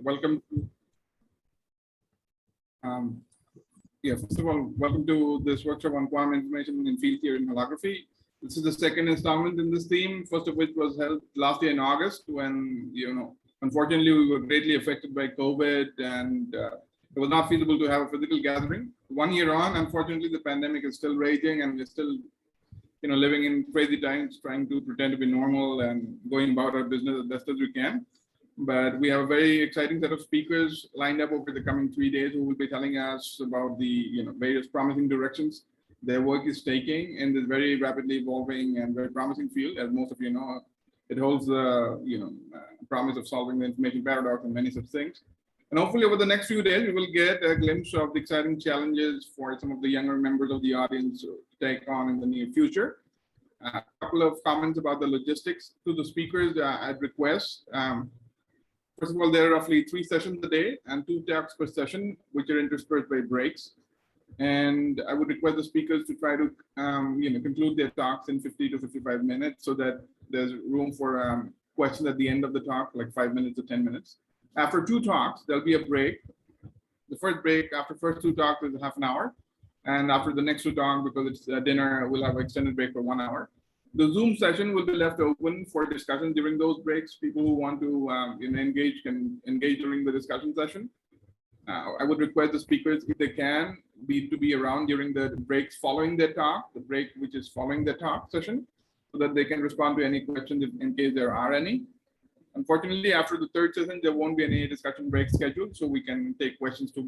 welcome to, first of all, welcome to this workshop on quantum information in field theory and holography. This is the second installment in this theme, first of which was held last year in August when, unfortunately we were greatly affected by COVID and it was not feasible to have a physical gathering. 1 year on, unfortunately, the pandemic is still raging and we're still, living in crazy times, trying to pretend to be normal and going about our business as best as we can. But we have a very exciting set of speakers lined up over the coming 3 days who will be telling us about the various promising directions their work is taking in this very rapidly evolving and very promising field. As most of you know, it holds the promise of solving the information paradox and many such things. And hopefully over the next few days, we will get a glimpse of the exciting challenges for some of the younger members of the audience to take on in the near future. A couple of comments about the logistics to the speakers at request. First of all, there are roughly 3 sessions a day and 2 talks per session, which are interspersed by breaks. And I would request the speakers to try to conclude their talks in 50 to 55 minutes so that there's room for questions at the end of the talk, like 5 minutes to 10 minutes. After 2 talks, there'll be a break. The first break after first 2 talks is half an hour. And after the next 2 talks, because it's dinner, we'll have an extended break for 1 hour. The Zoom session will be left open for discussion during those breaks. People who want to engage can engage during the discussion session. I would request the speakers, if they can, to be around during the breaks following their talk, the break which is following the talk session, so that they can respond to any questions in case there are any. Unfortunately, after the 3rd session, there won't be any discussion break scheduled, so we can take questions to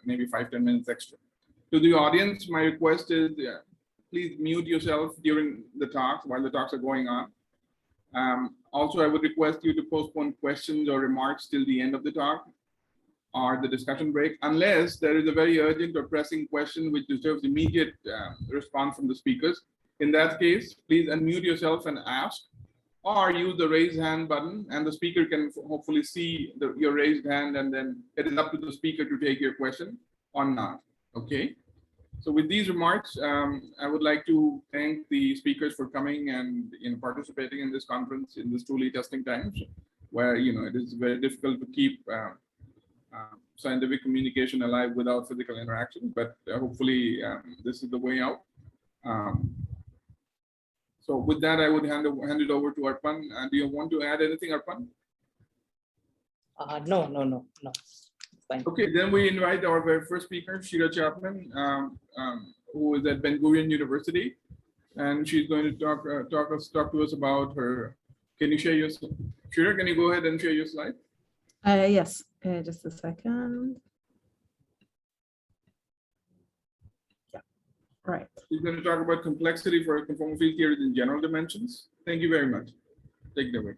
maybe 5-10 minutes extra. To the audience, my request is please mute yourself during the talks while the talks are going on. Also, I would request you to postpone questions or remarks till the end of the talk or the discussion break, unless there is a very urgent or pressing question which deserves immediate response from the speakers. In that case, please unmute yourself and ask, or use the raise hand button, and the speaker can hopefully see your raised hand, and then it is up to the speaker to take your question or not. Okay. So with these remarks, I would like to thank the speakers for coming and participating in this conference in this truly testing times, where it is very difficult to keep scientific communication alive without physical interaction. But hopefully, this is the way out. So with that, I would hand it over to Arpan. Do you want to add anything, Arpan? No. Fine. Okay, then we invite our very first speaker, Shira Chapman, who is at Ben-Gurion University, and she's going to talk to us about her. Can you share your Shira? Can you go ahead and share your slide? Yes, just a second. Right. We're going to talk about complexity for conformal field theories in general dimensions. Thank you very much. Take it away.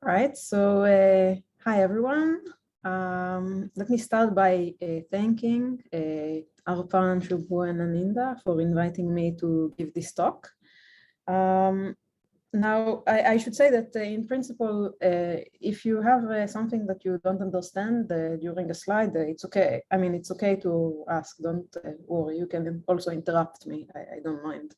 All right. So, hi, everyone. Let me start by thanking Arpan, Shubhu, and Aninda for inviting me to give this talk. Now, I should say that in principle, if you have something that you don't understand during a slide, it's okay. I mean, it's okay to ask, don't worry. You can also interrupt me, I don't mind.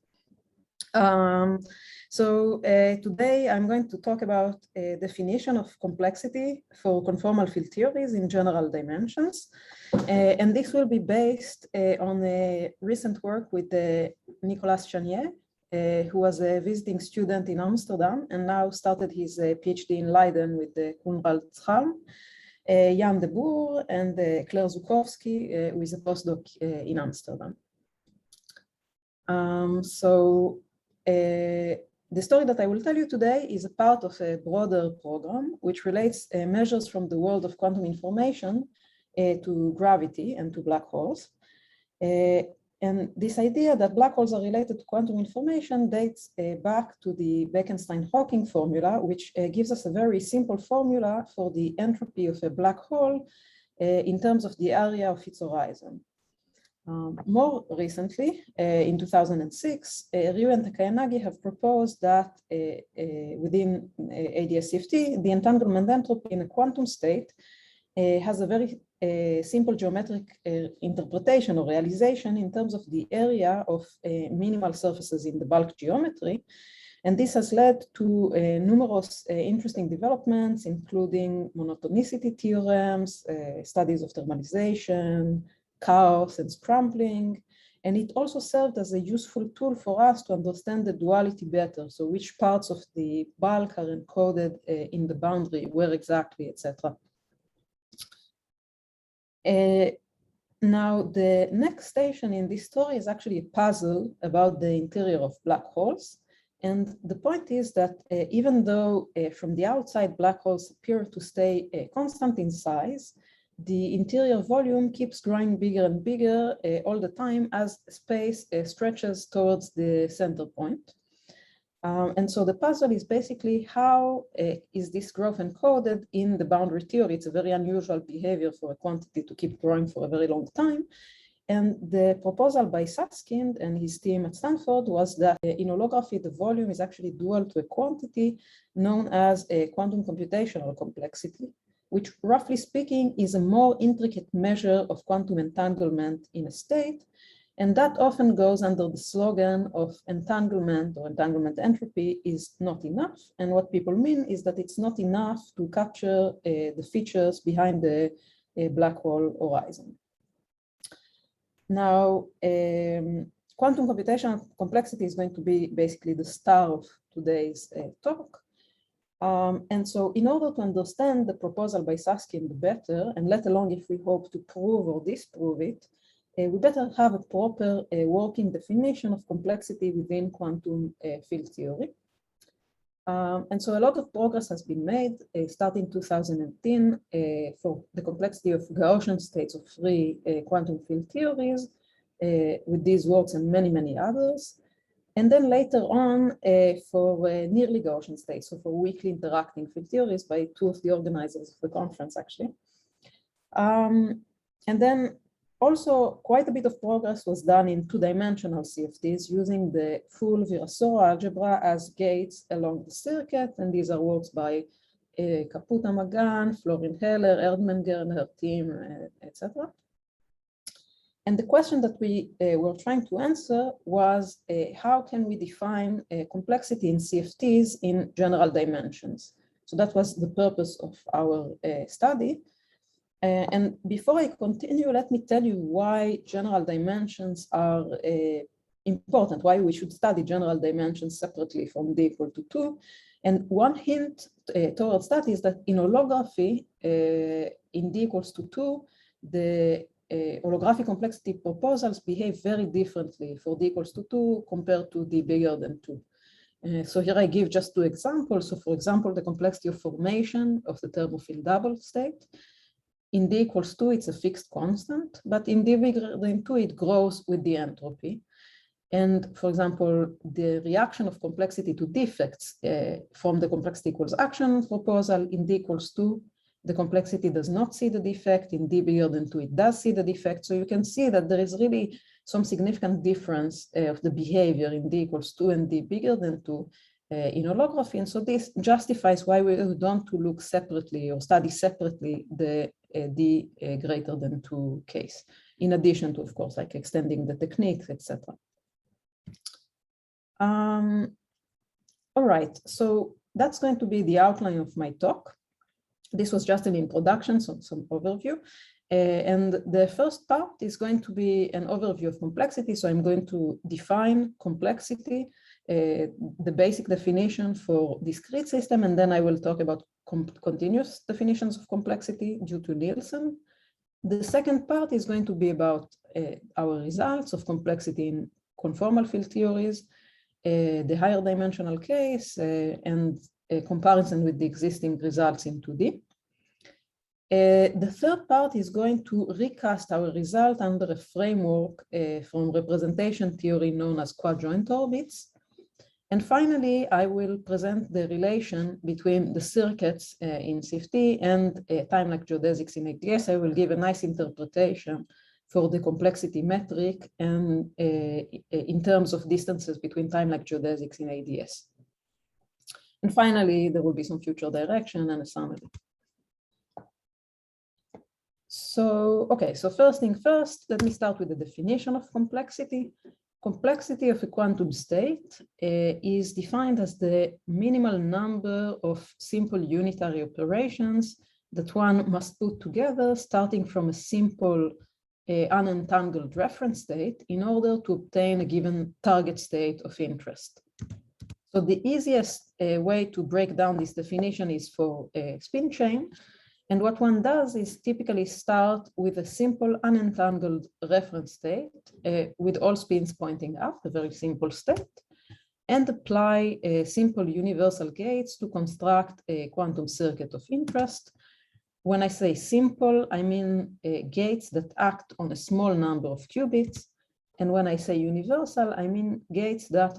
So today I'm going to talk about a definition of complexity for conformal field theories in general dimensions. And this will be based on a recent work with Nicolas Chanier, who was a visiting student in Amsterdam and now started his PhD in Leiden with Konrad Zalm, Jan de Boer, and Claire Zukowski, who is a postdoc in Amsterdam. The story that I will tell you today is a part of a broader program which relates measures from the world of quantum information to gravity and to black holes. And this idea that black holes are related to quantum information dates back to the Bekenstein-Hawking formula, which gives us a very simple formula for the entropy of a black hole in terms of the area of its horizon. More recently, in 2006, Ryu and Takayanagi have proposed that within AdS CFT, the entanglement entropy in a quantum state has a very simple geometric interpretation or realization in terms of the area of minimal surfaces in the bulk geometry. And this has led to numerous interesting developments, including monotonicity theorems, studies of thermalization, chaos and scrambling. And it also served as a useful tool for us to understand the duality better. So which parts of the bulk are encoded in the boundary, where exactly, etc. Now, the next station in this story is actually a puzzle about the interior of black holes. And the point is that even though from the outside black holes appear to stay constant in size, the interior volume keeps growing bigger and bigger all the time as space stretches towards the center point. And so the puzzle is basically how is this growth encoded in the boundary theory. It's a very unusual behavior for a quantity to keep growing for a very long time. And the proposal by Susskind and his team at Stanford was that in holography, the volume is actually dual to a quantity known as a quantum computational complexity, which roughly speaking is a more intricate measure of quantum entanglement in a state. And that often goes under the slogan of entanglement or entanglement entropy is not enough. And what people mean is that it's not enough to capture the features behind the black hole horizon. Now, quantum computational complexity is going to be basically the star of today's talk. And so in order to understand the proposal by Susskind better, and let alone if we hope to prove or disprove it, we better have a proper working definition of complexity within quantum field theory. And so a lot of progress has been made starting 2010 for the complexity of Gaussian states of free quantum field theories with these works and many, many others. And then later on for nearly Gaussian states, so for weakly interacting field theories by two of the organizers of the conference, actually. And then also quite a bit of progress was done in two-dimensional CFTs using the full Virasoro algebra as gates along the circuit. And these are works by Capura Magan, Florin Heller, Erdmenninger and her team, etc. And the question that we were trying to answer was how can we define complexity in CFTs in general dimensions? So that was the purpose of our study. And before I continue, let me tell you why general dimensions are important, why we should study general dimensions separately from d equal to 2. And one hint towards that is that in holography, in d equals to 2, the holographic complexity proposals behave very differently for d equals to 2 compared to d bigger than 2. So here I give just two examples. So for example, the complexity of formation of the thermophile double state. In d equals 2, it's a fixed constant, but in d bigger than 2, it grows with the entropy. And for example, the reaction of complexity to defects from the complexity equals action proposal in d equals 2, the complexity does not see the defect. In d bigger than 2, it does see the defect. So you can see that there is really some significant difference of the behavior in d equals 2 and d bigger than 2 in holography. And so this justifies why we don't to look separately or study separately the d greater than 2 case, in addition to, of course, like extending the techniques, etc. All right, so that's going to be the outline of my talk. This was just an introduction, so some overview. And the first part is going to be an overview of complexity. So I'm going to define complexity, the basic definition for discrete system, and then I will talk about continuous definitions of complexity due to Nielsen. The second part is going to be about our results of complexity in conformal field theories, the higher dimensional case, and a comparison with the existing results in 2D. The third part is going to recast our result under a framework from representation theory known as quadrant orbits. And finally, I will present the relation between the circuits in CFT and time-like geodesics in AdS. I will give a nice interpretation for the complexity metric and in terms of distances between time-like geodesics in AdS. And finally, there will be some future direction and a summary. So, okay, so first thing first, let me start with the definition of complexity. complexity of a quantum state is defined as the minimal number of simple unitary operations that one must put together starting from a simple unentangled reference state in order to obtain a given target state of interest. So the easiest way to break down this definition is for a spin chain. And what one does is typically start with a simple unentangled reference state with all spins pointing up, a very simple state, and apply simple universal gates to construct a quantum circuit of interest. When I say simple, I mean gates that act on a small number of qubits. And when I say universal, I mean gates that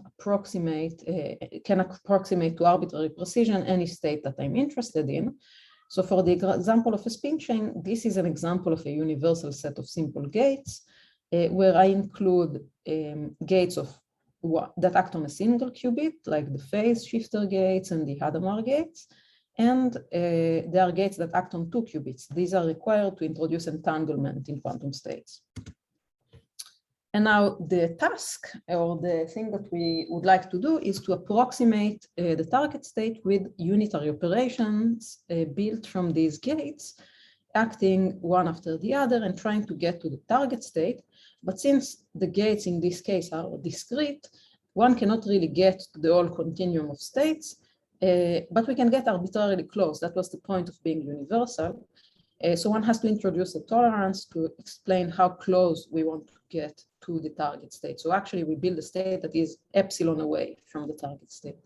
can approximate to arbitrary precision any state that I'm interested in. So for the example of a spin chain, this is an example of a universal set of simple gates where I include gates that act on a single qubit, like the phase shifter gates and the Hadamard gates. And there are gates that act on 2 qubits. These are required to introduce entanglement in quantum states. And now the task or the thing that we would like to do is to approximate the target state with unitary operations built from these gates, acting one after the other and trying to get to the target state. But since the gates in this case are discrete, one cannot really get to the whole continuum of states, but we can get arbitrarily close. That was the point of being universal. So one has to introduce a tolerance to explain how close we want to get to the target state. So actually we build a state that is epsilon away from the target state.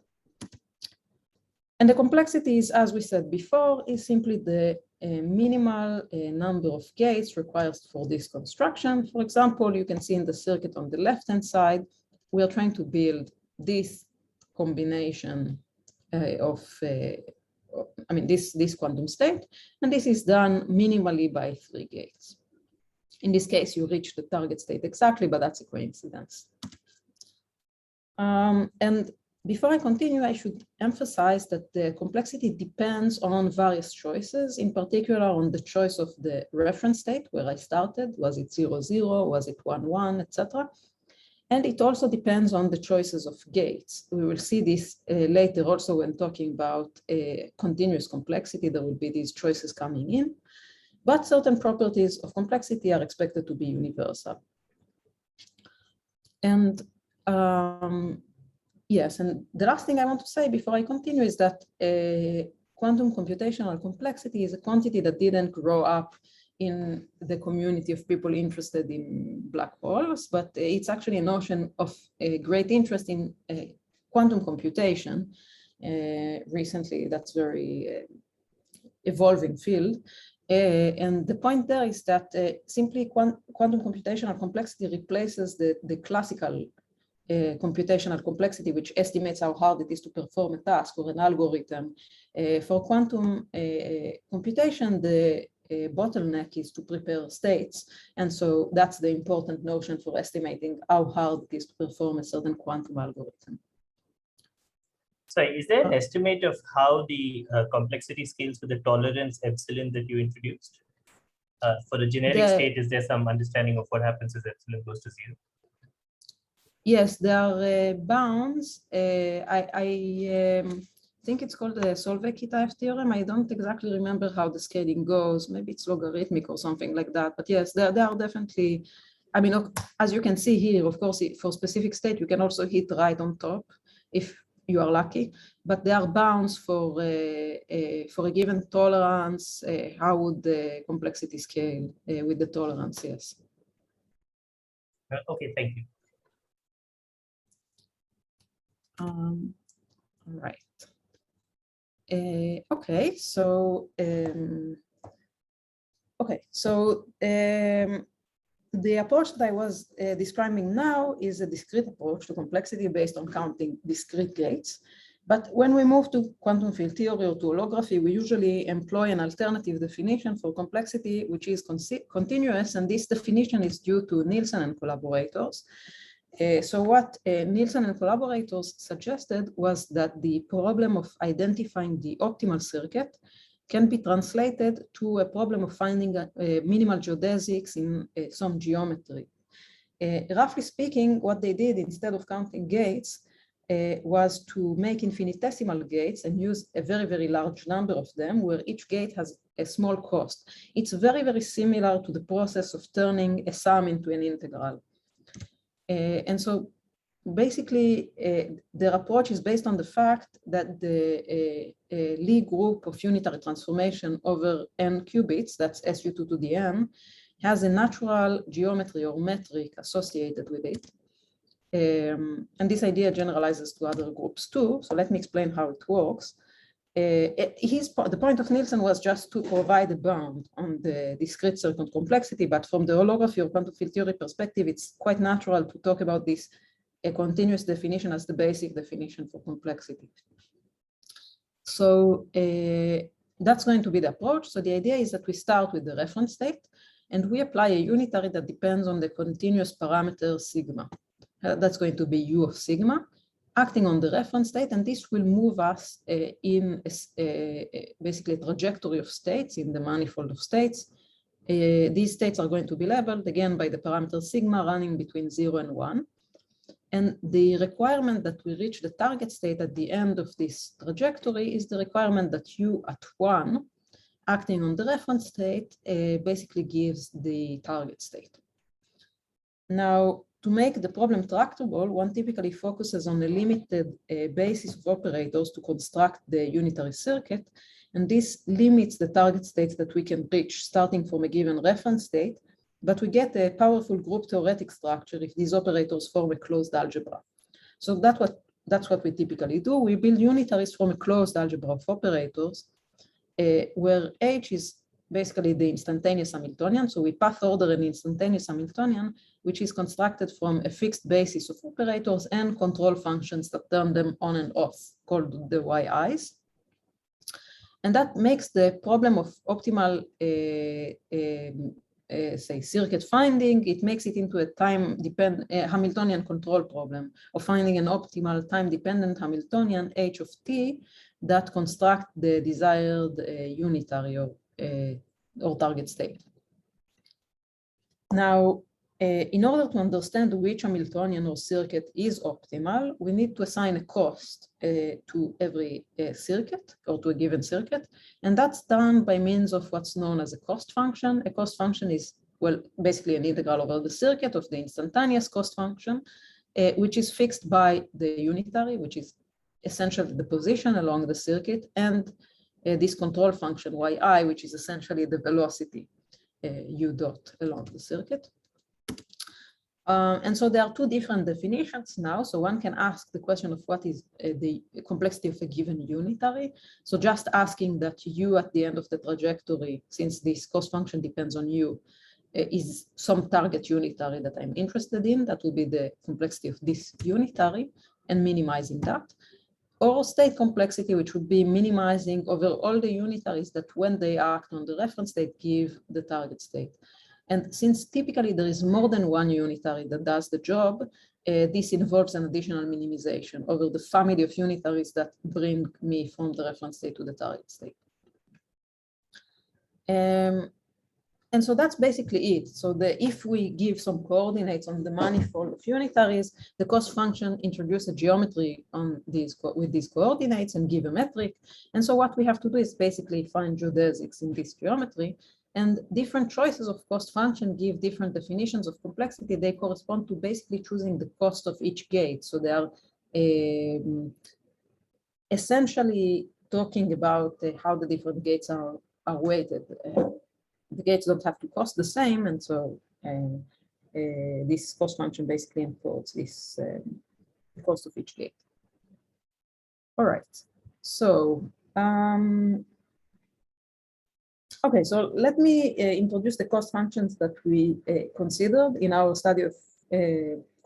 And the complexity is, as we said before, is simply the minimal number of gates required for this construction. For example, you can see in the circuit on the left-hand side, we are trying to build this combination this quantum state, and this is done minimally by 3 gates. In this case, you reach the target state exactly, but that's a coincidence. And before I continue, I should emphasize that the complexity depends on various choices, in particular on the choice of the reference state where I started. Was it 0, 0? Was it 1, 1, etc.? And it also depends on the choices of gates. We will see this later also when talking about continuous complexity. There will be these choices coming in, but certain properties of complexity are expected to be universal. And yes, and the last thing I want to say before I continue is that quantum computational complexity is a quantity that didn't grow up in the community of people interested in black holes, but it's actually a notion of a great interest in quantum computation. Recently, that's very evolving field. And the point there is that simply quantum computational complexity replaces the classical computational complexity, which estimates how hard it is to perform a task or an algorithm. For quantum computation, the bottleneck is to prepare states. And so that's the important notion for estimating how hard it is to perform a certain quantum algorithm. So is there an estimate of how the complexity scales with the tolerance epsilon that you introduced? For a generic state, is there some understanding of what happens as epsilon goes to 0? Yes, there are bounds. I think it's called the Solvay-Kitaev theorem. I don't exactly remember how the scaling goes. Maybe it's logarithmic or something like that. But yes, there are definitely, I mean, as you can see here, of course, for specific state, you can also hit right on top if you are lucky. But there are bounds for a given tolerance. How would the complexity scale with the tolerance? Yes. Okay, thank you. All right. Okay, so the approach that I was describing now is a discrete approach to complexity based on counting discrete gates. But when we move to quantum field theory or to holography, we usually employ an alternative definition for complexity, which is continuous, and this definition is due to Nielsen and collaborators. So what Nielsen and collaborators suggested was that the problem of identifying the optimal circuit can be translated to a problem of finding minimal geodesics in some geometry. roughly speaking, what they did instead of counting gates was to make infinitesimal gates and use a very, very large number of them where each gate has a small cost. It's very, very similar to the process of turning a sum into an integral. And so basically, their approach is based on the fact that the Lie group of unitary transformation over n qubits, that's SU2 to the n, has a natural geometry or metric associated with it. And this idea generalizes to other groups too. So let me explain how it works. The point of Nielsen was just to provide a bound on the discrete circuit complexity, but from the holography or quantum field theory perspective, it's quite natural to talk about this a continuous definition as the basic definition for complexity. So that's going to be the approach. So the idea is that we start with the reference state and we apply a unitary that depends on the continuous parameter sigma. That's going to be U of sigma, acting on the reference state, and this will move us in basically a trajectory of states in the manifold of states. These states are going to be labeled again by the parameter sigma running between 0 and 1. And the requirement that we reach the target state at the end of this trajectory is the requirement that U at 1, acting on the reference state, basically gives the target state. Now, to make the problem tractable, one typically focuses on a limited basis of operators to construct the unitary circuit, and this limits the target states that we can reach starting from a given reference state, but we get a powerful group theoretic structure if these operators form a closed algebra. So that's what we typically do. We build unitaries from a closed algebra of operators, where H is basically the instantaneous Hamiltonian. So we path order an instantaneous Hamiltonian, which is constructed from a fixed basis of operators and control functions that turn them on and off, called the YIs. And that makes the problem of optimal say circuit finding, it makes it into a time-dependent Hamiltonian control problem of finding an optimal time-dependent Hamiltonian H of t that construct the desired unitary or target state. Now, in order to understand which Hamiltonian or circuit is optimal, we need to assign a cost to every circuit or to a given circuit. And that's done by means of what's known as a cost function. A cost function is, well, basically an integral over the circuit of the instantaneous cost function, which is fixed by the unitary, which is essentially the position along the circuit, and this control function yi, which is essentially the velocity u dot along the circuit. And so there are two different definitions now. So one can ask the question of what is the complexity of a given unitary. So just asking that u at the end of the trajectory, since this cost function depends on u, is some target unitary that I'm interested in. That will be the complexity of this unitary and minimizing that. Or state complexity, which would be minimizing over all the unitaries that when they act on the reference state give the target state. And since typically there is more than one unitary that does the job, this involves an additional minimization over the family of unitaries that bring me from the reference state to the target state. And so that's basically it. So if we give some coordinates on the manifold of unitaries, the cost function introduces a geometry on with these coordinates and give a metric. And so what we have to do is basically find geodesics in this geometry. And different choices of cost function give different definitions of complexity. They correspond to basically choosing the cost of each gate. So they are essentially talking about how the different gates are weighted. The gates don't have to cost the same, and so this cost function basically encodes this the cost of each gate. All right, so okay, so let me introduce the cost functions that we considered in our study of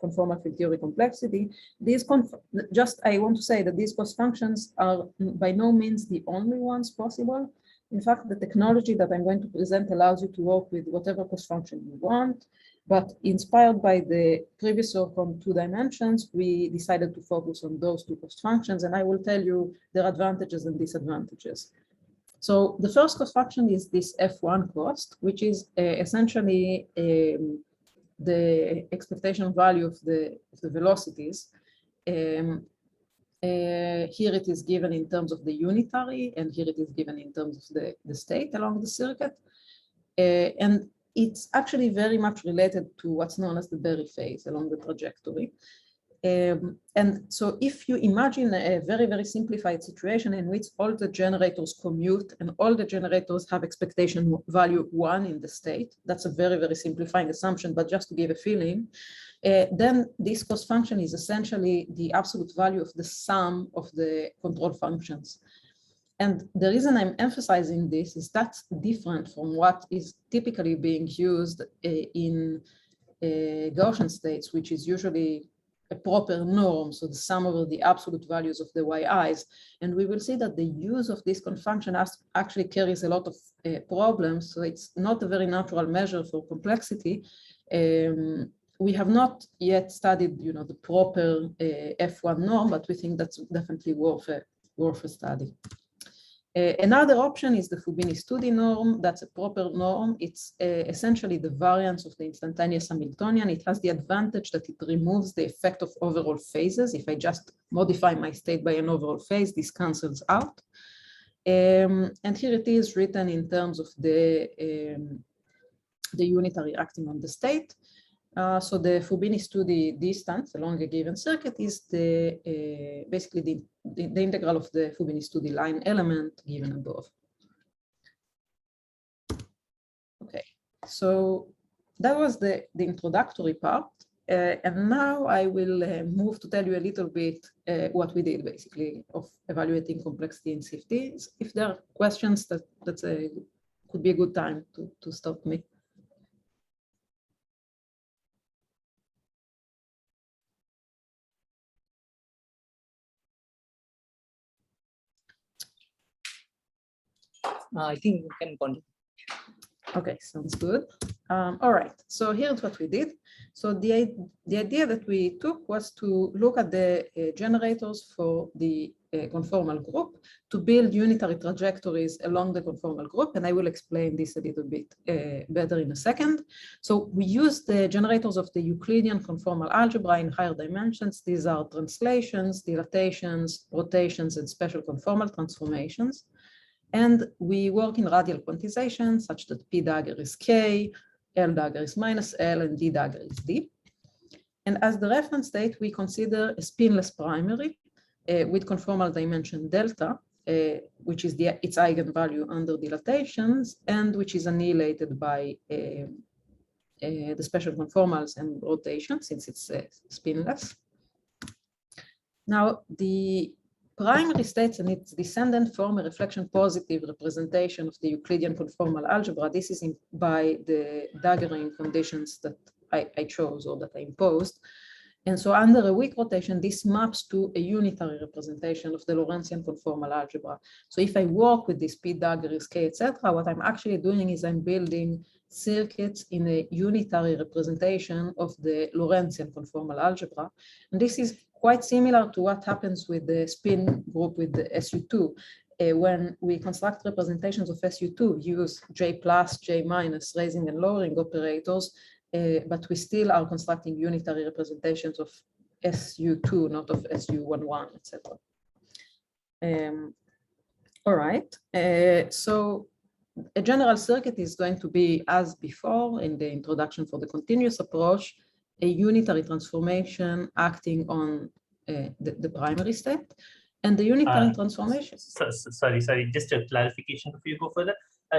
conformal field theory complexity. I want to say that these cost functions are by no means the only ones possible. In fact, the technology that I'm going to present allows you to work with whatever cost function you want, but inspired by the previous work on 2 dimensions, we decided to focus on those 2 cost functions, and I will tell you their advantages and disadvantages. So the first cost function is this F1 cost, which is essentially the expectation value of the velocities. Here it is given in terms of the unitary, and here it is given in terms of the state along the circuit. And it's actually very much related to what's known as the Berry phase along the trajectory. And so if you imagine a very, very simplified situation in which all the generators commute and all the generators have expectation value 1 in the state, that's a very, very simplifying assumption, but just to give a feeling, then this cost function is essentially the absolute value of the sum of the control functions. And the reason I'm emphasizing this is that's different from what is typically being used in Gaussian states, which is usually a proper norm, so the sum over the absolute values of the yi's. And we will see that the use of this const function actually carries a lot of problems, so it's not a very natural measure for complexity. We have not yet studied, the proper F1 norm, but we think that's definitely worth a study. Another option is the Fubini-Studi norm. That's a proper norm. It's essentially the variance of the instantaneous Hamiltonian. It has the advantage that it removes the effect of overall phases. If I just modify my state by an overall phase, this cancels out. And here it is written in terms of the unitary acting on the state. So the Fubini-Studi distance along a given circuit is basically the integral of the Fubini-Studi line element given above. Okay, so that was the introductory part. And now I will move to tell you a little bit what we did basically of evaluating complexity in CFTs. If there are questions, that could be a good time to stop me. I think you can continue. Okay, sounds good. All right, so here's what we did. So the idea that we took was to look at the generators for the conformal group to build unitary trajectories along the conformal group, and I will explain this a little bit better in a second. So we used the generators of the Euclidean conformal algebra in higher dimensions. These are translations, dilatations, rotations, and special conformal transformations. And we work in radial quantization such that P dagger is K, L dagger is minus L, and D dagger is D. And as the reference state, we consider a spinless primary with conformal dimension delta, which is its eigenvalue under dilatations, and which is annihilated by the special conformals and rotation, since it's spinless. Now, the primary states and its descendant form a reflection positive representation of the Euclidean conformal algebra. This is by the daggering conditions that I chose or that I imposed. And so under a weak rotation, this maps to a unitary representation of the Lorentzian conformal algebra. So if I work with this P dagger is K, etc., what I'm actually doing is I'm building circuits in a unitary representation of the Lorentzian conformal algebra. And this is quite similar to what happens with the spin group with the SU2. When we construct representations of SU2, use J plus, J minus, raising and lowering operators, but we still are constructing unitary representations of SU2, not of SU11, etc. All right, so a general circuit is going to be, as before in the introduction for the continuous approach, a unitary transformation acting on the primary state, and the unitary transformation. Sorry, just a clarification before you go further.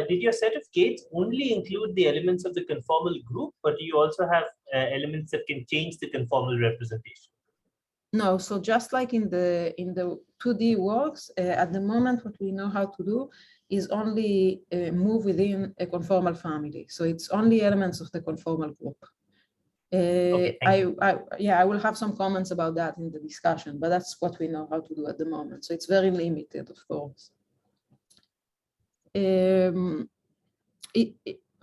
Did your set of gates only include the elements of the conformal group, or do you also have elements that can change the conformal representation? No, so just like in the 2D works, at the moment what we know how to do is only move within a conformal family. So it's only elements of the conformal group. Okay, I will have some comments about that in the discussion, but that's what we know how to do at the moment. So it's very limited, of course.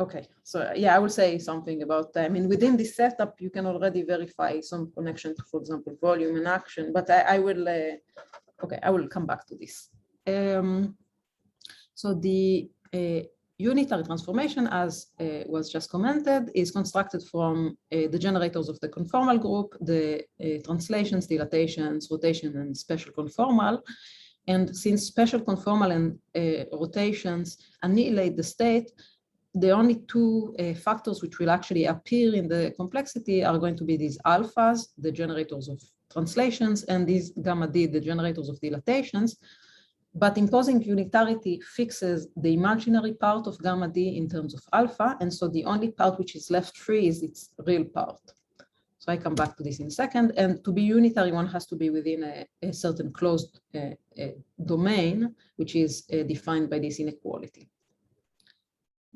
Okay, so yeah, I will say something about that. I mean, within this setup, you can already verify some connection to, for example, volume and action, but I will, okay, I will come back to this. So the unitary transformation, as was just commented, is constructed from the generators of the conformal group, the translations, dilatations, rotation, and special conformal. And since special conformal and rotations annihilate the state, the only two factors which will actually appear in the complexity are going to be these alphas, the generators of translations, and these gamma D, the generators of dilatations. But imposing unitarity fixes the imaginary part of gamma D in terms of alpha, and so the only part which is left free is its real part. So I come back to this in a second. And to be unitary, one has to be within a certain closed domain, which is defined by this inequality.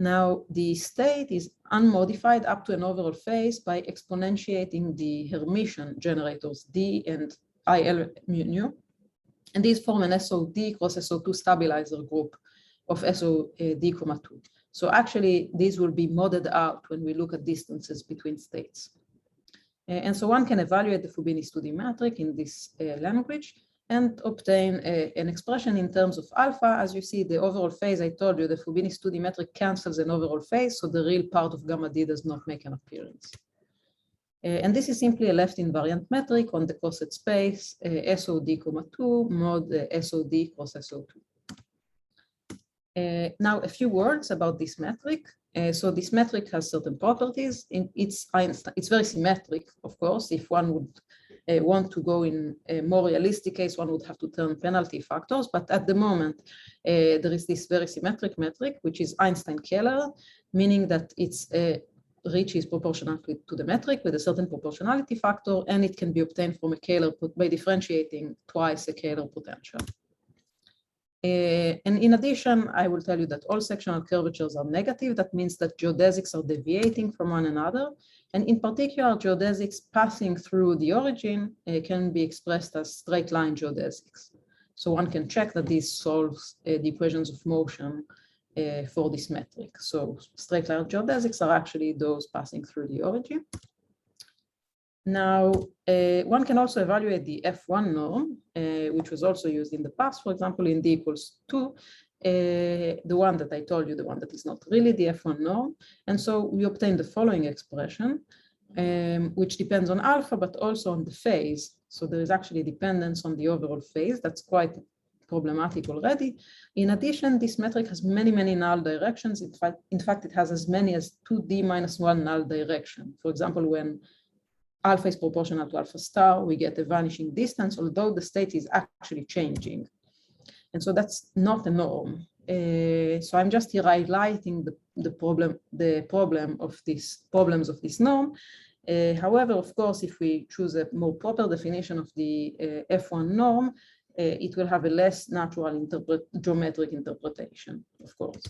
Now, the state is unmodified up to an overall phase by exponentiating the Hermitian generators D and IL mu, and these form an SOD cross SO2 stabilizer group of SOD, 2. So actually, these will be modded out when we look at distances between states. And so one can evaluate the Fubini's 2D metric in this language and obtain an expression in terms of alpha. As you see, the overall phase, I told you, the Fubini's 2D metric cancels an overall phase, so the real part of gamma D does not make an appearance. And this is simply a left invariant metric on the coset space, SOD, 2, mod SOD cross SO2. Now, a few words about this metric. So this metric has certain properties. It's very symmetric, of course. If one would want to go in a more realistic case, one would have to turn penalty factors. But at the moment, there is this very symmetric metric, which is Einstein-Keller, meaning that its reach is proportional to the metric with a certain proportionality factor, and it can be obtained from a Kähler by differentiating twice a Kähler potential. And in addition, I will tell you that all sectional curvatures are negative. That means that geodesics are deviating from one another. And in particular, geodesics passing through the origin can be expressed as straight line geodesics. So one can check that this solves the equations of motion for this metric. So straight line geodesics are actually those passing through the origin. Now, one can also evaluate the F1 norm, which was also used in the past, for example, in D equals 2, the one that I told you, the one that is not really the F1 norm. And so we obtain the following expression, which depends on alpha, but also on the phase. So there is actually dependence on the overall phase. That's quite problematic already. In addition, this metric has many, many null directions. In fact, it has as many as 2D minus 1 null direction. For example, when alpha is proportional to alpha star, we get a vanishing distance, although the state is actually changing. And so that's not a norm. So I'm just here highlighting the problems of this norm. However, of course, if we choose a more proper definition of the F1 norm, it will have a less natural geometric interpretation, of course.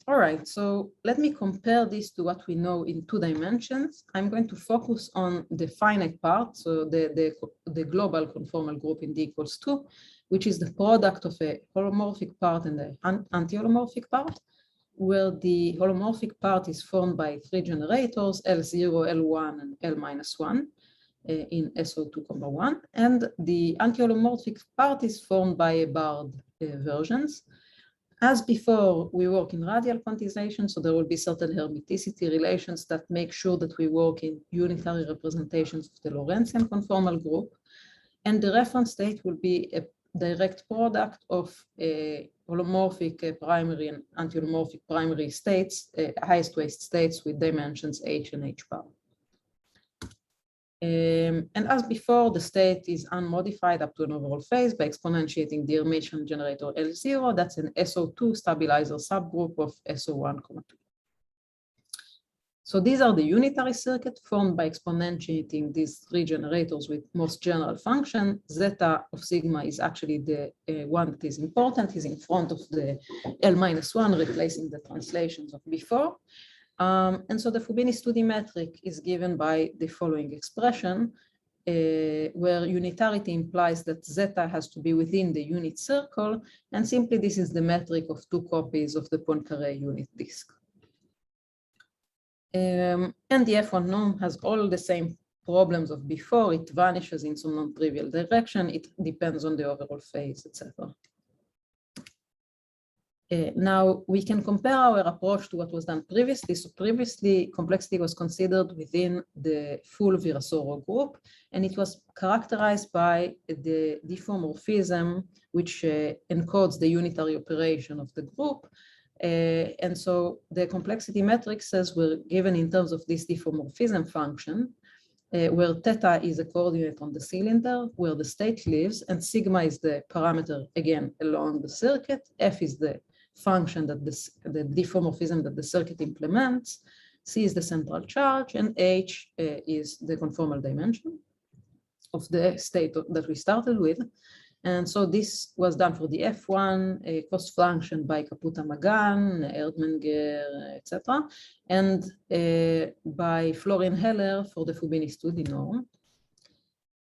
All right, so let me compare this to what we know in 2 dimensions. I'm going to focus on the finite part, so the global conformal group in D equals 2, which is the product of a holomorphic part and an anti-holomorphic part, where the holomorphic part is formed by 3 generators, L0, L1, and L-1 in SO2, 1, and the anti-holomorphic part is formed by a barred versions. As before, we work in radial quantization, so there will be certain hermiticity relations that make sure that we work in unitary representations of the Lorentzian conformal group. And the reference state will be a direct product of holomorphic primary and anti-holomorphic primary states, highest waist states with dimensions h and h bar. And as before, the state is unmodified up to an overall phase by exponentiating the Hermitian generator L0. That's an SO2 stabilizer subgroup of SO1, 2. So these are the unitary circuit formed by exponentiating these 3 generators with most general function. Zeta of sigma is actually the one that is important, is in front of the L-1, replacing the translations of before. And so the Fubini's 2D metric is given by the following expression, where unitarity implies that zeta has to be within the unit circle, and simply this is the metric of 2 copies of the Poincaré unit disk. And the F1 norm has all the same problems of before. It vanishes in some non-trivial direction. It depends on the overall phase, etc. Now we can compare our approach to what was done previously. So previously, complexity was considered within the full Virasoro group, and it was characterized by the diffeomorphism, which encodes the unitary operation of the group. And so the complexity matrices were given in terms of this diffeomorphism function, where theta is a coordinate on the cylinder, where the state lives, and sigma is the parameter, again, along the circuit. F is the function that the diffeomorphism that the circuit implements. C is the central charge, and H is the conformal dimension of the state that we started with. And so this was done for the F1 cost function by Caputa-Magan, Erdmanger, etc., and by Florin-Heller for the Fubini-Studi norm.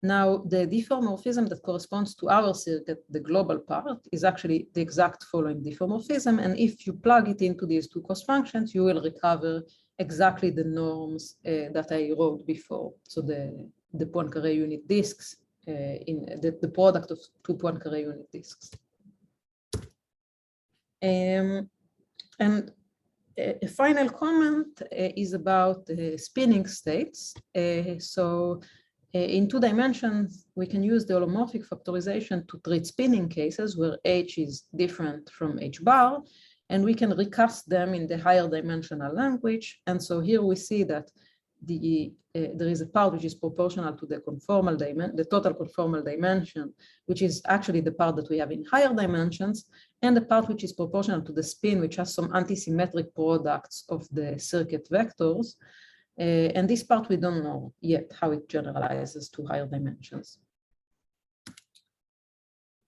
Now, the diffeomorphism that corresponds to our circuit, the global part, is actually the exact following diffeomorphism. And if you plug it into these two cost functions, you will recover exactly the norms that I wrote before. So the Poincare unit disks, in the product of two Poincare unit disks. And a final comment is about spinning states. In 2 dimensions, we can use the holomorphic factorization to treat spinning cases where H is different from H bar, and we can recast them in the higher dimensional language. And so here we see that there is a part which is proportional to the conformal dimension, the total conformal dimension, which is actually the part that we have in higher dimensions, and the part which is proportional to the spin, which has some antisymmetric products of the circuit vectors. And this part we don't know yet how it generalizes to higher dimensions.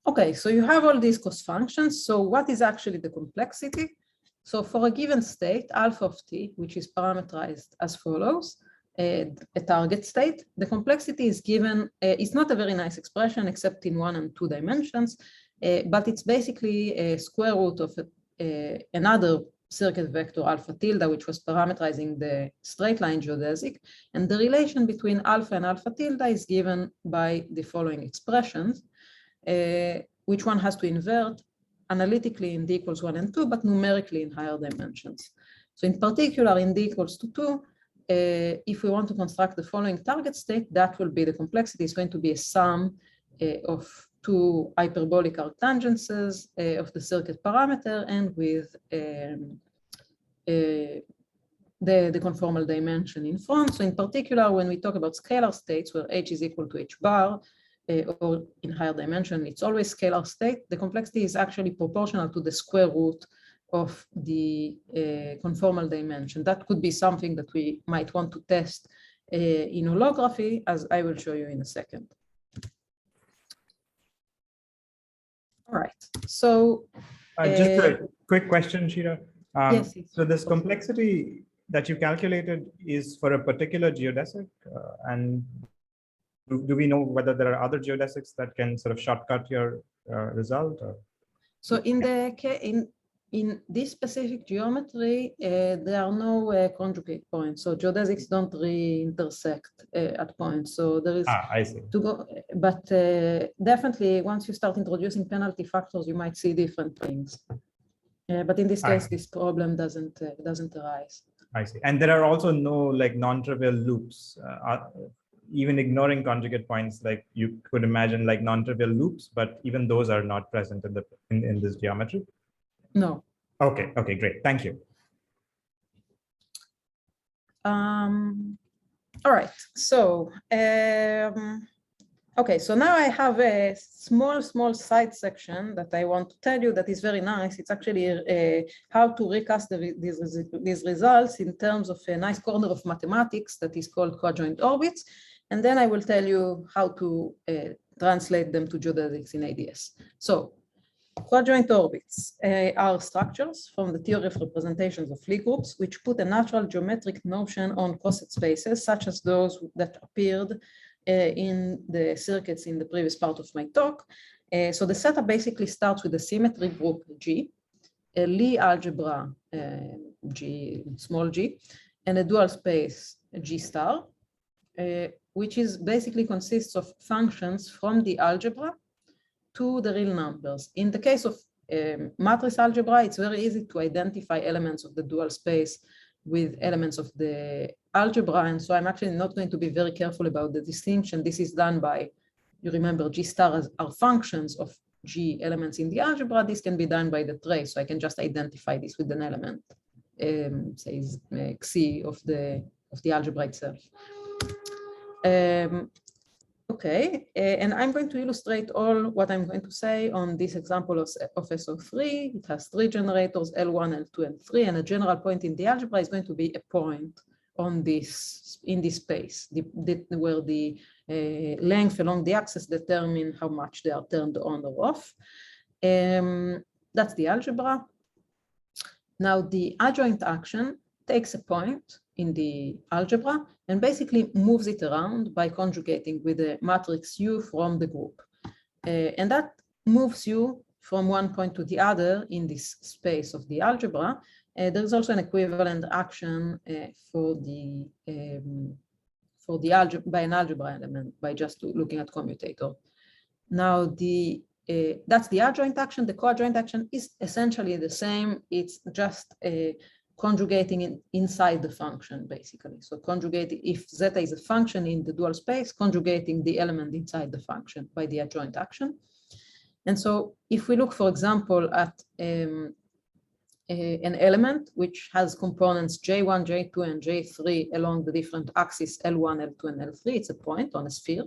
Okay, so you have all these cost functions. So what is actually the complexity? So for a given state, alpha of t, which is parameterized as follows, a target state, the complexity is given, it's not a very nice expression except in 1 and 2 dimensions, but it's basically a square root of another circuit vector alpha tilde, which was parameterizing the straight line geodesic. And the relation between alpha and alpha tilde is given by the following expressions, which one has to invert analytically in d equals 1 and 2, but numerically in higher dimensions. So in particular, in d equals to 2, if we want to construct the following target state, that will be the complexity is going to be a sum of 2 hyperbolic arctangences of the circuit parameter and with the conformal dimension in front. So in particular, when we talk about scalar states where H is equal to H bar, or in higher dimension, it's always scalar state. The complexity is actually proportional to the square root of the conformal dimension. That could be something that we might want to test in holography, as I will show you in a second. All right, so just a quick question, Shira. Yes, so this complexity that you calculated is for a particular geodesic, and do we know whether there are other geodesics that can sort of shortcut your result? Or? So in this specific geometry, there are no conjugate points. So geodesics don't re-intersect at points. So there is I see. to go, but definitely once you start introducing penalty factors, you might see different things. But in this case, this problem doesn't arise. I see. And there are also no like non-trivial loops. Even ignoring conjugate points, like you could imagine like non-trivial loops, but even those are not present in this geometry. No. Okay, great. Thank you. All right. So, okay. So now I have a small side section that I want to tell you that is very nice. It's actually how to recast these results in terms of a nice corner of mathematics that is called quadrant orbits. And then I will tell you how to translate them to geodesics in AdS. So quadrant orbits are structures from the theory of representations of Lie groups, which put a natural geometric notion on coset spaces, such as those that appeared in the circuits in the previous part of my talk. So the setup basically starts with a symmetry group G, a Lie algebra G, small g, and a dual space G star, which is basically consists of functions from the algebra to the real numbers. In the case of matrix algebra, it's very easy to identify elements of the dual space with elements of the algebra. And so I'm actually not going to be very careful about the distinction. This is done by, you remember, G star are functions of G elements in the algebra. This can be done by the trace. So I can just identify this with an element, say Xi of the algebra itself. Okay, and I'm going to illustrate all what I'm going to say on this example of SO3. It has 3 generators, L1, L2, and 3, and a general point in the algebra is going to be a point on this, in this space, where the length along the axis determine how much they are turned on or off. That's the algebra. Now the adjoint action takes a point in the algebra and basically moves it around by conjugating with the matrix U from the group. And that moves U from one point to the other in this space of the algebra. There's also an equivalent action for the algebra by an algebra element by just looking at commutator. Now that's the adjoint action. The coadjoint action is essentially the same. It's just conjugating inside the function, basically. So conjugating, if zeta is a function in the dual space, conjugating the element inside the function by the adjoint action. And so if we look, for example, at an element which has components J1, J2, and J3 along the different axes L1, L2, and L3, it's a point on a sphere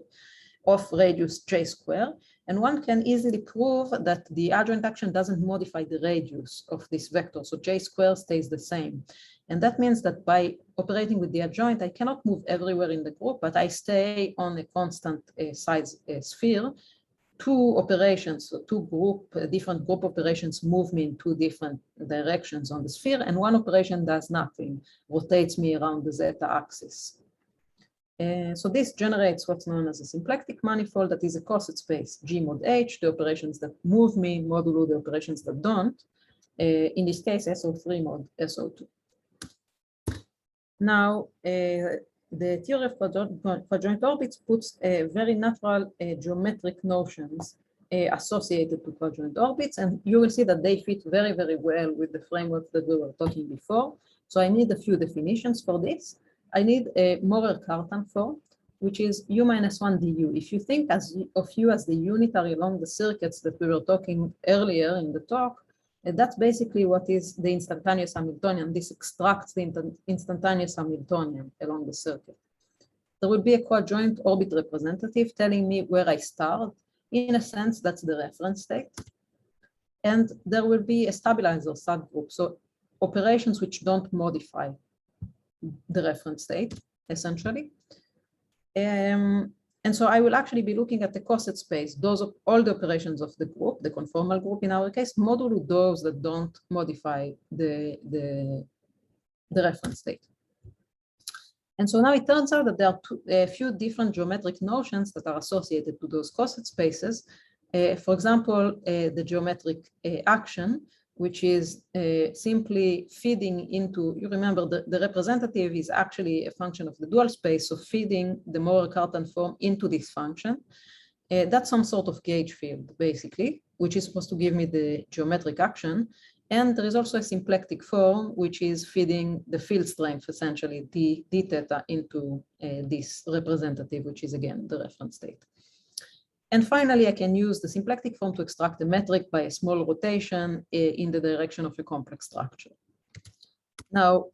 of radius J square. And one can easily prove that the adjoint action doesn't modify the radius of this vector. So J square stays the same. And that means that by operating with the adjoint, I cannot move everywhere in the group, but I stay on a constant size sphere. Two operations, so different group operations move me in 2 different directions on the sphere, and one operation does nothing, rotates me around the zeta axis. So this generates what's known as a symplectic manifold that is a coset space G mod H, the operations that move me modulo the operations that don't, in this case SO3 mod SO2. Now, the theory of quadrant orbits puts very natural geometric notions associated to quadrant orbits, and you will see that they fit very, very well with the framework that we were talking before. So I need a few definitions for this. I need a Maurer-Cartan form, which is U minus 1 du. If you think of U as the unitary along the circuits that we were talking earlier in the talk, that's basically what is the instantaneous Hamiltonian. This extracts the instantaneous Hamiltonian along the circuit. There will be a quadjoint orbit representative telling me where I start. In a sense, that's the reference state. And there will be a stabilizer subgroup, so operations which don't modify the reference state, essentially. And so I will actually be looking at the coset space, those of all the operations of the group, the conformal group in our case, modulo those that don't modify the reference state. And so now it turns out that there are a few different geometric notions that are associated to those coset spaces. For example, the geometric action, which is simply feeding into, you remember the representative is actually a function of the dual space, so feeding the Maurer-Cartan form into this function. That's some sort of gauge field, basically, which is supposed to give me the geometric action. And there is also a symplectic form, which is feeding the field strength, essentially, d theta into this representative, which is, again, the reference state. And finally, I can use the symplectic form to extract a metric by a small rotation in the direction of a complex structure. Now,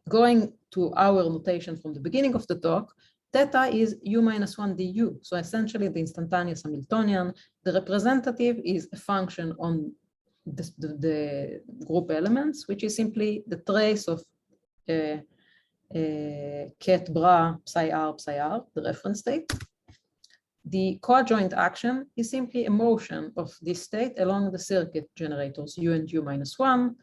going to our notation from the beginning of the talk, theta is U minus 1 du. So essentially the instantaneous Hamiltonian. The representative is a function on the group elements, which is simply the trace of ket bra psi r, the reference state. The coadjoint action is simply a motion of this state along the circuit generators U and U minus 1.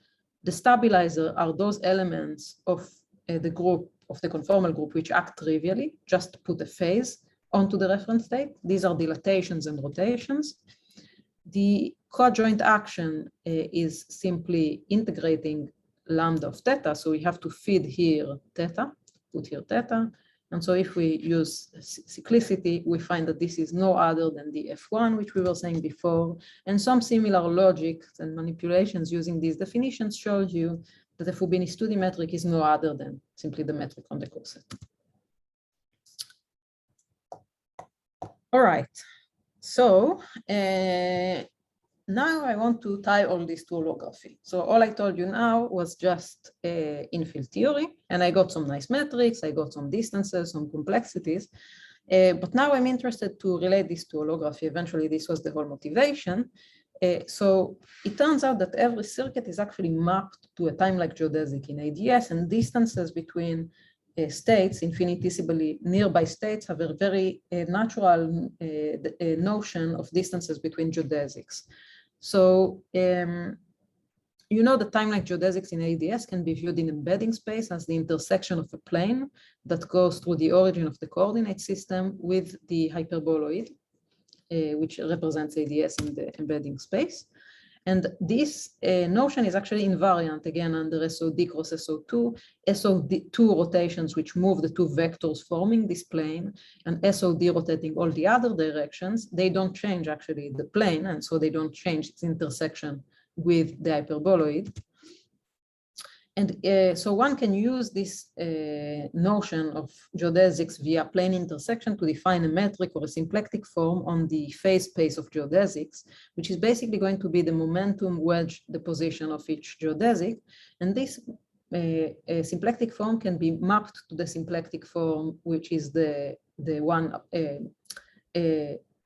The stabilizer are those elements of the group, of the conformal group, which act trivially, just put a phase onto the reference state. These are dilatations and rotations. The coadjoint action is simply integrating lambda of theta, so we have to feed here theta, put here theta. And so if we use cyclicity, we find that this is no other than the F1, which we were saying before, and some similar logic and manipulations using these definitions showed you that the Fubini-Studi metric is no other than simply the metric on the coset. All right, so now I want to tie all this to holography. So all I told you now was just in field theory, and I got some nice metrics, I got some distances, some complexities, but now I'm interested to relate this to holography. Eventually, this was the whole motivation. So it turns out that every circuit is actually mapped to a time-like geodesic in AdS, and distances between states, infinitesimally nearby states, have a very natural notion of distances between geodesics. So, you know, the time-like geodesics in AdS can be viewed in embedding space as the intersection of a plane that goes through the origin of the coordinate system with the hyperboloid, which represents AdS in the embedding space. And this notion is actually invariant, again, under SOD cross SO2, SOD2 rotations, which move the two vectors forming this plane, and SOD rotating all the other directions. They don't change, actually, the plane, and so they don't change its intersection with the hyperboloid. And so one can use this notion of geodesics via plane intersection to define a metric or a symplectic form on the phase space of geodesics, which is basically going to be the momentum wedge deposition of each geodesic. And this symplectic form can be mapped to the symplectic form, which is the one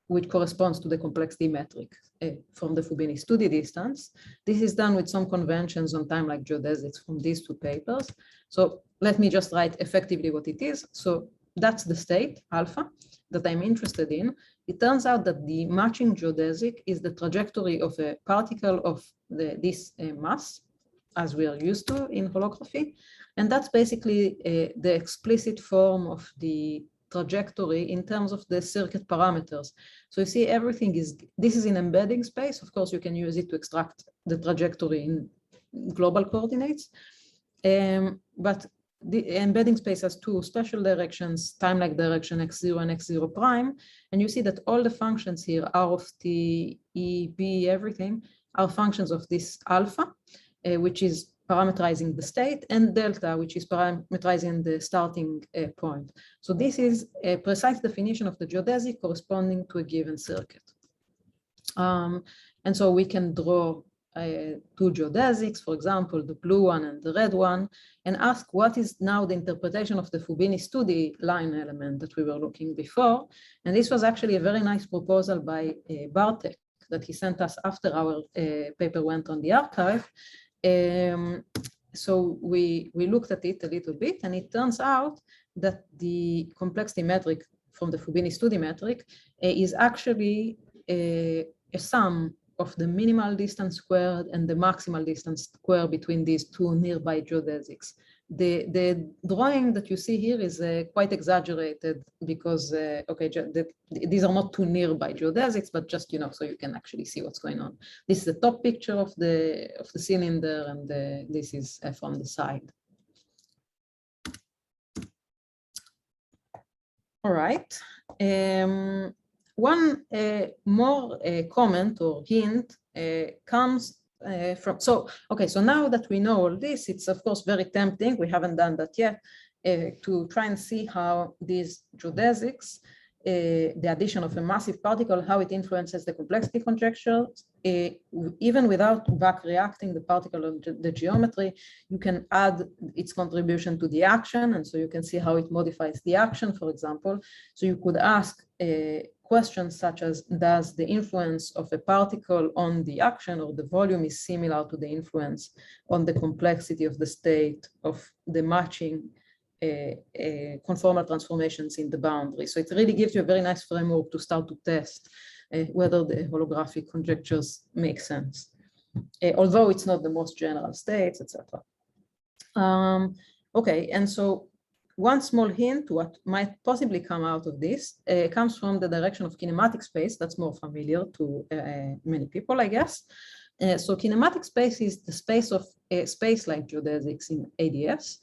which corresponds to the complexity metric from the Fubini-Studi distance. This is done with some conventions on time-like geodesics from these two papers. So let me just write effectively what it is. So that's the state, alpha, that I'm interested in. It turns out that the matching geodesic is the trajectory of a particle of this mass, as we are used to in holography. And that's basically the explicit form of the trajectory in terms of the circuit parameters. So you see everything is, this is in embedding space. Of course, you can use it to extract the trajectory in global coordinates. But the embedding space has two special directions, time-like direction x0 and x0 prime. And you see that all the functions here, r of t, e, b, everything, are functions of this alpha, which is parameterizing the state, and delta, which is parameterizing the starting point. So this is a precise definition of the geodesic corresponding to a given circuit. And so we can draw two geodesics, for example, the blue one and the red one, and ask what is now the interpretation of the Fubini-Studi line element that we were looking before. And this was actually a very nice proposal by Bartek that he sent us after our paper went on the archive. So we looked at it a little bit, and it turns out that the complexity metric from the Fubini-Studi metric is actually a sum of the minimal distance squared and the maximal distance squared between these two nearby geodesics. The drawing that you see here is quite exaggerated because, okay, these are not two nearby geodesics, but just, you know, so you can actually see what's going on. This is the top picture of the cylinder, and this is from the side. All right. One more comment or hint comes from, so, okay, so now that we know all this, it's of course very tempting, we haven't done that yet, to try and see how these geodesics, the addition of a massive particle, how it influences the complexity conjecture. Even without back reacting the particle of the geometry, you can add its contribution to the action, and so you can see how it modifies the action, for example. So you could ask questions such as, does the influence of a particle on the action or the volume is similar to the influence on the complexity of the state of the matching conformal transformations in the boundary. So it really gives you a very nice framework to start to test whether the holographic conjectures make sense, although it's not the most general states, etc. Okay, and so one small hint to what might possibly come out of this comes from the direction of kinematic space. That's more familiar to many people, I guess. So kinematic space is the space of space-like geodesics in AdS.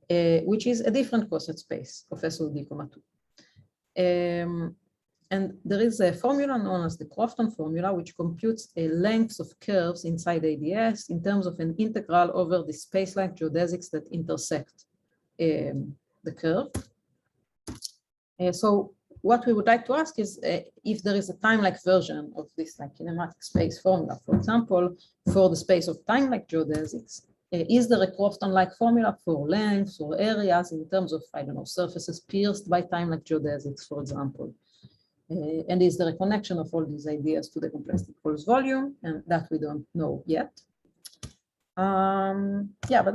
which is a different coset space of SOD, 2. And there is a formula known as the Crofton formula, which computes a length of curves inside AdS in terms of an integral over the space-like geodesics that intersect the curve. So what we would like to ask is if there is a time-like version of this like kinematic space formula, for example, for the space of time-like geodesics, is there a Crofton-like formula for lengths or areas in terms of, I don't know, surfaces pierced by time-like geodesics, for example? And is there a connection of all these ideas to the complexity equals volume? And that we don't know yet. Yeah, but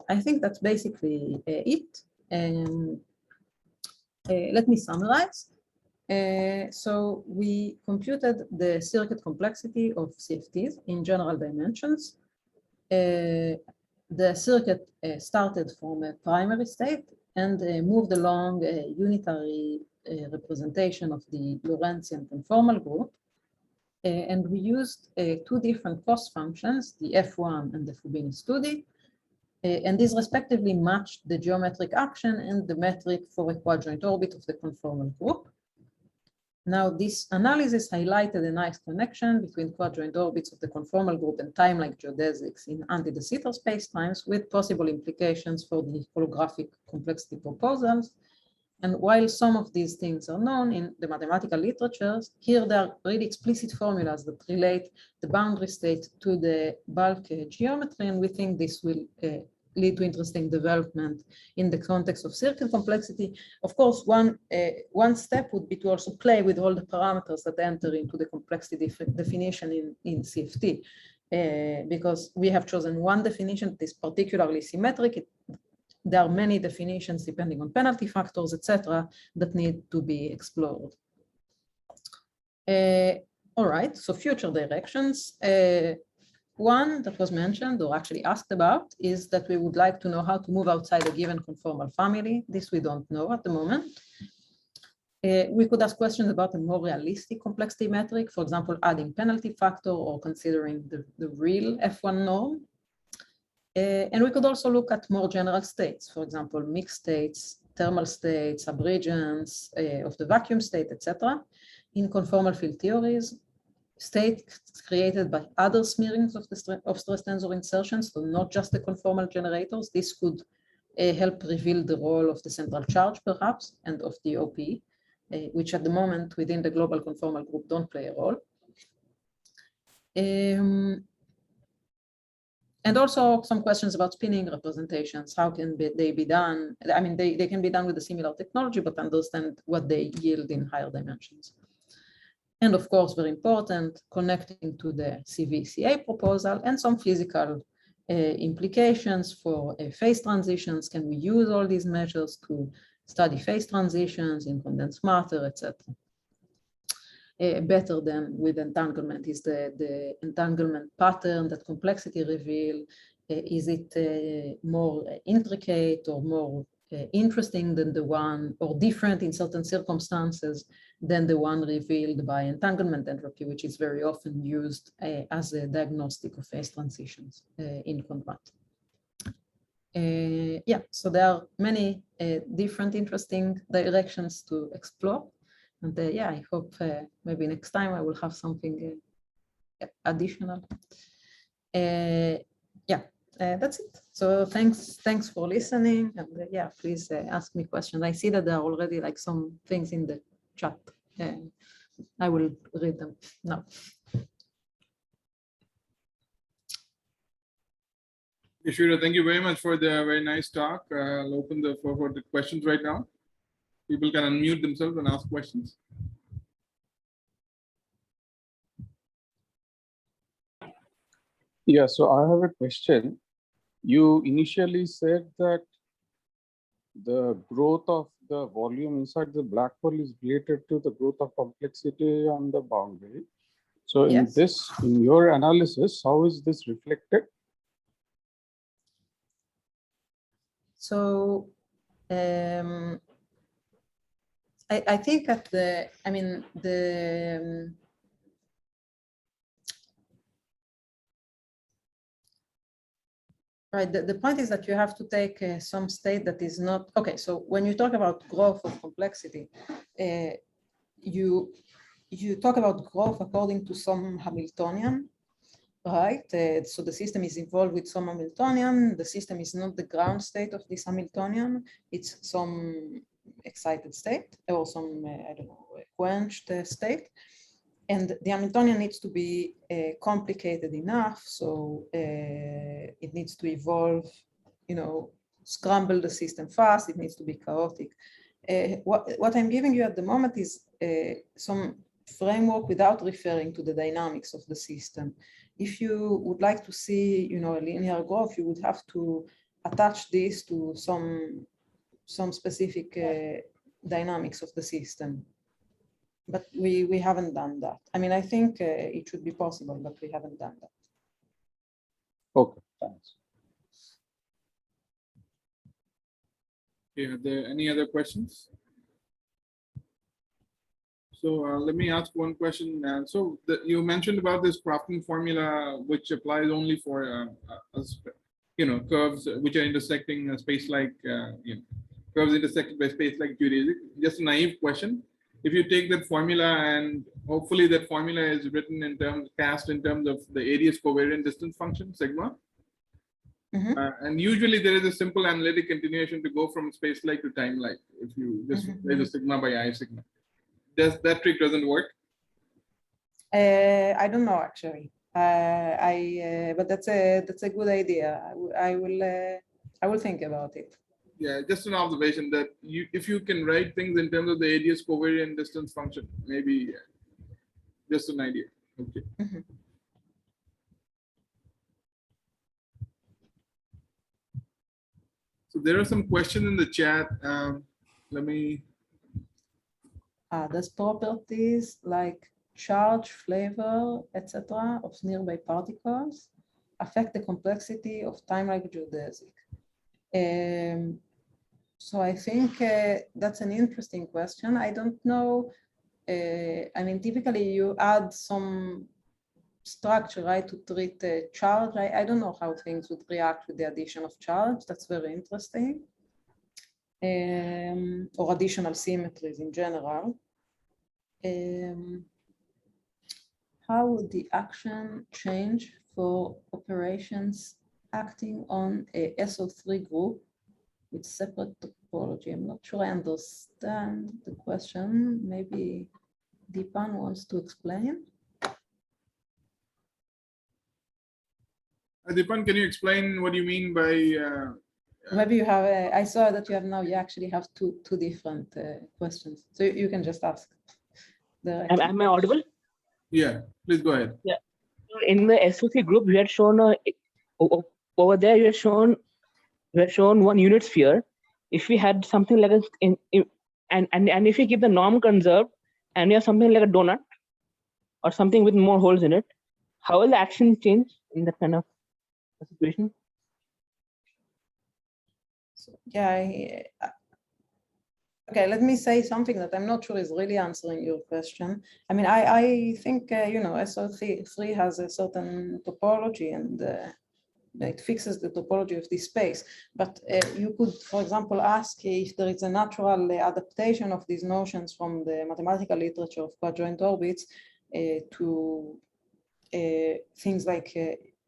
I think that's basically it. Let me summarize. So we computed the circuit complexity of CFTs in general dimensions. The circuit started from a primary state and moved along a unitary representation of the Lorentzian conformal group. And we used two different cost functions, the F1 and the Fubini-Studi, and these respectively matched the geometric action and the metric for a quadrant orbit of the conformal group. Now, this analysis highlighted a nice connection between quadrant orbits of the conformal group and time-like geodesics in anti-de Sitter spacetimes with possible implications for the holographic complexity proposals. And while some of these things are known in the mathematical literatures, here there are really explicit formulas that relate the boundary state to the bulk geometry, and we think this will lead to interesting development in the context of circuit complexity. Of course, one step would be to also play with all the parameters that enter into the complexity definition in CFT, because we have chosen one definition that is particularly symmetric. There are many definitions depending on penalty factors, etc., that need to be explored. All right, so future directions. One that was mentioned or actually asked about is that we would like to know how to move outside a given conformal family. This we don't know at the moment. We could ask questions about a more realistic complexity metric, for example, adding penalty factor or considering the real F1 norm. And we could also look at more general states, for example, mixed states, thermal states, abridgents of the vacuum state, etc. In conformal field theories, states created by other smearings of stress tensor insertions, so not just the conformal generators. This could help reveal the role of the central charge, perhaps, and of the OP, which at the moment within the global conformal group don't play a role. And also some questions about spinning representations. How can they be done? I mean, they can be done with a similar technology, but understand what they yield in higher dimensions. And of course, very important, connecting to the CVCA proposal and some physical implications for phase transitions. Can we use all these measures to study phase transitions in condensed matter, etc.? Better than with entanglement is the entanglement pattern that complexity reveal. Is it more intricate or more interesting than the one, or different in certain circumstances than the one revealed by entanglement entropy, which is very often used as a diagnostic of phase transitions in Quadrant. Yeah, so there are many different interesting directions to explore. And yeah, I hope maybe next time I will have something additional. Yeah, that's it. So thanks for listening. And yeah, please ask me questions. I see that there are already like some things in the chat. I will read them now. Shira, thank you very much for the very nice talk. I'll open the floor for the questions right now. People can unmute themselves and ask questions. Yeah, so I have a question. You initially said that the growth of the volume inside the black hole is related to the growth of complexity on the boundary. So Yes. in your analysis, how is this reflected? So I think at Right. The point is that you have to take some state that is not okay. So when you talk about growth of complexity, you talk about growth according to some Hamiltonian, right? So the system is involved with some Hamiltonian. The system is not the ground state of this Hamiltonian. It's some excited state or some I don't know, quenched state. And the Hamiltonian needs to be complicated enough, so it needs to evolve, you know, scramble the system fast. It needs to be chaotic. What I'm giving you at the moment is some framework without referring to the dynamics of the system. If you would like to see, you know, a linear growth, you would have to attach this to some specific dynamics of the system. But we haven't done that. I mean, I think it should be possible, but we haven't done that. Okay, thanks. Okay, are there any other questions? So let me ask one question. So you mentioned about this crafting formula, which applies only for you know, curves which are intersecting a space like you know, curves intersected by space like geodesic. Just a naive question. If you take that formula and hopefully that formula is written in terms, cast in terms of the AdS covariant distance function, sigma. Mm-hmm. And usually there is a simple analytic continuation to go from space-like to time-like. If you just raise a sigma by I sigma. That trick doesn't work? I don't know actually. But that's a good idea. I will think about it. Yeah, just an observation that if you can write things in terms of the AdS covariant distance function, maybe just an idea. Okay. Mm-hmm. So there are some questions in the chat. Let me. Does properties like charge, flavor, etc. of nearby particles affect the complexity of time-like geodesic? So I think that's an interesting question. I don't know. I mean, typically you add some structure, right, to treat the charge. I don't know how things would react with the addition of charge. That's very interesting. Or additional symmetries in general. How would the action change for operations acting on a SO3 group with separate topology? I'm not sure I understand the question. Maybe Deepan wants to explain. Deepan, can you explain what you mean by? Maybe you have. I saw that you have now. You actually have two different questions, so you can just ask. Am I audible? Yeah, please go ahead. Yeah. In the SOC group, we had shown over there. You had shown one unit sphere. If we had something like and if we keep the norm conserved, and we have something like a donut or something with more holes in it, how will the action change in that kind of situation? So, yeah. Okay, let me say something that I'm not sure is really answering your question. I mean, I think, you know, SO3 has a certain topology and it fixes the topology of this space. But you could, for example, ask if there is a natural adaptation of these notions from the mathematical literature of quadrant orbits to things like,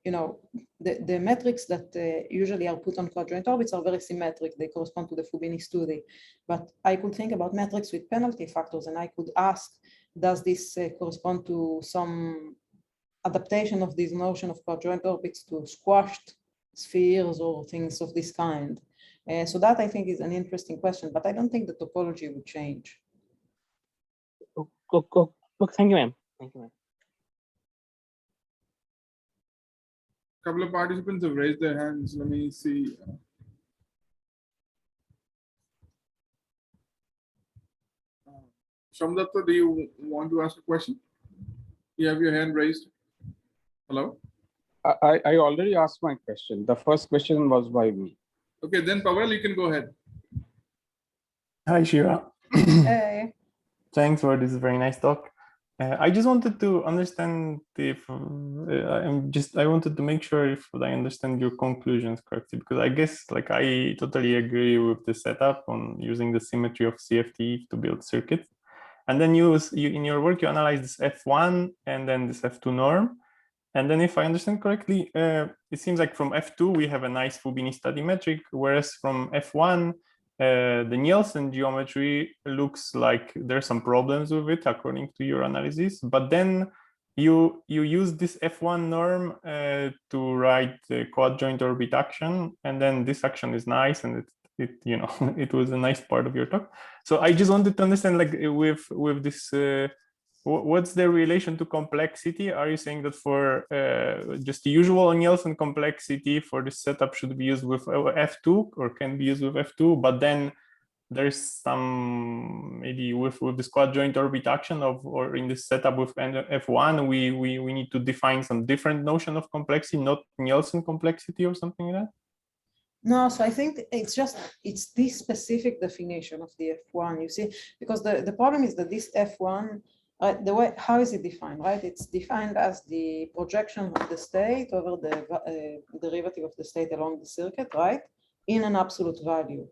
you know, the metrics that usually are put on quadrant orbits are very symmetric. They correspond to the Fubini study. But I could think about metrics with penalty factors, and I could ask, does this correspond to some adaptation of this notion of quadrant orbits to squashed spheres or things of this kind? So that I think is an interesting question, but I don't think the topology would change. Thank you, ma'am. Thank you, ma'am. Couple of participants have raised their hands. Let me see. Shamdatta, do you want to ask a question? You have your hand raised. Hello? I already asked my question. The first question was by me. Okay, then Pawel, you can go ahead. Hi, Shira. Hey. Thanks for this very nice talk. I just wanted to understand if I wanted to make sure if I understand your conclusions correctly, because I guess like I totally agree with the setup on using the symmetry of CFT to build circuits. And then you in your work, you analyze this F1 and then this F2 norm. And then if I understand correctly, it seems like from F2, we have a nice Fubini study metric, whereas from F1, the Nielsen geometry looks like there's some problems with it according to your analysis. But then you use this F1 norm to write the quad-joint orbit action. And then this action is nice, and it you know, it was a nice part of your talk. So I just wanted to understand, like, with this, what's the relation to complexity? Are you saying that for just the usual Nielsen complexity for this setup should be used with F2 or can be used with F2, but then there's some maybe with this quad joint orbit action or in this setup with F1, we need to define some different notion of complexity, not Nielsen complexity or something like that? No, so I think it's this specific definition of the F1, you see, because the problem is that this F1, the way, how is it defined, right? It's defined as the projection of the state over the derivative of the state along the circuit, right? In an absolute value.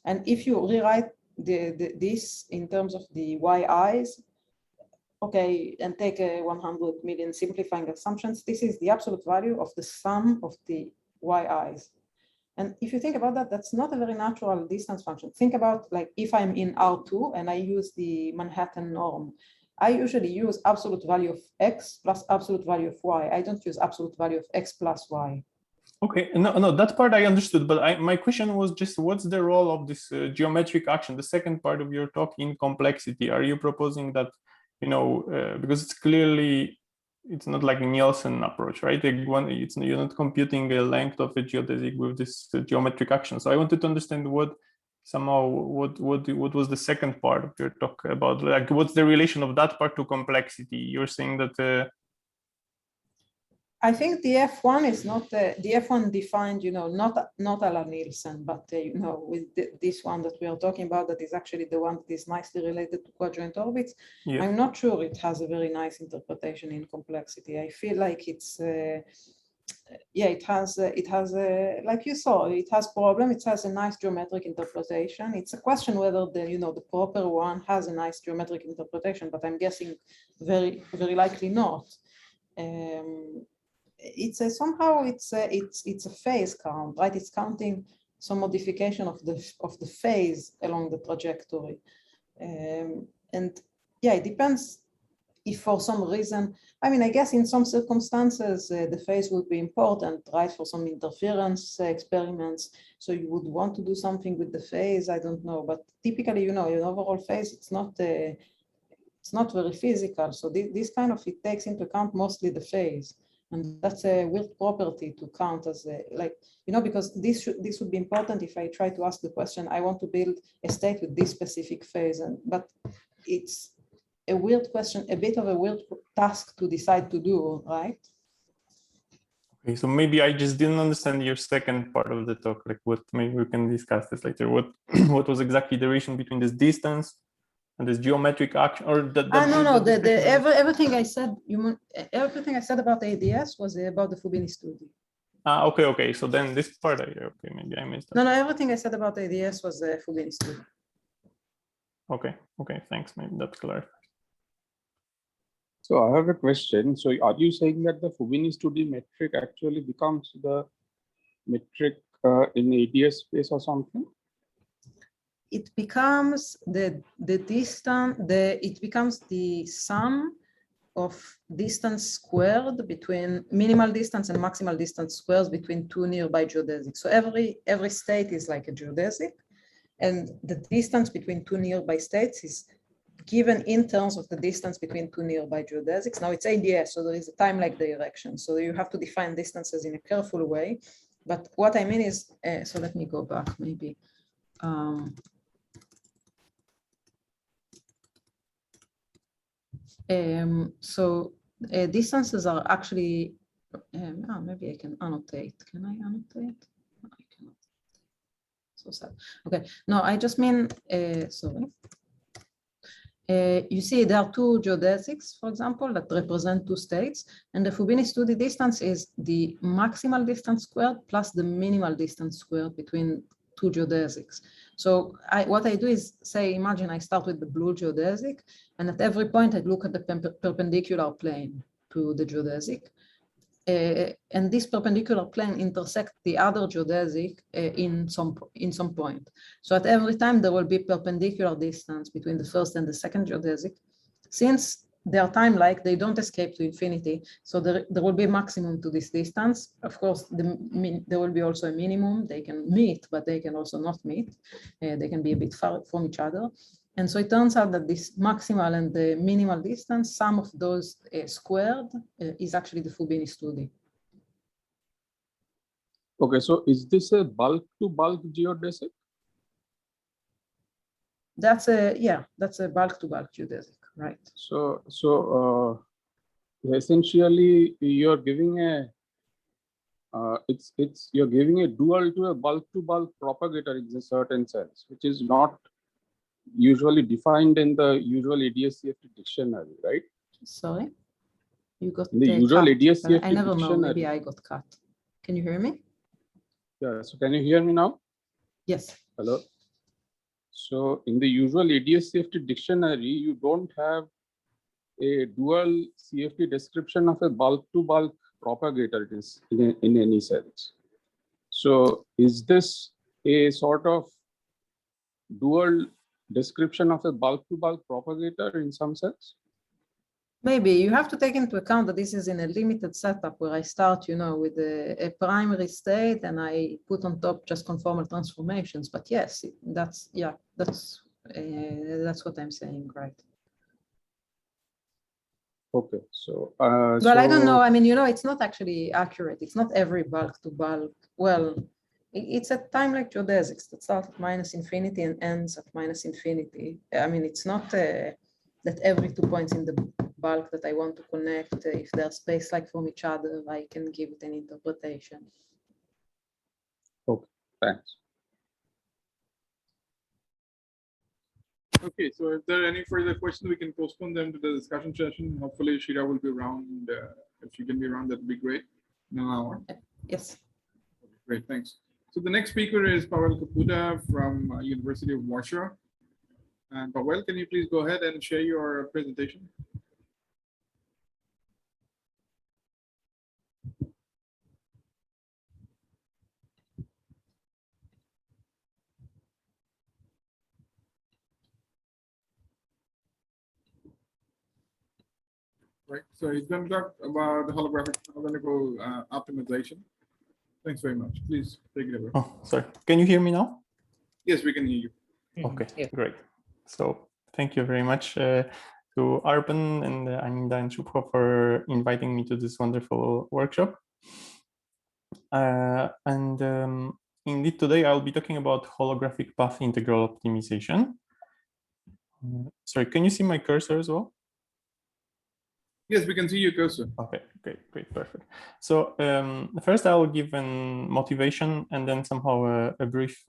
And if you rewrite this in terms of the yi's, okay, and take a 100 million simplifying assumptions, this is the absolute value of the sum of the yi's. And if you think about that, that's not a very natural distance function. Think about, like, if I'm in R2 and I use the Manhattan norm, I usually use absolute value of x plus absolute value of y. I don't use absolute value of x plus y. Okay, no, that part I understood, but my question was just, what's the role of this geometric action, the second part of your talk, in complexity? Are you proposing that, you know, because it's clearly, it's not like a Nielsen approach, right? You're not computing the length of a geodesic with this geometric action. So I wanted to understand what was the second part of your talk about, like, what's the relation of that part to complexity? You're saying that I think the F1 is not the F1 defined, you know, not a la Nielsen, but you know, with this one that we are talking about, that is actually the one that is nicely related to quadrant orbits. Yeah. I'm not sure it has a very nice interpretation in complexity. I feel like it's yeah, it has like you saw, it has problem. It has a nice geometric interpretation. It's a question whether the proper one has a nice geometric interpretation, but I'm guessing very likely not. It's somehow it's a phase count, right? It's counting some modification of the phase along the trajectory, and yeah, it depends. If for some reason, I mean, I guess in some circumstances the phase would be important, right? For some interference experiments, so you would want to do something with the phase. I don't know, but typically, an overall phase, it's not very physical. So this kind of, it takes into account mostly the phase. And that's a weird property to count as because this would be important if I try to ask the question, I want to build a state with this specific phase, but it's a weird question, a bit of a weird task to decide to do, right? Okay, so maybe I just didn't understand your second part of the talk. Like, what, maybe we can discuss this later. What was exactly the relation between this distance and this geometric action, or everything I said, everything I said about AdS was about the Fubini study. Okay. So then this part, maybe I missed it. No, everything I said about AdS was the Fubini study. Okay, thanks. Maybe that clarifies. So I have a question. So are you saying that the Fubini study metric actually becomes the metric in AdS space or something? It becomes the distance. It becomes the sum of distance squared between minimal distance and maximal distance squares between two nearby geodesics. So every state is like a geodesic, and the distance between two nearby states is given in terms of the distance between two nearby geodesics. Now it's AdS, so there is a time-like direction. So you have to define distances in a careful way. But what I mean is, so let me go back maybe. Distances are actually, maybe I can annotate. Can I annotate? No, I cannot. So sad. Okay, no, I just mean, sorry. You see there are two geodesics, for example, that represent two states, and the Fubini-Studi distance is the maximal distance squared plus the minimal distance squared between two geodesics. So what I do is say, imagine I start with the blue geodesic, and at every point I look at the perpendicular plane to the geodesic. And this perpendicular plane intersects the other geodesic in some point. So at every time there will be perpendicular distance between the first and the second geodesic. Since they are time-like, they don't escape to infinity. So there will be a maximum to this distance. Of course, there will be also a minimum. They can meet, but they can also not meet. They can be a bit far from each other. And so it turns out that this maximal and the minimal distance, sum of those squared, is actually the Fubini-Studi. Okay, so is this a bulk-to-bulk geodesic? That's a bulk-to-bulk geodesic, right? So essentially you're giving a you're giving a dual to a bulk-to-bulk propagator in a certain sense, which is not usually defined in the usual AdS-CFT dictionary, right? Sorry, you got in the usual cut. AdS-CFT I never know. dictionary. Maybe I got cut. Can you hear me? Yeah. So can you hear me now? Yes. Hello. So in the usual AdS-CFT dictionary, you don't have a dual CFT description of a bulk-to-bulk propagator in any sense. So is this a sort of dual description of a bulk-to-bulk propagator in some sense? Maybe you have to take into account that this is in a limited setup where I start, with a primary state and I put on top just conformal transformations. But yes, that's what I'm saying, right? Okay, so well, I don't know. I mean, it's not actually accurate. It's not every bulk to bulk. Well, it's a time-like geodesics that start at minus infinity and ends at minus infinity. I mean, it's not that every 2 points in the bulk that I want to connect, if they're space-like from each other, I can give it an interpretation. Okay, thanks. Okay, so if there are any further questions, we can postpone them to the discussion session. Hopefully, Shira will be around. If she can be around, that would be great. In an hour. Yes. Okay, great, thanks. So the next speaker is Pawel from University of Warsaw. And Pawel, can you please go ahead and share your presentation? Right, so he's going to talk about the holographic optimization. Thanks very much. Please take it away. Oh, sorry. Can you hear me now? Yes, we can hear you. Okay, Yeah. great. So thank you very much to Arpan and Anida and Shubho for inviting me to this wonderful workshop. Indeed, today I'll be talking about holographic path integral optimization. Sorry, can you see my cursor as well? Yes, we can see your cursor. Okay, great, perfect. So first I'll give an motivation and then somehow a brief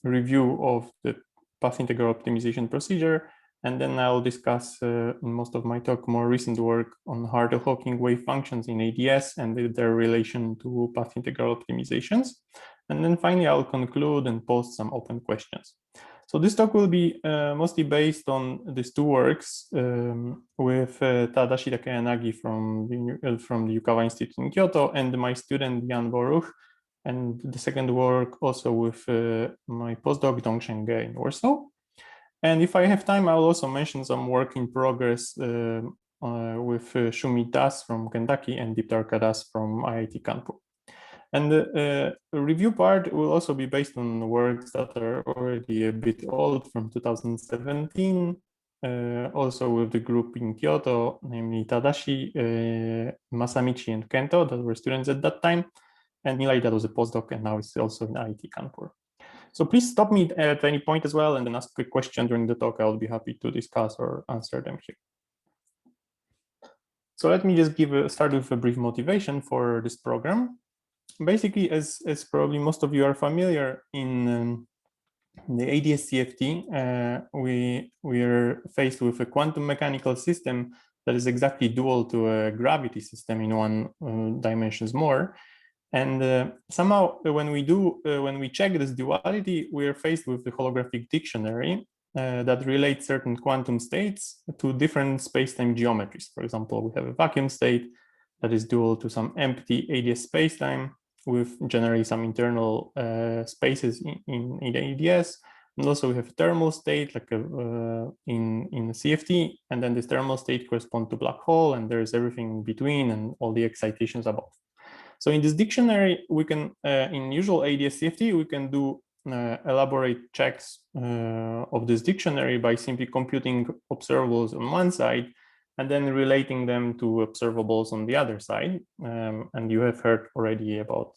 review of the path integral optimization procedure. And then I'll discuss in most of my talk more recent work on Hartle-Hawking wave functions in AdS and their relation to path integral optimizations. And then finally, I'll conclude and post some open questions. So this talk will be mostly based on these two works with Tadashi Takeyanagi from the Yukawa Institute in Kyoto and my student Jan Boruch, and the second work also with my postdoc Dongsheng Ge in Warsaw. And if I have time, I'll also mention some work in progress with Shumit Das from Kentucky and Deeptarka Das from IIT Kanpur. And the review part will also be based on works that are already a bit old from 2017, also with the group in Kyoto, namely Tadashi, Masamichi, and Kento, that were students at that time, and Nilay, that was a postdoc, and now is also in IIT Kanpur. So please stop me at any point as well, and then ask a question during the talk. I'll be happy to discuss or answer them here. So let me just start with a brief motivation for this program. Basically, as probably most of you are familiar, in the AdS CFT, we are faced with a quantum mechanical system that is exactly dual to a gravity system in one dimensions more. And somehow when we check this duality, we are faced with the holographic dictionary that relates certain quantum states to different space-time geometries. For example, we have a vacuum state that is dual to some empty AdS space-time with generally some internal spaces in the AdS. And also we have a thermal state like in the CFT, and then this thermal state corresponds to black hole, and there's everything in between and all the excitations above. So in this dictionary, we can, in usual AdS CFT, we can do elaborate checks of this dictionary by simply computing observables on one side and then relating them to observables on the other side. And you have heard already about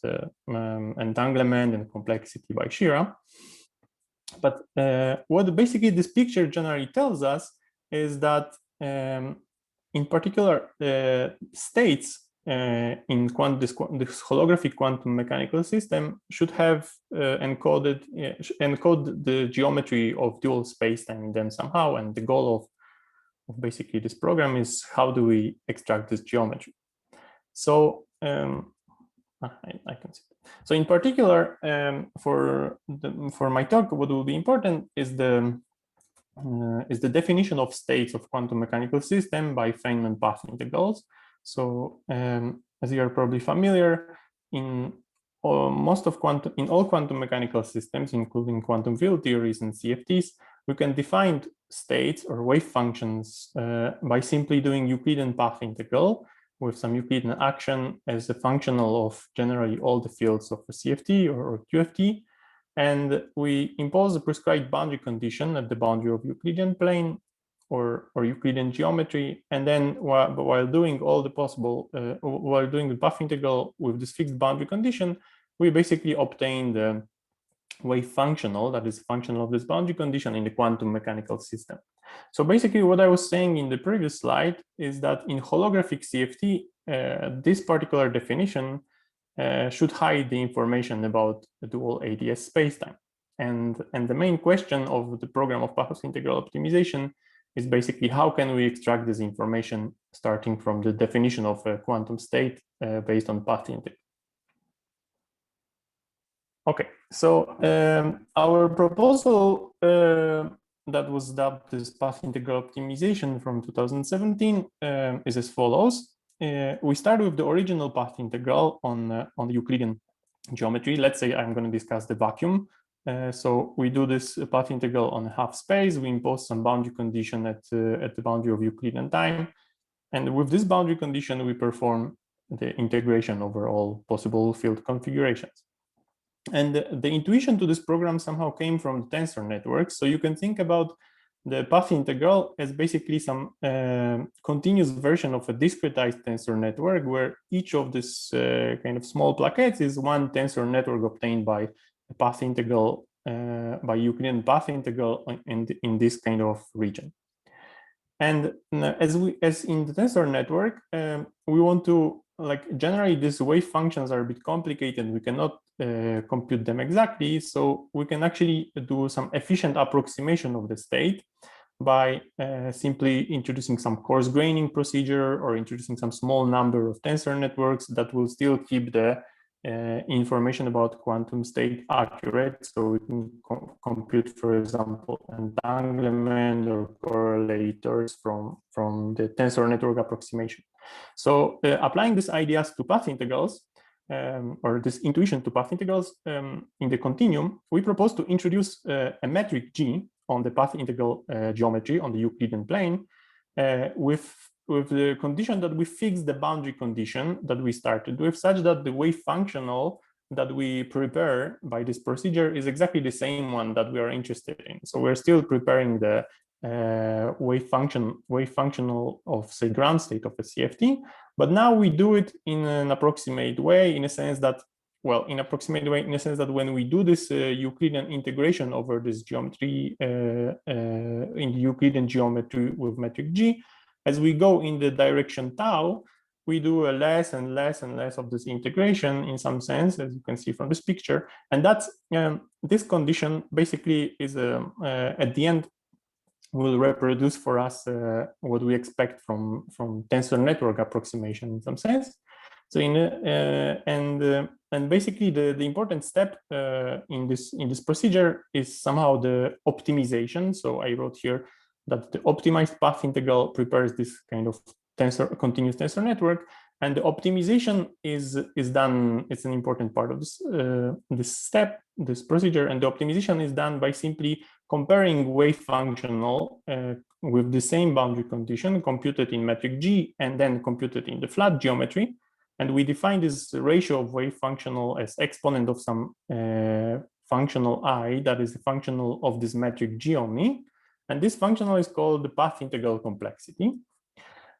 entanglement and complexity by Shira. But what basically this picture generally tells us is that in particular states in this holographic quantum mechanical system should have encode the geometry of dual spacetime in them somehow. And the goal of basically this program is how do we extract this geometry. So I can see. So in particular, for my talk, what will be important is the definition of states of quantum mechanical system by Feynman path integrals. So as you are probably familiar, in all quantum mechanical systems, including quantum field theories and CFTs, we can define states or wave functions by simply doing Euclidean path integral with some Euclidean action as a functional of generally all the fields of a CFT or QFT. And we impose a prescribed boundary condition at the boundary of Euclidean plane or Euclidean geometry. And then while doing all the possible, while doing the path integral with this fixed boundary condition, we basically obtain the wave functional, that is functional of this boundary condition in the quantum mechanical system. So basically what I was saying in the previous slide is that in holographic CFT, this particular definition should hide the information about the dual AdS spacetime. And the main question of the program of path integral optimization is basically how can we extract this information starting from the definition of a quantum state based on path integral. Okay, so our proposal that was dubbed as path integral optimization from 2017 is as follows. We start with the original path integral on the Euclidean geometry. Let's say I'm going to discuss the vacuum. So we do this path integral on a half space. We impose some boundary condition at the boundary of Euclidean time. And with this boundary condition, we perform the integration over all possible field configurations. And the intuition to this program somehow came from the tensor networks. So you can think about the path integral as basically some continuous version of a discretized tensor network where each of this kind of small plaquettes is one tensor network obtained by a path integral, by Euclidean path integral in this kind of region. And as in the tensor network, we want to, like, generally these wave functions are a bit complicated. We cannot compute them exactly. So we can actually do some efficient approximation of the state by simply introducing some coarse graining procedure or introducing some small number of tensor networks that will still keep the information about quantum state accurate. So we can compute, for example, entanglement or correlators from the tensor network approximation. So applying these ideas to path integrals, or this intuition to path integrals in the continuum, we propose to introduce a metric G on the path integral geometry on the Euclidean plane with the condition that we fix the boundary condition that we started with, such that the wave functional that we prepare by this procedure is exactly the same one that we are interested in. So we're still preparing the wave functional of, say, ground state of a CFT, but now we do it in an approximate way, in a sense that, well, in a sense that when we do this Euclidean integration over this geometry in the Euclidean geometry with metric G, as we go in the direction tau, we do less and less and less of this integration in some sense, as you can see from this picture. And that's this condition basically is at the end will reproduce for us what we expect from tensor network approximation in some sense. So and basically the important step in this procedure is somehow the optimization. So I wrote here that the optimized path integral prepares this kind of continuous tensor network, and the optimization is done. It's an important part of this procedure, and the optimization is done by simply comparing wave functional with the same boundary condition computed in metric G and then computed in the flat geometry. And we define this ratio of wave functional as exponent of some functional I, that is the functional of this metric G only. And this functional is called the path integral complexity.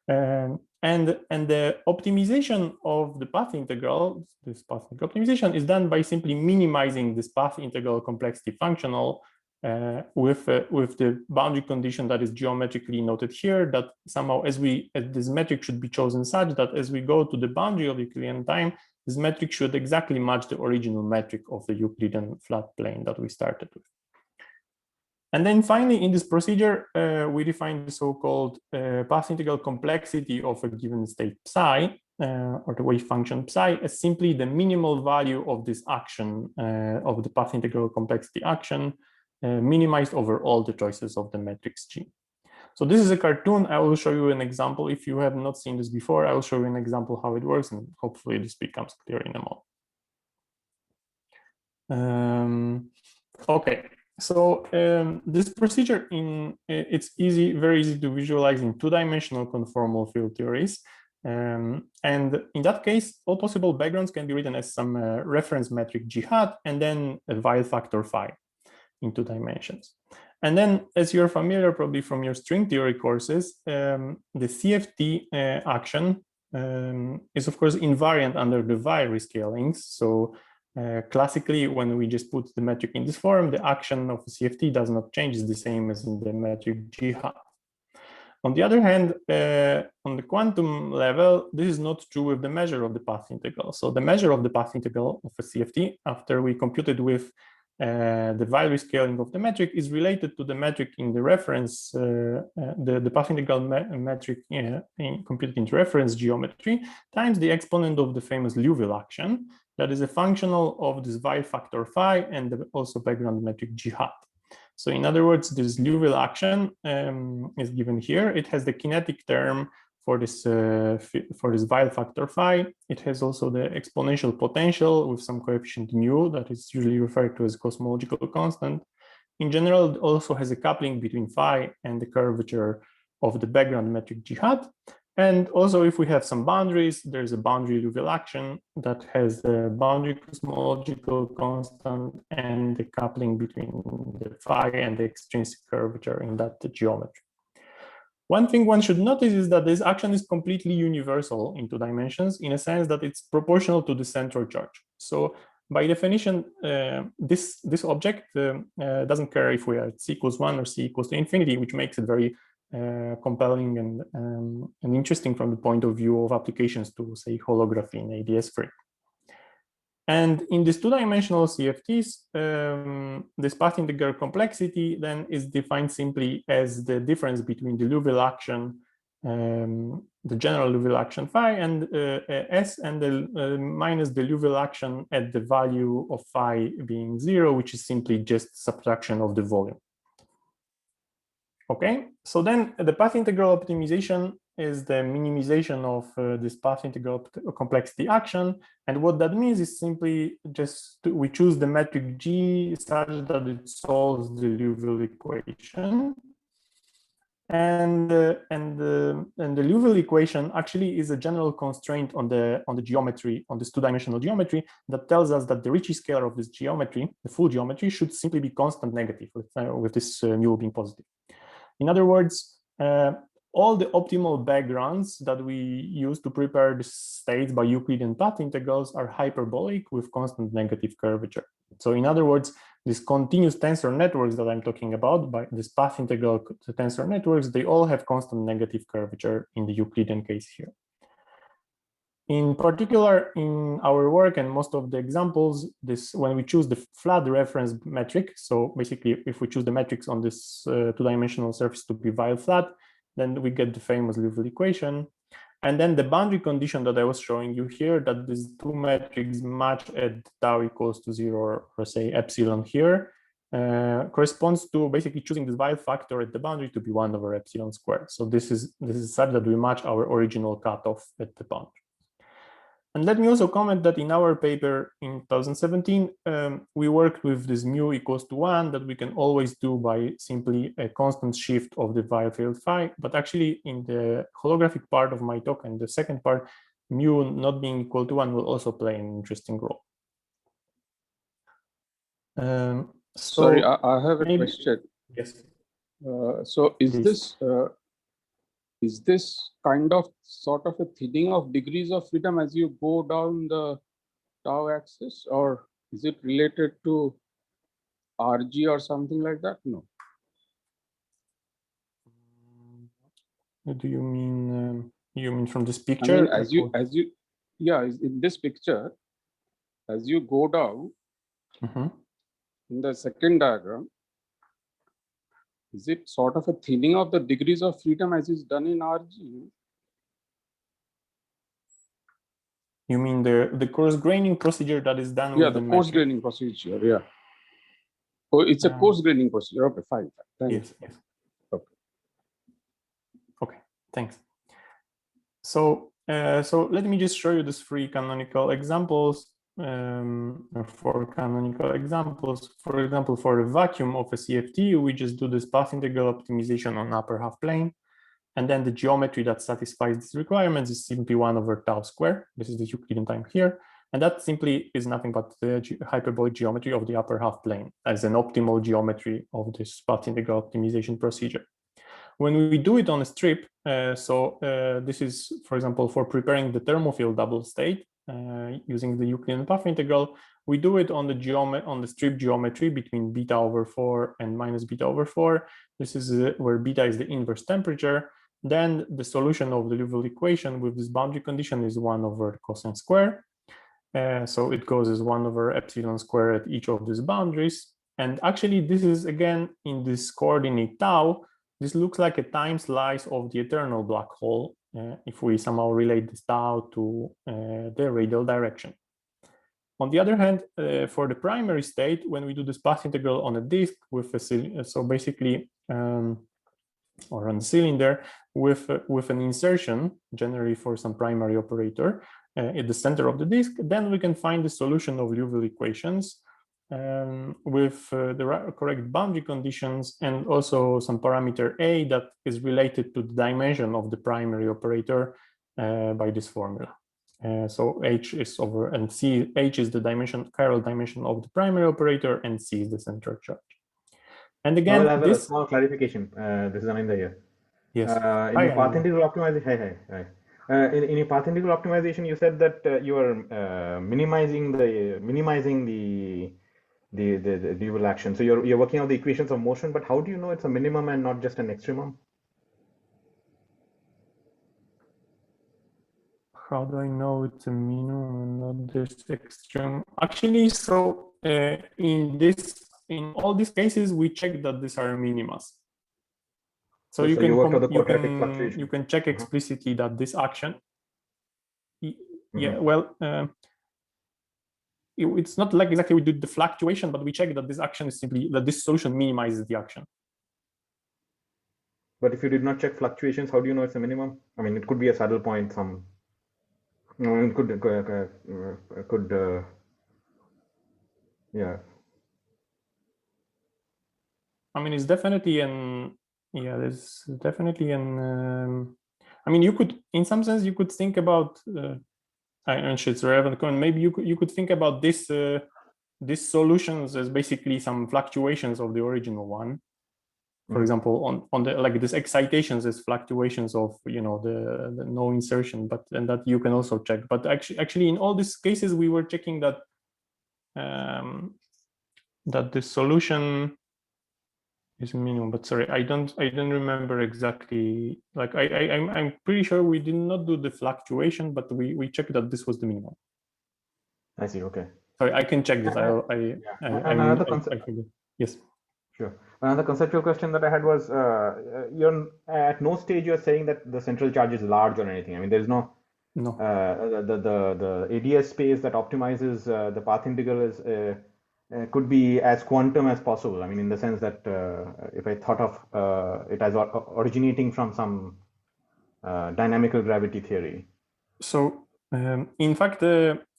And the optimization of the path integral, this path integral optimization, is done by simply minimizing this path integral complexity functional with the boundary condition that is geometrically noted here, that somehow as this metric should be chosen such that as we go to the boundary of Euclidean time, this metric should exactly match the original metric of the Euclidean flat plane that we started with. And then finally, in this procedure, we define the so-called path integral complexity of a given state psi, or the wave function psi, as simply the minimal value of this action, of the path integral complexity action, minimized over all the choices of the matrix G. So this is a cartoon. I will show you an example. If you have not seen this before, I will show you an example how it works, and hopefully this becomes clear in a moment. Okay. So this procedure it's very easy to visualize in two-dimensional conformal field theories. And in that case, all possible backgrounds can be written as some reference metric G hat and then a Weil factor phi in 2 dimensions. And then, as you're familiar probably from your string theory courses, the CFT action is of course invariant under the Weil rescalings. So classically, when we just put the metric in this form, the action of the CFT does not change. It's the same as in the metric G hat. On the other hand, on the quantum level, this is not true with the measure of the path integral. So the measure of the path integral of a CFT, after we computed with the Weil rescaling of the metric, is related to the metric in the reference, the path integral metric computed in reference geometry times the exponent of the famous Liouville action. That is a functional of this Weil factor phi and also background metric G hat. So in other words, this Liouville action is given here. It has the kinetic term for this Weil factor phi. It has also the exponential potential with some coefficient mu that is usually referred to as cosmological constant. In general, it also has a coupling between phi and the curvature of the background metric G hat. And also, if we have some boundaries, there's a boundary Liouville action that has the boundary cosmological constant and the coupling between the phi and the extrinsic curvature in that geometry. One thing one should notice is that this action is completely universal in 2 dimensions in a sense that it's proportional to the central charge. So by definition, this object doesn't care if we are at c equals 1 or c equals to infinity, which makes it very compelling and interesting from the point of view of applications to, say, holography in AdS free. And in these 2-dimensional CFTs, this path integral complexity then is defined simply as the difference between the Liouville action, the general Liouville action phi, and S, and the minus the Liouville action at the value of phi being 0, which is simply just subtraction of the volume. Okay, so then the path integral optimization is the minimization of this path integral complexity action. And what that means is simply just we choose the metric G such that it solves the Liouville equation. And the Liouville equation actually is a general constraint on the geometry, on this 2-dimensional geometry, that tells us that the Ricci scalar of this geometry, the full geometry, should simply be constant negative with this mu being positive. In other words, all the optimal backgrounds that we use to prepare the states by Euclidean path integrals are hyperbolic with constant negative curvature. So in other words, these continuous tensor networks that I'm talking about, by this path integral tensor networks, they all have constant negative curvature in the Euclidean case here. In particular, in our work and most of the examples, when we choose the flat reference metric, so basically if we choose the metrics on this two-dimensional surface to be while flat, then we get the famous Liouville equation. And then the boundary condition that I was showing you here, that these two metrics match at tau equals to 0 or say epsilon here, corresponds to basically choosing this while factor at the boundary to be 1 over epsilon squared. So this is such that we match our original cutoff at the boundary. And let me also comment that in our paper in 2017, we worked with this mu equals to 1 that we can always do by simply a constant shift of the wire field phi. But actually in the holographic part of my talk and the second part, mu not being equal to 1 will also play an interesting role. Sorry, I have a question. Yes. So is this kind of sort of a thinning of degrees of freedom as you go down the tau axis, or is it related to RG or something like that? No. What do you mean? You mean from this picture? I mean, yeah, in this picture, as you go down in the second diagram, is it sort of a thinning of the degrees of freedom as is done in RG? You mean the coarse graining procedure that is done with the coarse graining procedure, yeah. Oh, it's a coarse graining procedure. Okay, fine. Thanks. Yes. Okay, thanks. So let me just show you these three canonical examples. 4 canonical examples. For example, for a vacuum of a CFT, we just do this path integral optimization on upper half plane. And then the geometry that satisfies these requirements is simply 1 over tau squared. This is the Euclidean time here. And that simply is nothing but the hyperbolic geometry of the upper half plane as an optimal geometry of this path integral optimization procedure. When we do it on a strip, this is, for example, for preparing the thermophile double state using the Euclidean path integral, we do it on the strip geometry between beta over 4 and minus beta over 4. This is where beta is the inverse temperature. Then the solution of the Liouville equation with this boundary condition is 1 over cosine square. So it goes as 1 over epsilon square at each of these boundaries. And actually, this is again in this coordinate tau. This looks like a time slice of the eternal black hole if we somehow relate this tau to the radial direction. On the other hand, for the primary state, when we do this path integral on a disk with a so basically or on the cylinder with an insertion, generally for some primary operator at the center of the disk, then we can find the solution of Liouville equations with the correct boundary conditions and also some parameter A that is related to the dimension of the primary operator by this formula. So H is over and C, H is the chiral dimension of the primary operator and C is the central charge. And again, I have a small clarification. This is Ananda here. Yes. In your path integral optimization, in your path integral optimization, you said that you are minimizing the Liouville action. So you're working on the equations of motion, but how do you know it's a minimum and not just an extremum? How do I know it's a minimum and not just extreme? Actually, so in all these cases, we check that these are minimas. So you can check explicitly that this action. Yeah, well, it's not like exactly we do the fluctuation, but we check that this action is simply that this solution minimizes the action. But if you did not check fluctuations, how do you know it's a minimum? I mean, it could be a saddle point. It could yeah. I mean, it's definitely there's definitely an. I mean, you could, in some sense, you could think about. It's relevant. Maybe you could think about these solutions as basically some fluctuations of the original one. For example, on the like this excitations as fluctuations of the no insertion, and that you can also check. But actually in all these cases we were checking that that the solution is minimum, but sorry, I don't remember exactly. Like I'm pretty sure we did not do the fluctuation, but we checked that this was the minimum. I see. Okay. Sorry, I can check this. Another concept. Yes. Sure. Another conceptual question that I had was, you're at no stage you're saying that the central charge is large or anything. I mean, there's no. The AdS space that optimizes the path integral is could be as quantum as possible. I mean, in the sense that if I thought of it as originating from some dynamical gravity theory. So in fact,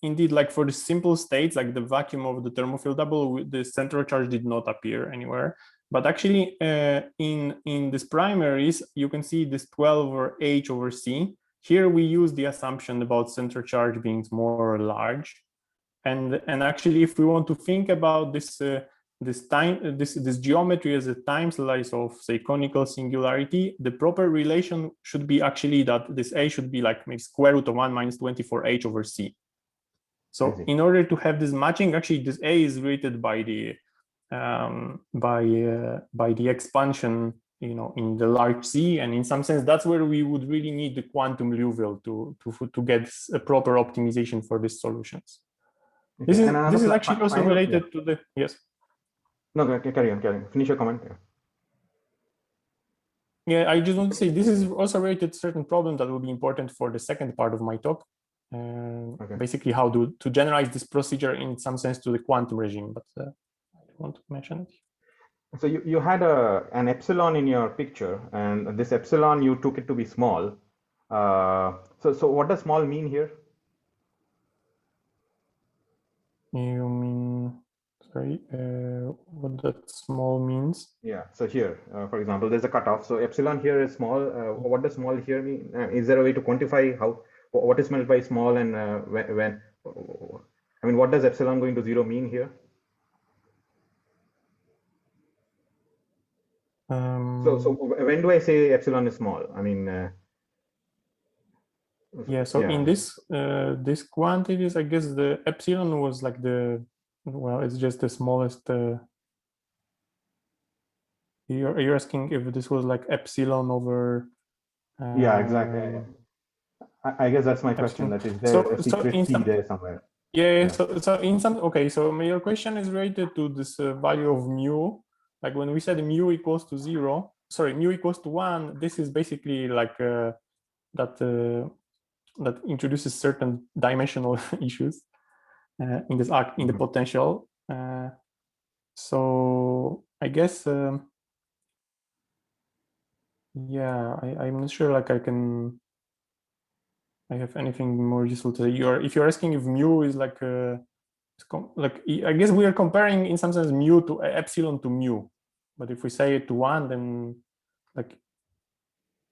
indeed, like for the simple states, like the vacuum of the thermofield double, the central charge did not appear anywhere. But actually, in these primaries, you can see this 12 over H over C. Here we use the assumption about central charge being small or large, and actually, if we want to think about this this geometry as a time slice of, say, conical singularity, the proper relation should be actually that this A should be like maybe square root of 1 minus 24H over C. So in order to have this matching, actually this A is rated by the expansion, you know, in the large C, and in some sense that's where we would really need the quantum Liouville to get a proper optimization for these solutions. Okay. This is actually also related to the No, carry on. Finish your comment. Yeah, I just want to say this is also related to certain problems that will be important for the second part of my talk. Basically, how to generalize this procedure in some sense to the quantum regime, but I want to mention it. So you had an epsilon in your picture, and this epsilon you took it to be small. So what does small mean here? You mean, sorry, what that small means? Yeah, so here, for example, there's a cutoff. So epsilon here is small. What does small here mean? Is there a way to quantify what is meant by small, and when? I mean, what does epsilon going to 0 mean here? So when do I say epsilon is small? I mean, in this quantities, I guess the epsilon was like it's just the smallest. You're asking if this was like epsilon over. Yeah, exactly. I guess that's my question. That is there a secret key there somewhere? Yeah. So in some so your question is related to this value of mu. Like when we said mu equals to 0, sorry, mu equals to 1. This is basically like that introduces certain dimensional issues in this in the potential. So I guess I'm not sure like I have anything more useful to say. If you're asking if mu is like I guess we are comparing in some sense mu to epsilon to mu, but if we say it to 1, then like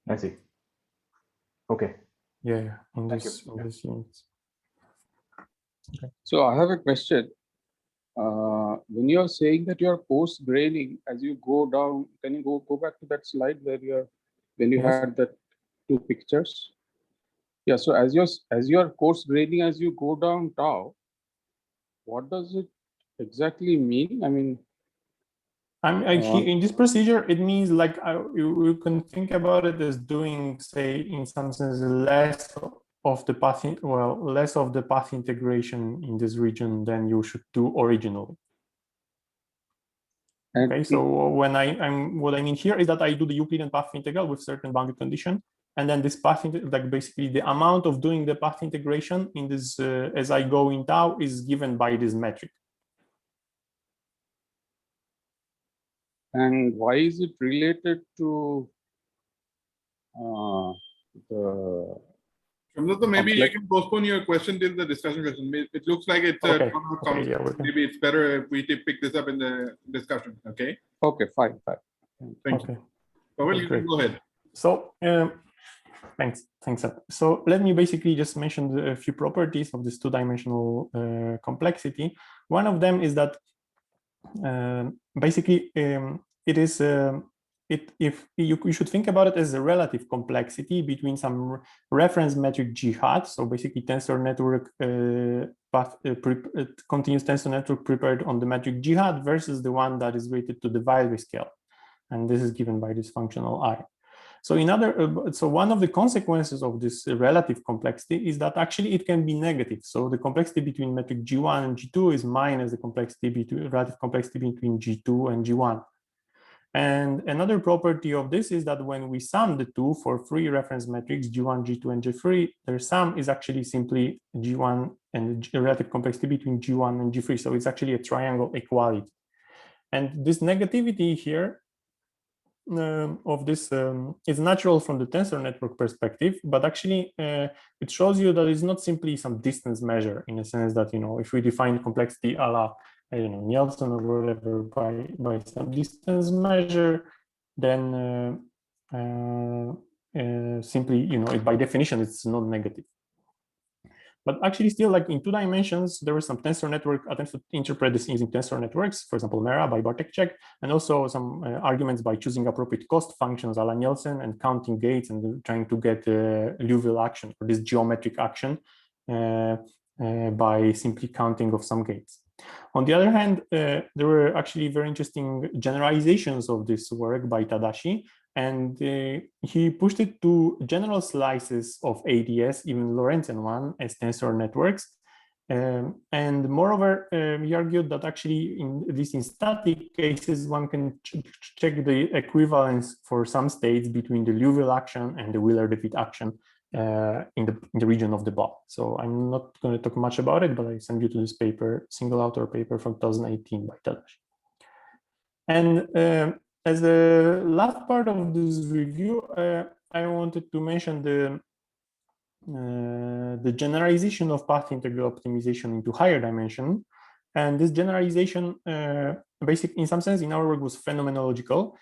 I see. Okay. Yeah, in this unit. Okay. So I have a question. When you are saying that you are post graining as you go down, can you go back to that slide where when you had the two pictures? Yeah. So as you're coarse graining as you go down tau, what does it exactly mean? I mean, in this procedure, it means like you can think about it as doing, say, in some sense, less of the path integration in this region than you should do originally. Okay, so what I mean here is that I do the Euclidean path integral with certain boundary condition, and then this path, like basically the amount of doing the path integration in this as I go in tau is given by this metric. And why is it related to the? Maybe you can postpone your question till the discussion question. It looks like it's maybe it's better if we pick this up in the discussion. Okay. Okay. Fine. Thank you. Pawel, you can go ahead. So thanks. So let me basically just mention a few properties of this two-dimensional complexity. One of them is that basically it is if you should think about it as a relative complexity between some reference metric G hat, so basically tensor network continuous tensor network prepared on the metric G hat versus the one that is weighted to the Weilby scale. and this is given by this functional I. So so one of the consequences of this relative complexity is that actually it can be negative. So the complexity between metric G1 and G2 is minus the complexity between relative complexity between G2 and G1. And another property of this is that when we sum the two for three reference metrics, G1, G2, and G3, their sum is actually simply G1 and the relative complexity between G1 and G3. So it's actually a triangle equality. And this negativity here of this is natural from the tensor network perspective, but actually it shows you that it's not simply some distance measure, in a sense that, you know, if we define complexity a la, I don't know, Nielsen or whatever by some distance measure, then simply, you know, by definition, it's not negative. But actually still, like in 2 dimensions, there was some tensor network attempts to interpret this using tensor networks, for example, Mera by Bartek-Czech, and also some arguments by choosing appropriate cost functions a la Nielsen and counting gates and trying to get Liouville action, or this geometric action by simply counting of some gates. On the other hand, there were actually very interesting generalizations of this work by Tadashi, and he pushed it to general slices of AdS, even Lorentzian one, as tensor networks. And moreover, he argued that actually in static cases, one can check the equivalence for some states between the Liouville action and the Wheeler-DeWitt action in the region of the ball. So I'm not going to talk much about it, but I send you to this paper, single author paper from 2018 by Tadashi. And as the last part of this review, I wanted to mention the generalization of path integral optimization into higher dimension. And this generalization, basically, in some sense, in our work was phenomenological,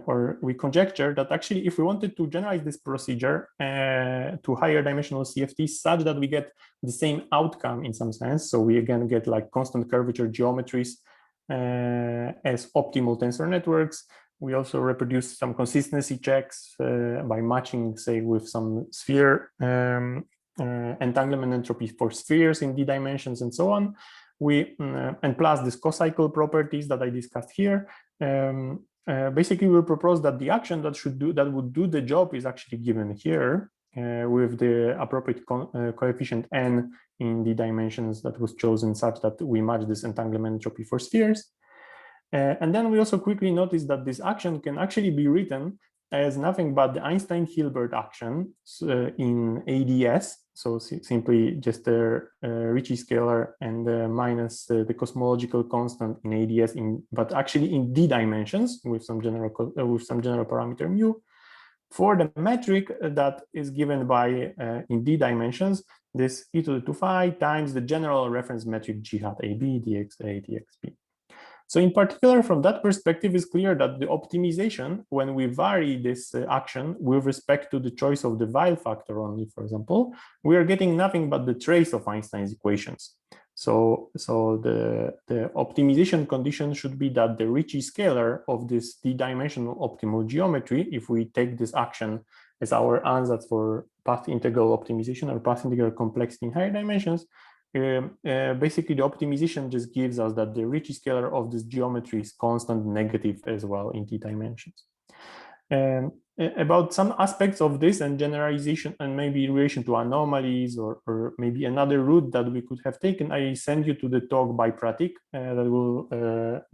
or we conjecture that actually, if we wanted to generalize this procedure to higher dimensional CFT such that we get the same outcome in some sense, so we again get like constant curvature geometries as optimal tensor networks. We also reproduce some consistency checks by matching, say, with some sphere entanglement entropy for spheres in D dimensions and so on. And plus this co-cycle properties that I discussed here. Basically, we propose that the action that would do the job is actually given here with the appropriate coefficient n in the dimensions that was chosen such that we match this entanglement entropy for spheres. And then we also quickly notice that this action can actually be written as nothing but the Einstein-Hilbert action in AdS. So simply just a Ricci scalar and minus the cosmological constant in AdS, but actually in D dimensions with some general parameter mu. For the metric that is given by in D dimensions, this e to the 2 phi times the general reference metric G hat AB dxa dxb. So in particular, from that perspective, it's clear that the optimization, when we vary this action with respect to the choice of the Weil factor only, for example, we are getting nothing but the trace of Einstein's equations. So the optimization condition should be that the Ricci scalar of this D-dimensional optimal geometry, if we take this action as our ansatz for path integral optimization or path integral complexity in higher dimensions, basically the optimization just gives us that the Ricci scalar of this geometry is constant negative as well in D dimensions. About some aspects of this and generalization and maybe in relation to anomalies or maybe another route that we could have taken, I send you to the talk by Pratik that we'll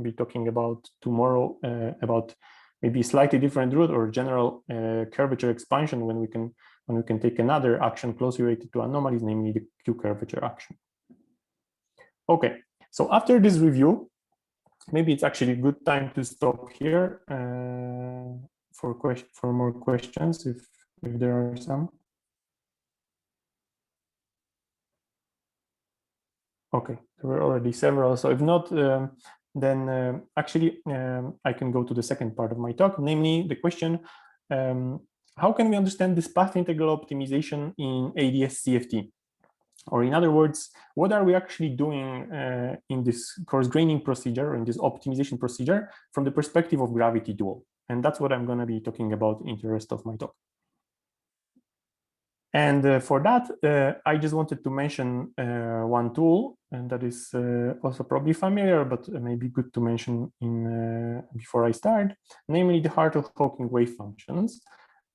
be talking about tomorrow about maybe slightly different route or general curvature expansion when we can take another action closely related to anomalies, namely the Q curvature action. Okay, so after this review, maybe it's actually a good time to stop here for more questions if there are some. Okay, there were already several. So if not, then actually I can go to the second part of my talk, namely the question, how can we understand this path integral optimization in AdS CFT? Or in other words, what are we actually doing in this coarse graining procedure or in this optimization procedure from the perspective of gravity dual? And that's what I'm going to be talking about in the rest of my talk. And for that, I just wanted to mention one tool, and that is also probably familiar, but maybe good to mention before I start, namely the Hartle-Hawking wave functions.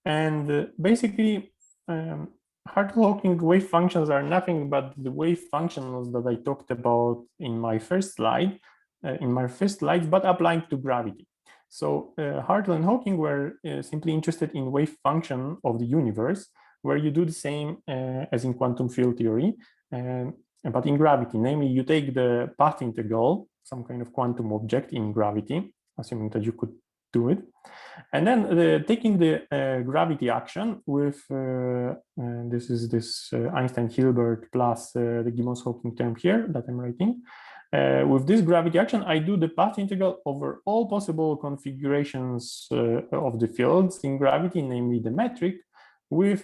And basically, Hartle-Hawking wave functions are nothing but the wave functions that I talked about in my first slide, but applying to gravity. So Hartle and Hawking were simply interested in wave function of the universe, where you do the same as in quantum field theory, but in gravity. Namely, you take the path integral, some kind of quantum object in gravity, assuming that you could do it, and then taking the gravity action with this Einstein-Hilbert plus the Gibbons-Hawking term here that I'm writing. With this gravity action, I do the path integral over all possible configurations of the fields in gravity, namely the metric.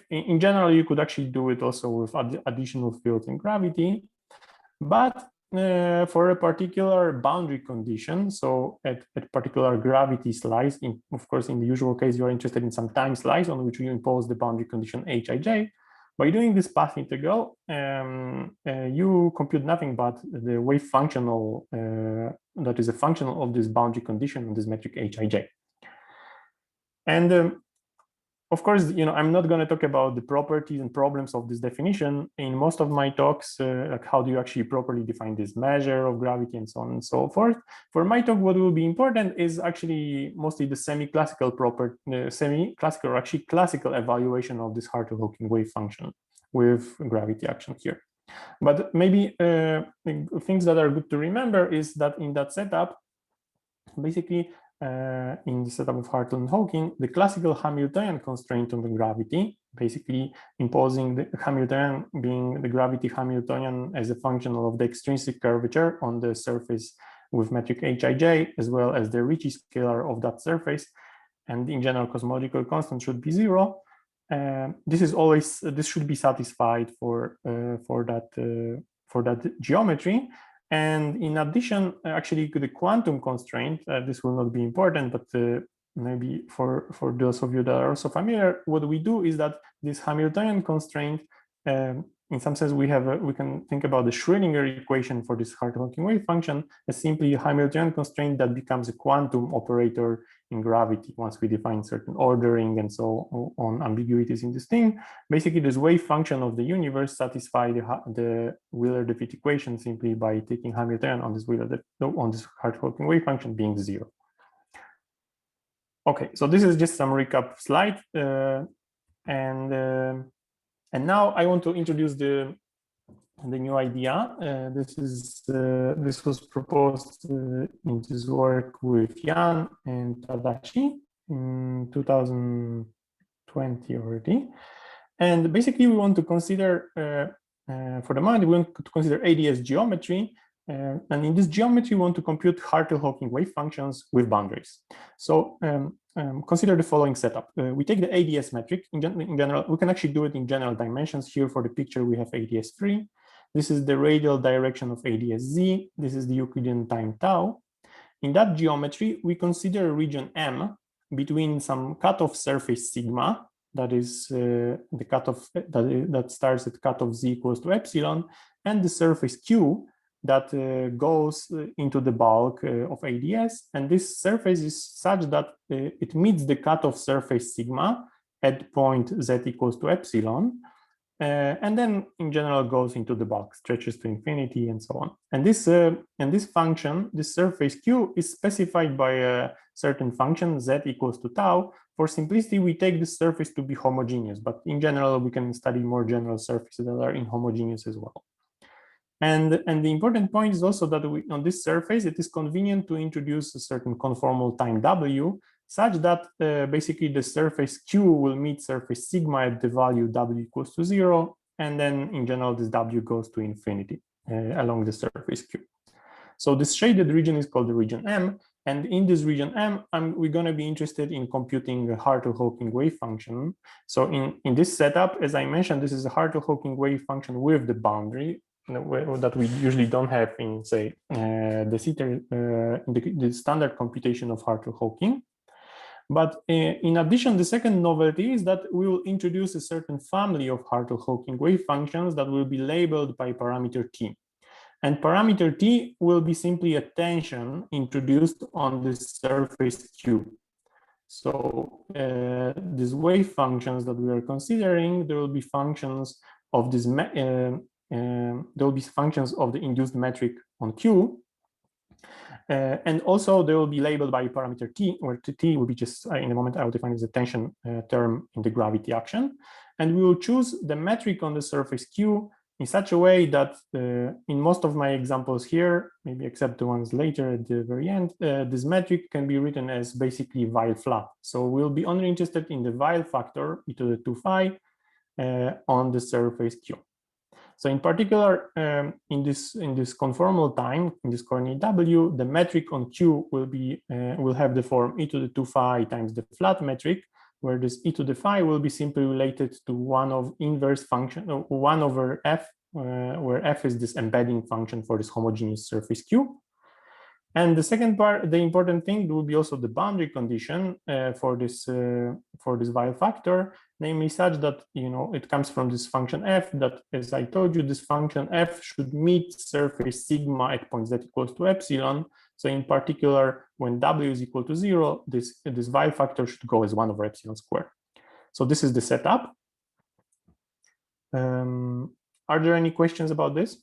In general, you could actually do it also with additional fields in gravity, but for a particular boundary condition, so at particular gravity slice, of course, in the usual case, you are interested in some time slice on which you impose the boundary condition Hij. By doing this path integral, you compute nothing but the wave functional that is a function of this boundary condition on this metric Hij. And of course, I'm not going to talk about the properties and problems of this definition. In most of my talks, like how do you actually properly define this measure of gravity and so on and so forth. For my talk, what will be important is actually mostly the semi-classical or actually classical evaluation of this Hartle-Hawking wave function with gravity action here. But maybe things that are good to remember is that in that setup, basically, in the setup of Hartle and Hawking, the classical Hamiltonian constraint on the gravity, basically imposing the Hamiltonian being the gravity Hamiltonian as a function of the extrinsic curvature on the surface with metric Hij, as well as the Ricci scalar of that surface, and in general cosmological constant should be 0. This should be satisfied for that geometry. And in addition, actually, the quantum constraint, this will not be important, but maybe for those of you that are also familiar, what we do is that this Hamiltonian constraint, in some sense, we can think about the Schrödinger equation for this Hartle-Hawking wave function as simply a Hamiltonian constraint that becomes a quantum operator in gravity once we define certain ordering and so on ambiguities in this thing. Basically, this wave function of the universe satisfies the Wheeler-DeWitt equation simply by taking Hamiltonian on this Hartle-Hawking wave function being 0. Okay, so this is just some recap slide, and now I want to introduce the new idea. This was proposed in this work with Jan and Tadashi in 2020 already. And basically, we want to consider, for the moment, we want to consider AdS geometry. And in this geometry, we want to compute Hartle-Hawking wave functions with boundaries. So consider the following setup. We take the AdS metric. In general, we can actually do it in general dimensions. Here for the picture, we have AdS3. This is the radial direction of AdS-Z. This is the Euclidean time tau. In that geometry, we consider a region M between some cutoff surface sigma, that is the cutoff that starts at cutoff Z equals to epsilon, and the surface Q that goes into the bulk of AdS. And this surface is such that it meets the cutoff surface sigma at point Z equals to epsilon. And then in general goes into the bulk, stretches to infinity and so on. And this function, this surface Q, is specified by a certain function Z equals to tau. For simplicity, we take this surface to be homogeneous, but in general, we can study more general surfaces that are inhomogeneous as well. And the important point is also that on this surface, it is convenient to introduce a certain conformal time W, such that basically the surface Q will meet surface sigma at the value W equals to 0. And then in general, this W goes to infinity along the surface Q. So this shaded region is called the region M. And in this region M, we're going to be interested in computing a Hartle-Hawking wave function. So in this setup, as I mentioned, this is a Hartle-Hawking wave function with the boundary that we usually don't have in, say, the standard computation of Hartle-Hawking. But in addition, the second novelty is that we will introduce a certain family of Hartle-Hawking wave functions that will be labeled by parameter t. And parameter t will be simply a tension introduced on the surface Q. So these wave functions that we are considering, there will be functions of this, there will be functions of the induced metric on Q. And also they will be labeled by parameter t, where t will be just, in a moment I will define as a tension term in the gravity action. And we will choose the metric on the surface Q in such a way that in most of my examples here, maybe except the ones later at the very end, this metric can be written as basically Weil flat. So we'll be only interested in the Weil factor e to the 2 phi on the surface Q. So in particular, in this conformal time, in this coordinate W, the metric on Q will have the form e to the 2 phi times the flat metric, where this e to the phi will be simply related to one of inverse function, 1 over f, where f is this embedding function for this homogeneous surface Q. And the second part, the important thing, will be also the boundary condition for this Weil factor, namely such that, you know, it comes from this function f, that, as I told you, this function f should meet surface sigma at point z equals to epsilon. So in particular, when w is equal to 0, this Weil factor should go as 1 over epsilon squared. So this is the setup. Are there any questions about this?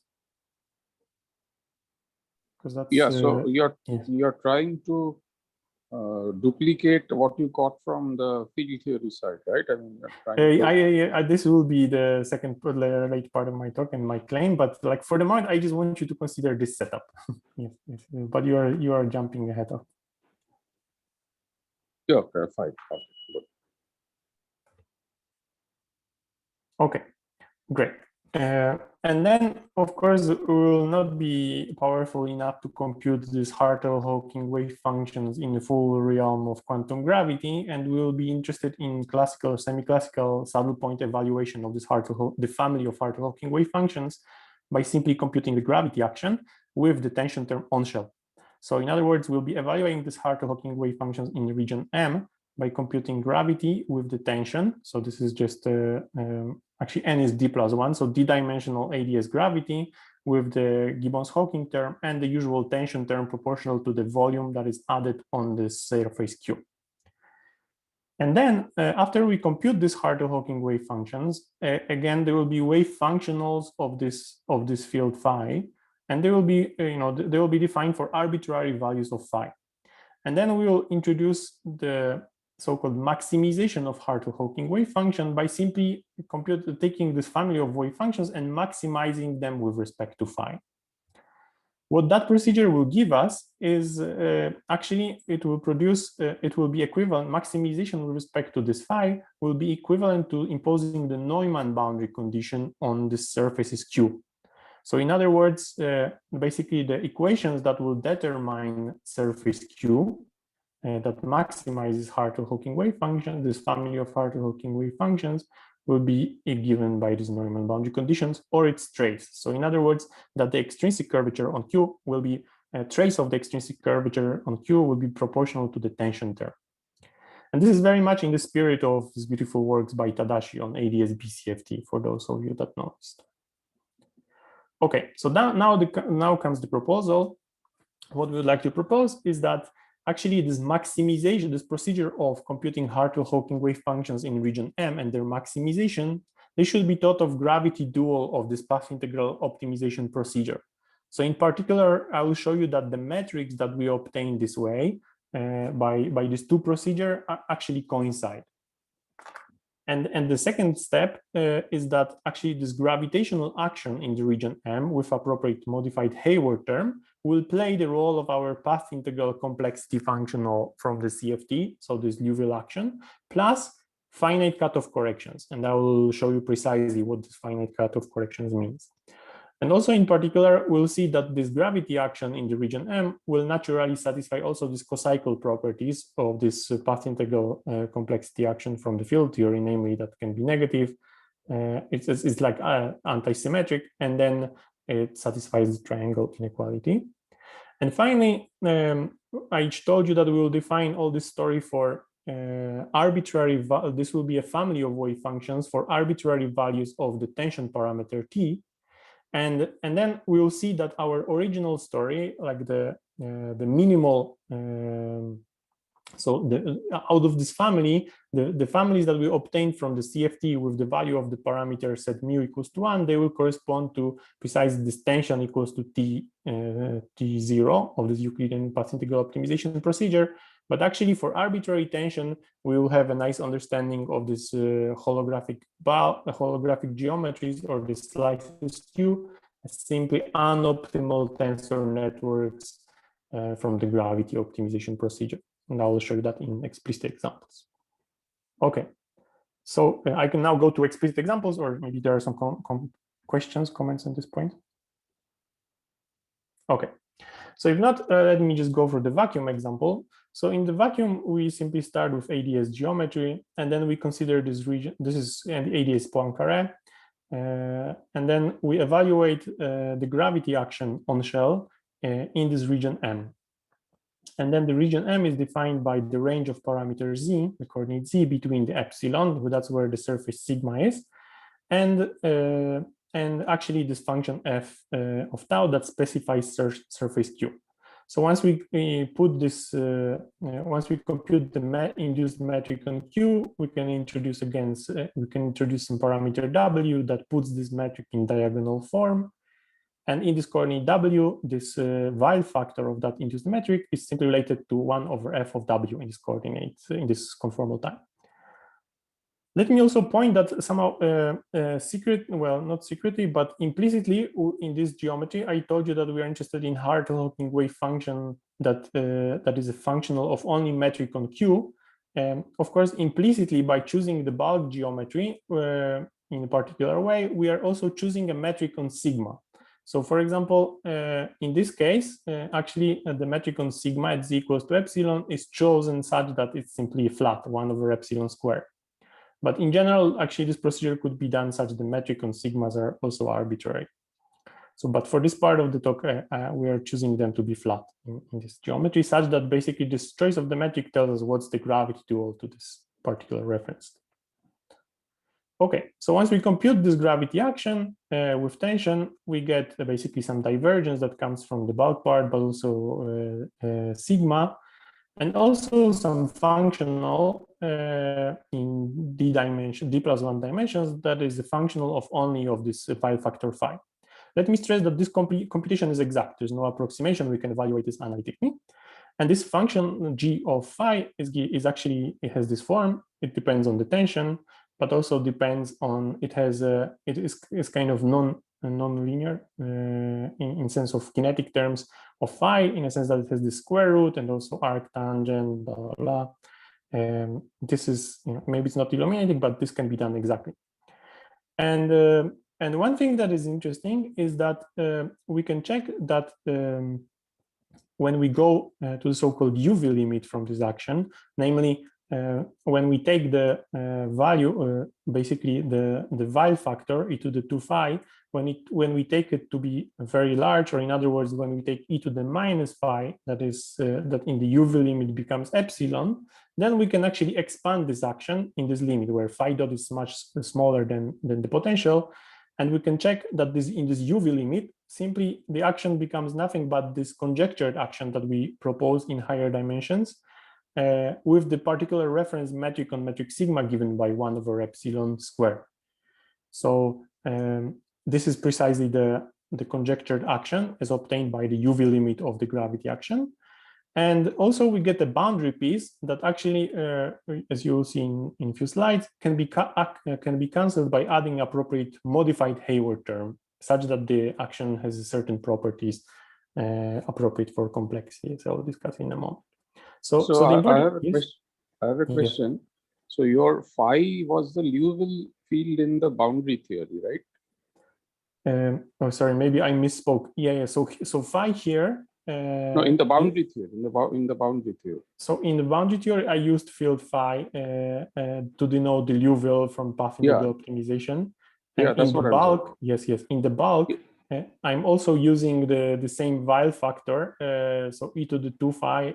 That's, yeah, so you're trying to duplicate what you got from the field theory side, right? I mean, this will be the second late part of my talk and my claim, but like for the moment, I just want you to consider this setup. Yes, but you are jumping ahead of. Yeah, okay, fine. Okay, great. And then, of course, we will not be powerful enough to compute these Hartle-Hawking wave functions in the full realm of quantum gravity, and we will be interested in classical or semi-classical saddle point evaluation of this the family of Hartle-Hawking wave functions by simply computing the gravity action with the tension term on shell. So in other words, we'll be evaluating these Hartle-Hawking wave functions in the region M by computing gravity with the tension. So this is just actually n is d plus 1, so d-dimensional AdS gravity with the Gibbons-Hawking term and the usual tension term proportional to the volume that is added on the surface Q. And then after we compute these Hartle-Hawking wave functions, again there will be wave functionals of this field phi, and they will be they will be defined for arbitrary values of phi. And then we will introduce the so-called maximization of Hartle-Hawking wave function by simply taking this family of wave functions and maximizing them with respect to phi. What that procedure will give us is actually it will produce, it will be equivalent, maximization with respect to this phi will be equivalent to imposing the Neumann boundary condition on the surfaces Q. So in other words, basically the equations that will determine surface Q that maximizes Hartle-Hawking wave function, this family of Hartle-Hawking wave functions will be given by these Neumann boundary conditions or its trace. So in other words, that the extrinsic curvature on Q will be a trace of the extrinsic curvature on Q will be proportional to the tension term. And this is very much in the spirit of these beautiful works by Tadashi on AdS BCFT, for those of you that noticed. Okay, so now comes the proposal. What we would like to propose is that actually this maximization, this procedure of computing Hartle-Hawking wave functions in region M and their maximization, they should be thought of gravity dual of this path integral optimization procedure. So in particular, I will show you that the metrics that we obtain this way by these two procedures actually coincide. And the second step is that actually this gravitational action in the region M with appropriate modified Hayward term will play the role of our path integral complexity functional from the CFT, so this Liouville action, plus finite cutoff corrections. And I will show you precisely what this finite cutoff corrections means. And also in particular, we'll see that this gravity action in the region M will naturally satisfy also these cocycle properties of this path integral complexity action from the field theory, namely that can be negative. It's like anti-symmetric, and then it satisfies the triangle inequality. And finally, I told you that we will define all this story for arbitrary, this will be a family of wave functions for arbitrary values of the tension parameter T. And then we will see that our original story, like the minimal, so out of this family, the families that we obtained from the CFT with the value of the parameter set mu equals to 1, they will correspond to precisely this tension equals to T0 of this Euclidean path integral optimization procedure. But actually for arbitrary tension, we will have a nice understanding of this holographic geometries or the slices Q as simply unoptimal tensor networks from the gravity optimization procedure. And I will show you that in explicit examples. Okay, so I can now go to explicit examples, or maybe there are some questions, comments at this point. Okay, so if not, let me just go for the vacuum example. So in the vacuum, we simply start with AdS geometry, and then we consider this region. This is an AdS Poincare, and then we evaluate the gravity action on shell in this region M. And then the region M is defined by the range of parameters Z, the coordinate Z, between the epsilon, that's where the surface sigma is, and actually this function f of tau that specifies surface Q. So once we put this, once we compute the induced metric on Q, we can introduce again, we can introduce some parameter W that puts this metric in diagonal form. And in this coordinate W, this Weil factor of that induced metric is simply related to 1 over f of W in this coordinate, in this conformal time. Let me also point that somehow well, not secretly, but implicitly in this geometry, I told you that we are interested in Hartle-Hawking wave function that, that is a functional of only metric on Q. Of course, implicitly by choosing the bulk geometry in a particular way, we are also choosing a metric on sigma. So for example, in this case, actually the metric on sigma at z equals to epsilon is chosen such that it's simply flat, 1 over epsilon squared. But in general, actually this procedure could be done such the metric on sigmas are also arbitrary. So, but for this part of the talk, we are choosing them to be flat in this geometry such that basically this choice of the metric tells us what's the gravity dual to this particular reference. Okay, so once we compute this gravity action with tension, we get basically some divergence that comes from the bulk part, but also sigma, and also some functional in D+1 dimensions that is the functional of only of this Weil factor phi. Let me stress that this computation is exact. There's no approximation. We can evaluate this analytically. And this function g of phi is actually, it has this form. It depends on the tension, but also depends on, it is kind of non-linear in sense of kinetic terms of phi, in a sense that it has the square root and also arctangent, blah, blah, blah. This is, maybe it's not illuminating, but this can be done exactly. And one thing that is interesting is that we can check that when we go to the so-called UV limit from this action, namely when we take the value, basically the Weil factor e to the 2 phi, when we take it to be very large, or in other words, when we take e to the minus phi, that is that in the UV limit becomes epsilon, then we can actually expand this action in this limit where phi dot is much smaller than the potential, and we can check that this in this UV limit, simply the action becomes nothing but this conjectured action that we propose in higher dimensions. With the particular reference metric on metric sigma given by 1 over epsilon squared. So this is precisely the conjectured action as obtained by the UV limit of the gravity action. And also we get a boundary piece that actually, as you will see in a few slides, can be cancelled by adding appropriate modified Hayward term, such that the action has certain properties appropriate for complexity. So I'll discuss in a moment. So I have a question. Yes. So your phi was the Liouville field in the boundary theory, right? Oh, sorry, maybe I misspoke. Yeah. So phi here. No, in the boundary theory. In the boundary theory. So in the boundary theory, I used field phi to denote the Liouville from path integral optimization. And Yeah, that's in the what bulk, yes. In the bulk, I'm also using the same Weil factor, so e to the 2 phi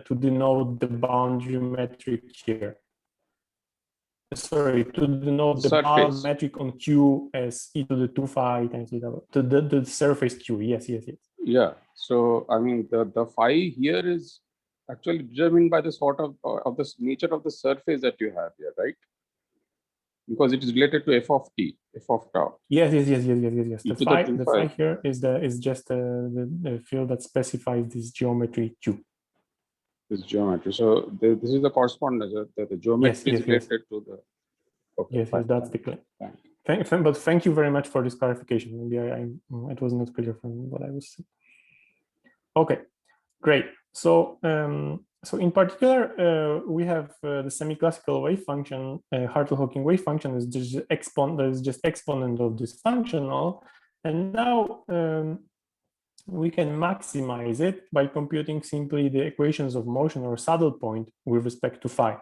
to denote the boundary metric here. Sorry, to denote the bound metric on Q as e to the 2 phi times to the surface Q. Yes. Yeah. So I mean the phi here is actually determined by the sort of the nature of the surface that you have here, right? Because it is related to f of t, f of tau. Yes. The phi here is just the field that specifies this geometry Q. This geometry. So this is the correspondence that the geometry is related to the. Okay, yes, that's the claim. But thank you very much for this clarification. Maybe it was not clear from what I was saying. Okay, great. So so in particular, we have the semi-classical wave function. Hartle-Hawking wave function is just exponent of this functional, and now we can maximize it by computing simply the equations of motion or saddle point with respect to phi.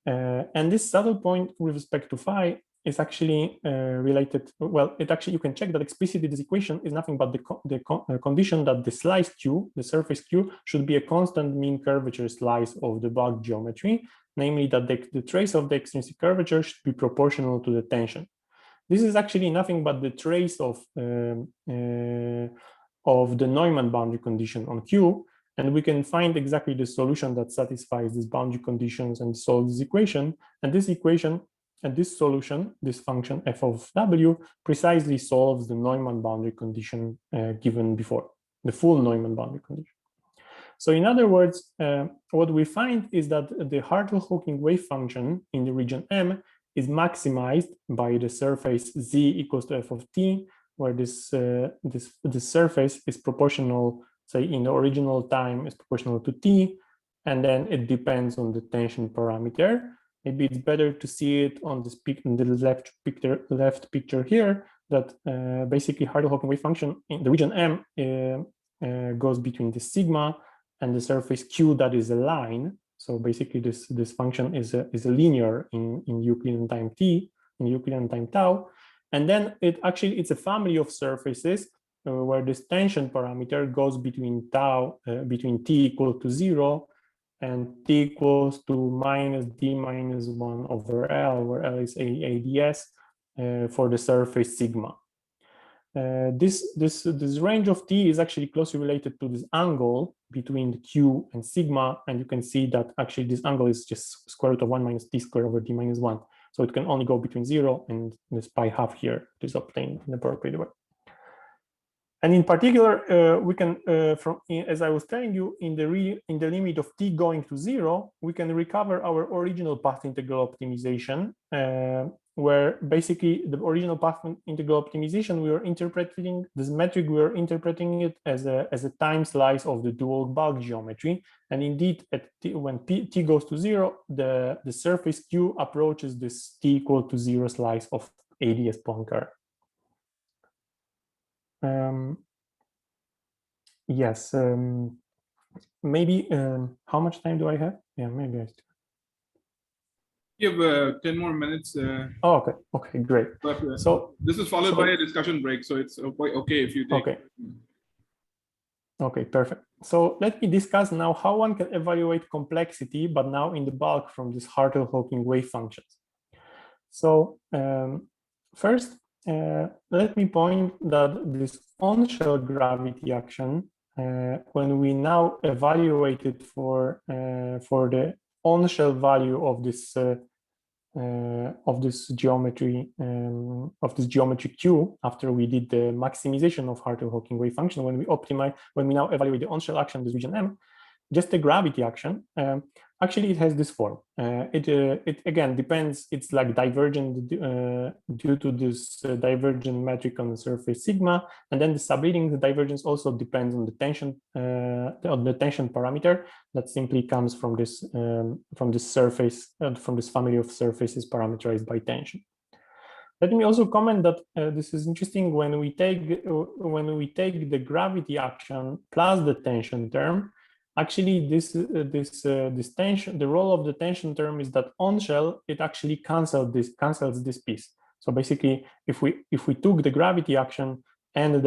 And this saddle point with respect to phi is actually related. Well, you can check that explicitly this equation is nothing but the condition that the slice Q, the surface Q, should be a constant mean curvature slice of the bulk geometry, namely that the trace of the extrinsic curvature should be proportional to the tension. This is actually nothing but the trace of the Neumann boundary condition on Q, and we can find exactly the solution that satisfies these boundary conditions and solves this equation. And this equation and this solution, this function f of w, precisely solves the Neumann boundary condition given before, the full Neumann boundary condition. So in other words, what we find is that the Hartle-Hawking wave function in the region M is maximized by the surface z equals to f of t, where this surface is proportional, say in the original time is proportional to t, and then it depends on the tension parameter. Maybe it's better to see it on this in the left picture here, that basically Hartle-Hawking wave function in the region M goes between the sigma and the surface Q that is a line. So basically this function is a linear in Euclidean time t, in Euclidean time tau. And then it's a family of surfaces where this tension parameter goes between between t equal to 0 and t equals to minus d minus 1 over L, where L is AdS for the surface sigma. This range of t is actually closely related to this angle between the Q and sigma, and you can see that actually this angle is just square root of 1 minus t squared over d minus 1. So it can only go between 0 and this pi half here is obtained in the appropriate way. And in particular, we can, as I was telling you, in the limit of t going to 0, we can recover our original path integral optimization, where basically the original path integral optimization, we are interpreting this metric, we are interpreting it as a time slice of the dual bulk geometry. And indeed, when t goes to 0, the surface Q approaches this t equal to 0 slice of AdS Poincare. Yes, maybe how much time do I have? Yeah, maybe I still. You have 10 more minutes. Oh, okay, great. But, so this is followed by a discussion break, so it's okay if you take. Okay, perfect. So let me discuss now how one can evaluate complexity, but now in the bulk from these Hartle-Hawking wave functions. So first, let me point that this on-shell gravity action, when we now evaluate it for the on-shell value of this geometry Q, after we did the maximization of Hartle-Hawking wave function, when we now evaluate the on-shell action, this region M, just the gravity action, actually it has this form. It again depends, it's like divergent due to this divergent metric on the surface sigma, and then the subleading the divergence also depends on the tension parameter that simply comes from this surface, from this family of surfaces parameterized by tension. Let me also comment that this is interesting when we take the gravity action plus the tension term. Actually, this tension, the role of the tension term is that on shell it actually cancels this piece. So basically, if we took the gravity action, and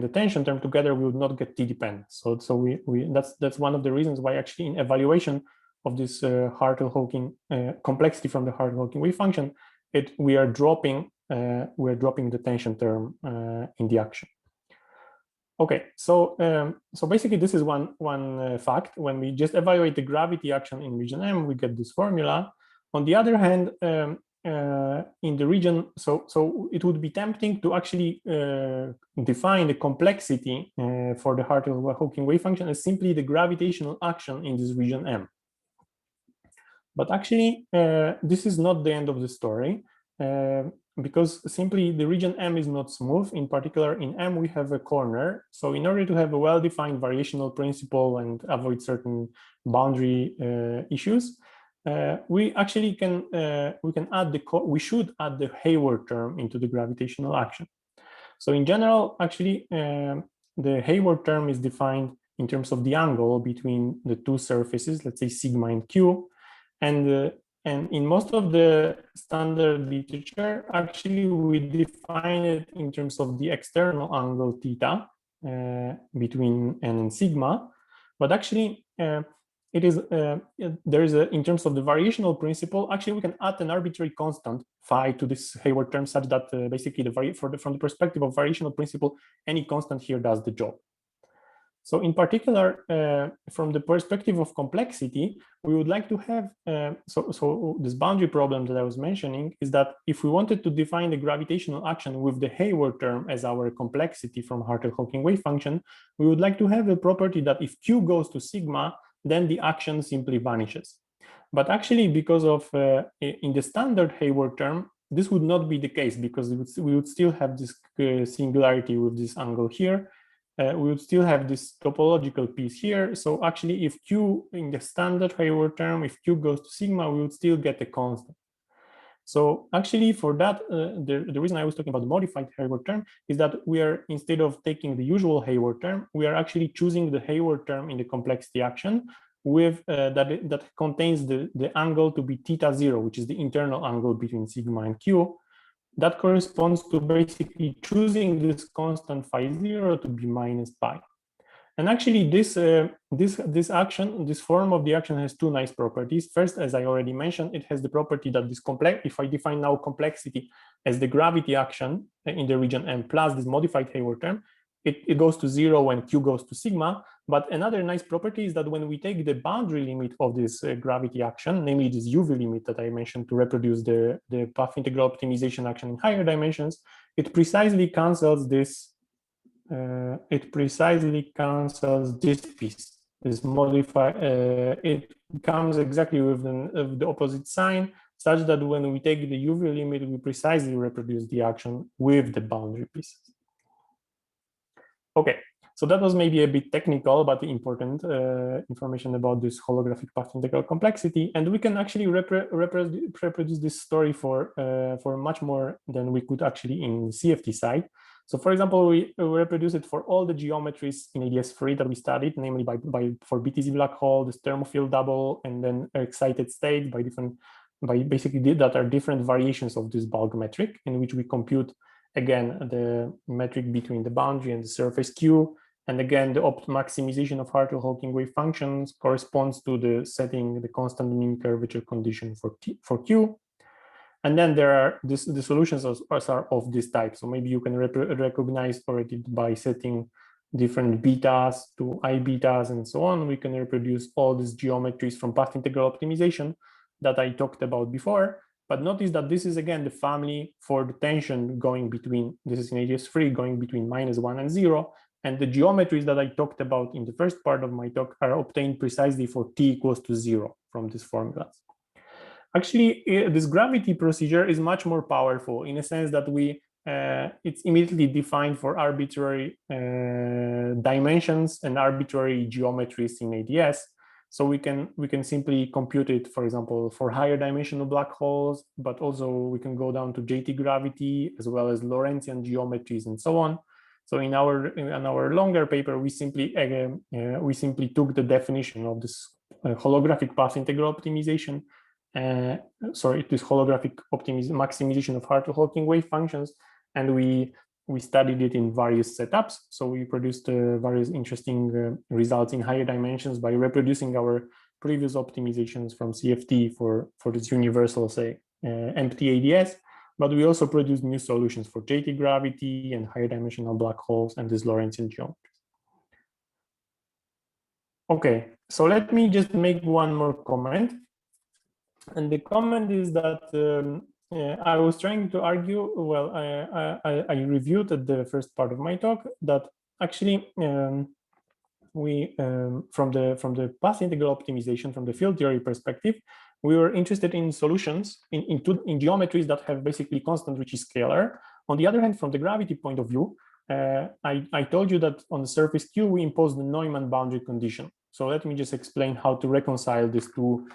the tension term together, we would not get T dependent. So that's one of the reasons why actually in evaluation of this Hartle-Hawking complexity from the Hartle-Hawking wave function, we are dropping the tension term in the action. Okay, so basically this is one fact. When we just evaluate the gravity action in region M, we get this formula. On the other hand, in the region, so it would be tempting to actually define the complexity for the Hartle-Hawking wave function as simply the gravitational action in this region M. But actually, this is not the end of the story, because simply the region M is not smooth. In particular, in M, we have a corner. So in order to have a well-defined variational principle and avoid certain boundary issues, we actually we should add the Hayward term into the gravitational action. So in general, actually, the Hayward term is defined in terms of the angle between the two surfaces, let's say sigma and Q. And in most of the standard literature, actually, we define it in terms of the external angle theta between n and sigma. But actually, it is there is in terms of the variational principle. Actually, we can add an arbitrary constant phi to this Hayward term, such that basically from the perspective of variational principle, any constant here does the job. So in particular, from the perspective of complexity, we would like to have, so this boundary problem that I was mentioning is that if we wanted to define the gravitational action with the Hayward term as our complexity from Hartle-Hawking wave function, we would like to have a property that if Q goes to sigma, then the action simply vanishes. But actually, because of, in the standard Hayward term, this would not be the case, because we would still have this singularity with this angle here. We would still have this topological piece here. So actually, if Q in the standard Hayward term, if Q goes to sigma, we would still get a constant. So actually for that, the reason I was talking about the modified Hayward term is that we are, instead of taking the usual Hayward term, we are actually choosing the Hayward term in the complexity action with that contains the angle to be θ0, which is the internal angle between sigma and Q. That corresponds to basically choosing this constant phi0 to be minus pi. And actually this form of the action has two nice properties. First, as I already mentioned, it has the property that this if I define now complexity as the gravity action in the region M plus this modified Hayward term, it goes to 0 when Q goes to sigma. But another nice property is that when we take the boundary limit of this gravity action, namely this UV limit that I mentioned to reproduce the path integral optimization action in higher dimensions, it precisely cancels this. It precisely cancels this piece. This modify. It comes exactly with the opposite sign, such that when we take the UV limit, we precisely reproduce the action with the boundary pieces. Okay, so that was maybe a bit technical, but important information about this holographic path integral complexity. And we can actually reproduce this story for much more than we could actually in the CFT side. So for example, we reproduce it for all the geometries in AdS3 that we studied, namely for BTZ black hole, this thermofield double, and then excited state by basically that are different variations of this bulk metric in which we compute again the metric between the boundary and the surface Q. And again, the maximization of Hartle-Hawking wave functions corresponds to the setting the constant mean curvature condition for Q. And then there are the solutions are of this type. So maybe you can recognize already by setting different betas to I betas and so on. We can reproduce all these geometries from path integral optimization that I talked about before. But notice that this is again the family for the tension going between, this is in AdS3, going between -1 and 0. And the geometries that I talked about in the first part of my talk are obtained precisely for t equals to 0 from these formulas. Actually, this gravity procedure is much more powerful in a sense that it's immediately defined for arbitrary dimensions and arbitrary geometries in AdS. So we can simply compute it, for example, for higher dimensional black holes, but also we can go down to JT gravity as well as Lorentzian geometries and so on. So in our longer paper, we simply took the definition of this holographic path integral optimization. This holographic maximization of Hartle-Hawking wave functions, and we we studied it in various setups. So we produced various interesting results in higher dimensions by reproducing our previous optimizations from CFT for this universal, say, empty AdS. But we also produced new solutions for JT gravity and higher dimensional black holes and this Lorentzian geometry. Okay, so let me just make one more comment. And the comment is that I was trying to argue, well, I reviewed at the first part of my talk that actually we, from the path integral optimization, from the field theory perspective, we were interested in solutions in geometries that have basically constant Ricci scalar. On the other hand, from the gravity point of view, I told you that on the surface Q, we imposed the Neumann boundary condition. So let me just explain how to reconcile these two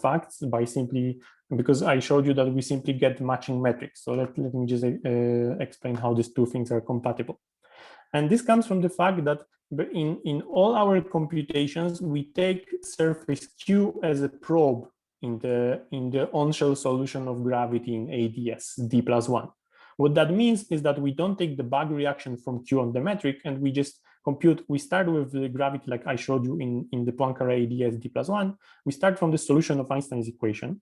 facts by simply, because I showed you that we simply get matching metrics. So let me just explain how these two things are compatible. And this comes from the fact that in all our computations, we take surface Q as a probe in the on-shell solution of gravity in AdS, D+1. What that means is that we don't take the bug reaction from Q on the metric, and we just compute, we start with the gravity like I showed you in the Poincare AdS D+1. We start from the solution of Einstein's equation.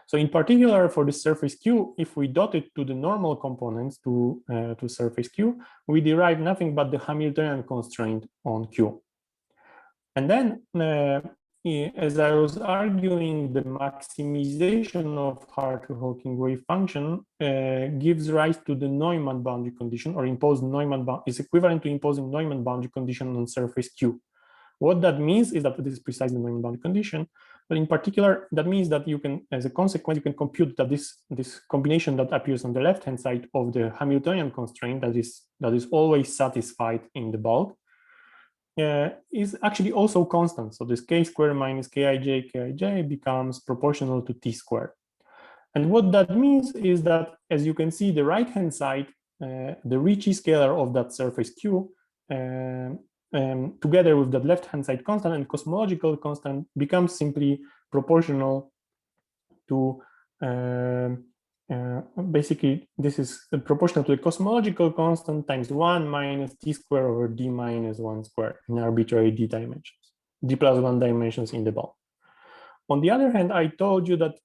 So in particular for the surface Q, if we dot it to the normal components to surface Q, we derive nothing but the Hamiltonian constraint on Q. And then as I was arguing, the maximization of Hartree-Hawking wave function gives rise to the Neumann boundary condition, or imposed Neumann is equivalent to imposing Neumann boundary condition on surface Q. What that means is that this is precisely the Neumann boundary condition, but in particular, that means that you can, as a consequence, you can compute that this combination that appears on the left-hand side of the Hamiltonian constraint that is always satisfied in the bulk is actually also constant. So this k squared minus kij becomes proportional to t squared. And what that means is that, as you can see, the right-hand side, the Ricci scalar of that surface Q, together with that left-hand side constant and cosmological constant, becomes simply proportional to, basically, this is proportional to the cosmological constant times 1 minus t squared over d minus 1 squared in arbitrary d dimensions, d+1 dimensions in the bulk. On the other hand, I told you that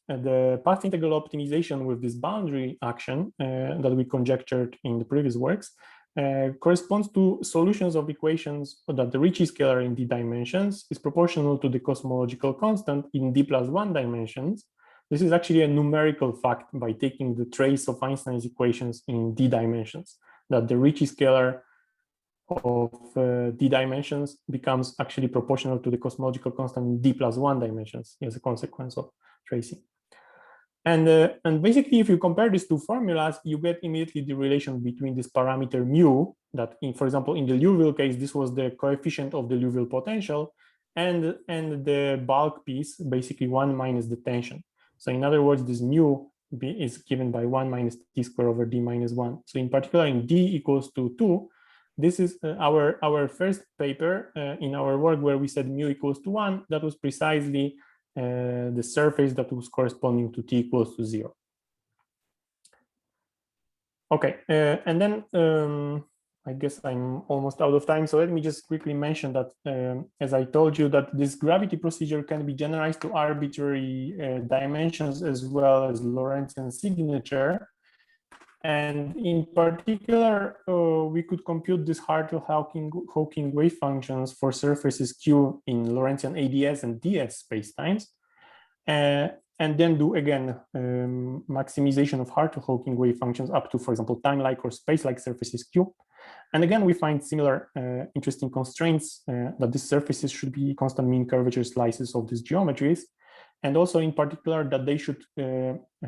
the path integral optimization with this boundary action that we conjectured in the previous works corresponds to solutions of equations that the Ricci scalar in d dimensions is proportional to the cosmological constant in d+1 dimensions. This is actually a numerical fact by taking the trace of Einstein's equations in d dimensions, that the Ricci scalar of d dimensions becomes actually proportional to the cosmological constant in d+1 dimensions as a consequence of tracing. And basically, if you compare these two formulas, you get immediately the relation between this parameter mu, that for example, in the Liouville case, this was the coefficient of the Liouville potential, and the bulk piece, basically 1 minus the tension. So in other words, this mu is given by 1 minus t squared over d minus 1. So in particular, in d equals to 2, this is our first paper in our work where we said mu equals to 1. That was precisely the surface that was corresponding to t equals to 0. Okay, and then I guess I'm almost out of time, so let me just quickly mention that, as I told you, that this gravity procedure can be generalized to arbitrary dimensions as well as Lorentzian signature. And in particular, we could compute this Hartree-Hawking wave functions for surfaces Q in Lorentzian AdS and DS spacetimes, and then do again maximization of Hartree-Hawking wave functions up to, for example, time-like or space-like surfaces Q. And again, we find similar interesting constraints that these surfaces should be constant mean curvature slices of these geometries. And also in particular that they should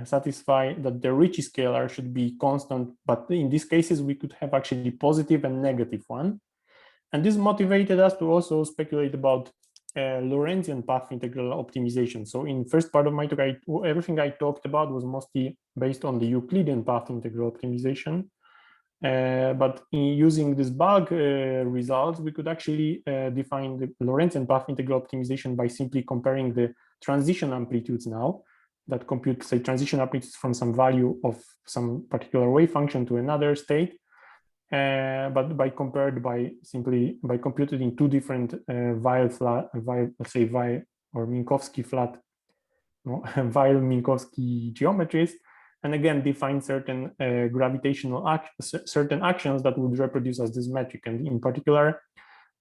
satisfy that the Ricci scalar should be constant, but in these cases we could have actually positive and negative one. And this motivated us to also speculate about Lorentzian path integral optimization. So in first part of my talk, everything I talked about was mostly based on the Euclidean path integral optimization. But using this bug results, we could actually define the Lorentzian path integral optimization by simply comparing the transition amplitudes now that compute, say, transition amplitudes from some value of some particular wave function to another state, but simply by computing two different let's say Weyl or Minkowski flat, Weyl-Minkowski geometries, and again define certain gravitational certain actions that would reproduce as this metric. And in particular,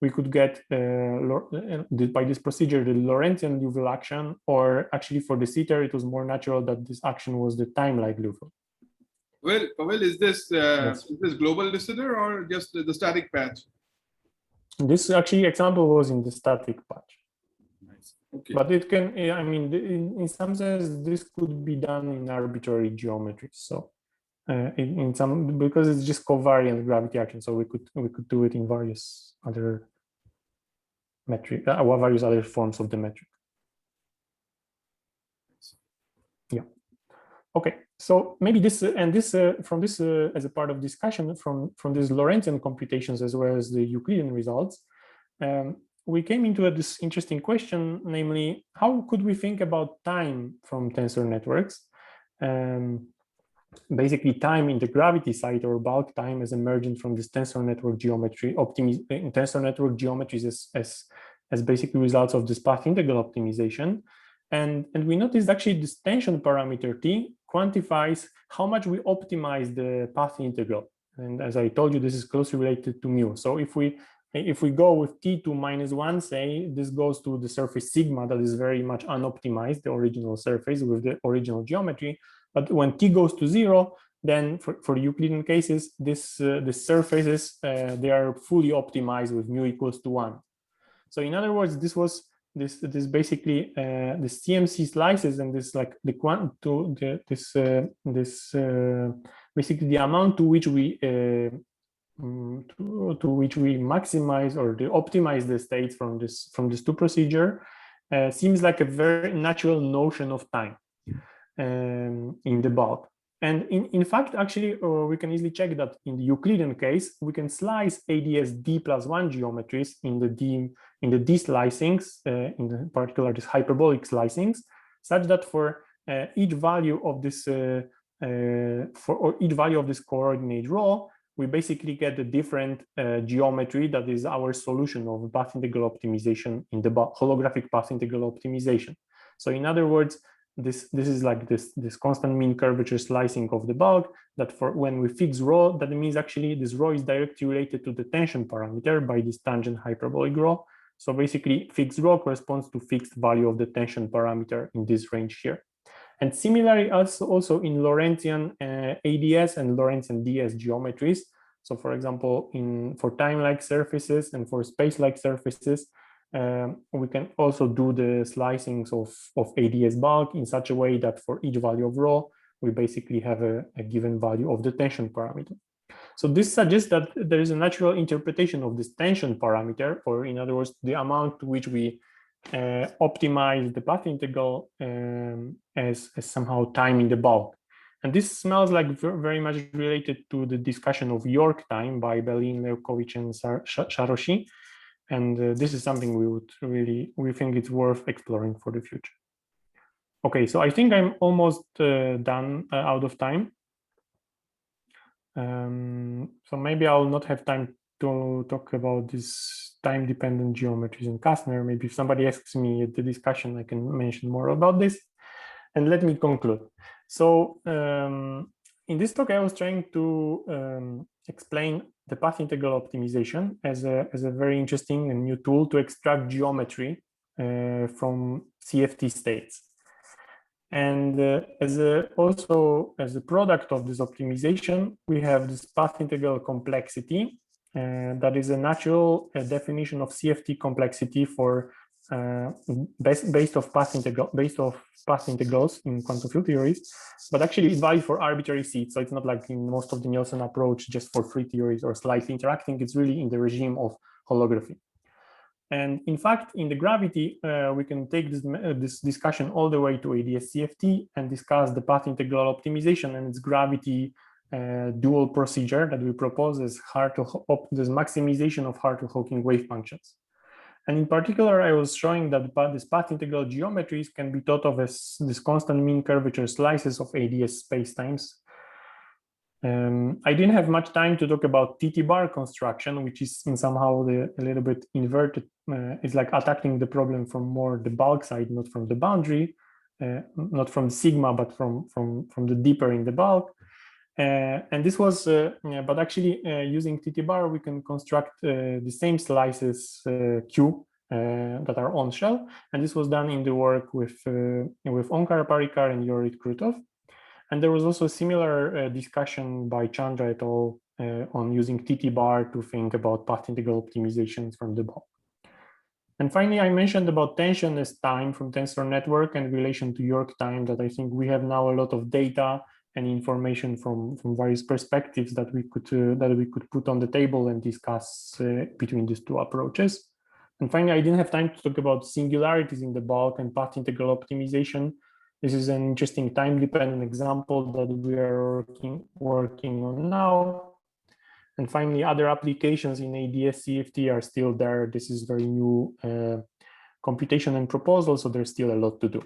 we could get by this procedure the Lorentzian Liouville action, or actually for the CTER, it was more natural that this action was the time-like Liouville. Well, Pawel, is this global de Sitter or just the static patch? This actually example was in the static patch. Nice. Okay. But it can, I mean, in some sense, this could be done in arbitrary geometry. So in some, because it's just covariant gravity action, so we could do it in various other metric, various other forms of the metric. Yeah. Okay. So maybe this and this from this as a part of discussion from these Lorentzian computations as well as the Euclidean results, we came into this interesting question, namely, how could we think about time from tensor networks? Basically, time in the gravity side or bulk time as emergent from this tensor network geometry, tensor network geometries as basically results of this path integral optimization. And we noticed actually this tension parameter T quantifies how much we optimize the path integral. And as I told you, this is closely related to mu. So if we go with T to -1, say, this goes to the surface sigma that is very much unoptimized, the original surface with the original geometry. But when T goes to 0, then for Euclidean cases, the surfaces, they are fully optimized with mu equals to 1. So in other words, this basically the CMC slices and this like basically the amount to which we maximize or optimize the states from this two procedure seems like a very natural notion of time in the bulk. And in fact, actually, we can easily check that in the Euclidean case, we can slice AdS D+1 geometries in the D slicings, in the particular this hyperbolic slicings, such that for each value of this each value of this coordinate rho, we basically get a different geometry that is our solution of path integral optimization in the holographic path integral optimization. So in other words, this is like this constant mean curvature slicing of the bulk, that for when we fix rho, that means actually this rho is directly related to the tension parameter by this tangent hyperbolic rho. So basically fixed rho corresponds to fixed value of the tension parameter in this range here. And similarly also in Lorentzian AdS and Lorentzian ds geometries. So for example, for time-like surfaces and for space-like surfaces, we can also do the slicings of AdS bulk in such a way that for each value of rho, we basically have a given value of the tension parameter. So this suggests that there is a natural interpretation of this tension parameter, or in other words, the amount to which we optimize the path integral as somehow time in the bulk. And this smells like very much related to the discussion of York time by Belin, Leukovich, and Sharoshi. And this is something we think it's worth exploring for the future. Okay, so I think I'm almost done, out of time. So maybe I'll not have time to talk about this time-dependent geometries in Kastner. Maybe if somebody asks me at the discussion, I can mention more about this. And let me conclude. So in this talk, I was trying to explain the path integral optimization as a very interesting and new tool to extract geometry from CFT states. And also as a product of this optimization, we have this path integral complexity that is a natural definition of CFT complexity for based off path integrals in quantum field theories, but actually it's valid for arbitrary seeds. So it's not like in most of the Nielsen approach just for free theories or slightly interacting. It's really in the regime of holography. And in fact, in the gravity, we can take this discussion all the way to AdS CFT and discuss the path integral optimization and its gravity dual procedure that we propose as this maximization of Hartle-Hawking wave functions. And in particular, I was showing that this path integral geometries can be thought of as this constant mean curvature slices of AdS spacetimes. I didn't have much time to talk about TT bar construction, which is in somehow a little bit inverted. It's like attacking the problem from more the bulk side, not from the boundary, not from sigma, but from the deeper in the bulk. And this was, but actually using TT bar, we can construct the same slices Q that are on shell. And this was done in the work with Onkar Parikar and Yorit Krutov. And there was also a similar discussion by Chandra et al. On using TT bar to think about path integral optimizations from the bulk. And finally, I mentioned about tension as time from tensor network and relation to York time, that I think we have now a lot of data and information from various perspectives that we could put on the table and discuss between these two approaches. And finally, I didn't have time to talk about singularities in the bulk and path integral optimization. This is an interesting time-dependent example that we are working on now. And finally, other applications in AdS CFT are still there. This is very new computation and proposal, so there's still a lot to do.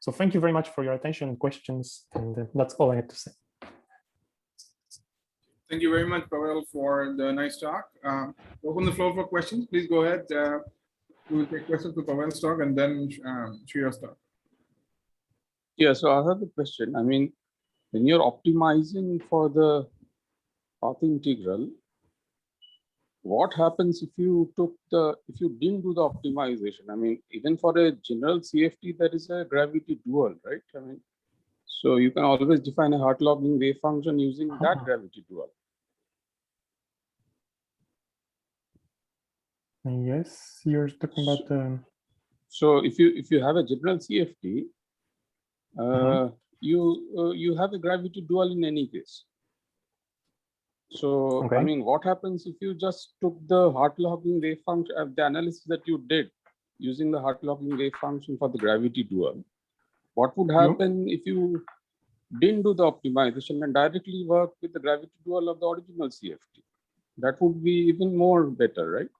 So thank you very much for your attention and questions, and that's all I had to say. Thank you very much, Pawel, for the nice talk. Open the floor for questions. Please go ahead. We will take questions to Pawel's talk and then Shira's talk. Yeah, so I have a question. I mean, when you're optimizing for the path integral, what happens if you didn't do the optimization? I mean, even for a general CFT, there is a gravity dual, right? I mean, so you can always define a Hartloging wave function using that gravity dual. Yes, you're talking about. So if you have a general CFT, you have a gravity dual in any case. So, okay. I mean, what happens if you just took the Hartloging wave function, the analysis that you did using the Hartloging wave function for the gravity dual? What would happen if you didn't do the optimization and directly work with the gravity dual of the original CFT? That would be even more better, right?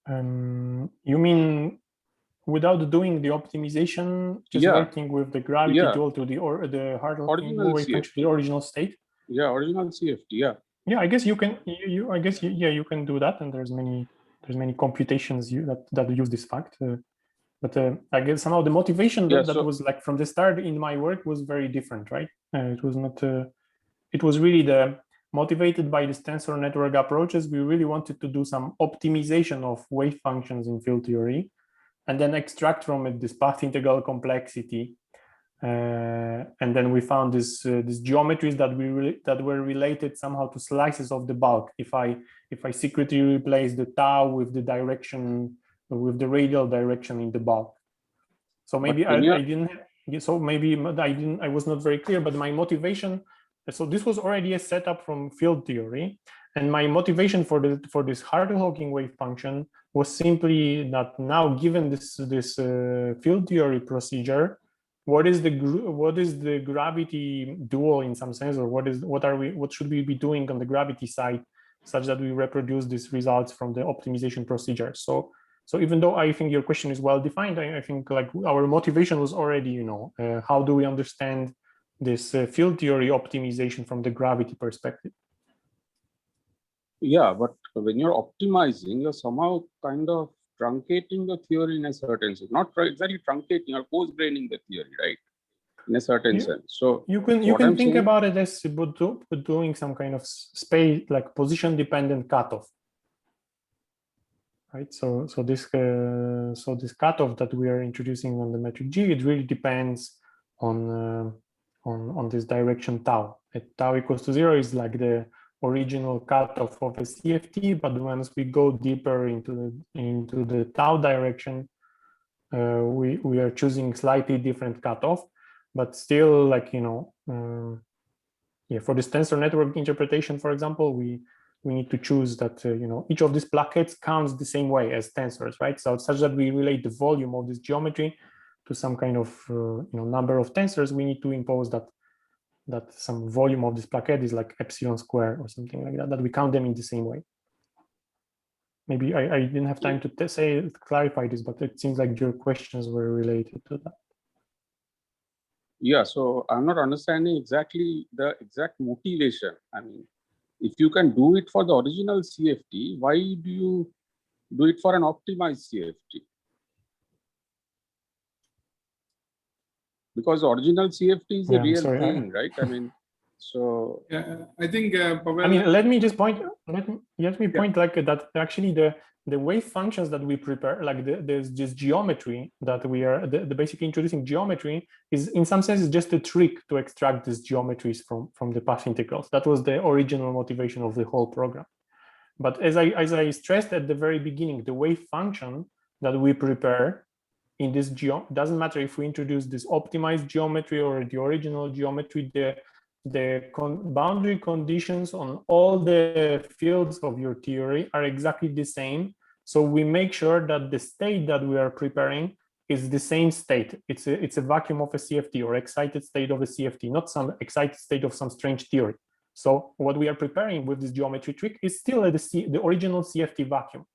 You mean without doing the optimization, just working with the gravity dual to the Hartloging wave function to the original state? Yeah, original CFT. Yeah. Yeah, I guess you can. You can do that, and there's many computations that use this fact. But I guess somehow the motivation that was like from the start in my work was very different, right? It was not. It was really motivated by this tensor network approaches. We really wanted to do some optimization of wave functions in field theory, and then extract from it this path integral complexity. And then we found these geometries that were related somehow to slices of the bulk. If I secretly replace the tau with the direction, with the radial direction in the bulk. So maybe I was not very clear, but my motivation. So this was already a setup from field theory, and my motivation for this Hartloging wave function was simply that now, given this field theory procedure, what is the gravity dual in some sense, or what should we be doing on the gravity side, such that we reproduce these results from the optimization procedure? So even though I think your question is well defined, I think like our motivation was already, how do we understand this field theory optimization from the gravity perspective? Yeah, but when you're optimizing, you're somehow kind of truncating the theory in a certain sense. Not exactly truncating or post-graining the theory, right? In a certain sense. So you can think about it as doing some kind of space, like position-dependent cutoff. Right. So this cutoff that we are introducing on the metric G, it really depends on this direction tau. At tau equals to 0 is like the original cutoff of a CFT, but once we go deeper into the tau direction, we are choosing slightly different cutoff, but still, like for this tensor network interpretation, for example, we need to choose that each of these plaquettes counts the same way as tensors, right? So such that we relate the volume of this geometry to some kind of number of tensors, we need to impose that some volume of this plaquette is like epsilon square or something like that, that we count them in the same way. maybe I didn't have time to clarify this, but it seems like your questions were related to that. Yeah, so I'm not understanding exactly the exact motivation. I mean, if you can do it for the original CFT, why do you do it for an optimized CFT? Because original CFT is a real thing, right? I mean, so yeah, I think Pawel, I mean, let me point like that. Actually, the wave functions that we prepare, like there's this geometry that we are the basically introducing geometry is in some sense just a trick to extract these geometries from the path integrals. That was the original motivation of the whole program. But as I stressed at the very beginning, the wave function that we prepare in this doesn't matter if we introduce this optimized geometry or the original geometry, the boundary conditions on all the fields of your theory are exactly the same. So we make sure that the state that we are preparing is the same state. It's a vacuum of a CFT or excited state of a CFT, not some excited state of some strange theory. So what we are preparing with this geometry trick is still the original CFT vacuum.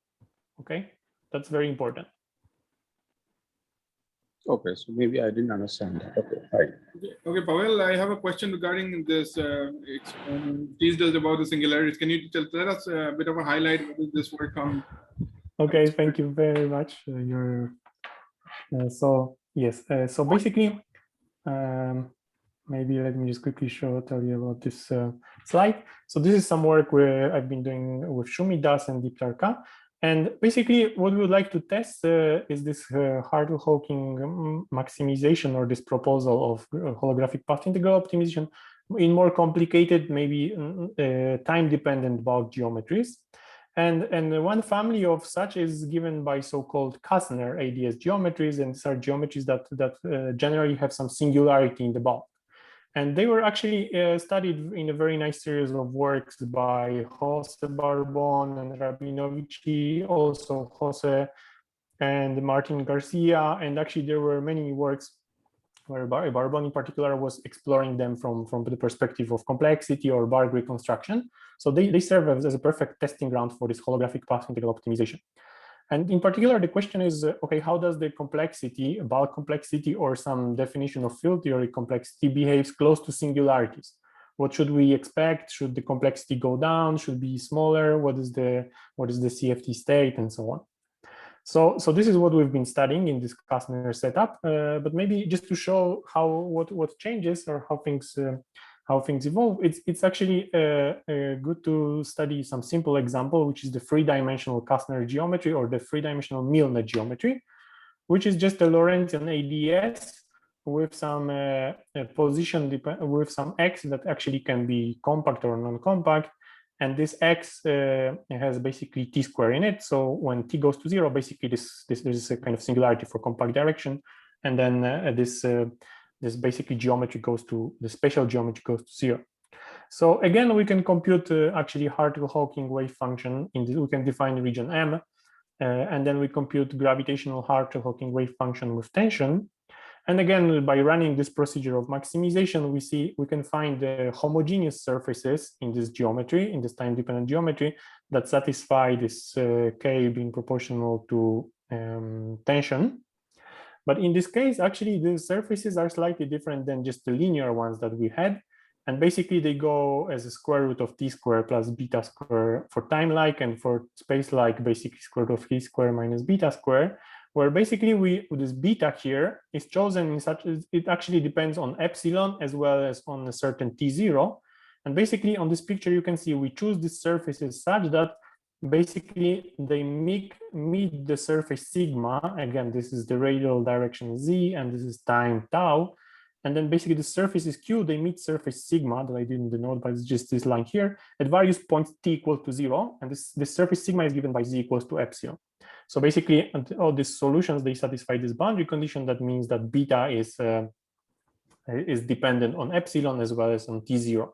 Okay, that's very important. okay, so maybe I didn't understand that. Okay, right. Okay, Pawel, I have a question regarding this teased us about the singularities. Can you tell us a bit of a highlight? What is this work on? Okay, thank you very much. So yes, so basically, maybe let me just quickly tell you about this slide. So this is some work where I've been doing with Shumi Das and Deeplarka. And basically what we would like to test is this Hartle-Hawking maximization, or this proposal of holographic path integral optimization in more complicated, maybe time-dependent bulk geometries. And one family of such is given by so-called Kastner AdS geometries, and these are geometries that generally have some singularity in the bulk. And they were actually studied in a very nice series of works by Jose Barbon and Rabinovici, also Jose and Martin Garcia. And actually there were many works where Barbon in particular was exploring them from the perspective of complexity or Barg reconstruction. So they serve as a perfect testing ground for this holographic path integral optimization. And in particular, the question is, okay, how does the complexity, bulk complexity, or some definition of field theory complexity behaves close to singularities? What should we expect? Should the complexity go down? Should it be smaller? What is the CFT state, and so on? So this is what we've been studying in this Kastner setup. But maybe just to show what changes or how things evolve, it's actually good to study some simple example, which is the three-dimensional Kastner geometry, or the three-dimensional Milne geometry, which is just a Lorentzian AdS with some position with some x that actually can be compact or non-compact, and this x has basically t square in it. So when t goes to 0, basically this is a kind of singularity for compact direction, and then this basically geometry goes to, the spatial geometry goes to 0. So again, we can compute actually Hartle-Hawking wave function. We can define region M, and then we compute gravitational Hartle-Hawking wave function with tension. And again, by running this procedure of maximization, we can find the homogeneous surfaces in this geometry, in this time-dependent geometry, that satisfy this k being proportional to tension. But in this case, actually, the surfaces are slightly different than just the linear ones that we had. And basically, they go as a square root of t square plus beta square for time-like, and for space-like, basically square root of t square minus beta square, where basically this beta here is chosen in such as it actually depends on epsilon as well as on a certain t0. And basically on this picture, you can see we choose these surfaces such that basically they meet the surface sigma. Again, this is the radial direction z, and this is time tau. And then basically the surface is q, they meet surface sigma that I didn't denote, but it's just this line here at various points t equals to 0. And this surface sigma is given by z equals to epsilon. So basically all these solutions, they satisfy this boundary condition. That means that beta is dependent on epsilon as well as on t0.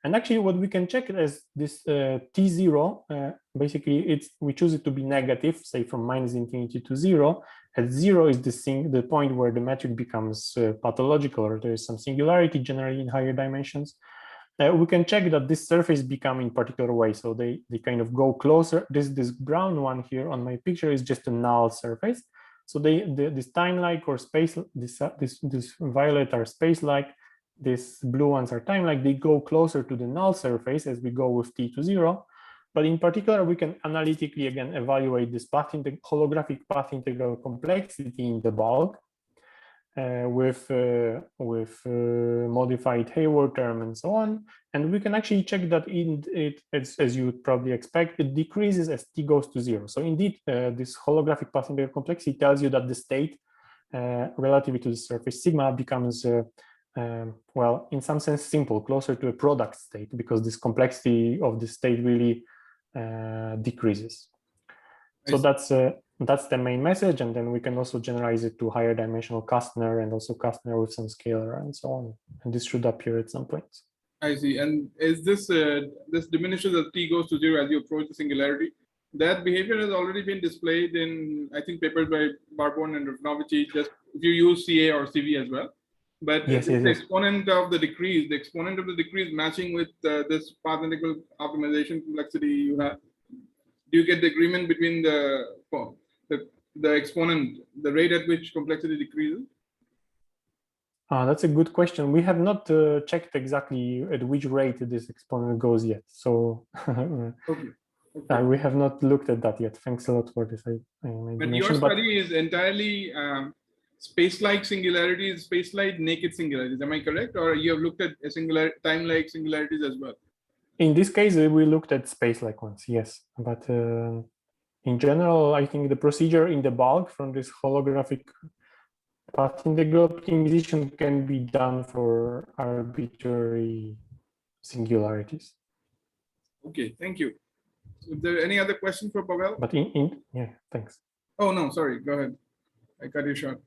And actually what we can check is this t0, basically we choose it to be negative, say from minus infinity to 0. At 0 is the point where the metric becomes pathological, or there is some singularity generally in higher dimensions. we can check that this surface become in particular way. So they kind of go closer. This brown one here on my picture is just a null surface. So this time-like or space, this violet are space-like, these blue ones are time-like. They go closer to the null surface as we go with t to 0. But in particular, we can analytically again evaluate this holographic path integral complexity in the bulk with modified Hayward term and so on. And we can actually check that as you would probably expect, it decreases as t goes to 0. So indeed, this holographic path integral complexity tells you that the state relative to the surface sigma becomes, well, in some sense simple, closer to a product state, because this complexity of the state really decreases. So that's the main message, and then we can also generalize it to higher dimensional Kastner and also Kastner with some scalar and so on. And this should appear at some point. I see. And is this this diminishes as t goes to 0 as you approach the singularity? That behavior has already been displayed in, I think, papers by Barbon and Ravnovici, just if you use CA or CV as well. But yes, the exponent of the decrease, matching with this path integral optimization complexity you have. Do you get the agreement between the exponent, the rate at which complexity decreases? That's a good question. We have not checked exactly at which rate this exponent goes yet. So okay. We have not looked at that yet. Thanks a lot for this. But your study is entirely space-like singularities, space-like naked singularities. Am I correct? Or you have looked at a time-like singularities as well? In this case, we looked at space-like ones, yes. But in general, I think the procedure in the bulk from this holographic path integral optimization can be done for arbitrary singularities. Okay, thank you. Is there any other question for Pawel? But yeah, thanks. Oh, no, sorry, go ahead. I cut you short.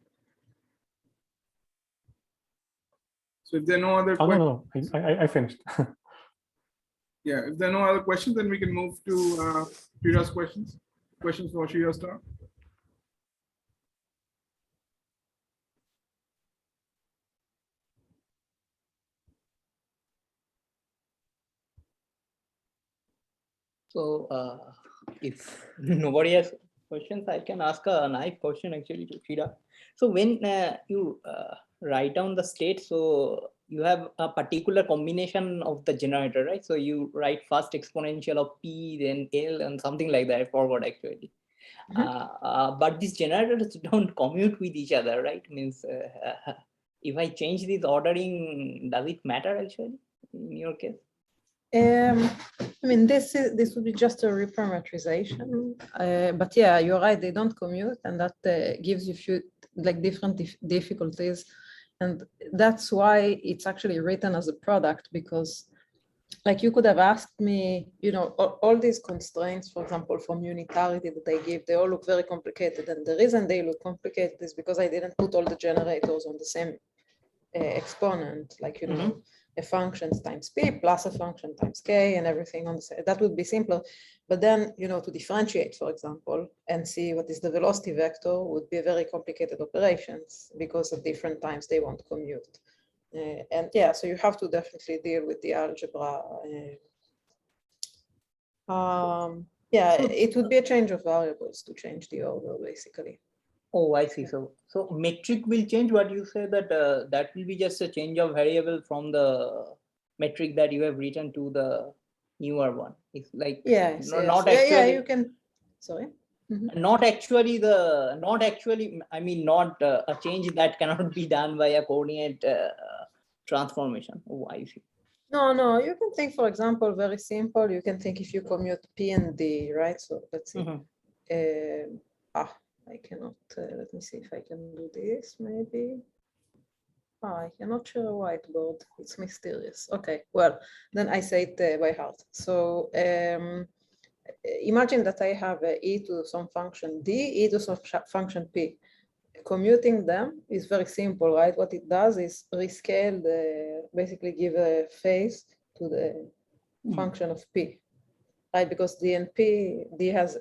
So if there are no other questions. No, I finished. Yeah, if there are no other questions, then we can move to Shira's questions. Questions for Shira Star. So if nobody has questions, I can ask a naive question actually to Shira. So when you write down the state, so you have a particular combination of the generator, right? So you write first exponential of P, then L, and something like that. I forgot actually. But these generators don't commute with each other, right? Means if I change this ordering, does it matter actually in your case? I mean, this would be just a reparametrization, but yeah, you're right. They don't commute, and that gives you different difficulties, and that's why it's actually written as a product. Because, like, you could have asked me, you know, all these constraints, for example, from unitarity that I give, they all look very complicated, and the reason they look complicated is because I didn't put all the generators on the same exponent, like, you know, a function times P plus a function times K and everything on the same. That would be simpler. But then, you know, to differentiate, for example, and see what is the velocity vector would be very complicated operations, because at different times they won't commute. And yeah, so you have to definitely deal with the algebra. Yeah, it would be a change of variables to change the order, basically. Oh, I see. So metric will change. What you say that that will be just a change of variable from the metric that you have written to the newer one. It's like not actually. Yeah, you can. Sorry. Not actually I mean, not a change that cannot be done by a coordinate transformation. Oh, I see. No, you can think, for example, very simple. You can think if you commute P and D, right? So let's see. I cannot, let me see if I can do this, maybe. I cannot share a whiteboard. It's mysterious. Okay, well, then I say it by heart. So imagine that I have e to some function D, e to some function P. Commuting them is very simple, right? What it does is rescale basically give a phase to the function of P. Right, because D and P has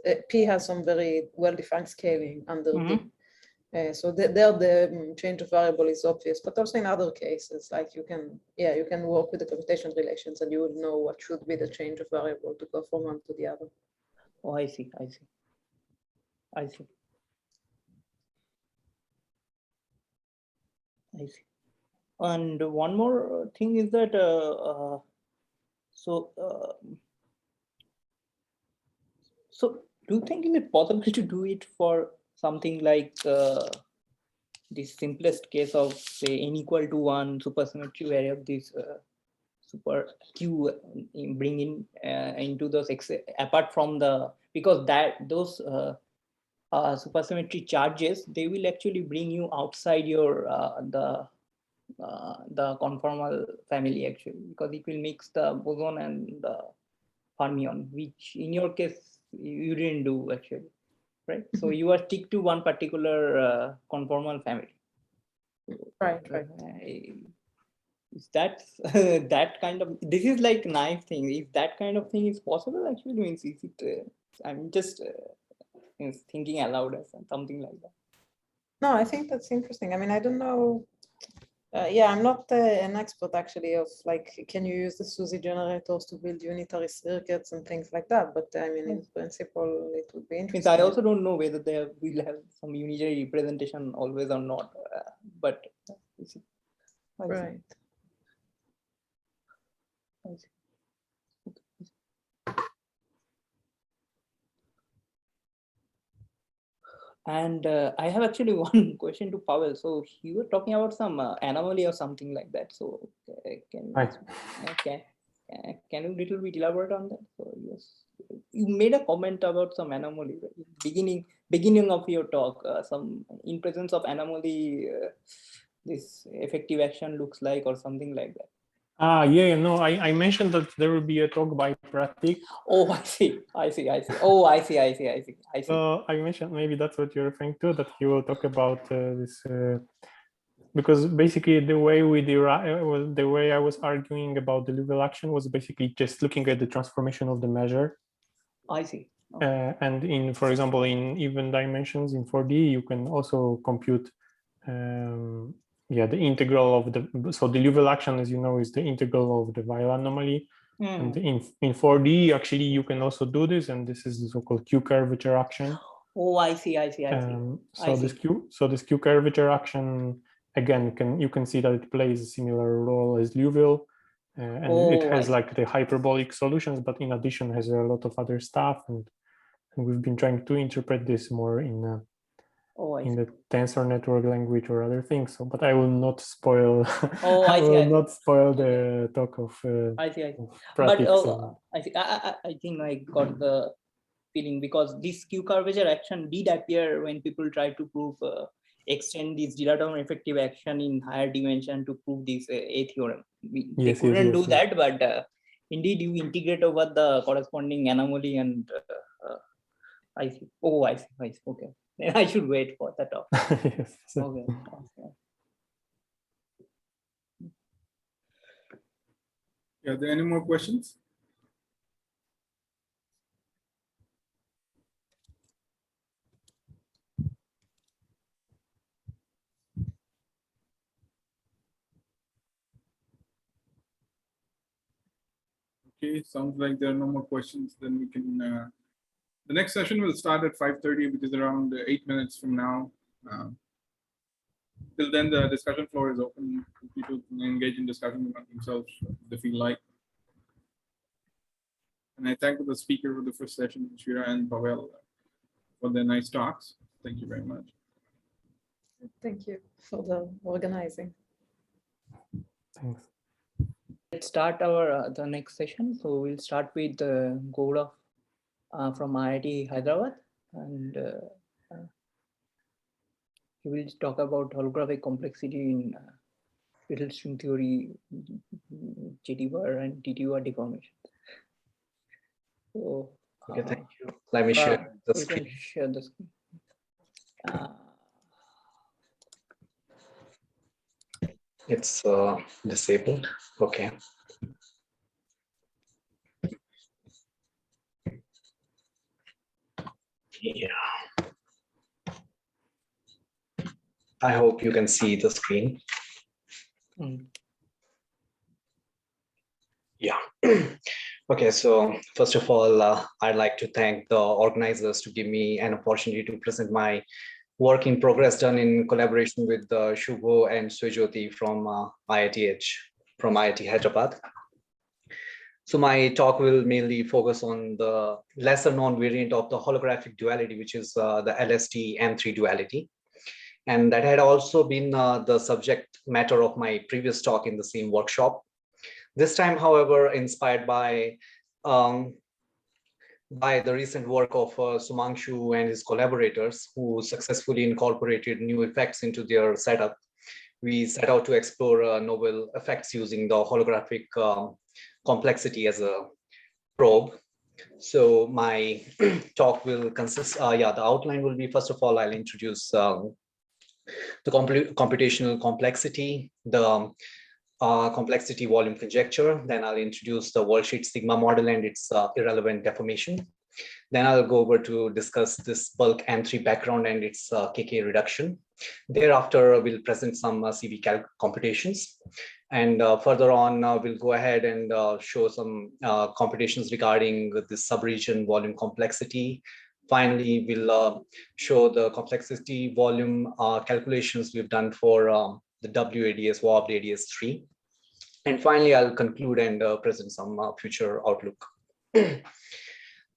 some very well-defined scaling under D. So there the change of variable is obvious, but also in other cases, like you can work with the computation relations and you will know what should be the change of variable to go from one to the other. Oh, I see. I see. And one more thing is that so do you think it is possible to do it for something like the simplest case of say n equal to 1 supersymmetry where you have this super q bring in into those apart from the, because that those supersymmetry charges, they will actually bring you outside your the conformal family actually, because it will mix the boson and the fermion, which in your case you didn't do actually, right? So you are stick to one particular conformal family. Right. Is that that kind of, this is like naive thing, if that kind of thing is possible actually, means is it I'm just thinking aloud as something like that. No, I think that's interesting. I mean, I don't know. Yeah, I'm not an expert actually of like, can you use the SUSY generators to build unitary circuits and things like that? But I mean, in principle, it would be interesting. I also don't know whether they will have some unitary representation always or not, but right. And I have actually one question to Pawel. So you were talking about some anomaly or something like that. So can you little bit elaborate on that? So yes, you made a comment about some anomaly right? Beginning of your talk. Some in presence of anomaly, this effective action looks like or something like that. No, I mentioned that there will be a talk by Pratik. Oh, I see. Oh, I see. So I mentioned, maybe that's what you're referring to, that he will talk about this, because basically the way the way I was arguing about the level action was basically just looking at the transformation of the measure. I see. Okay. And in, for example, in even dimensions in 4D, you can also compute the integral of the, so the level action, as you know, is the integral of the Weyl anomaly. And in 4D, actually, you can also do this, and this is the so-called Q curvature action. Oh, I see. This Q curvature action, again, you can see that it plays a similar role as Liouville, and it has like the hyperbolic solutions, but in addition has a lot of other stuff, and we've been trying to interpret this more in the tensor network language or other things. So, but I will not spoil. I will not spoil the talk of. I see. Pratik, but I think I got the feeling, because this Q curvature action did appear when people try to prove extend this Dirac effective action in higher dimension to prove this A theorem. They couldn't do that, but indeed you integrate over the corresponding anomaly, and I see. Oh, I see. Okay. Then I should wait for the talk. Yes. Okay. Are there any more questions? Okay, sounds like there are no more questions. Then we can. The next session will start at 5:30, which is around 8 minutes from now. Till then, the discussion floor is open. People can engage in discussion among themselves if they feel like. And I thank the speaker for the first session, Shira and Pawel, for their nice talks. Thank you very much. Thank you for the organizing. Thanks. Let's start our the next session. So we'll start with Gaurav from IIT Hyderabad, and he will talk about holographic complexity in little string theory, GT bar and TT bar deformation. So, okay, thank you. Let me share the screen. Can share the screen. It's disabled. Okay. Yeah. I hope you can see the screen. Yeah. Okay, so first of all, I'd like to thank the organizers to give me an opportunity to present my work in progress done in collaboration with Shubho and Sujyoti from from IIT Hyderabad. So my talk will mainly focus on the lesser known variant of the holographic duality, which is the LST-M3 duality. And that had also been the subject matter of my previous talk in the same workshop. This time, however, inspired by the recent work of Sumangshu and his collaborators, who successfully incorporated new effects into their setup, we set out to explore novel effects using the holographic complexity as a probe. So my talk will consist, the outline will be, first of all, I'll introduce the computational complexity, the complexity volume conjecture. Then I'll introduce the worldsheet sigma model and its irrelevant deformation. Then I'll go over to discuss this bulk M3 background and its KK reduction. Thereafter, we'll present some CV computations. And further on, we'll go ahead and show some computations regarding the subregion volume complexity. Finally, we'll show the complexity volume calculations we've done for the WADS, warped ADS3. And finally, I'll conclude and present some future outlook.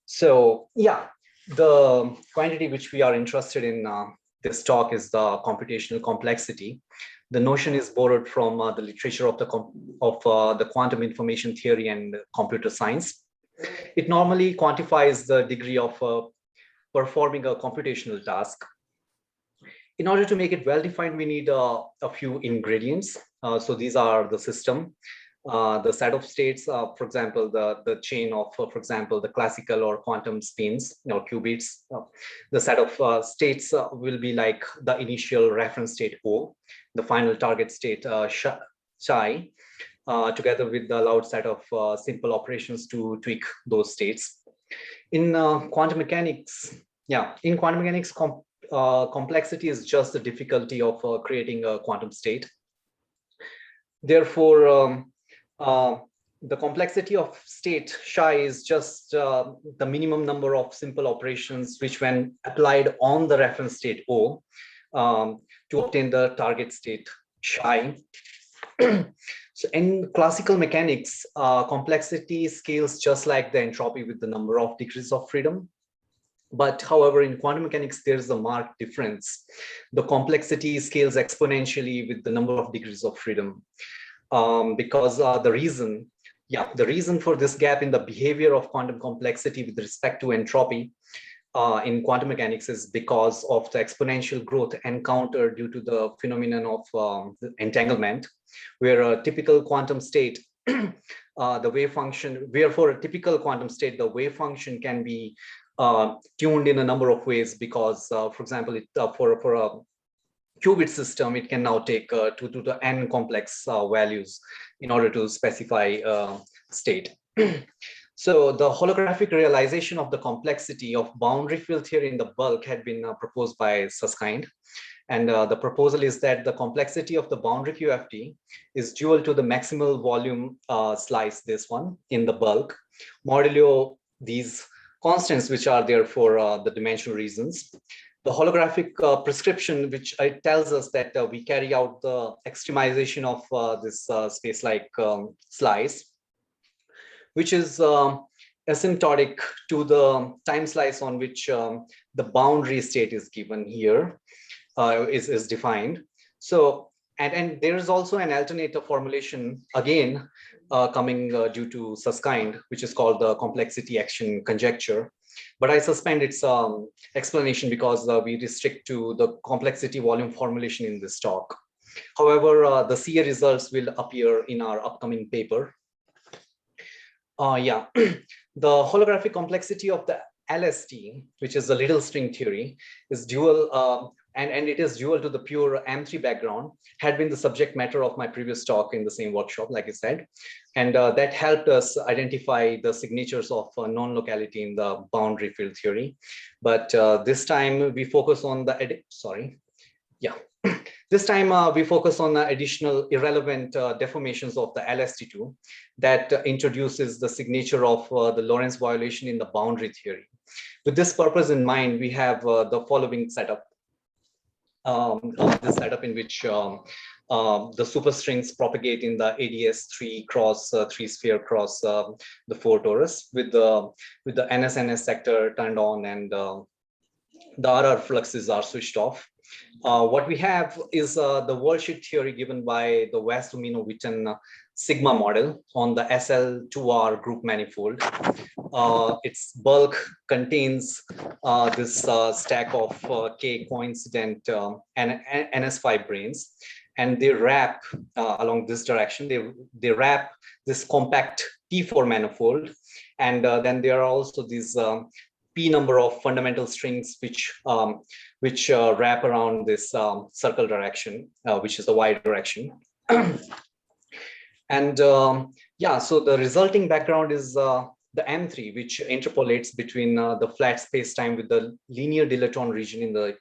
So yeah, the quantity which we are interested in this talk is the computational complexity. The notion is borrowed from the literature of the quantum information theory and computer science. It normally quantifies the degree of performing a computational task. In order to make it well-defined, we need a few ingredients. So these are the system, the set of states, for example, the chain of, for example, the classical or quantum spins or qubits. The set of states will be like the initial reference state O, the final target state psi, together with the allowed set of simple operations to tweak those states. In quantum mechanics, complexity is just the difficulty of creating a quantum state. Therefore, the complexity of state psi is just the minimum number of simple operations which, when applied on the reference state O, to obtain the target state psi. So in classical mechanics, complexity scales just like the entropy with the number of degrees of freedom. But however, in quantum mechanics, there's a marked difference. The complexity scales exponentially with the number of degrees of freedom. Because the reason for this gap in the behavior of quantum complexity with respect to entropy in quantum mechanics is because of the exponential growth encountered due to the phenomenon of entanglement, where a typical quantum state, the wave function, where for a typical quantum state, the wave function can be tuned in a number of ways because, for example, for a qubit system, it can now take 2 to the n complex values in order to specify state. So the holographic realization of the complexity of boundary field theory in the bulk had been proposed by Susskind. And the proposal is that the complexity of the boundary QFT is dual to the maximal volume slice, this one, in the bulk, modulo these constants which are there for the dimensional reasons. The holographic prescription, which tells us that we carry out the extremization of this space-like slice, which is asymptotic to the time slice on which the boundary state is given here, is defined. So, and there is also an alternative formulation, again, coming due to Susskind, which is called the complexity action conjecture. But I suspend its explanation because we restrict to the complexity volume formulation in this talk. However, the CA results will appear in our upcoming paper. The holographic complexity of the LST, which is the little string theory, is dual, and it is dual to the pure M3 background, had been the subject matter of my previous talk in the same workshop, like I said. And that helped us identify the signatures of non-locality in the boundary field theory. But this time we focus on the, This time we focus on additional irrelevant deformations of the LST2 that introduces the signature of the Lorentz violation in the boundary theory. With this purpose in mind, we have the following setup. This setup in which the superstrings propagate in the AdS 3 cross 3 sphere cross the 4 torus with the NS sector turned on and the RR fluxes are switched off. What we have is the worldsheet theory given by the West-Domino-Witten sigma model on the SL2R group manifold. Its bulk contains this stack of K coincident NS5 branes, and they wrap along this direction. They wrap this compact T4 manifold, and then there are also these P number of fundamental strings which wrap around this circle direction, which is the Y direction. And yeah, so the resulting background is the M3, which interpolates between the flat space-time with the linear dilaton region in the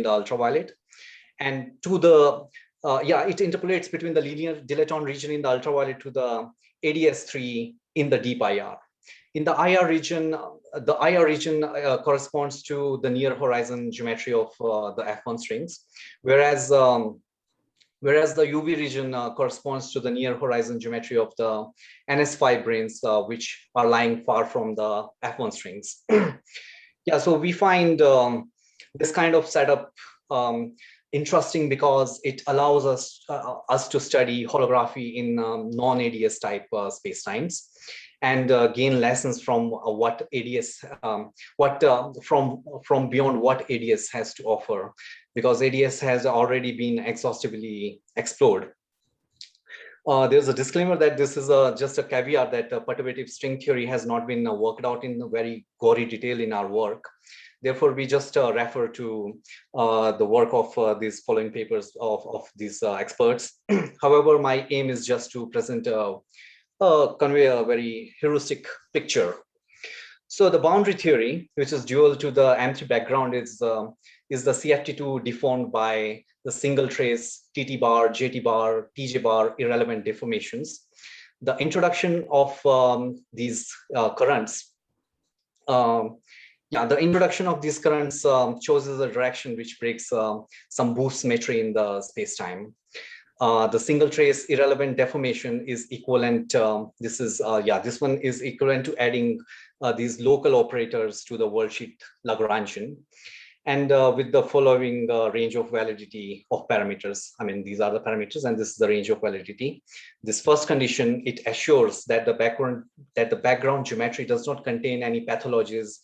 ultraviolet, and to the it interpolates between the linear dilaton region in the ultraviolet to the AdS3 in the deep IR. In the IR region, corresponds to the near horizon geometry of the F1 strings, whereas the UV region corresponds to the near horizon geometry of the NS5 branes, which are lying far from the F1 strings. Yeah, so we find this kind of setup interesting because it allows us to study holography in non-AdS type spacetimes and gain lessons from what AdS, from beyond what AdS has to offer, because AdS has already been exhaustively explored. There's a disclaimer that this is just a caveat that perturbative string theory has not been worked out in very gory detail in our work. Therefore, we just refer to the work of these following papers of these experts. However, my aim is just to present convey a very heuristic picture. So the boundary theory, which is dual to the M3 background, is the CFT-II deformed by the single trace TT bar, JT bar, TJ bar irrelevant deformations. The introduction of these currents, the introduction of these currents chooses a direction which breaks some boost symmetry in the space-time. The single trace irrelevant deformation is equivalent. This one is equivalent to adding these local operators to the worldsheet Lagrangian, and with the following range of validity of parameters. I mean, these are the parameters, and this is the range of validity. This first condition, it assures that the background geometry does not contain any pathologies,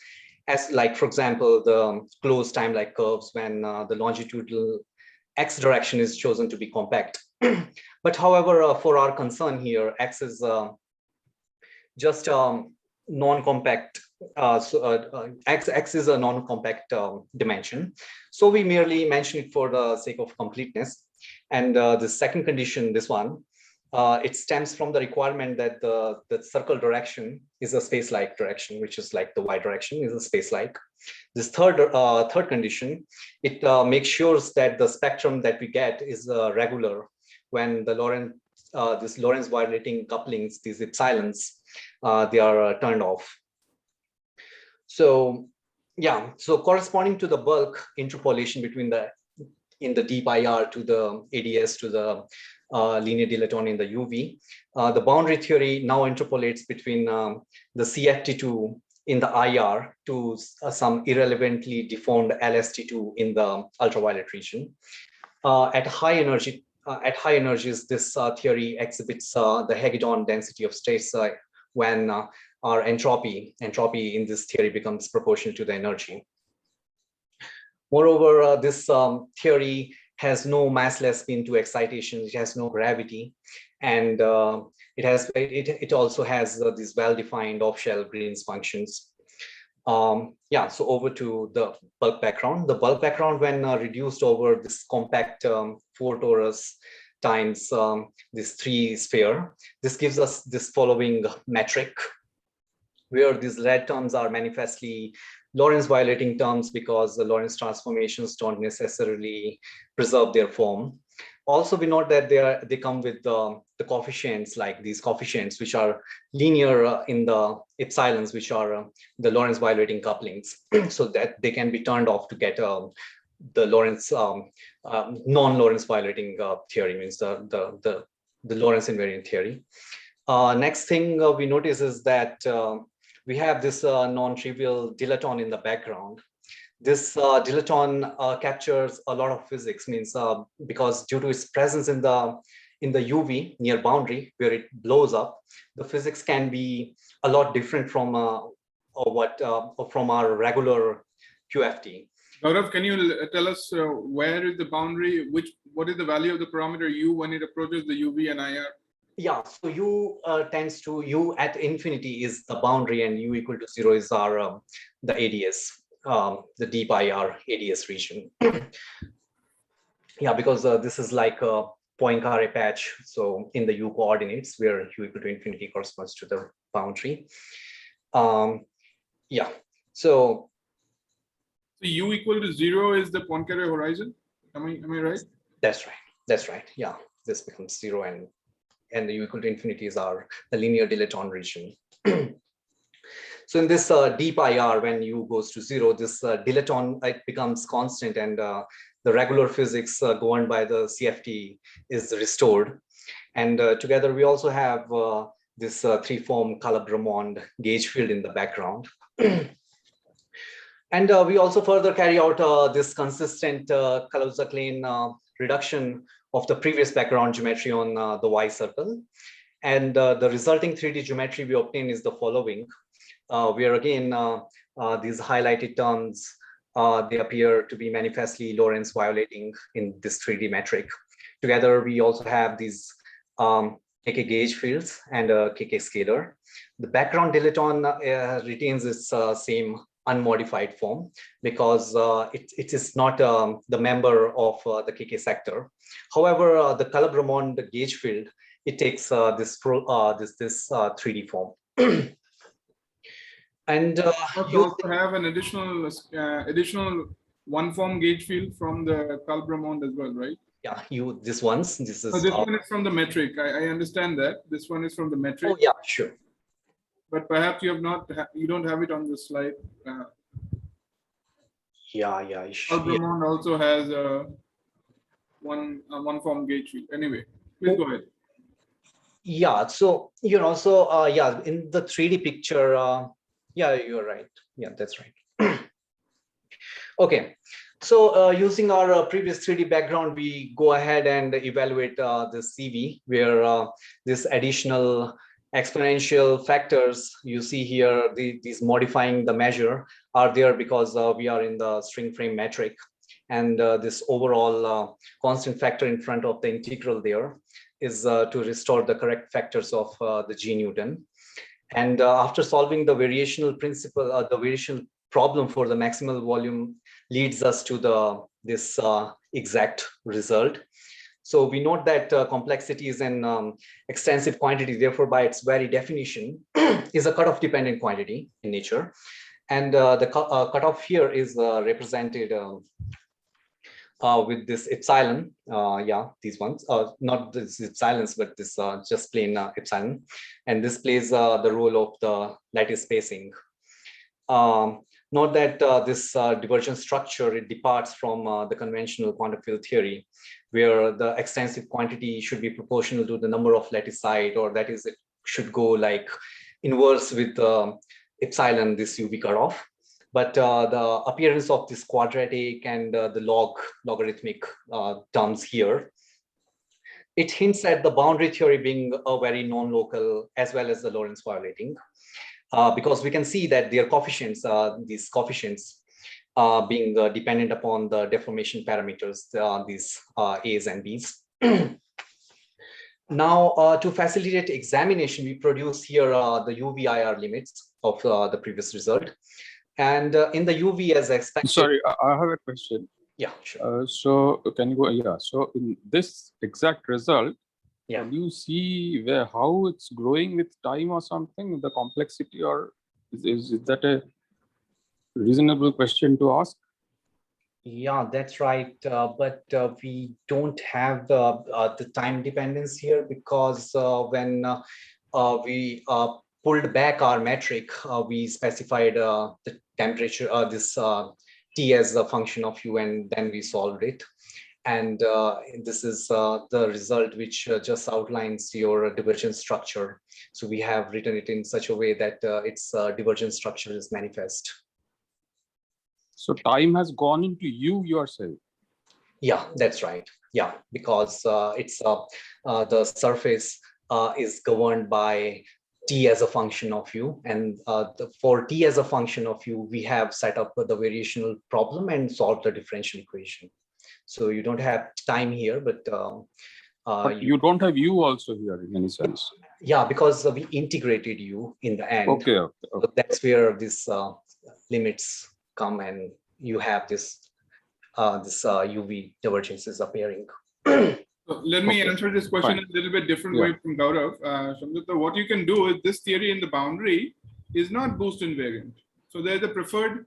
as like, for example, the closed time-like curves when the longitudinal X direction is chosen to be compact. But however, for our concern here, X is just non-compact. X is a non-compact dimension. So we merely mention it for the sake of completeness. And the second condition, this one, it stems from the requirement that the circle direction is a space-like direction, which is like the Y direction is a space-like. This third condition, it makes sure that the spectrum that we get is regular when the this Lorentz violating couplings, these epsilons, they are turned off. So yeah, so corresponding to the bulk interpolation between in the deep IR to the AdS to the linear dilaton in the UV, the boundary theory now interpolates between the CFT-II in the IR to some irrelevantly deformed LST2 in the ultraviolet region. At high energies, this theory exhibits the Hagedorn density of states when our entropy in this theory becomes proportional to the energy. Moreover, this theory has no massless spin to excitation. It has no gravity, and it also has these well-defined off-shell Green's functions. Yeah, so over to the bulk background. The bulk background, when reduced over this compact 4 torus times this 3 sphere, this gives us this following metric, where these red terms are manifestly Lorentz violating terms because the Lorentz transformations don't necessarily preserve their form. Also, we note that they come with the coefficients, like these coefficients, which are linear in the epsilons, which are the Lorentz violating couplings, so that they can be turned off to get the Lorentz non-Lorentz violating theory, means the Lorentz invariant theory. Next thing we notice is that we have this non-trivial dilaton in the background. This dilaton captures a lot of physics, means because due to its presence in the UV near boundary where it blows up, the physics can be a lot different from from our regular QFT. Gaurav, can you tell us where is the boundary? What is the value of the parameter U when it approaches the UV and IR? Yeah, so U tends to U at infinity is the boundary, and U equal to 0 is our the AdS, the deep IR AdS region. Yeah, because this is like a Poincare patch. So in the U coordinates, where U equal to infinity corresponds to the boundary. Yeah, so U equal to 0 is the Poincare horizon. Am I right? That's right. That's right. Yeah, this becomes 0, and the U equal to infinity is the linear dilaton region. So in this deep IR, when U goes to 0, this dilaton, it becomes constant, and the regular physics governed by the CFT is restored. And together we also have this three-form Calabre-Drummond gauge field in the background. And we also further carry out this consistent Kaluza-Klein reduction of the previous background geometry on the Y circle. And the resulting 3D geometry we obtain is the following, where again, these highlighted terms, they appear to be manifestly Lorentz violating in this 3D metric. Together, we also have these KK gauge fields and a KK scalar. The background dilaton retains its same unmodified form because it is not the member of the KK sector. However, the Calabre-Drummond gauge field, it takes this 3D form. And you also have an additional one-form gauge field from the Calabre-Drummond as well, right? Yeah, this one is from the metric. I understand that. This one is from the metric. Oh yeah, sure. But perhaps you don't have it on the slide. Yeah. Calabre-Drummond also has one form gauge field. Anyway, please go ahead. Yeah, so yeah, in the 3D picture, yeah, you're right. Yeah, that's right. Okay, so using our previous 3D background, we go ahead and evaluate the CV, where this additional exponential factors you see here, these modifying the measure, are there because we are in the string frame metric, and this overall constant factor in front of the integral there is to restore the correct factors of the G Newton. And after solving the variational principle, the variational problem for the maximal volume leads us to this exact result. So we note that complexity is an extensive quantity, therefore by its very definition is a cutoff dependent quantity in nature. And the cutoff here is represented with this epsilon, yeah, these ones, not this epsilons, but this just plain epsilon. And this plays the role of the lattice spacing. Note that this divergence structure, it departs from the conventional quantum field theory, where the extensive quantity should be proportional to the number of lattice side, or that is, it should go like inverse with epsilon, this UV cutoff. But the appearance of this quadratic and the logarithmic terms here, it hints at the boundary theory being a very non-local as well as the Lorentz violating, because we can see that their coefficients, these coefficients being dependent upon the deformation parameters, these A's and B's. Now, to facilitate examination, we produce here the UV-IR limits of the previous result. And in the UV, as expected. Sorry, I have a question. Yeah, sure. So can you go? Yeah. So in this exact result, yeah, can you see how it's growing with time or something? The complexity, or is that a reasonable question to ask. Yeah, that's right. But we don't have the time dependence here, because when we pulled back our metric, we specified the temperature, this T as a function of U, and then we solved it. And this is the result which just outlines your divergence structure. So we have written it in such a way that its divergence structure is manifest. So time has gone into U yourself. Yeah, that's right. Yeah, because it's the surface is governed by T as a function of U, and for T as a function of U, we have set up the variational problem and solved the differential equation. So you don't have time here, but you don't have U also here in any sense. Yeah, because we integrated U in the end. Okay. So that's where these limits come, and you have this UV divergences appearing. So let me answer this question in a little bit different way from Gaurav. Samyukta, what you can do is this theory in the boundary is not boost invariant. So there's a preferred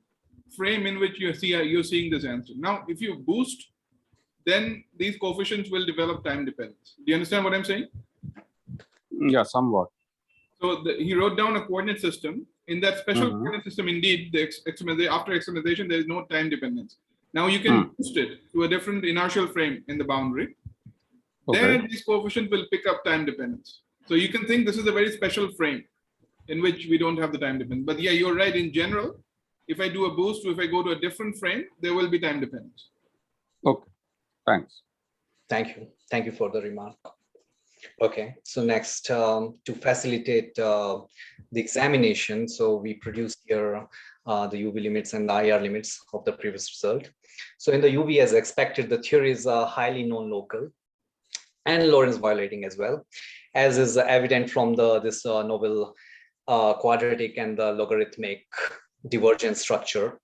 frame in which you're seeing this answer. Now, if you boost, then these coefficients will develop time dependence. Do you understand what I'm saying? Yeah, somewhat. So he wrote down a coordinate system. In that special coordinate system, indeed, after externalization, there is no time dependence. Now you can boost it to a different inertial frame in the boundary. Then these coefficients will pick up time dependence. So you can think this is a very special frame in which we don't have the time dependence. But yeah, you're right. In general, if I do a boost, or if I go to a different frame, there will be time dependence. Okay, thanks. Thank you. Thank you for the remark. Okay, so next, to facilitate the examination, so we produced here the UV limits and the IR limits of the previous result. So in the UV, as expected, the theory is highly non-local and Lorentz violating as well, as is evident from this novel quadratic and the logarithmic divergence structure.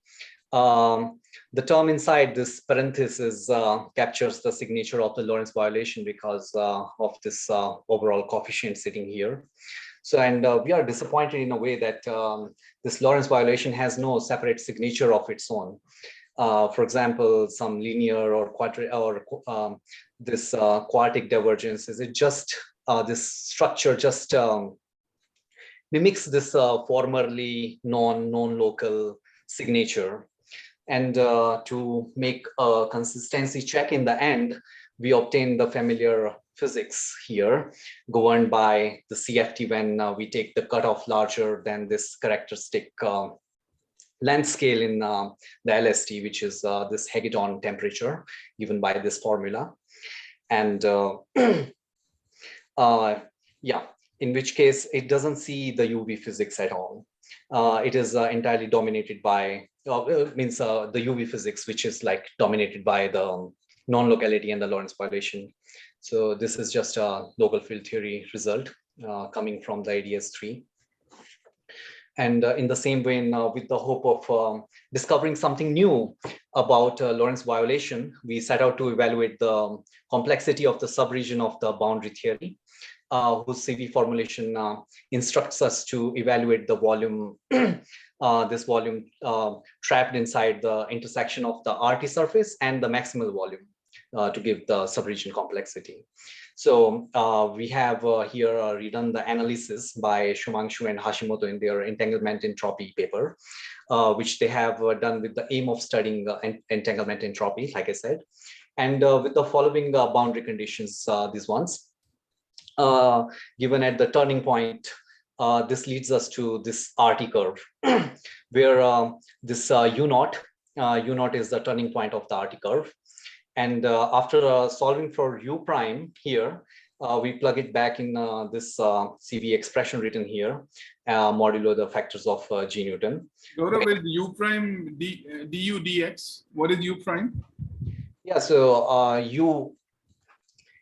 The term inside this parenthesis captures the signature of the Lorentz violation because of this overall coefficient sitting here. So, and we are disappointed in a way that this Lorentz violation has no separate signature of its own. For example, some linear or this quartic divergence, is it just this structure just mimics this formerly non-local signature. And to make a consistency check in the end, we obtain the familiar physics here, governed by the CFT when we take the cutoff larger than this characteristic length scale in the LST, which is this Hegeton temperature, given by this formula. And yeah, in which case it doesn't see the UV physics at all. It is entirely dominated by, the UV physics, which is like dominated by the non-locality and the Lorentz violation. So this is just a local field theory result coming from the AdS-III. And in the same way, with the hope of discovering something new about Lorentz violation, we set out to evaluate the complexity of the subregion of the boundary theory, whose CV formulation instructs us to evaluate the volume, this volume trapped inside the intersection of the RT surface and the maximal volume to give the subregion complexity. So we have here redone the analysis by Shumangshu and Hashimoto in their entanglement entropy paper, which they have done with the aim of studying entanglement entropy, like I said, and with the following boundary conditions, these ones. Given at the turning point, this leads us to this RT curve, where this U0 is the turning point of the RT curve. And after solving for U prime here, we plug it back in this CV expression written here, modulo the factors of G Newton. Gaurav, with U prime du dx, what is U prime? Yeah, so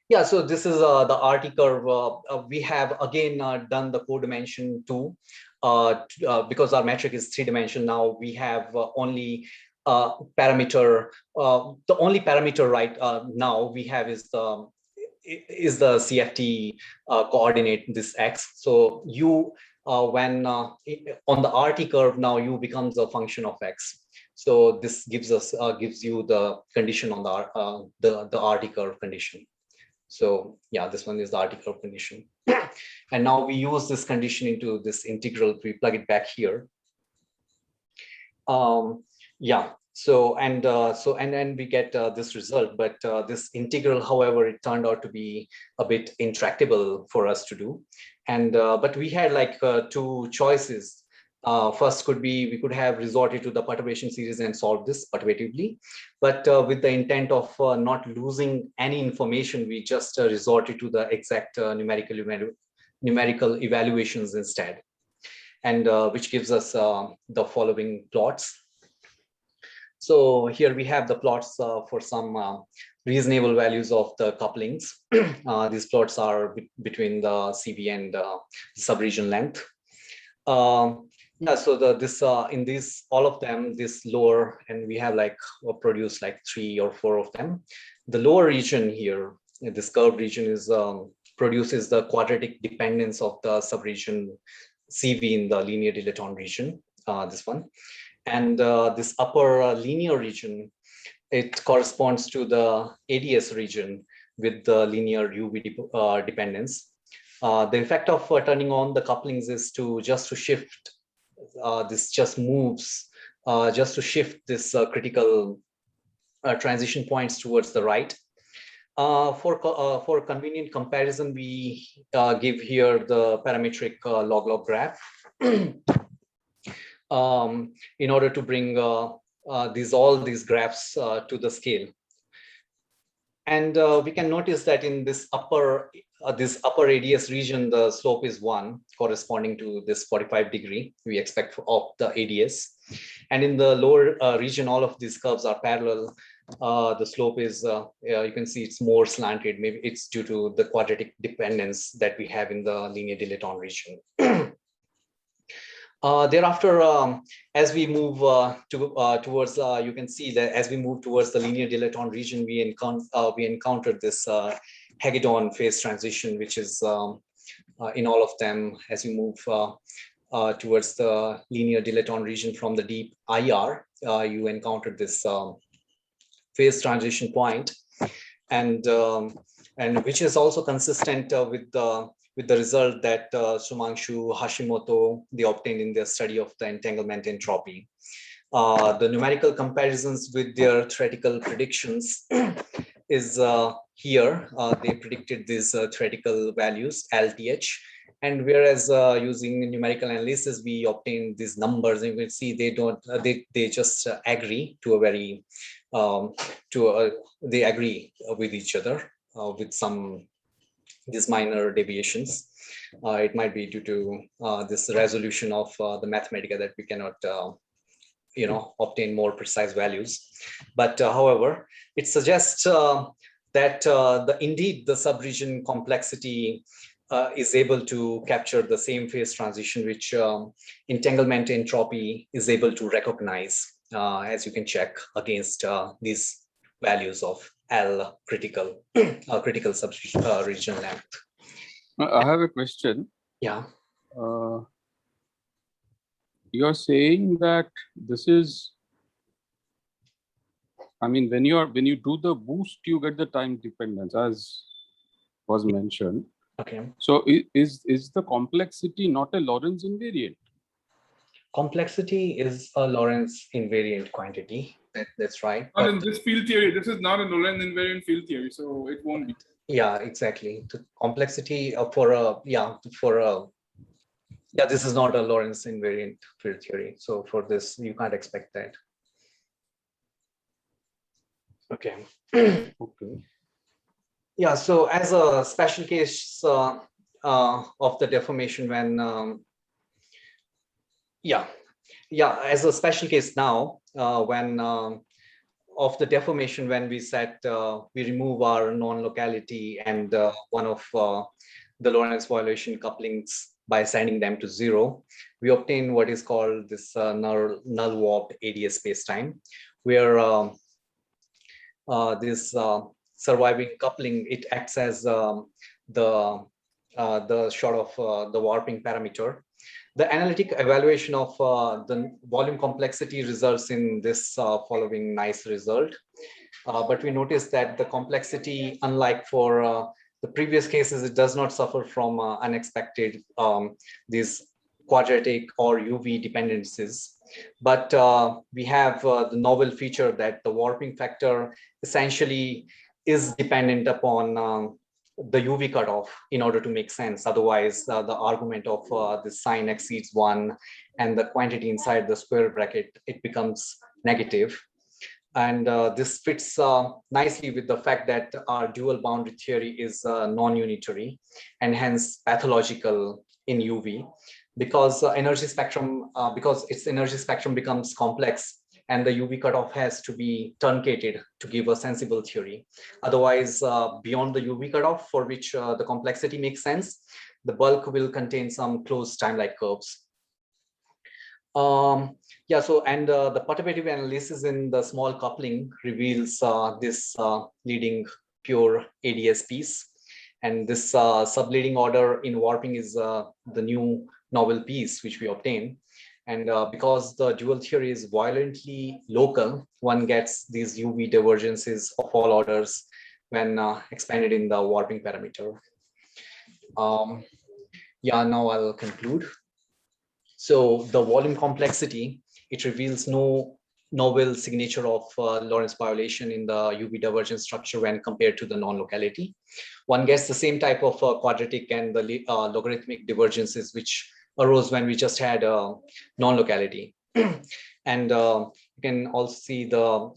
yeah, so this is the RT curve. We have again done the codimension too, because our metric is 3-dimensional now. We have only parameter. The only parameter right now we have is the CFT coordinate, this X. So U when on the RT curve, now U becomes a function of X. So this gives you the condition on the RT curve condition. So yeah, this one is the RT curve condition. And now we use this condition into this integral. We plug it back here. Yeah. So then we get this result, but this integral, however, it turned out to be a bit intractable for us to do. And but we had like two choices. First could be we could have resorted to the perturbation series and solved this perturbatively, but with the intent of not losing any information, we just resorted to the exact numerical evaluations instead, and which gives us the following plots. So here we have the plots for some reasonable values of the couplings. These plots are between the CV and subregion length. Yeah, so in these all of them, this lower, and we have like produced like 3 or 4 of them. The lower region here, this curved region, is produces the quadratic dependence of the subregion CV in the linear dilaton region. This one. And this upper linear region, it corresponds to the AdS region with the linear UV dependence. The effect of turning on the couplings is to shift, this just moves, just to shift this critical transition points towards the right. For convenient comparison, we give here the parametric log-log graph. In order to bring all these graphs to the scale. And we can notice that in this upper AdS region, the slope is 1, corresponding to this 45 degree we expect of the AdS. And in the lower region, all of these curves are parallel. The slope is, you can see it's more slanted. Maybe it's due to the quadratic dependence that we have in the linear dilaton region. Thereafter, as we move towards, you can see that as we move towards the linear dilaton region, we encountered this Hagedorn phase transition, which is in all of them. As we move towards the linear dilaton region from the deep IR, you encountered this phase transition point, and which is also consistent with the result that Sumanshu, Hashimoto, they obtained in their study of the entanglement entropy. The numerical comparisons with their theoretical predictions is here. They predicted these theoretical values, LTH. And whereas using numerical analysis, we obtain these numbers, and you can see they don't, they just agree to a very, they agree with each other with some these minor deviations. It might be due to this resolution of the Mathematica that we cannot, obtain more precise values. But however, it suggests that indeed the subregion complexity is able to capture the same phase transition which entanglement entropy is able to recognize, as you can check against these values of L critical subregion length. I have a question. Yeah. You're saying that this is, I mean, when you do the boost, you get the time dependence, as was mentioned. Okay. So is the complexity not a Lorentz invariant? Complexity is a Lorentz invariant quantity. That's right. But in this field theory, this is not a Lorentz invariant field theory, so it won't be. Yeah, exactly. The complexity this is not a Lorentz invariant field theory. So for this, you can't expect that. Okay. Okay. Yeah. So as a special case of the deformation, when as a special case now, when of the deformation, when we we remove our non-locality and one of the Lorentz violation couplings by sending them to 0, we obtain what is called this null warped AdS spacetime, where this surviving coupling, it acts as the the short of the warping parameter. The analytic evaluation of the volume complexity results in this following nice result. But we notice that the complexity, unlike for the previous cases, it does not suffer from unexpected these quadratic or UV dependencies. But we have the novel feature that the warping factor essentially is dependent upon the UV cutoff in order to make sense. Otherwise, the argument of the sign exceeds 1 and the quantity inside the square bracket, it becomes negative. And this fits nicely with the fact that our dual boundary theory is non-unitary and hence pathological in UV, because energy spectrum, because its energy spectrum becomes complex and the UV cutoff has to be truncated to give a sensible theory. Otherwise, beyond the UV cutoff, for which the complexity makes sense, the bulk will contain some closed time-like curves. Yeah, so and the perturbative analysis in the small coupling reveals this leading pure AdS piece. And this subleading order in warping is the new novel piece which we obtain. And because the dual theory is violently local, one gets these UV divergences of all orders when expanded in the warping parameter. Yeah, now I'll conclude. So the volume complexity, it reveals no novel signature of Lorentz violation in the UV divergence structure when compared to the non-locality. One gets the same type of quadratic and the logarithmic divergences which arose when we just had non-locality. And you can also see the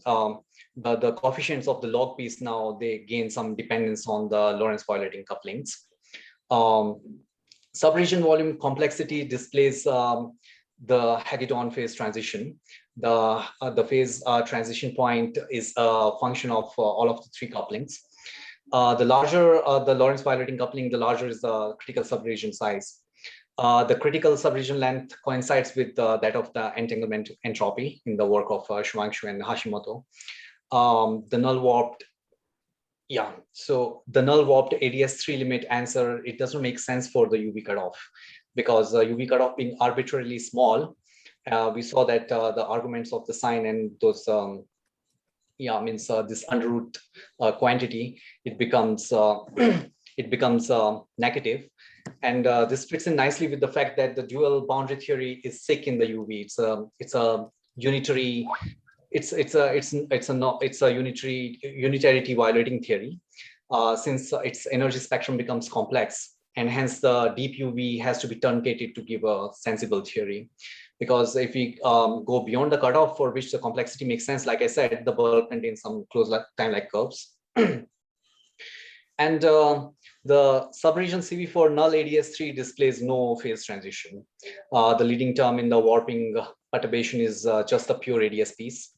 coefficients of the log piece now, they gain some dependence on the Lorentz violating couplings. Subregion volume complexity displays the Hagedorn phase transition. The phase transition point is a function of all of the 3 couplings. The larger the Lorentz violating coupling, the larger is the critical subregion size. The critical subregion length coincides with that of the entanglement entropy in the work of Shuangshu and Hashimoto. The null warped, yeah, so the null warped AdS3 limit answer, it doesn't make sense for the UV cutoff, because UV cutoff being arbitrarily small, we saw that the arguments of the sign and those, yeah, means this under root quantity, it becomes negative. And this fits in nicely with the fact that the dual boundary theory is sick in the UV. It's a unitary. It's a unitarity violating theory, since its energy spectrum becomes complex, and hence the deep UV has to be truncated to give a sensible theory. Because if we go beyond the cutoff for which the complexity makes sense, like I said, the bulk contains some closed time-like curves. And the subregion CV4 null AdS3 displays no phase transition. The leading term in the warping perturbation is just a pure AdS piece.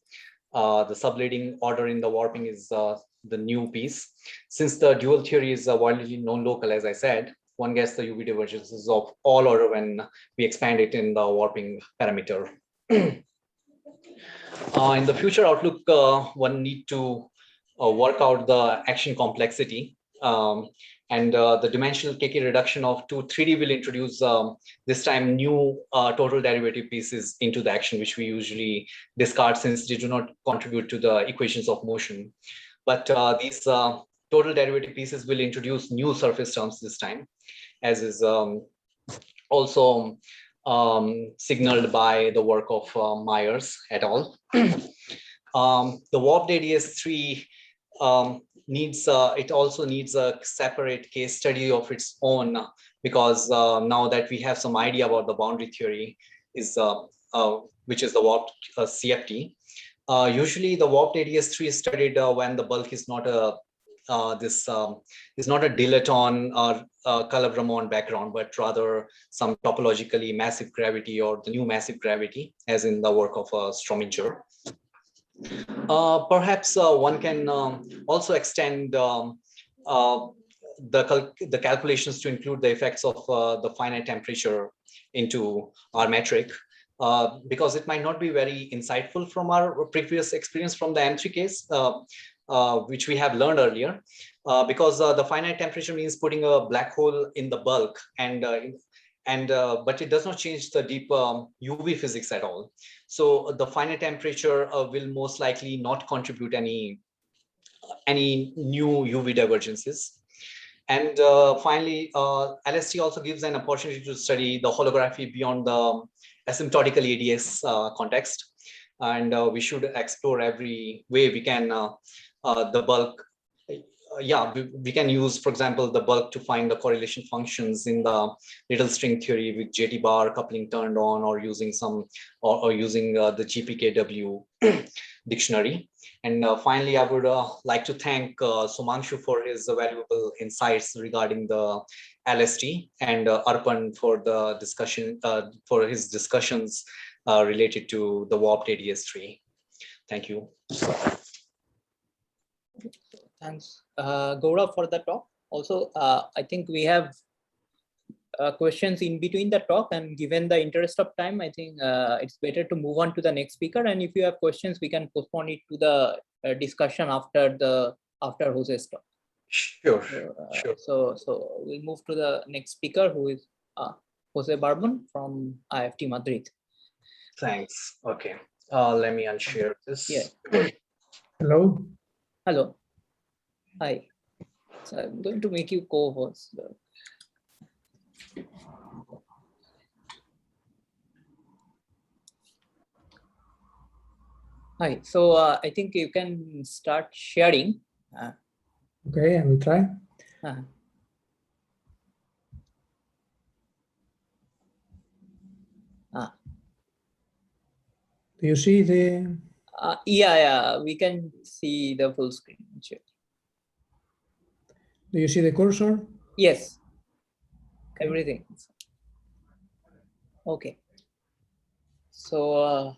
The subleading order in the warping is the new piece. Since the dual theory is wildly non-local, as I said, one gets the UV divergences of all order when we expand it in the warping parameter. In the future outlook, one need to work out the action complexity. And the dimensional KK reduction of to 3D will introduce this time new total derivative pieces into the action, which we usually discard since they do not contribute to the equations of motion. But these total derivative pieces will introduce new surface terms this time, as is also signaled by the work of Myers et al. The warped AdS3 needs it also needs a separate case study of its own, because now that we have some idea about the boundary theory is which is the warped CFT. Usually the warped AdS3 is studied when the bulk is not a is not a dilaton or Calabre-Ramond background, but rather some topologically massive gravity or the new massive gravity, as in the work of Strominger. Perhaps one can also extend the calculations to include the effects of the finite temperature into our metric, because it might not be very insightful from our previous experience from the M3 case. which we have learned earlier, because the finite temperature means putting a black hole in the bulk, but it does not change the deep UV physics at all. So the finite temperature will most likely not contribute any new UV divergences. And finally, LST also gives an opportunity to study the holography beyond the asymptotical AdS context. And we should explore every way we can the bulk. We can use, for example, the bulk to find the correlation functions in the little string theory with JT bar coupling turned on, or using using the GPKW dictionary. And finally, I would like to thank Sumanshu for his valuable insights regarding the LST, and Arpan for the discussion, for his discussions related to the warped AdS tree. Thank you. Thanks, Gaurav, for the talk. Also, I think we have questions in between the talk, and given the interest of time, I think it's better to move on to the next speaker. And if you have questions, we can postpone it to the discussion after Jose's talk. Sure. So we'll move to the next speaker, who is Jose Barbon from IFT Madrid. Thanks. Okay. Let me unshare this. Yeah. Hello. Hello. Hi. So I'm going to make you co-host. Hi. So I think you can start sharing. Okay, I will try. Do you see the? Yeah, we can see the full screen. Sure. Do you see the cursor? Yes. Everything. Okay. So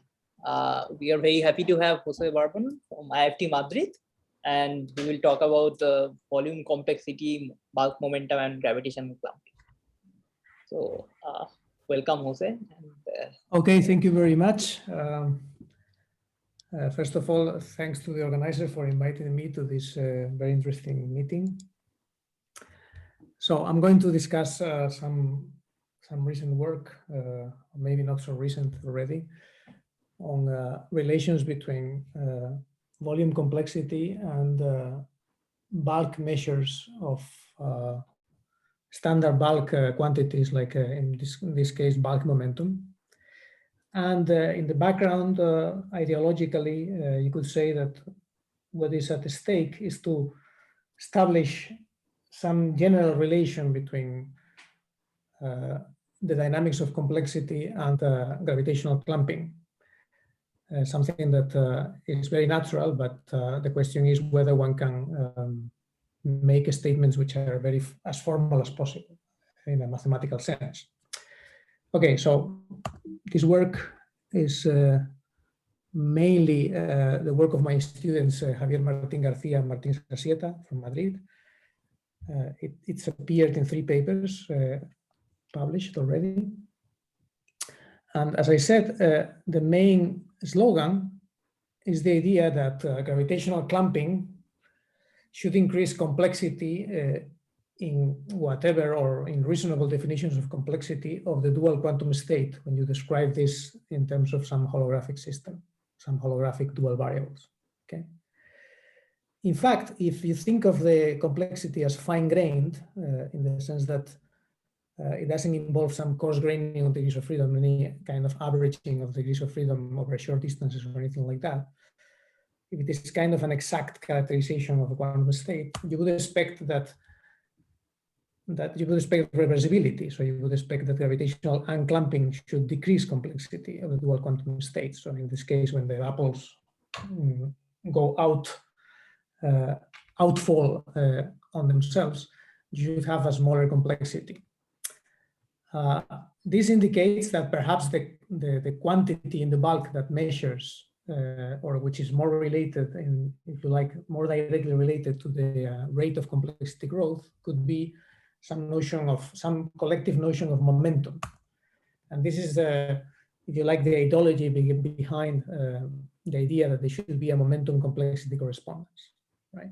we are very happy to have Jose Barbon from IFT Madrid, and we will talk about the volume complexity, bulk momentum, and gravitational clumping. So welcome, Jose. And, okay, thank you very much. First of all, thanks to the organizer for inviting me to this very interesting meeting. So I'm going to discuss some recent work, maybe not so recent already, on relations between volume complexity and bulk measures of standard bulk quantities, like in this case, bulk momentum. And in the background, ideologically, you could say that what is at stake is to establish some general relation between the dynamics of complexity and gravitational clamping. Something that is very natural, but the question is whether one can make statements which are as formal as possible in a mathematical sense. Okay, so this work is mainly the work of my students, Javier Martín García and Martín Sasieta from Madrid. It's appeared in 3 papers published already. And as I said, the main slogan is the idea that gravitational clamping should increase complexity in whatever, or in reasonable definitions of complexity of the dual quantum state, when you describe this in terms of some holographic system, some holographic dual variables. Okay. In fact, if you think of the complexity as fine-grained, in the sense that it doesn't involve some coarse graining of degrees of freedom, any kind of averaging of degrees of freedom over short distances or anything like that, if it is kind of an exact characterization of a quantum state, you would expect that you would expect reversibility. So you would expect that gravitational unclamping should decrease complexity of the dual quantum states. So in this case, when the apples go outfall on themselves, you should have a smaller complexity. This indicates that perhaps the quantity in the bulk that measures, or which is more related, and if you like, more directly related to the rate of complexity growth, could be some collective notion of momentum. And this is if you like, the ideology behind the idea that there should be a momentum complexity correspondence. right?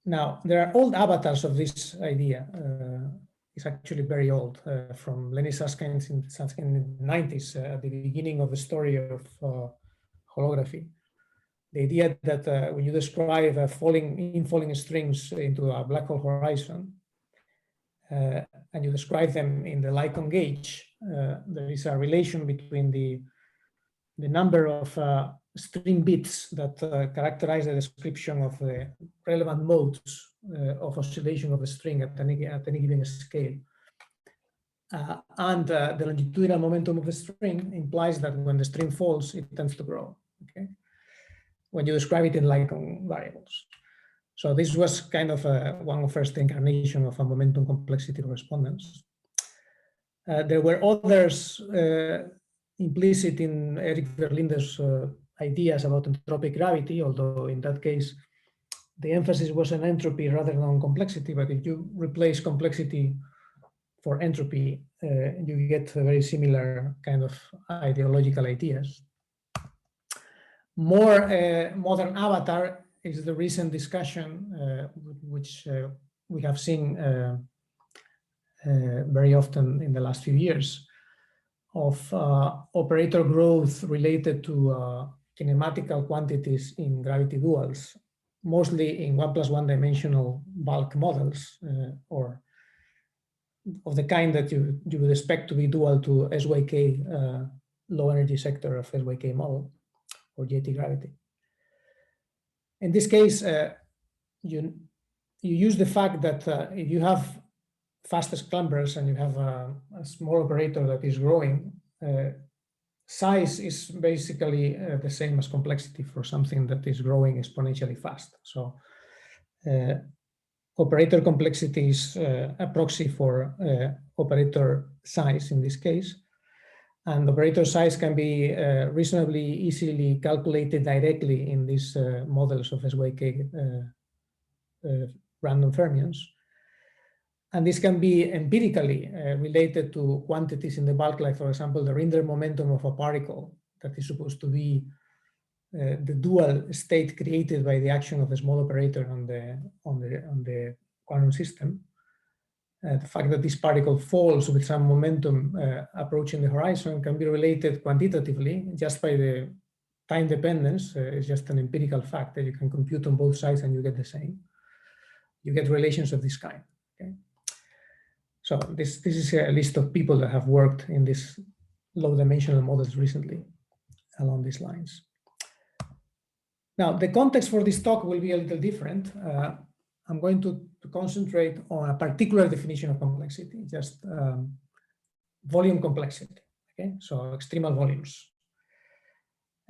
Now, there are old avatars of this idea. It's actually very old, from Lenny Susskind in the 90s, at the beginning of the story of holography. The idea that when you describe infalling strings into a black hole horizon, and you describe them in the Lycon gauge, there is a relation between the number of string bits that characterize the description of the relevant modes of oscillation of a string at any given scale. And the longitudinal momentum of the string implies that when the string falls, it tends to grow, okay? When you describe it in Lycon variables. So this was kind of one of first incarnation of a momentum complexity correspondence. There were others implicit in Eric Verlinde's ideas about entropic gravity, although in that case, the emphasis was on entropy rather than on complexity. But if you replace complexity for entropy, you get very similar kind of ideological ideas. More modern avatar is the recent discussion, which we have seen very often in the last few years, of operator growth related to kinematical quantities in gravity duals, mostly in 1+1 dimensional bulk models, or of the kind that you would expect to be dual to SYK low energy sector of SYK model, or JT gravity. In this case, you use the fact that if you have fastest clumpers and you have a small operator that is growing, size is basically the same as complexity for something that is growing exponentially fast. So operator complexity is a proxy for operator size in this case. And operator size can be reasonably easily calculated directly in these models of SYK random fermions. And this can be empirically related to quantities in the bulk, like for example, the Rinder momentum of a particle that is supposed to be the dual state created by the action of the small operator on the quantum system. The fact that this particle falls with some momentum approaching the horizon can be related quantitatively just by the time dependence. It's just an empirical fact that you can compute on both sides and you get the same. You get relations of this kind. Okay? So this is a list of people that have worked in these low dimensional models recently along these lines. Now, the context for this talk will be a little different. I'm going to concentrate on a particular definition of complexity, just volume complexity, okay? So extremal volumes.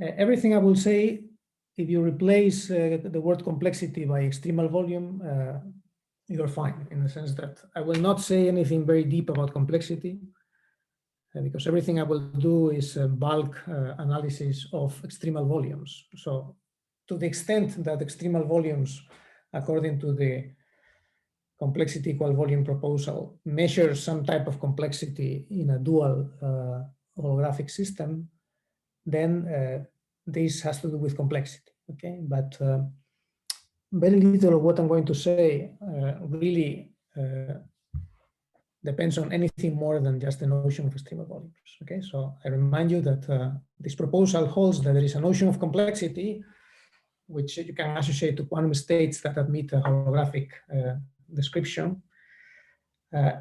Everything I will say, if you replace the word complexity by extremal volume, you're fine, in the sense that I will not say anything very deep about complexity, because everything I will do is bulk analysis of extremal volumes. So to the extent that extremal volumes, according to the complexity equal volume proposal, measure some type of complexity in a dual holographic system, then this has to do with complexity, okay? But very little of what I'm going to say really depends on anything more than just the notion of extremal volumes, okay? So I remind you that this proposal holds that there is a notion of complexity which you can associate to quantum states that admit a holographic description,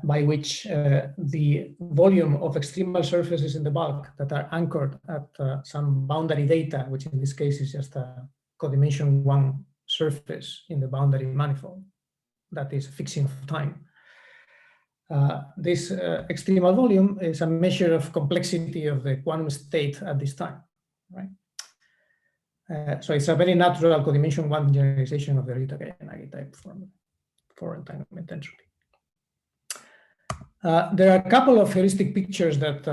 by which the volume of extremal surfaces in the bulk that are anchored at some boundary data, which in this case is just a codimension 1 surface in the boundary manifold, that is a fixing of time. This extremal volume is a measure of complexity of the quantum state at this time, right? So it's a very natural codimension 1 generalization of the Rita-Kayanagi type form for entanglement entropy. There are a couple of heuristic pictures that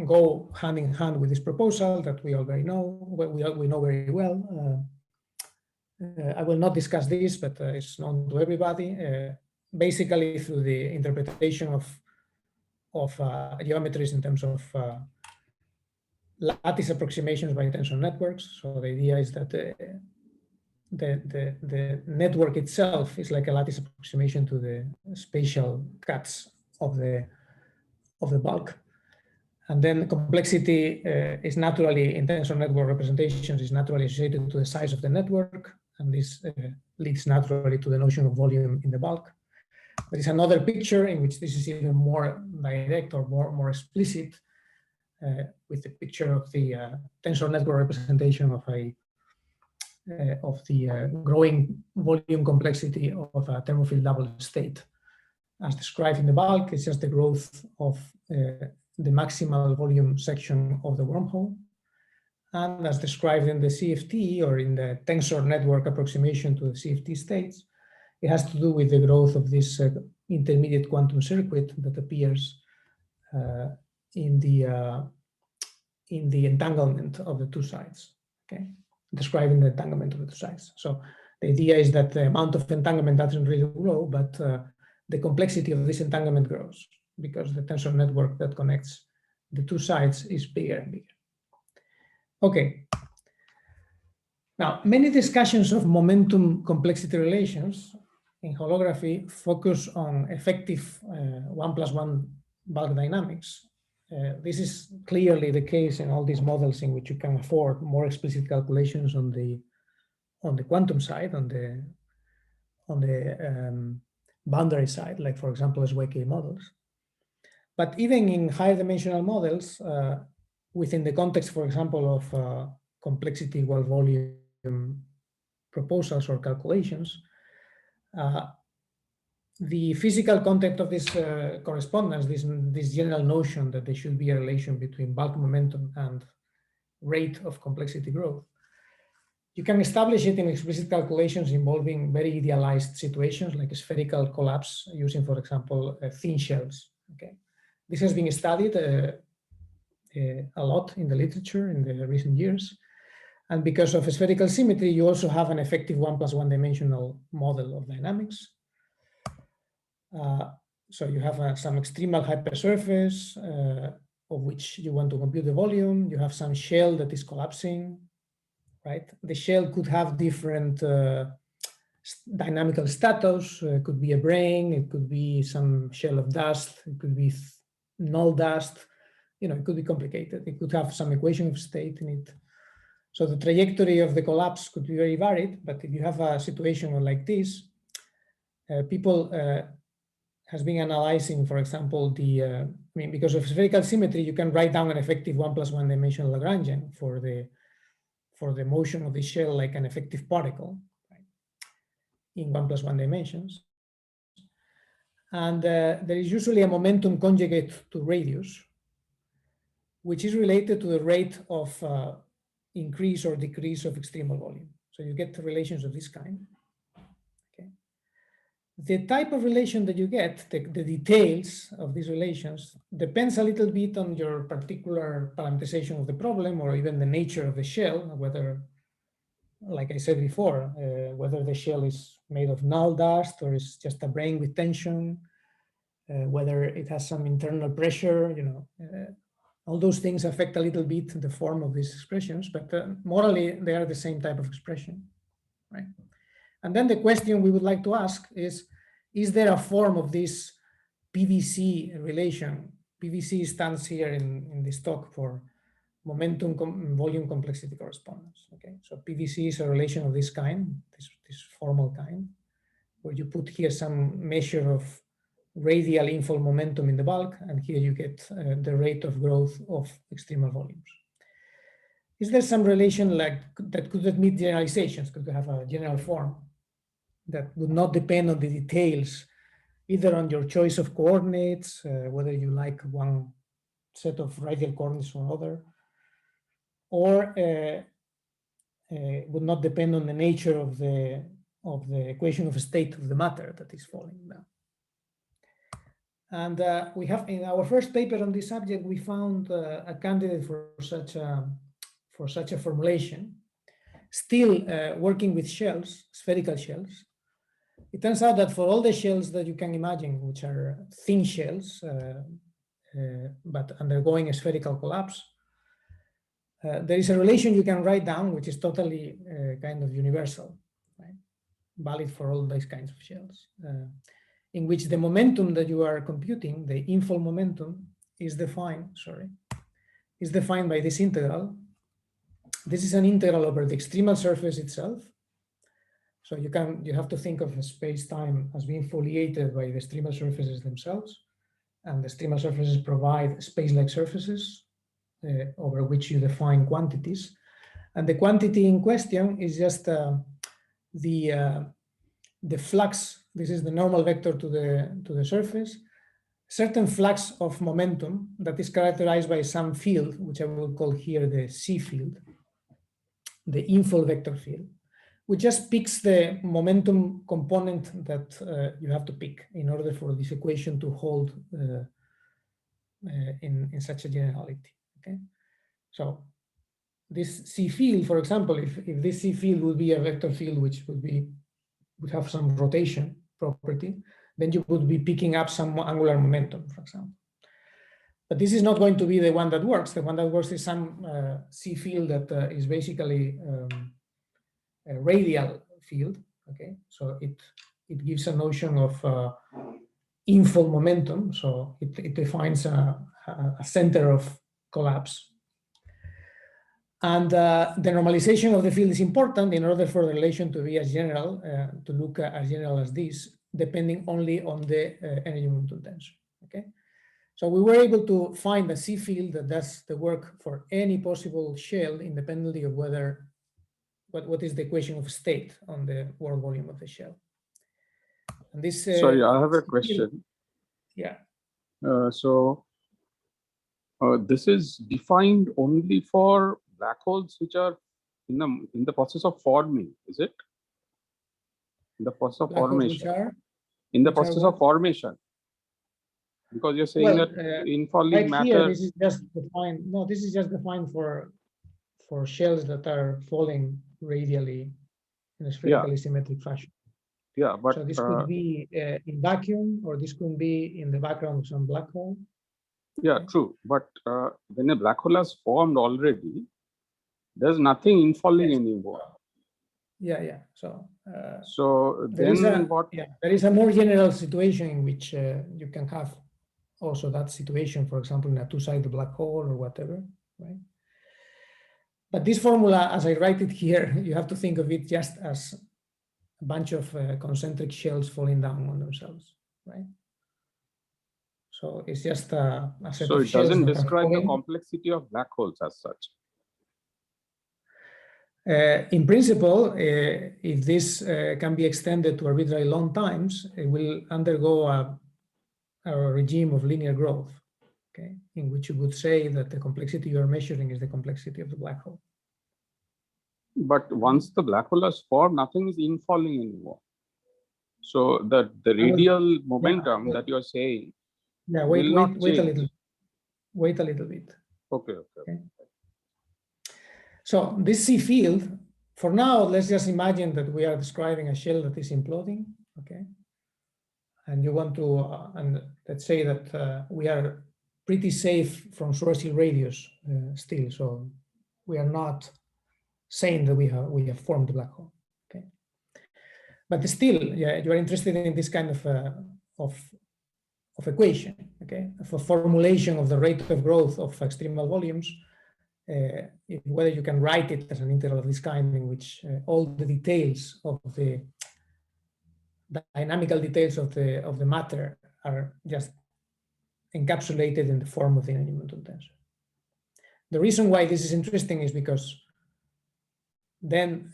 go hand in hand with this proposal that we already know, we know very well. I will not discuss this, but it's known to everybody. Basically through the interpretation of geometries in terms of lattice approximations by tensor networks. So the idea is that the network itself is like a lattice approximation to the spatial cuts of the bulk. And then complexity is naturally, in tensor network representations, is naturally associated to the size of the network. And this leads naturally to the notion of volume in the bulk. There is another picture in which this is even more direct or more explicit, with the picture of the tensor network representation of the growing volume complexity of a thermophile double state. As described in the bulk, it's just the growth of the maximal volume section of the wormhole. And as described in the CFT or in the tensor network approximation to the CFT states, it has to do with the growth of this intermediate quantum circuit that appears in the entanglement of the two sides, okay? Describing the entanglement of the two sides. So the idea is that the amount of entanglement doesn't really grow, but the complexity of this entanglement grows because the tensor network that connects the two sides is bigger and bigger. Okay. Now, many discussions of momentum complexity relations in holography focus on effective 1+1 bulk dynamics. This is clearly the case in all these models in which you can afford more explicit calculations on the quantum side, on the boundary side, like for example SYK models. But even in higher dimensional models, within the context, for example, of complexity equal volume proposals or calculations, the physical content of this correspondence, this general notion that there should be a relation between bulk momentum and rate of complexity growth, you can establish it in explicit calculations involving very idealized situations like a spherical collapse using, for example, thin shells. Okay, this has been studied a lot in the literature in the recent years. And because of spherical symmetry, you also have an effective 1+1 dimensional model of dynamics. So you have some extremal hypersurface of which you want to compute the volume. You have some shell that is collapsing, right? The shell could have different dynamical status. It could be a brain, it could be some shell of dust, it could be null dust. You know, it could be complicated. It could have some equation of state in it. So the trajectory of the collapse could be very varied, but if you have a situation like this, people has been analyzing, for example, I mean, because of spherical symmetry, you can write down an effective 1+1 dimensional Lagrangian for the motion of the shell like an effective particle, right, in 1+1 dimensions. And there is usually a momentum conjugate to radius, which is related to the rate of increase or decrease of extremal volume. So you get relations of this kind. Okay. The type of relation that you get, the details of these relations, depends a little bit on your particular parameterization of the problem or even the nature of the shell, whether, like I said before, whether the shell is made of null dust or is just a brain with tension, whether it has some internal pressure, you know, all those things affect a little bit the form of these expressions, but morally they are the same type of expression, right? And then the question we would like to ask is there a form of this PVC relation? PVC stands here in this talk for momentum volume complexity correspondence, okay? So PVC is a relation of this kind, this formal kind, where you put here some measure of radial infold momentum in the bulk, and here you get the rate of growth of extremal volumes. Is there some relation like that could admit generalizations, could have a general form that would not depend on the details, either on your choice of coordinates, whether you like one set of radial coordinates or other, or would not depend on the nature of the equation of state of the matter that is falling down. And we have, in our first paper on this subject, we found a candidate for such a formulation, still working with shells, spherical shells. It turns out that for all the shells that you can imagine, which are thin shells, but undergoing a spherical collapse, there is a relation you can write down, which is totally kind of universal. valid for all these kinds of shells, in which the momentum that you are computing, the infall momentum, is defined, is defined by this integral. This is an integral over the extremal surface itself. So you have to think of a space-time as being foliated by the extremal surfaces themselves, and the extremal surfaces provide space-like surfaces over which you define quantities. And the quantity in question is just the flux. This is the normal vector to the surface, certain flux of momentum that is characterized by some field, which I will call here the C field, the infall vector field, which just picks the momentum component that you have to pick in order for this equation to hold in such a generality. Okay, so this C field, for example, if this C field would be a vector field which would have some rotation property, then you would be picking up some angular momentum, for example. But this is not going to be the one that works. The one that works is some C field that is basically a radial field. Okay, so it gives a notion of infall momentum. So it defines a center of collapse. And the normalization of the field is important in order for the relation to be as general, to look as general as this, depending only on the energy momentum tensor. Okay, so we were able to find a C field that does the work for any possible shell, independently of whether what is the equation of state on the world volume of the shell. And this. Sorry, I have a question. Yeah. This is defined only for black holes which are in the process of forming, is it? In the process of formation. In the process of formation. Because you're saying that infalling matter. Here, this is just defined. No, this is just defined for shells that are falling radially in a spherically symmetric fashion. Yeah, but so this could be in vacuum, or this could be in the background of some black hole. Yeah, true. But when a black hole has formed already, there's nothing infalling anymore. Yeah. So then what? Yeah, there is a more general situation in which you can have also that situation, for example, in a two-sided black hole or whatever, right? But this formula, as I write it here, you have to think of it just as a bunch of concentric shells falling down on themselves, right? So it's just a set so of it shells. Doesn't describe the complexity of black holes as such. In principle, if this can be extended to arbitrarily long times, it will undergo a regime of linear growth, okay, in which you would say that the complexity you are measuring is the complexity of the black hole. But once the black hole has formed, nothing is infalling anymore. So the radial momentum that you're saying. Yeah, wait a little. Wait a little bit. Okay. So this C field, for now, let's just imagine that we are describing a shell that is imploding, okay? And you want to, and let's say that we are pretty safe from Schwarzschild radius still. So we are not saying that we have formed the black hole, okay? But still, yeah, you are interested in this kind of equation, okay, for formulation of the rate of growth of extremal volumes, whether you can write it as an integral of this kind in which all the details of the dynamical details of the matter are just encapsulated in the form of the energy momentum tensor. The reason why this is interesting is because then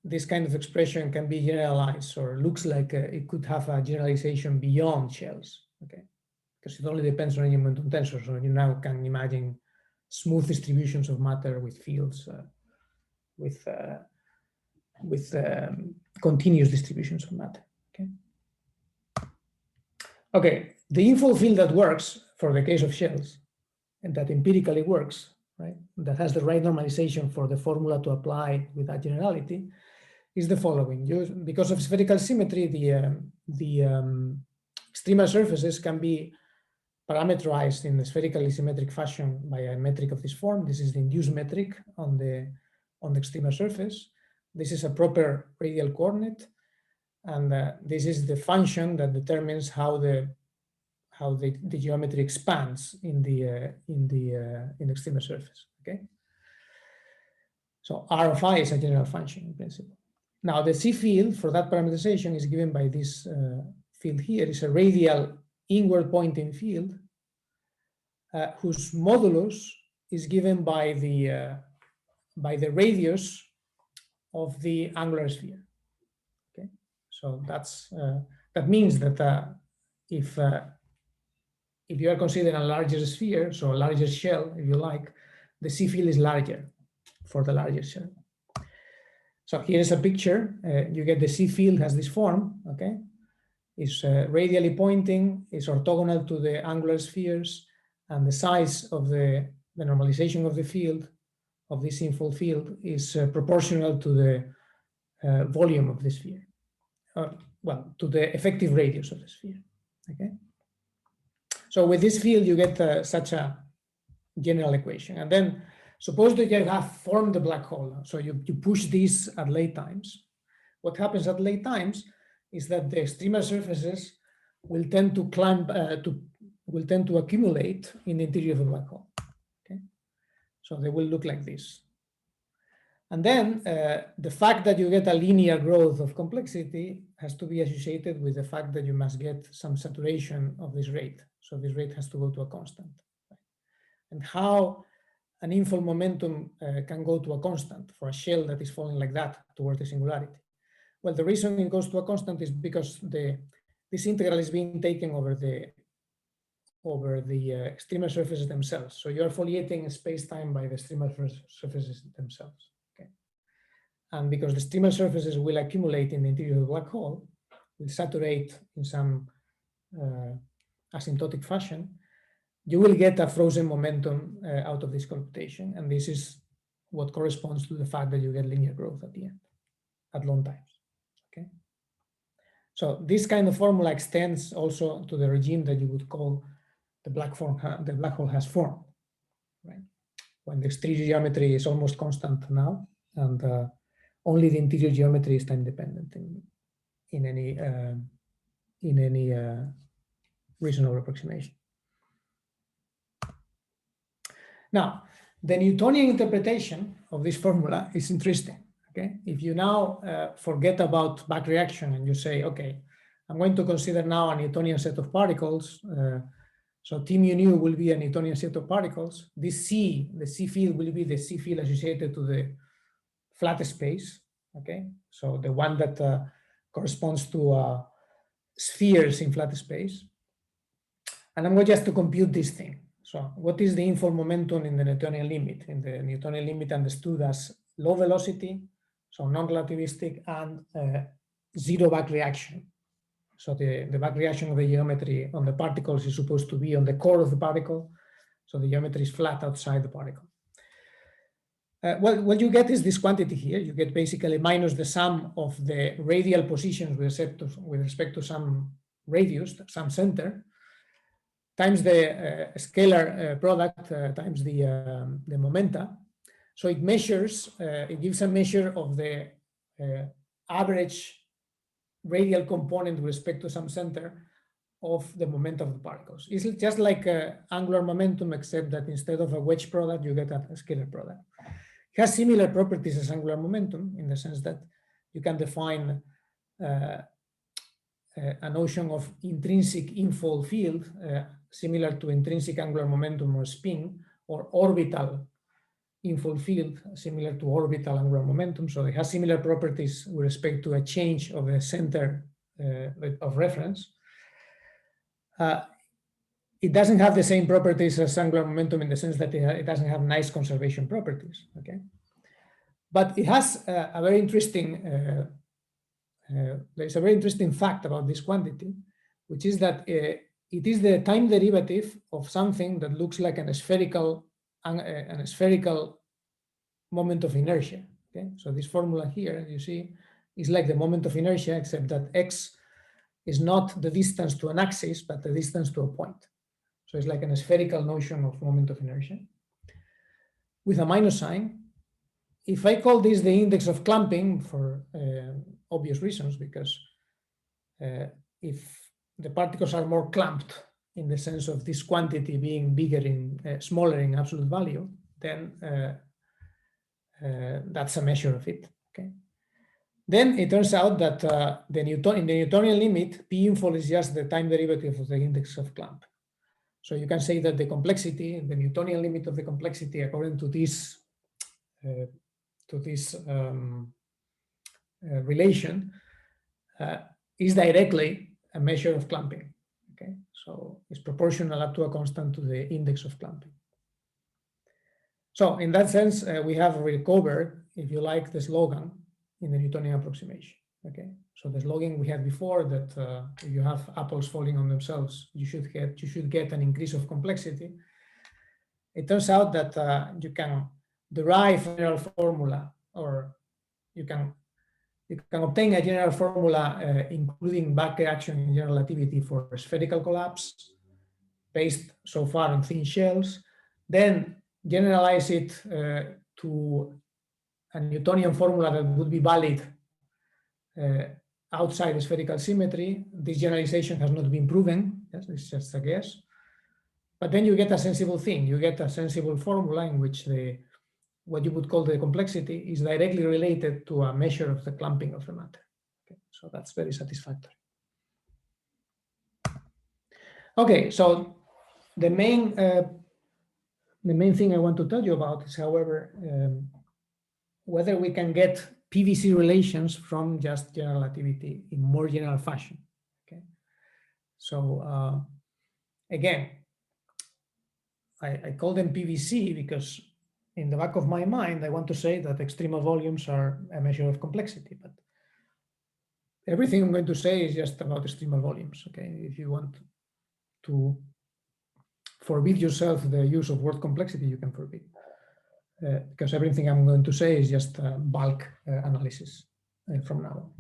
this kind of expression can be generalized, or looks like it could have a generalization beyond shells, okay? Because it only depends on energy momentum tensor. So you now can imagine smooth distributions of matter with fields, with continuous distributions of matter, okay? Okay, the infall field that works for the case of shells, and that empirically works, right, that has the right normalization for the formula to apply with that generality, is the following. Because of spherical symmetry, the extremal surfaces can be parameterized in a spherically symmetric fashion by a metric of this form. This is the induced metric on the extremal surface. This is a proper radial coordinate. And this is the function that determines how the geometry expands in the extremer surface. Okay. So R of I is a general function in principle. Now the C field for that parameterization is given by this field here. It's a radial inward pointing field whose modulus is given by the radius of the angular sphere. Okay, so that means that if you are considering a larger sphere, so a larger shell, if you like, the C field is larger for the larger shell. So here is a picture. You get the C field has this form. Okay, it's radially pointing, it's orthogonal to the angular spheres, and the size of the normalization of the field, of this infold field, is proportional to the volume of the sphere. Well, to the effective radius of the sphere. Okay. So with this field, you get such a general equation. And then suppose that you have formed the black hole. So you push this at late times. What happens at late times is that the extremer surfaces will tend to climb, will tend to accumulate in the interior of the black hole. Okay, so they will look like this. And then the fact that you get a linear growth of complexity has to be associated with the fact that you must get some saturation of this rate. So this rate has to go to a constant. And how an infold momentum can go to a constant for a shell that is falling like that towards the singularity? Well, the reason it goes to a constant is because this integral is being taken over the extremer surfaces themselves. So you are foliating space-time by the extremer surfaces themselves. Okay, and because the extremer surfaces will accumulate in the interior of the black hole, will saturate in some asymptotic fashion, you will get a frozen momentum out of this computation, and this is what corresponds to the fact that you get linear growth at the end, at long times. Okay, so this kind of formula extends also to the regime that you would call the black hole has formed, right? When the exterior geometry is almost constant now, and only the interior geometry is time dependent in any reasonable approximation. Now, the Newtonian interpretation of this formula is interesting. Okay, if you now forget about back reaction and you say, okay, I'm going to consider now a Newtonian set of particles. So T mu nu will be a Newtonian set of particles. This C, the C field, will be the C field associated to the flat space. Okay, so the one that corresponds to spheres in flat space. And I'm going just to compute this thing. So what is the infold momentum in the Newtonian limit? In the Newtonian limit understood as low velocity, so non-relativistic, and zero back reaction. So the back reaction of the geometry on the particles is supposed to be on the core of the particle. So the geometry is flat outside the particle. Well, what you get is this quantity here. You get basically minus the sum of the radial positions with respect to some radius, some center, times the scalar product times the momenta. So it measures, it gives a measure of the average radial component with respect to some center of the momentum of the particles. It's just like angular momentum, except that instead of a wedge product, you get a scalar product. It has similar properties as angular momentum in the sense that you can define a notion of intrinsic infold field similar to intrinsic angular momentum or spin, or orbital infold field similar to orbital angular momentum. So it has similar properties with respect to a change of the center of reference. It doesn't have the same properties as angular momentum in the sense that it doesn't have nice conservation properties. Okay, but it has a very interesting. There's a very interesting fact about this quantity, which is that it is the time derivative of something that looks like an spherical moment of inertia. Okay, so this formula here, you see, is like the moment of inertia, except that x is not the distance to an axis, but the distance to a point. So it's like a spherical notion of moment of inertia with a minus sign. If I call this the index of clamping for obvious reasons, because if the particles are more clumped in the sense of this quantity being bigger in smaller in absolute value, then that's a measure of it. Okay. Then it turns out that in the Newtonian limit, P infol is just the time derivative of the index of clump. So you can say that the complexity, the Newtonian limit of the complexity, according to this relation, is directly a measure of clumping. Okay, so it's proportional up to a constant to the index of clumping. So in that sense, we have recovered, if you like, the slogan in the Newtonian approximation. Okay, so the slogan we had before that if you have apples falling on themselves, you should get an increase of complexity. It turns out that you can derive a general formula, or you can obtain a general formula including back reaction in general relativity for spherical collapse based so far on thin shells, then generalize it to a Newtonian formula that would be valid outside the spherical symmetry. This generalization has not been proven. Yes, it's just a guess. But then you get a sensible thing. You get a sensible formula in which what you would call the complexity is directly related to a measure of the clumping of the matter. Okay, so that's very satisfactory. Okay, so the main thing I want to tell you about is, however, whether we can get PVC relations from just general relativity in more general fashion. Okay, so again, I call them PVC because in the back of my mind, I want to say that extremal volumes are a measure of complexity, but everything I'm going to say is just about extremal volumes. Okay, if you want to forbid yourself the use of word complexity, you can forbid, because everything I'm going to say is just bulk analysis from now on.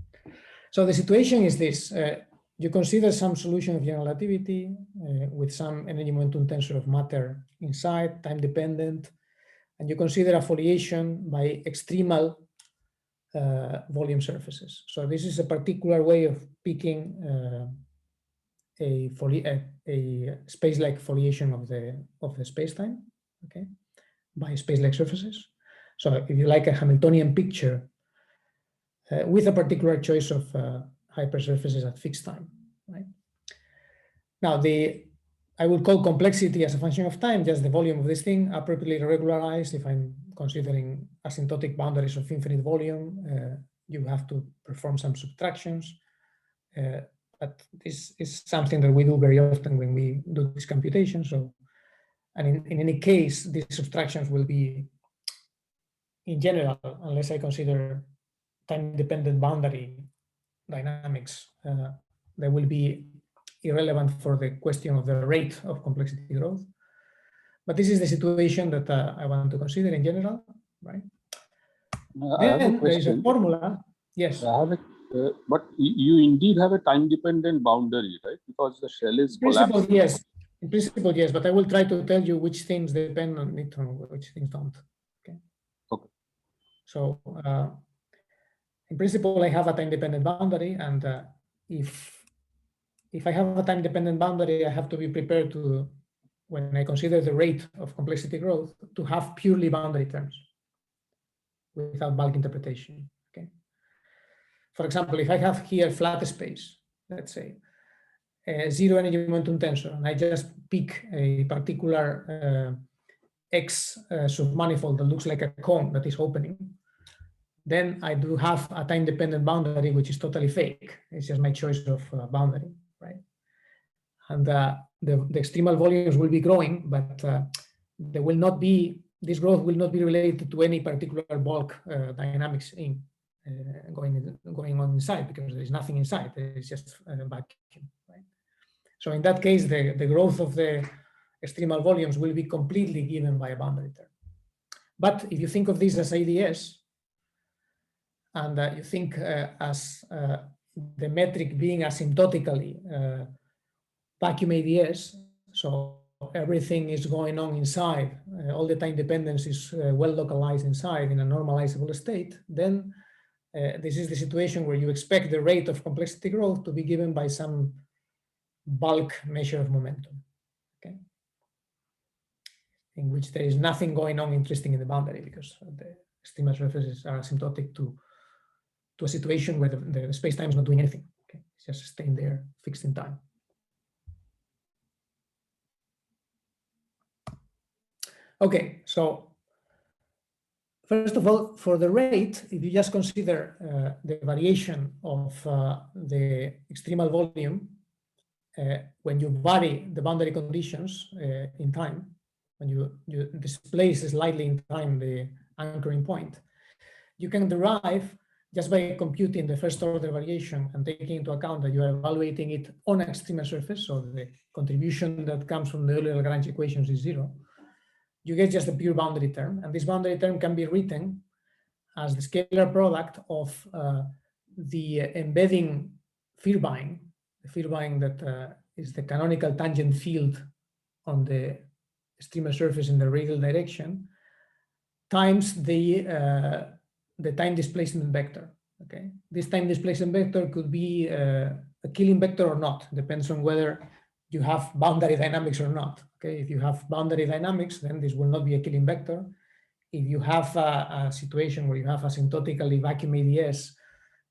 So the situation is this. You consider some solution of general relativity with some energy momentum tensor of matter inside, time dependent, and you consider a foliation by extremal volume surfaces. So this is a particular way of picking a space-like foliation of the space-time, okay, by space-like surfaces. So if you like a Hamiltonian picture with a particular choice of hypersurfaces at fixed time, right? Now I will call complexity as a function of time, just the volume of this thing, appropriately regularized. If I'm considering asymptotic boundaries of infinite volume, you have to perform some subtractions. But this is something that we do very often when we do this computation. So, and in any case, these subtractions will be, in general, unless I consider time-dependent boundary dynamics, they will be irrelevant for the question of the rate of complexity growth. But this is the situation that I want to consider in general, right? Then there is a formula. Yes. But you indeed have a time-dependent boundary, right? Because the shell is collapsing. Yes. In principle, yes. But I will try to tell you which things depend on it and which things don't. Okay. Okay. So in principle, I have a time-dependent boundary, and if I have a time-dependent boundary, I have to be prepared to, when I consider the rate of complexity growth, to have purely boundary terms without bulk interpretation. Okay. For example, if I have here flat space, let's say, zero energy momentum tensor, and I just pick a particular X submanifold that looks like a cone that is opening, then I do have a time-dependent boundary, which is totally fake. It's just my choice of boundary, right? And the extremal volumes will be growing, but there will not be, this growth will not be related to any particular bulk dynamics going on inside, because there is nothing inside. There is just a vacuum, right? So in that case, the growth of the extremal volumes will be completely given by a boundary term. But if you think of this as AdS, and you think as the metric being asymptotically vacuum AdS, so everything is going on inside, all the time dependence is well localized inside in a normalizable state, then this is the situation where you expect the rate of complexity growth to be given by some bulk measure of momentum, okay? In which there is nothing going on interesting in the boundary because the extremal surfaces are asymptotic to a situation where the space-time is not doing anything, okay? It's just staying there fixed in time. Okay, so first of all, for the rate, if you just consider the variation of the extremal volume, when you vary the boundary conditions in time, when you displace slightly in time the anchoring point, you can derive just by computing the first order variation and taking into account that you are evaluating it on an extremal surface, so the contribution that comes from the earlier Lagrange equations is 0. You get just a pure boundary term, and this boundary term can be written as the scalar product of the embedding Vierbein, the Vierbein that is the canonical tangent field on the extremal surface in the radial direction, times the time displacement vector. Okay, this time displacement vector could be a Killing vector or not, depends on whether you have boundary dynamics or not. Okay, if you have boundary dynamics, then this will not be a Killing vector. If you have a situation where you have asymptotically vacuum AdS,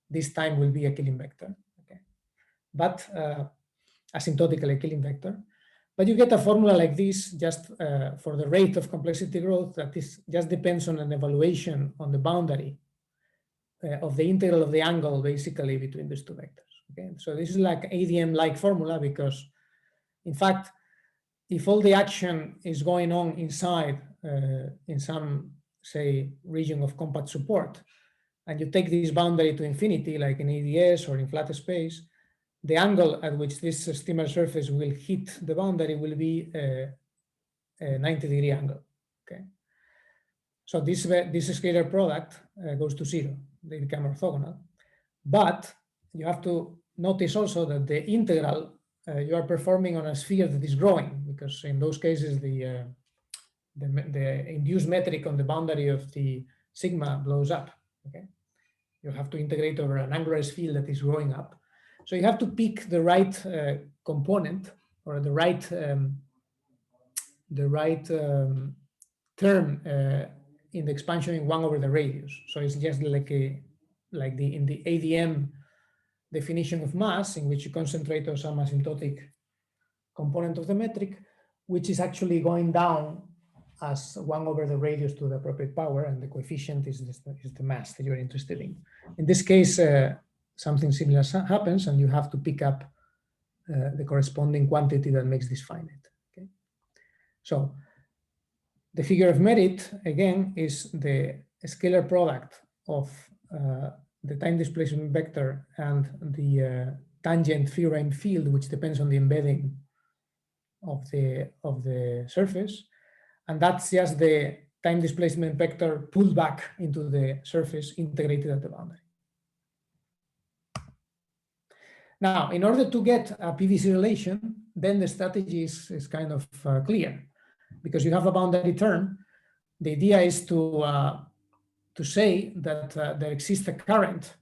this time will be a Killing vector. Okay, but asymptotically a Killing vector. But you get a formula like this just for the rate of complexity growth that is just depends on an evaluation on the boundary of the integral of the angle basically between these two vectors. Okay, so this is like ADM-like formula because, in fact, if all the action is going on inside in some, say, region of compact support, and you take this boundary to infinity, like in AdS or in flat space, the angle at which this extremal surface will hit the boundary will be a 90-degree angle. Okay, so this scalar product goes to 0. They become orthogonal, but you have to notice also that the integral you are performing on a sphere that is growing, because in those cases the induced metric on the boundary of the sigma blows up. Okay, you have to integrate over an angular field that is growing up. So you have to pick the right component or the right term in the expansion in 1 over the radius. So it's just like in the ADM definition of mass, in which you concentrate on some asymptotic component of the metric, which is actually going down as 1 over the radius to the appropriate power, and the coefficient is the mass that you're interested in. In this case, something similar happens, and you have to pick up the corresponding quantity that makes this finite. Okay, so the figure of merit again is the scalar product of the time displacement vector and the tangent Vierbein field, which depends on the embedding of the surface, and that's just the time displacement vector pulled back into the surface integrated at the boundary. Now, in order to get a PVC relation, then the strategy is kind of clear, because you have a boundary term. The idea is to say that there exists a current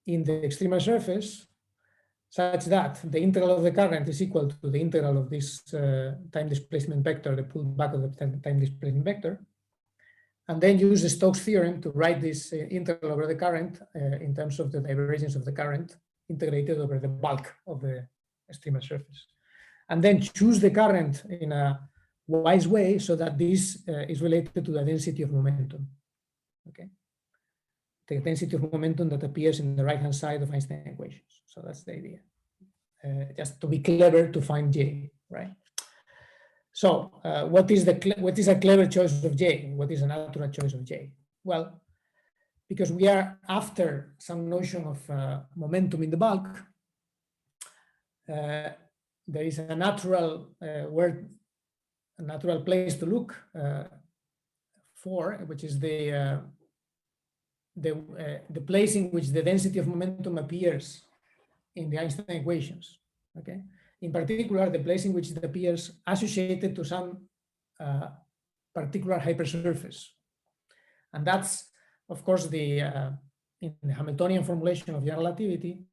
in the extremal surface such that the integral of the current is equal to the integral of this time displacement vector, the pullback of the time displacement vector, and then use the Stokes theorem to write this integral over the current in terms of the divergence of the current integrated over the bulk of the extremal surface. And then choose the current in a wise way so that this is related to the density of momentum. Okay, the density of momentum that appears in the right-hand side of Einstein equations. So that's the idea. Just to be clever to find J, right? So what is a clever choice of J? What is a natural choice of J? Well, because we are after some notion of momentum in the bulk, there is a natural a natural place to look for, which is the place in which the density of momentum appears in the Einstein equations. Okay, in particular, the place in which it appears associated to some particular hypersurface, and that's of course the in the Hamiltonian formulation of general relativity,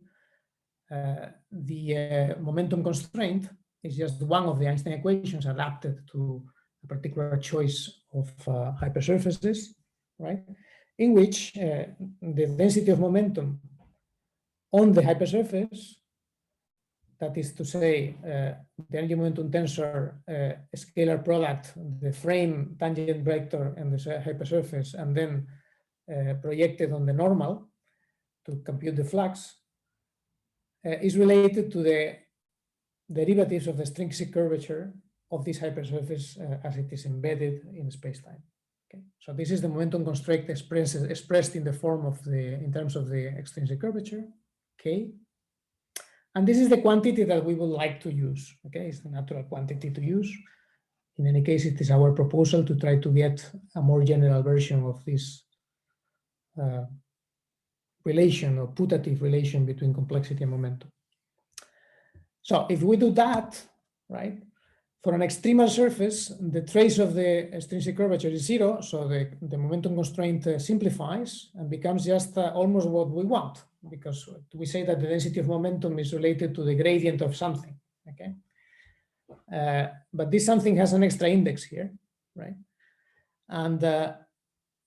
the momentum constraint is just one of the Einstein equations adapted to a particular choice of hypersurfaces, right? In which the density of momentum on the hypersurface, that is to say, the energy momentum tensor scalar product, the frame tangent vector and the hypersurface, and then projected on the normal to compute the flux, is related to the derivatives of the extrinsic curvature of this hypersurface as it is embedded in space-time. Okay, so this is the momentum constraint expressed in the form of in terms of the extrinsic curvature, K. And this is the quantity that we would like to use. Okay, it's the natural quantity to use. In any case, it is our proposal to try to get a more general version of this relation or putative relation between complexity and momentum. So if we do that, right, for an extremal surface, the trace of the extrinsic curvature is 0, so the momentum constraint simplifies and becomes just almost what we want, because we say that the density of momentum is related to the gradient of something, okay? But this something has an extra index here, right? And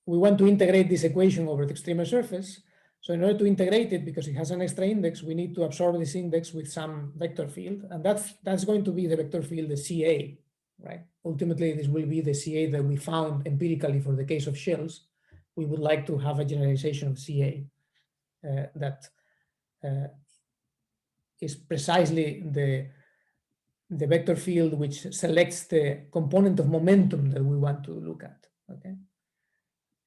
we want to integrate this equation over the extremal surface. So in order to integrate it, because it has an extra index, we need to absorb this index with some vector field. And that's going to be the vector field, the CA, right? Ultimately, this will be the CA that we found empirically for the case of shells. We would like to have a generalization of CA that is precisely the vector field which selects the component of momentum that we want to look at, okay?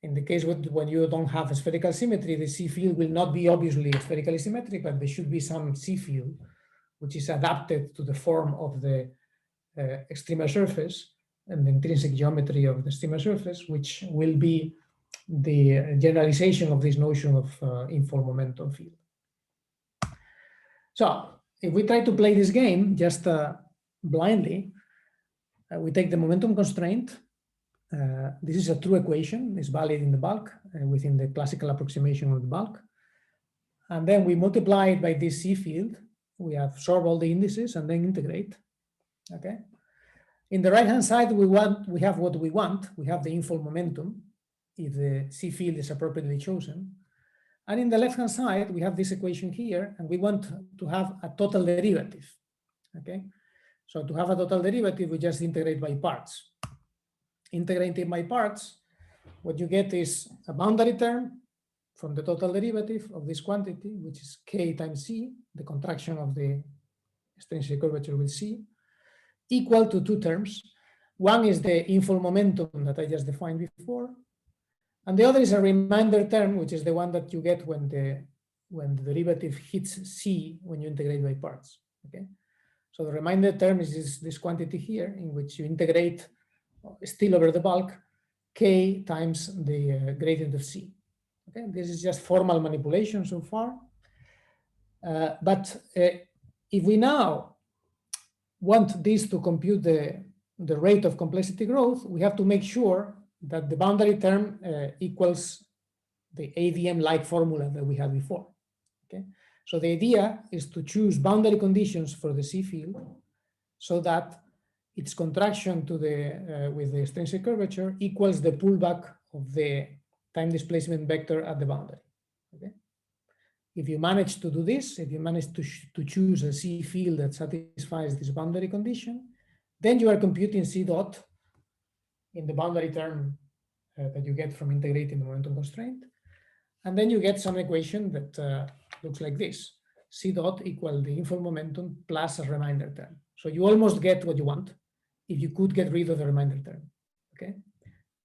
In the case when you don't have a spherical symmetry, the C field will not be obviously spherically symmetric, but there should be some C field which is adapted to the form of the extremal surface and the intrinsic geometry of the extremal surface, which will be the generalization of this notion of informal momentum field. So if we try to play this game just blindly, we take the momentum constraint. This is a true equation, it's valid in the bulk within the classical approximation of the bulk. And then we multiply it by this C field. We absorb all the indices and then integrate, okay? In the right-hand side, we have what we want. We have the informal momentum if the C field is appropriately chosen. And in the left-hand side, we have this equation here, and we want to have a total derivative, okay? So to have a total derivative, we just integrate by parts. Integrating by parts, what you get is a boundary term from the total derivative of this quantity, which is K times C, the contraction of the extrinsic curvature with C, equal to two terms. One is the informal momentum that I just defined before, and the other is a remainder term, which is the one that you get when the derivative hits C when you integrate by parts, okay? So the remainder term is this quantity here, in which you integrate still over the bulk, K times the gradient of C. Okay, this is just formal manipulation so far. But if we now want this to compute the rate of complexity growth, we have to make sure that the boundary term equals the ADM-like formula that we had before. Okay, so the idea is to choose boundary conditions for the C field so that its contraction to with the extrinsic curvature equals the pullback of the time displacement vector at the boundary. Okay? If you manage to do this, if you manage to choose a C field that satisfies this boundary condition, then you are computing C dot in the boundary term that you get from integrating the momentum constraint. And then you get some equation that looks like this. C dot equal the informal momentum plus a remainder term. So you almost get what you want if you could get rid of the remainder term, okay?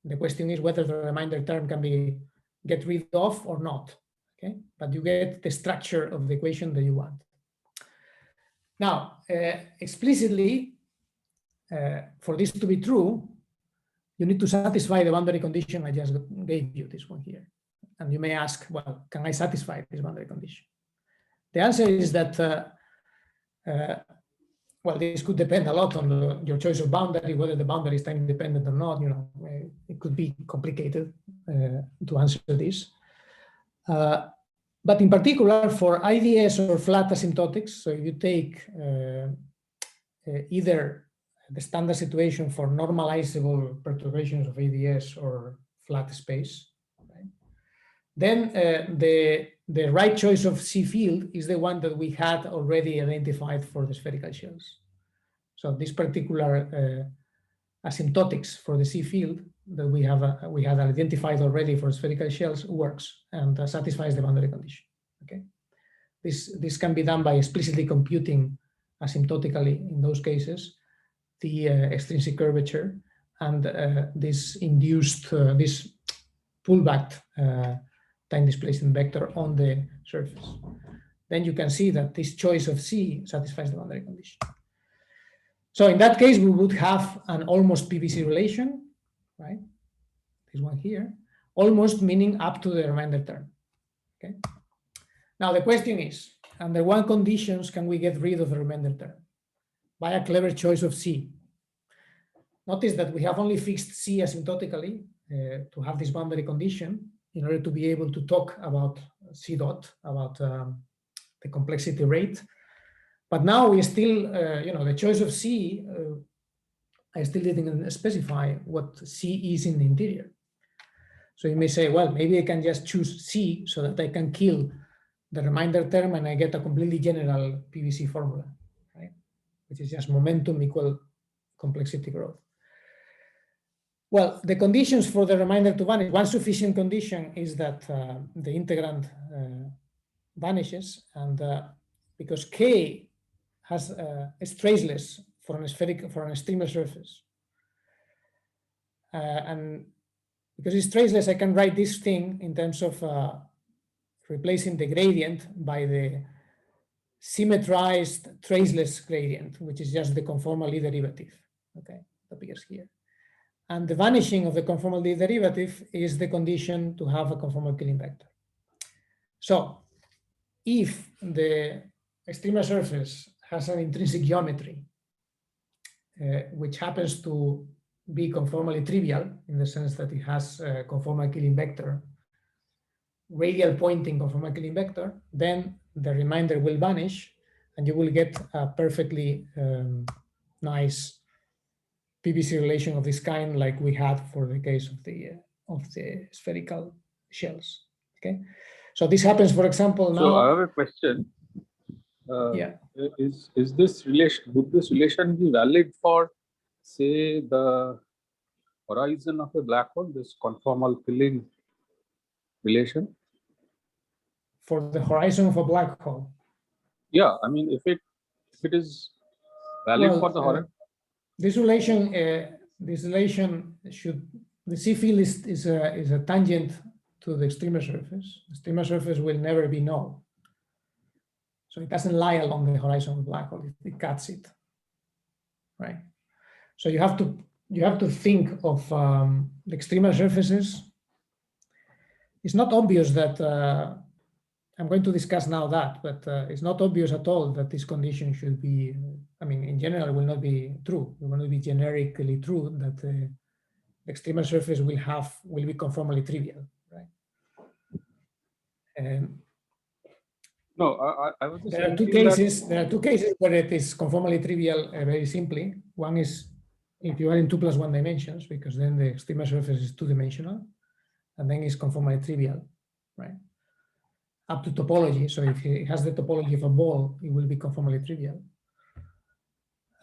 The question is whether the remainder term can be get rid of or not, okay? But you get the structure of the equation that you want. Now, explicitly, for this to be true, you need to satisfy the boundary condition I just gave you, this one here. And you may ask, well, can I satisfy this boundary condition? The answer is that well, this could depend a lot on your choice of boundary, whether the boundary is time independent or not. You know, it could be complicated to answer this. But in particular for IDS or flat asymptotics, so if you take either the standard situation for normalizable perturbations of AdS or flat space, right? Then the right choice of C field is the one that we had already identified for the spherical shells. So this particular asymptotics for the C field that we had identified already for spherical shells works and satisfies the boundary condition. Okay, this can be done by explicitly computing asymptotically in those cases the extrinsic curvature and this induced this pullback time displacement vector on the surface. Then you can see that this choice of C satisfies the boundary condition. So in that case, we would have an almost PVC relation, right? This one here, almost meaning up to the remainder term. Okay. Now the question is, under what conditions can we get rid of the remainder term? By a clever choice of C. Notice that we have only fixed C asymptotically to have this boundary condition in order to be able to talk about C dot, about the complexity rate. But now we still, the choice of C, I still didn't specify what C is in the interior. So you may say, well, maybe I can just choose C so that I can kill the remainder term and I get a completely general PVC formula, right? Which is just momentum equal complexity growth. Well, the conditions for the remainder to vanish, one sufficient condition is that the integrand vanishes, and because K is traceless for an streamer surface, and because it's traceless, I can write this thing in terms of replacing the gradient by the symmetrized traceless gradient, which is just the conformal Lie derivative. Okay, that appears here. And the vanishing of the conformal Lie derivative is the condition to have a conformal Killing vector. So if the streamer surface has an intrinsic geometry, which happens to be conformally trivial in the sense that it has a conformal Killing vector, radial pointing conformal Killing vector, then the remainder will vanish and you will get a perfectly nice PVC relation of this kind like we had for the case of the spherical shells. Okay, so this happens, for example, now. So I have a question. Yeah. Is this relation, would this relation be valid for, say, the horizon of a black hole, this conformal Killing relation? For the horizon of a black hole? Yeah, I mean, if it is valid for the horizon. This relation should, the C field is a tangent to the streamer surface. The streamer surface will never be null. So it doesn't lie along the horizon of the black hole, it cuts it, right? So you have to think of the streamer surfaces. It's not obvious that, I'm going to discuss now that, but it's not obvious at all that this condition should be, I mean, in general, it will not be true. It will not be generically true that the extremal surface will be conformally trivial, right? No, I was just there are two cases where it is conformally trivial very simply. One is if you are in 2 + 1 dimensions, because then the extremal surface is 2-dimensional, and then it's conformally trivial, right? Up to topology. So if it has the topology of a ball, it will be conformally trivial.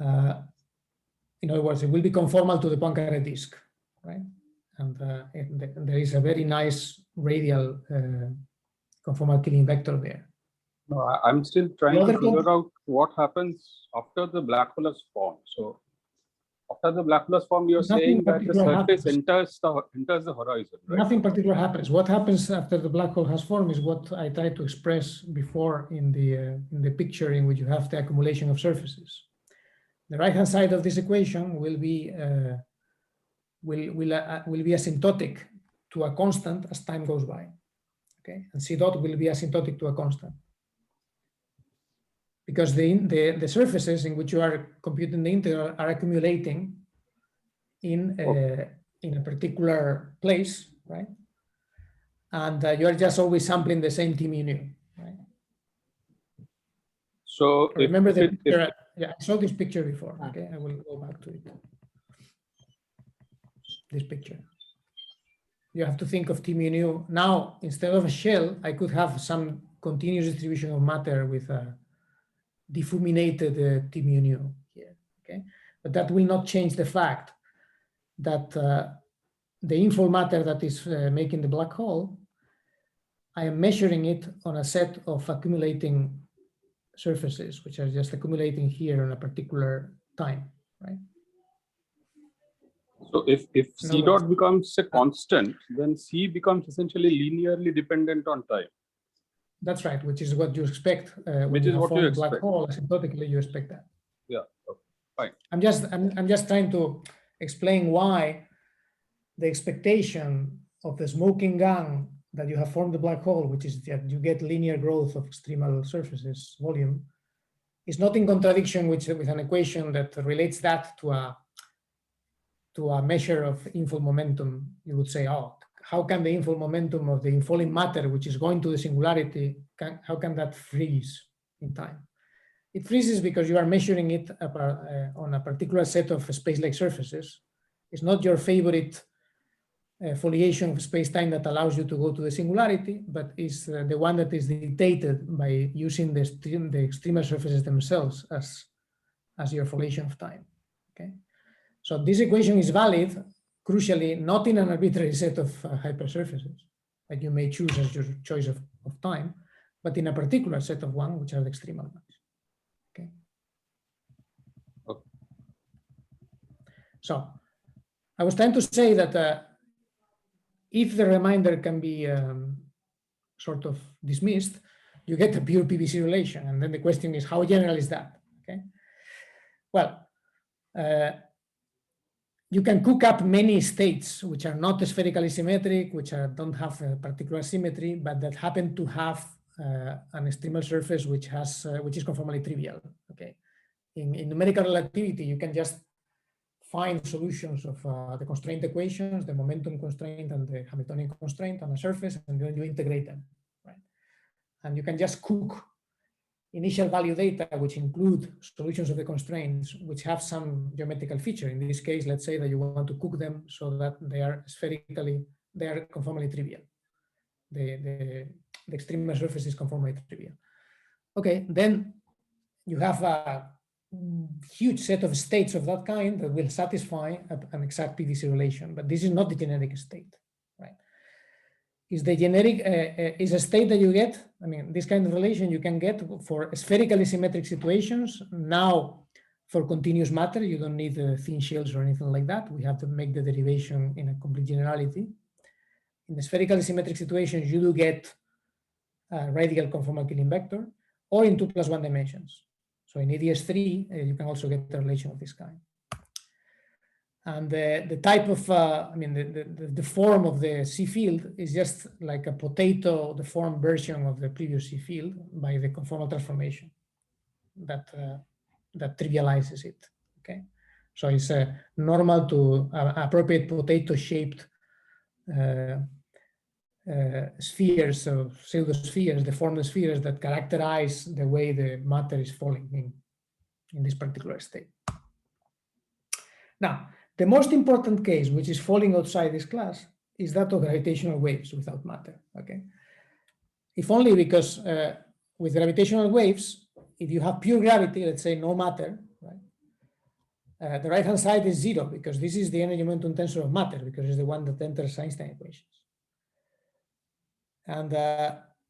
In other words, it will be conformal to the Poincaré disk, right? And there is a very nice radial conformal Killing vector there. No, I'm still trying to figure out what happens after the black hole has formed. So after the black hole has formed, you're saying that the surface enters the horizon, right? Nothing particular happens. What happens after the black hole has formed is what I tried to express before in the picture in which you have the accumulation of surfaces. The right-hand side of this equation will be asymptotic to a constant as time goes by. Okay, and C dot will be asymptotic to a constant, because the surfaces in which you are computing the integral are accumulating in a particular place, right? and you are just always sampling the same T mu nu. Right? So remember the picture. Yeah, I saw this picture before. Okay, I will go back to it. This picture. You have to think of T mu nu. Now, instead of a shell, I could have some continuous distribution of matter with a diffuminated T mu nu here. Okay, but that will not change the fact that the info matter that is making the black hole, I am measuring it on a set of accumulating surfaces, which are just accumulating here on a particular time, right? So if C dot becomes a constant, then C becomes essentially linearly dependent on time. That's right, which is what you expect when you have formed a black hole. Asymptotically, you expect that. Yeah, okay, fine. I'm just trying to explain why the expectation of the smoking gun that you have formed the black hole, which is that you get linear growth of extremal surfaces volume, is not in contradiction with an equation that relates that to a measure of infall momentum. You would say, oh, how can the infall momentum of the infalling matter, which is going to the singularity, how can that freeze in time? It freezes because you are measuring it on a particular set of space-like surfaces. It's not your favorite foliation of space-time that allows you to go to the singularity, but is the one that is dictated by using the extremal surfaces themselves as your foliation of time. Okay, so this equation is valid, crucially, not in an arbitrary set of hypersurfaces that you may choose as your choice of time, but in a particular set of one, which are the extremal ones. Okay. So I was trying to say that if the remainder can be sort of dismissed, you get a pure PVC relation. And then the question is, how general is that? Okay. Well, you can cook up many states which are not spherically symmetric, which don't have a particular symmetry, but that happen to have an extremal surface which is conformally trivial. Okay. In numerical relativity, you can just find solutions of the constraint equations, the momentum constraint and the Hamiltonian constraint on a surface, and then you integrate them, right? And you can just cook initial value data, which include solutions of the constraints, which have some geometrical feature. In this case, let's say that you want to cook them so that they are conformally trivial. The extremal surface is conformally trivial. Okay, then you have a huge set of states of that kind that will satisfy an exact PVC relation, but this is not the generic state, right? Is the generic is a state that you get. I mean, this kind of relation you can get for spherically symmetric situations. Now, for continuous matter, you don't need thin shells or anything like that. We have to make the derivation in a complete generality. In the spherically symmetric situations, you do get a radial conformal Killing vector, or in 2+1 dimensions. So in AdS3, you can also get a relation of this kind. And the type of, the form of the C field is just like a potato deformed version of the previous C field by the conformal transformation that trivializes it. Okay, so it's normal to appropriate potato-shaped spheres, so pseudospheres, deformed spheres that characterize the way the matter is falling in this particular state. Now, the most important case, which is falling outside this class, is that of gravitational waves without matter. Okay, if only because with gravitational waves, if you have pure gravity, let's say no matter, right, the right-hand side is 0 because this is the energy momentum tensor of matter, because it's the one that enters Einstein equations. And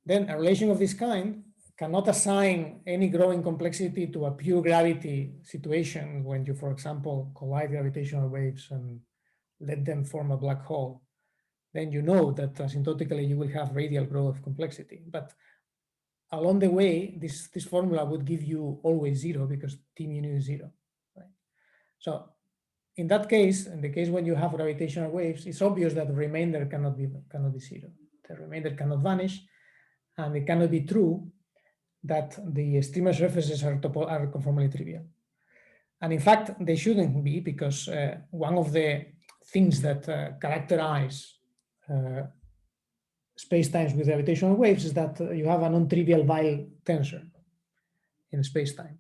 then a relation of this kind cannot assign any growing complexity to a pure gravity situation when you, for example, collide gravitational waves and let them form a black hole. Then you know that asymptotically you will have radial growth of complexity. But along the way, this formula would give you always 0 because T mu nu is 0. Right? So in that case, in the case when you have gravitational waves, it's obvious that the remainder cannot be 0. The remainder cannot vanish, and it cannot be true that the extremal surfaces are conformally trivial. And in fact, they shouldn't be, because one of the things that characterize spacetimes with gravitational waves is that you have a non-trivial Weyl tensor in spacetime.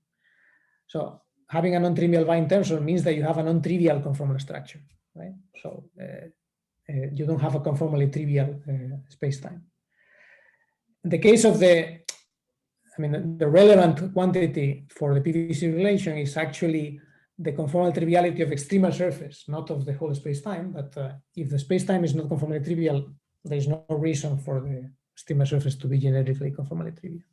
So having a non-trivial Weyl tensor means that you have a non-trivial conformal structure, right? So you don't have a conformally trivial spacetime. In the case of the relevant quantity for the PVC relation is actually the conformal triviality of extremal surface, not of the whole spacetime. But if the spacetime is not conformally trivial, there is no reason for the extremal surface to be generically conformally trivial.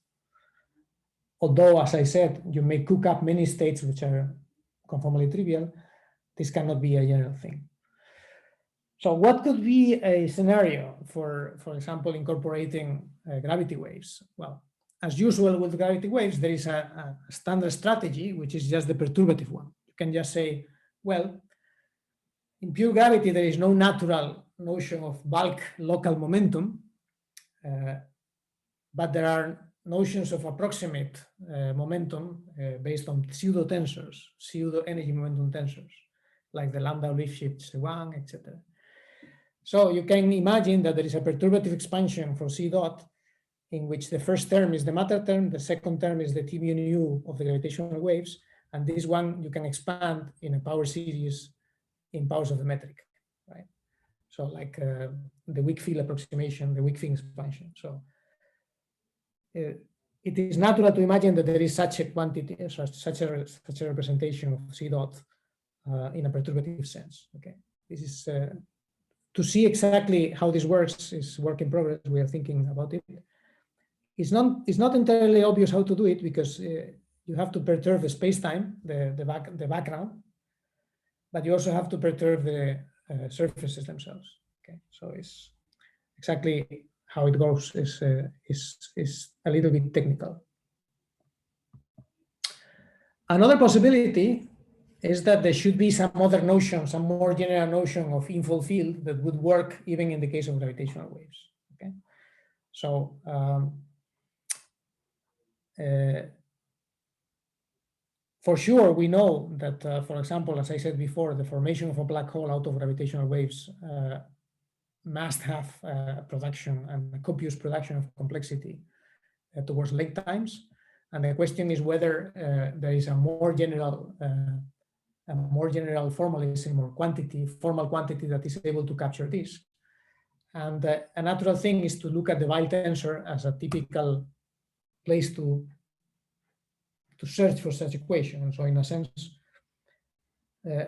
Although, as I said, you may cook up many states which are conformally trivial, this cannot be a general thing. So what could be a scenario for example, incorporating gravity waves? Well, as usual with gravity waves, there is a standard strategy, which is just the perturbative one. You can just say, well, in pure gravity, there is no natural notion of bulk local momentum, but there are notions of approximate momentum based on pseudo tensors, pseudo energy momentum tensors, like the lambda Lifshitz one, etc. So you can imagine that there is a perturbative expansion for C dot, in which the first term is the matter term, the second term is the T mu nu of the gravitational waves, and this one you can expand in a power series in powers of the metric, right? So like the weak field approximation, the weak field expansion. So it is natural to imagine that there is such a quantity, such a representation of C dot in a perturbative sense. Okay, this is to see exactly how this works is work in progress. We are thinking about it. It's not entirely obvious how to do it because you have to perturb the space-time, the background, but you also have to perturb the surfaces themselves. Okay, so it's exactly how it goes is a little bit technical. Another possibility is that there should be some other notion, some more general notion of in-full field that would work even in the case of gravitational waves. Okay, so for sure, we know that, for example, as I said before, the formation of a black hole out of gravitational waves must have production and a copious production of complexity towards late times. And the question is whether there is a more general formalism or formal quantity that is able to capture this. And a natural thing is to look at the Weyl tensor as a typical place to search for such equation. And so in a sense,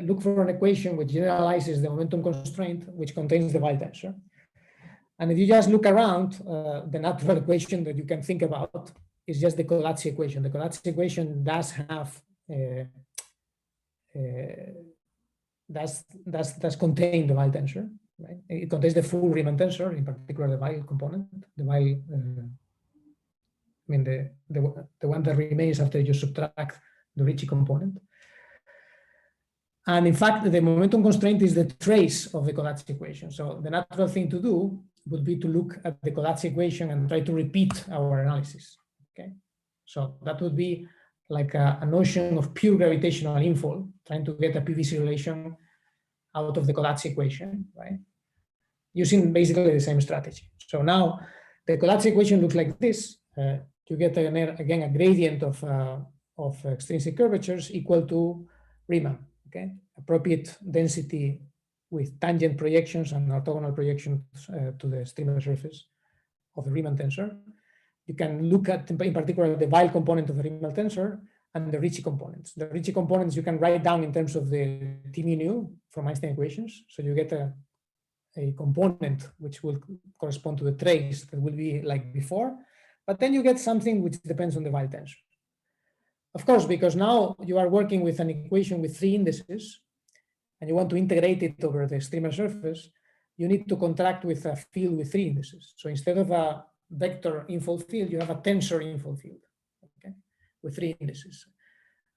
look for an equation which generalizes the momentum constraint, which contains the Weyl tensor. And if you just look around, the natural equation that you can think about is just the Codazzi equation. The Codazzi equation does have does contain the Weyl tensor, right? It contains the full Riemann tensor, in particular the Weyl component, the Weyl. I mean the one that remains after you subtract the Ricci component. And in fact, the momentum constraint is the trace of the Codazzi equation. So the natural thing to do would be to look at the Codazzi equation and try to repeat our analysis. Okay, so that would be like a notion of pure gravitational infall, trying to get a PVC relation out of the Codazzi equation, right? Using basically the same strategy. So now the Codazzi equation looks like this. You get again a gradient of extrinsic curvatures equal to Riemann. Okay, appropriate density with tangent projections and orthogonal projections to the streamer surface of the Riemann tensor. You can look at, in particular, the Weyl component of the Riemann tensor and the Ricci components. The Ricci components you can write down in terms of the T mu nu from Einstein equations. So you get a component which will correspond to the trace that will be like before, but then you get something which depends on the Weyl tensor. Of course, because now you are working with an equation with 3 indices and you want to integrate it over the streamer surface, you need to contract with a field with 3 indices. So instead of a vector infall field, you have a tensor infall field, okay, with 3 indices.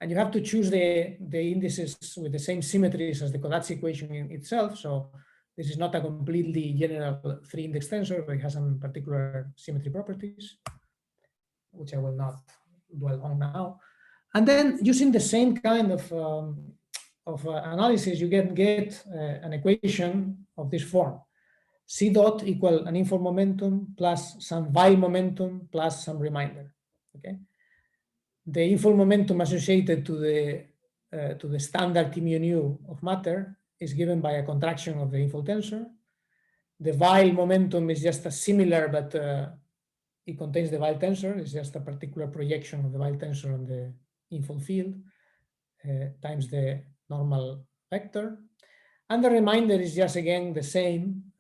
And you have to choose the indices with the same symmetries as the Codazzi equation in itself. So this is not a completely general 3-index tensor, but it has some particular symmetry properties, which I will not dwell on now. And then using the same kind of analysis, you can get an equation of this form. C dot equal an info momentum plus some while momentum plus some reminder. Okay, the info momentum associated to the standard T mu nu of matter is given by a contraction of the info tensor. The while momentum is just a similar, but it contains the while tensor. It's just a particular projection of the while tensor on the info field times the normal vector. And the reminder is just again the same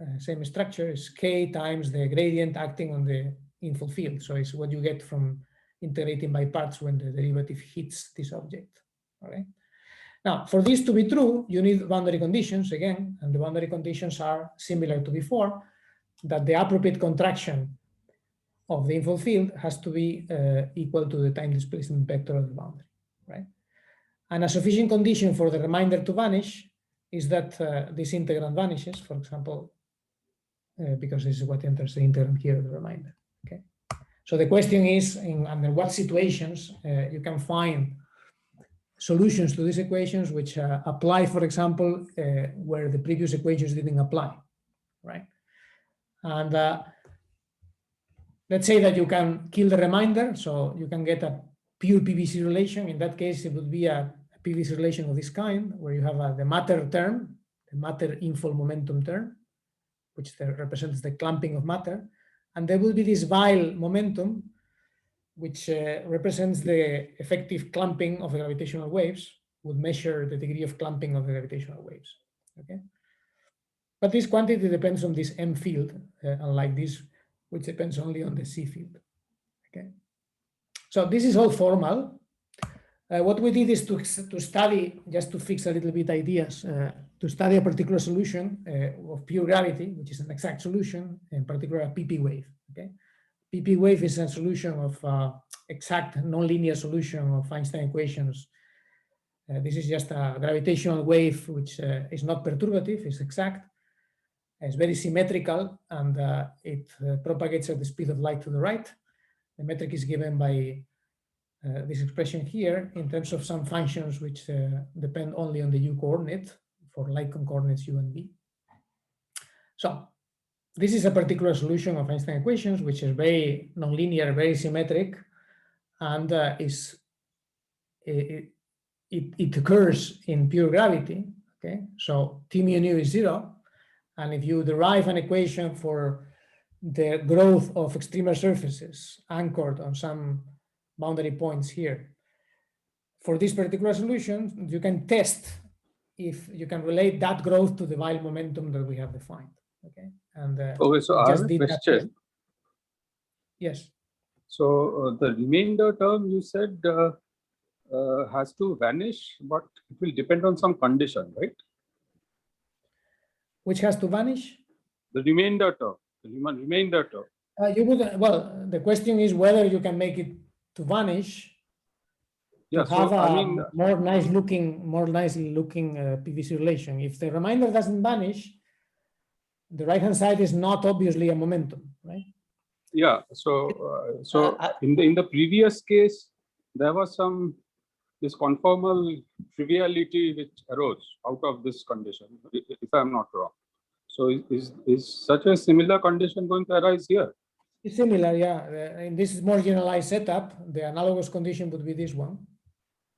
structure, is k times the gradient acting on the info field. So it's what you get from integrating by parts when the derivative hits this object. All right. Now, for this to be true, you need boundary conditions again, and the boundary conditions are similar to before, that the appropriate contraction of the info field has to be equal to the time displacement vector of the boundary, right? And a sufficient condition for the reminder to vanish is that this integrand vanishes, for example, because this is what enters the integrand here, the reminder. Okay. So the question is, under what situations you can find solutions to these equations which apply, for example, where the previous equations didn't apply, right? And let's say that you can kill the reminder, so you can get a pure PVC relation. In that case, it would be a PVC relation of this kind, where you have the matter term, the matter info momentum term, which represents the clamping of matter. And there will be this while momentum, which represents the effective clamping of the gravitational waves, would measure the degree of clamping of the gravitational waves. Okay. But this quantity depends on this M field, unlike this, which depends only on the C field. Okay. So this is all formal. What we did is to study, just to fix a little bit ideas, to study a particular solution of pure gravity, which is an exact solution, in particular a PP wave. Okay, PP wave is a solution of exact nonlinear solution of Einstein equations. This is just a gravitational wave which is not perturbative, it's exact. It's very symmetrical, and it propagates at the speed of light to the right. The metric is given by this expression here in terms of some functions which depend only on the u coordinate for light coordinates u and v. So this is a particular solution of Einstein equations, which is very nonlinear, very symmetric, and it occurs in pure gravity. Okay, so T mu nu is 0, and if you derive an equation for the growth of extremal surfaces anchored on some boundary points here, for this particular solution, you can test if you can relate that growth to the while momentum that we have defined. Okay, and okay, so I have a question. Yes. So the remainder term you said has to vanish, but it will depend on some condition, right? Which has to vanish? The remainder term. The remainder term. You would, well, the question is whether you can make it to vanish. Yeah, to have so, a more nicely looking PVC relation. If the reminder doesn't vanish, the right-hand side is not obviously a momentum, right? Yeah. So, in the previous case, there was this conformal triviality which arose out of this condition, if I'm not wrong. So, is such a similar condition going to arise here? It's similar, yeah. In this more generalized setup, the analogous condition would be this one.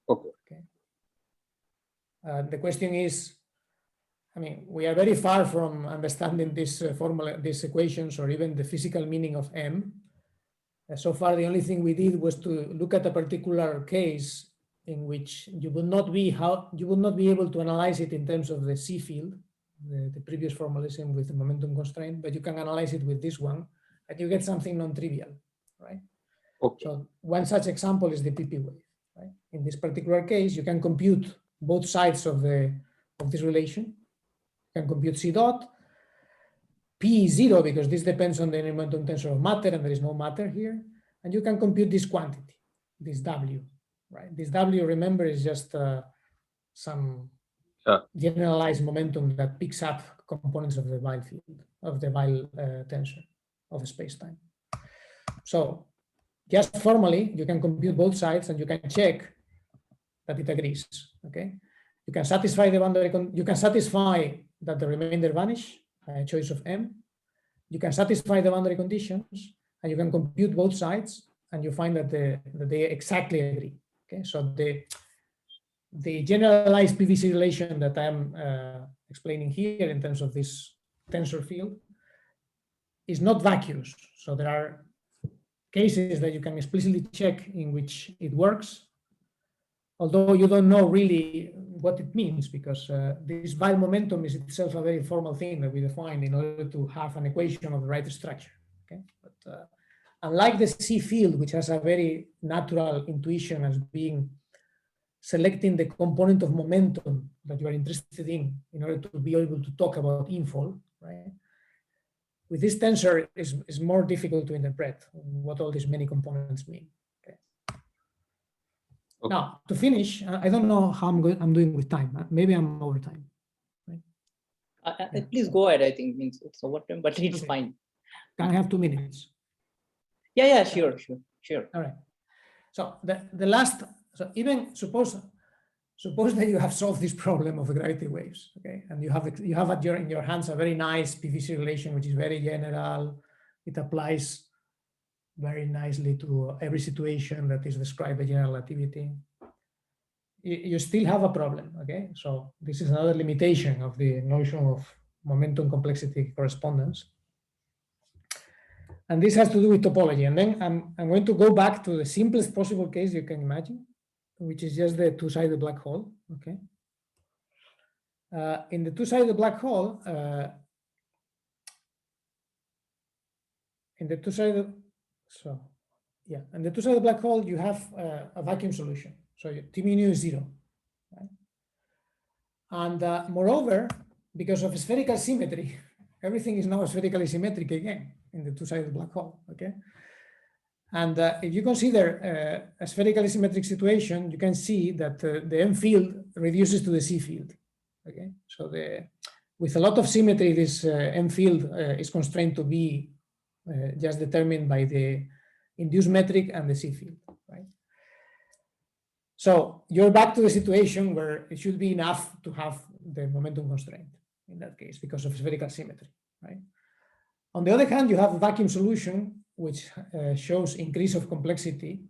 Okay. The question is, I mean, we are very far from understanding this these equations or even the physical meaning of M. So far, the only thing we did was to look at a particular case in which you would not be able to analyze it in terms of the C field, the previous formalism with the momentum constraint, but you can analyze it with this one, and you get something non-trivial, right? Okay. So one such example is the PP wave, right? In this particular case, you can compute both sides of this relation. You can compute C dot. P is 0 because this depends on the momentum tensor of matter, and there is no matter here. And you can compute this quantity, this W, right? This W, remember, is just some generalized momentum that picks up components of the Weyl field, of the Weyl tensor of space-time. So just formally, you can compute both sides and you can check that it agrees, okay? You can satisfy the boundary, you can satisfy that the remainder vanish by a choice of M. you can satisfy the boundary conditions, and you can compute both sides, and you find that they exactly agree. Okay, so the generalized PVC relation that I'm explaining here in terms of this tensor field is not vacuous. So there are cases that you can explicitly check in which it works, although you don't know really what it means, because this Weyl momentum is itself a very formal thing that we defined in order to have an equation of the right structure. Okay, but unlike the C field, which has a very natural intuition as being selecting the component of momentum that you are interested in order to be able to talk about infall, right? With this tensor, is more difficult to interpret what all these many components mean. Okay. Now, to finish, I don't know how I'm doing with time. Maybe I'm over time. Right? Please go ahead. I think means it's over time, but it's Okay. fine. Can I have 2 minutes? Yeah, sure. All right. So the last, so even suppose that you have solved this problem of the gravity waves, okay, and you have in your hands a very nice PVC relation, which is very general. It applies very nicely to every situation that is described by general relativity. You still have a problem, okay? So this is another limitation of the notion of momentum complexity correspondence. And this has to do with topology. And then I'm going to go back to the simplest possible case you can imagine, which is just the two-sided black hole, okay? In the two-sided black hole, in the two-sided black hole, you have a vacuum solution. So T mu is 0, right? And moreover, because of spherical symmetry, everything is now spherically symmetric again in the two-sided black hole, okay? And if you consider a spherically symmetric situation, you can see that the M field reduces to the C field, okay? So with a lot of symmetry, this M field is constrained to be just determined by the induced metric and the C field, right? So you're back to the situation where it should be enough to have the momentum constraint in that case because of spherical symmetry, right? On the other hand, you have a vacuum solution which shows increase of complexity.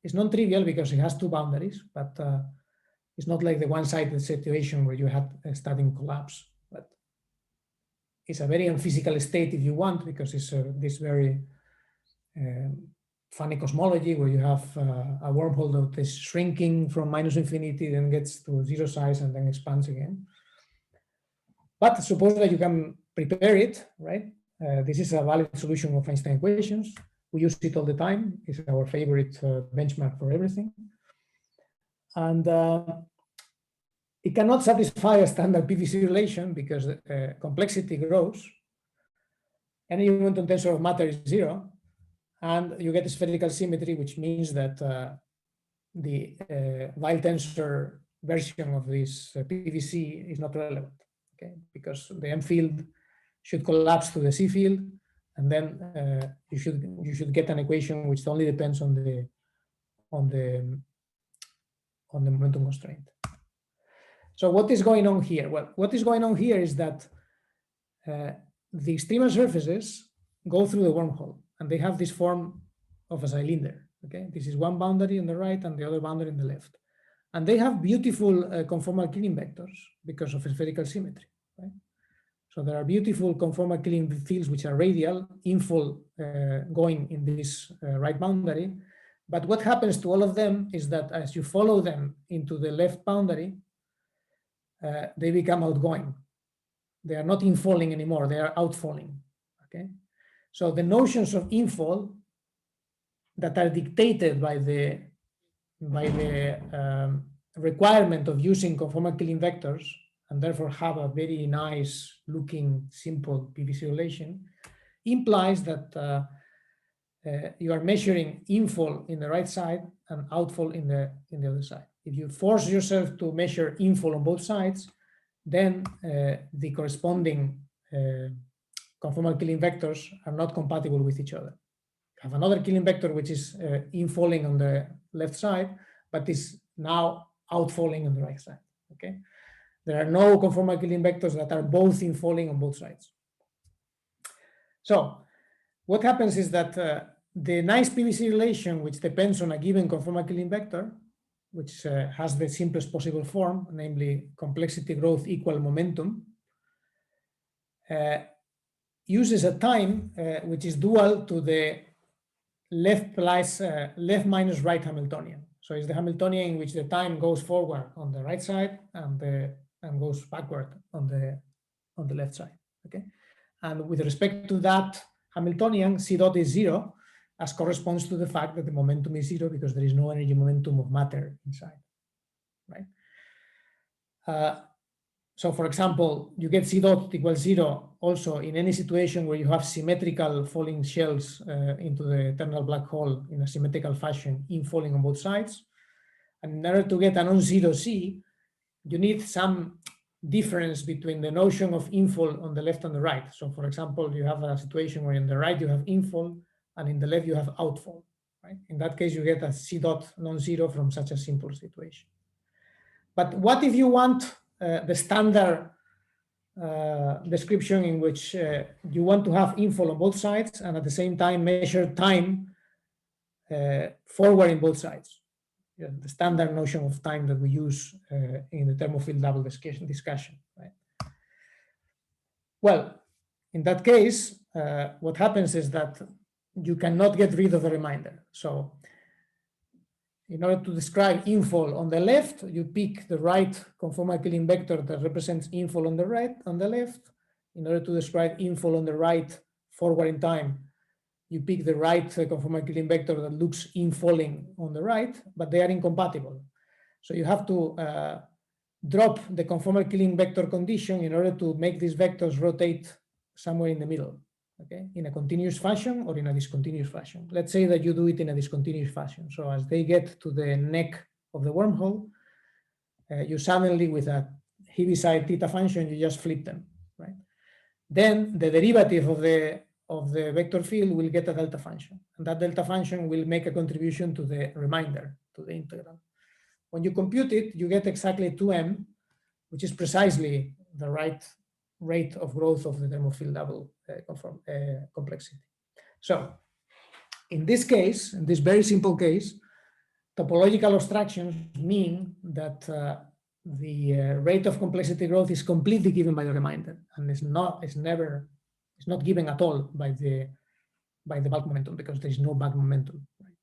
It's non-trivial because it has 2 boundaries, but it's not like the one-sided situation where you have a static collapse. But it's a very unphysical state if you want, because it's this very funny cosmology where you have a wormhole that is shrinking from -infinity, then gets to 0 size and then expands again. But suppose that you can prepare it, right? This is a valid solution of Einstein equations. We use it all the time. It's our favorite benchmark for everything. And it cannot satisfy a standard PVC relation because complexity grows. Any momentum tensor of matter is 0. And you get spherical symmetry, which means that the Weyl tensor version of this PVC is not relevant, okay? Because the M field should collapse to the C field, and then you should get an equation which only depends on the momentum constraint. So what is going on here? Well, what is going on here is that the extremal surfaces go through the wormhole, and they have this form of a cylinder. Okay, this is one boundary on the right and the other boundary on the left, and they have beautiful conformal Killing vectors because of spherical symmetry. Right? So there are beautiful conformal Killing fields which are radial, infall going in this right boundary. But what happens to all of them is that as you follow them into the left boundary, they become outgoing. They are not infalling anymore, they are outfalling. Okay, so the notions of infall that are dictated by the requirement of using conformal Killing vectors, and therefore have a very nice looking simple PVC relation, implies that you are measuring infall in the right side and outfall in the other side. If you force yourself to measure infall on both sides, then the corresponding conformal Killing vectors are not compatible with each other. You have another Killing vector which is infalling on the left side, but is now outfalling on the right side. Okay, there are no conformal Killing vectors that are both infalling on both sides. So what happens is that the nice PVC relation, which depends on a given conformal-Killing vector, which has the simplest possible form, namely complexity growth equal momentum, uses a time which is dual to the left minus right Hamiltonian. So it's the Hamiltonian in which the time goes forward on the right side and goes backward on the left side. Okay, and with respect to that Hamiltonian, C dot is 0, as corresponds to the fact that the momentum is 0 because there is no energy momentum of matter inside, right? So for example, you get C dot equals 0 also in any situation where you have symmetrical falling shells into the eternal black hole in a symmetrical fashion, infalling on both sides. And in order to get a non-zero C, you need some difference between the notion of infall on the left and the right. So for example, you have a situation where in the right you have infall and in the left you have outfall, right? In that case, you get a C dot non-zero from such a simple situation. But what if you want the standard description in which you want to have infall on both sides and at the same time measure time forward in both sides? Yeah, the standard notion of time that we use in the thermofield double discussion, right? Well, in that case, what happens is that you cannot get rid of the remainder. So in order to describe infall on the left, you pick the right conformal-Killing vector that represents infall on the right, on the left. In order to describe infall on the right forward in time, you pick the right conformal-Killing vector that looks infalling on the right, but they are incompatible. So you have to drop the conformal-Killing vector condition in order to make these vectors rotate somewhere in the middle, okay, in a continuous fashion or in a discontinuous fashion. Let's say that you do it in a discontinuous fashion. So as they get to the neck of the wormhole, you suddenly, with a Heaviside theta function, you just flip them, right? Then the derivative of the vector field will get a delta function, and that delta function will make a contribution to the remainder, to the integral. When you compute it, you get exactly 2m, which is precisely the right rate of growth of the thermofield double complexity. So in this case, in this very simple case, topological abstractions mean that the rate of complexity growth is completely given by the remainder, and it's not given at all by the bulk momentum, because there is no bulk momentum. Right?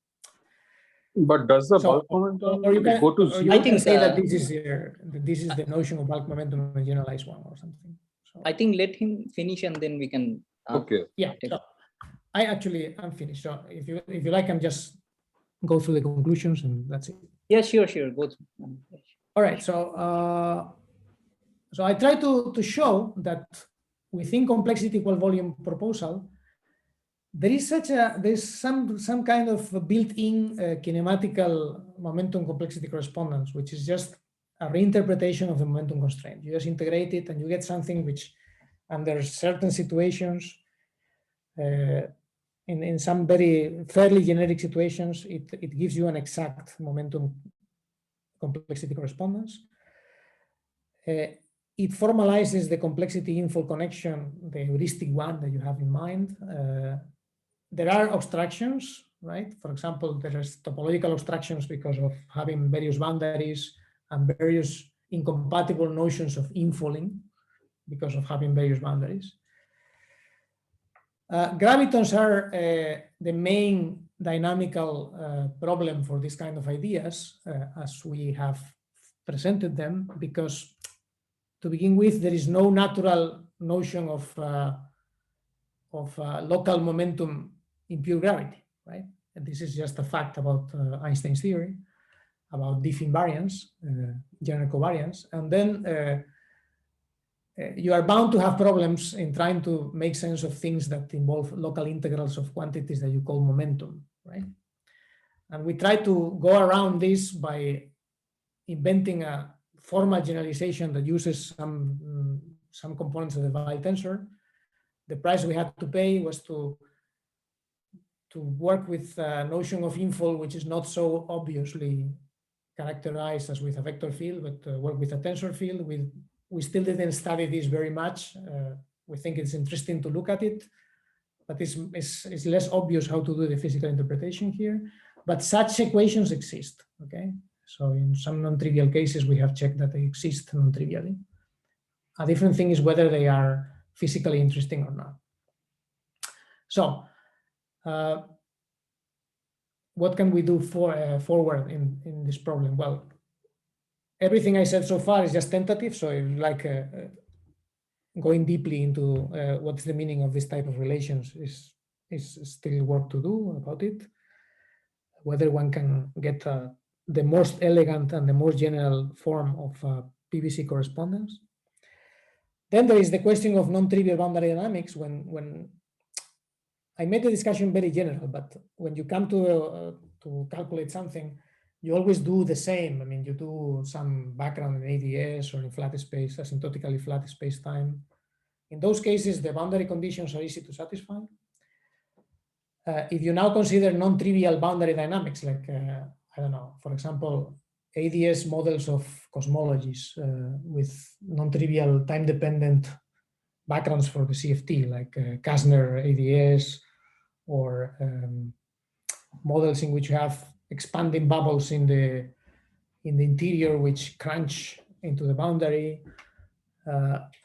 But does the bulk momentum go to zero? I think say that this is the notion of bulk momentum, a generalized one or something. So, I think let him finish and then we can. Okay. Yeah. So I'm finished. So if you like, I'm just go through the conclusions and that's it. Yeah, sure. Go through. All right. So I try to show that within complexity equal volume proposal, there's some kind of built-in kinematical momentum complexity correspondence, which is just a reinterpretation of the momentum constraint. You just integrate it and you get something which, under certain situations, in some very fairly generic situations, it gives you an exact momentum complexity correspondence. It formalizes the complexity info connection, the heuristic one that you have in mind. There are abstractions, right? For example, there is topological abstractions because of having various boundaries and various incompatible notions of infalling because of having various boundaries. Gravitons are the main dynamical problem for this kind of ideas as we have presented them, because to begin with, there is no natural notion of local momentum in pure gravity, right? And this is just a fact about Einstein's theory, about diff invariance, general covariance. And then you are bound to have problems in trying to make sense of things that involve local integrals of quantities that you call momentum, right? And we try to go around this by inventing a formal generalization that uses some components of the Weyl tensor. The price we had to pay was to work with a notion of infall, which is not so obviously characterized as with a vector field, but work with a tensor field. We still didn't study this very much. We think it's interesting to look at it, but it's less obvious how to do the physical interpretation here. But such equations exist, okay? So in some non-trivial cases, we have checked that they exist non-trivially. A different thing is whether they are physically interesting or not. So what can we do forward in this problem? Well, everything I said so far is just tentative. So like going deeply into what's the meaning of this type of relations is still work to do about it. Whether one can get the most elegant and the most general form of PVC correspondence. Then there is the question of non-trivial boundary dynamics. When I made the discussion very general, but when you come to calculate something, you always do the same. I mean, you do some background in AdS or in flat space, asymptotically flat space-time. In those cases, the boundary conditions are easy to satisfy. If you now consider non-trivial boundary dynamics, like, I don't know, for example, AdS models of cosmologies with non-trivial time-dependent backgrounds for the CFT, like Kastner AdS, or models in which you have expanding bubbles in the interior which crunch into the boundary.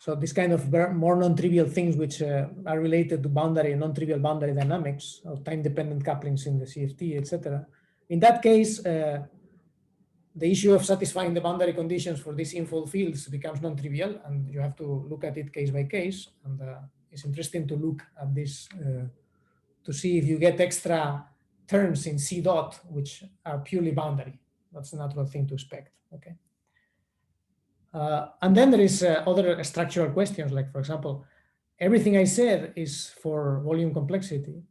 So this kind of more non-trivial things which are related to boundary and non-trivial boundary dynamics of time-dependent couplings in the CFT, etc. In that case, the issue of satisfying the boundary conditions for these infold fields becomes non-trivial, and you have to look at it case by case. And it's interesting to look at this to see if you get extra terms in C dot, which are purely boundary. That's a natural thing to expect, okay? And then there is other structural questions, like, for example, everything I said is for volume complexity.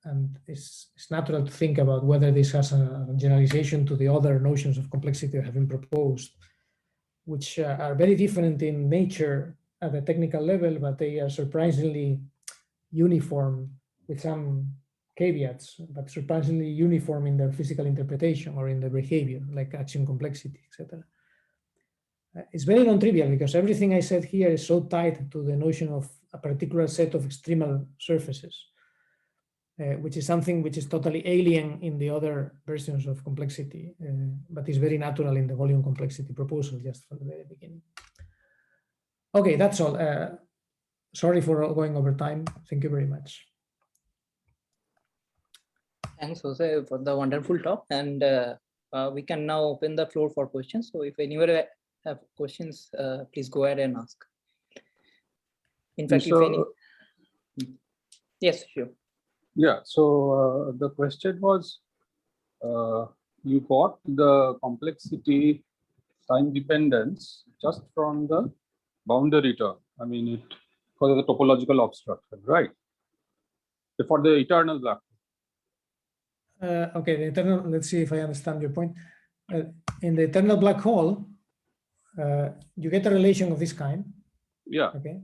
And it's natural to think about whether this has a generalization to the other notions of complexity that have been proposed, which are very different in nature at the technical level, but they are surprisingly uniform with some caveats, but surprisingly uniform in their physical interpretation or in their behavior, like action complexity, etc. It's very non-trivial because everything I said here is so tied to the notion of a particular set of extremal surfaces, which is something which is totally alien in the other versions of complexity, but is very natural in the volume complexity proposal just from the very beginning. Okay, that's all. Sorry for going over time. Thank you very much. Thanks, Jose, for the wonderful talk. And we can now open the floor for questions. So if anybody have questions, please go ahead and ask. In fact, if any... Yes, sure. Yeah, so the question was, you got the complexity time dependence just from the boundary term. I mean, it for the topological obstruction, right? For the eternal black hole. Okay, the eternal, let's see if I understand your point. In the eternal black hole, you get a relation of this kind. Yeah. Okay.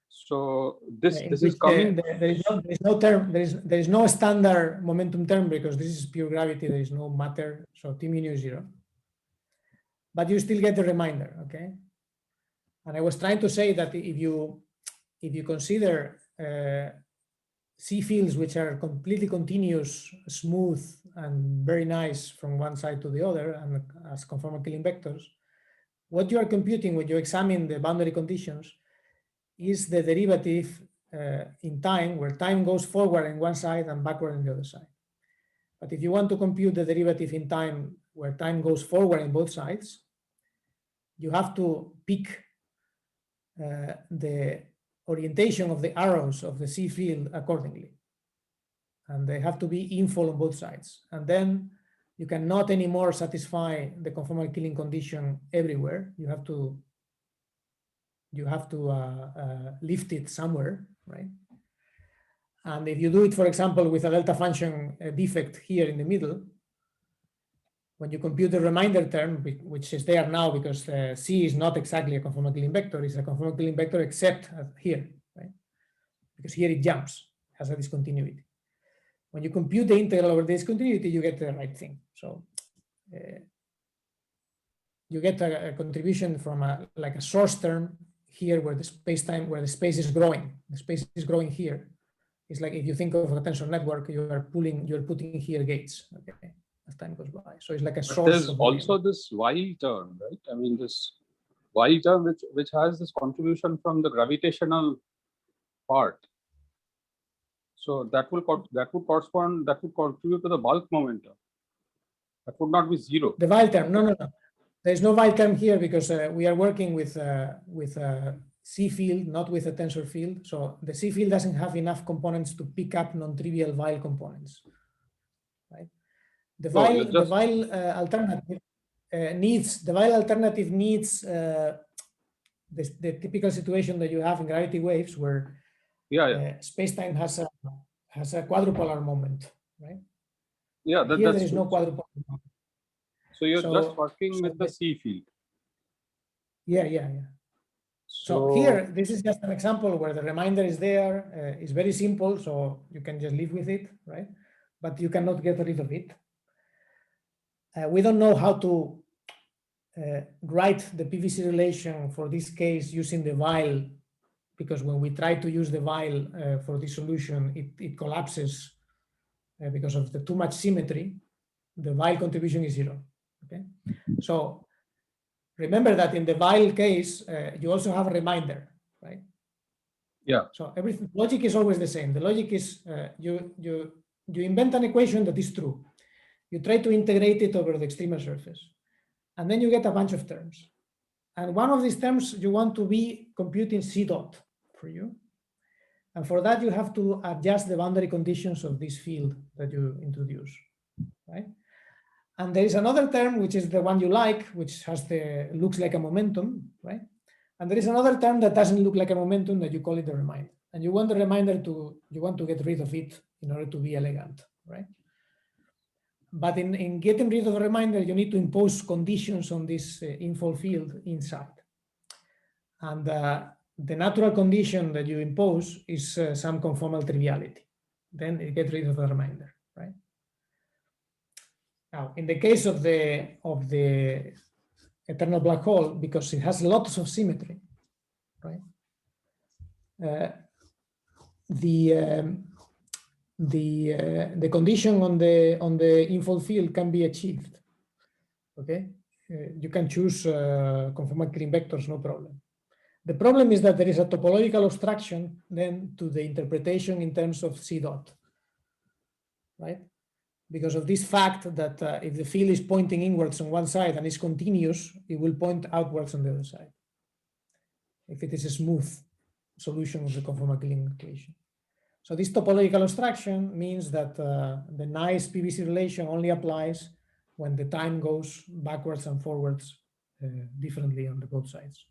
So this is coming. There is no term. There is no standard momentum term because this is pure gravity. There is no matter. So T mu is 0. But you still get the reminder. Okay. And I was trying to say that if you consider C fields which are completely continuous, smooth, and very nice from one side to the other, and as conformal Killing vectors, what you are computing when you examine the boundary conditions is the derivative in time, where time goes forward in one side and backward on the other side. But if you want to compute the derivative in time, where time goes forward in both sides, you have to pick the orientation of the arrows of the C field accordingly. And they have to be infold on both sides. And then you cannot anymore satisfy the conformal Killing condition everywhere. You have to lift it somewhere, right? And if you do it, for example, with a delta function defect here in the middle, when you compute the reminder term, which is there now because C is not exactly a conformal Killing vector, it's a conformal Killing vector except here, right? Because here it jumps, has a discontinuity. When you compute the integral over the discontinuity, you get the right thing. So you get a contribution from like a source term here where the space is growing. The space is growing here. It's like if you think of a tensor network, you're putting here gates, okay, as time goes by. So it's like a source. There's also this Y term, right? I mean, this Y term which has this contribution from the gravitational part. So that would contribute to the bulk momentum. That would not be zero. The Weil term, no. There's no Weil term here because we are working with a C field, not with a tensor field. So the C field doesn't have enough components to pick up non-trivial Weil components, right? The Weil alternative needs the typical situation that you have in gravity waves where space-time has a quadrupolar moment, right? Yeah, here there is no quadrupolar moment. So you're just working with the C field. Yeah. So here, this is just an example where the reminder is there. It's very simple, so you can just live with it, right? But you cannot get rid of it. We don't know how to write the PVC relation for this case using the Weil, because when we try to use the Weil for this solution, it collapses because of the too much symmetry. The Weil contribution is 0. Okay, so remember that in the Weil case, you also have a reminder, right? Yeah. So everything logic is always the same. The logic is you invent an equation that is true. You try to integrate it over the extremal surface, and then you get a bunch of terms. And one of these terms you want to be computing C dot for you. And for that, you have to adjust the boundary conditions of this field that you introduce, right? And there is another term, which is the one you like, which looks like a momentum, right? And there is another term that doesn't look like a momentum that you call it the reminder. And you want the reminder you want to get rid of it in order to be elegant, right? But in getting rid of the reminder, you need to impose conditions on this infill field inside. And the natural condition that you impose is some conformal triviality. Then you get rid of the reminder, right? Now, in the case of the eternal black hole, because it has lots of symmetry, right? The condition on the infill field can be achieved. Okay, you can choose conformal Green vectors, no problem. The problem is that there is a topological obstruction then to the interpretation in terms of C dot, right? Because of this fact that if the field is pointing inwards on one side and is continuous, it will point outwards on the other side, if it is a smooth solution of the conformal Green equation. So this topological obstruction means that the nice PVC relation only applies when the time goes backwards and forwards differently on both sides.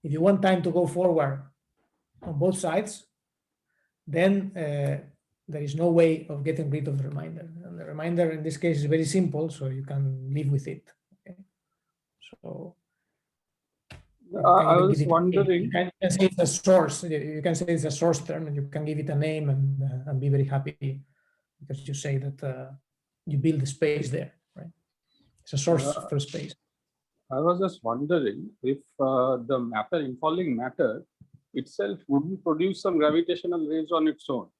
If you want time to go forward on both sides, then there is no way of getting rid of the reminder. And the reminder in this case is very simple, so you can live with it. Okay? So I was wondering. You can say it's a source. You can say it's a source term, and you can give it a name and be very happy because you say that you build the space there, right? It's a source for space. I was just wondering if the matter, infalling matter itself wouldn't produce some gravitational waves on its own.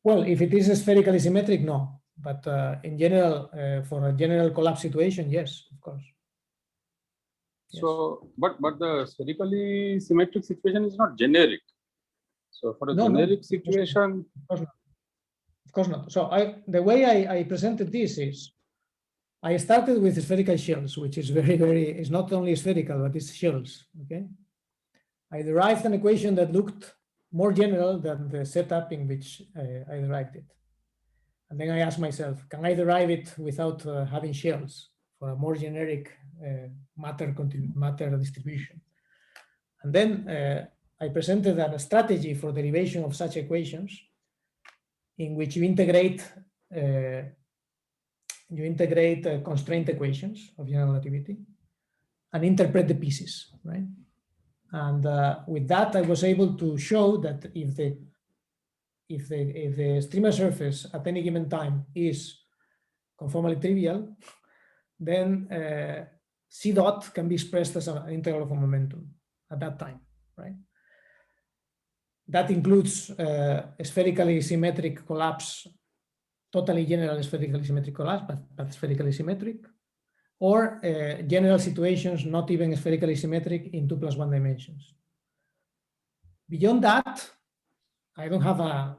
Well, if it is spherically symmetric, no. But in general, for a general collapse situation, yes, of course. Yes. So, but the spherically symmetric situation is not generic. So for a generic situation, of course not. So the way I presented this is, I started with spherical shells, which is is not only spherical, but it's shells. Okay. I derived an equation that looked more general than the setup in which I derived it. And then I asked myself, can I derive it without having shells for a more generic matter distribution? And then I presented a strategy for derivation of such equations in which you integrate constraint equations of general relativity and interpret the pieces, right? And with that, I was able to show that if the streamer surface at any given time is conformally trivial, then C dot can be expressed as an integral of a momentum at that time, right? that includes spherically symmetric collapse, totally general spherically symmetric collapse, but spherically symmetric, or general situations not even spherically symmetric in 2+1 dimensions. Beyond that, I don't have a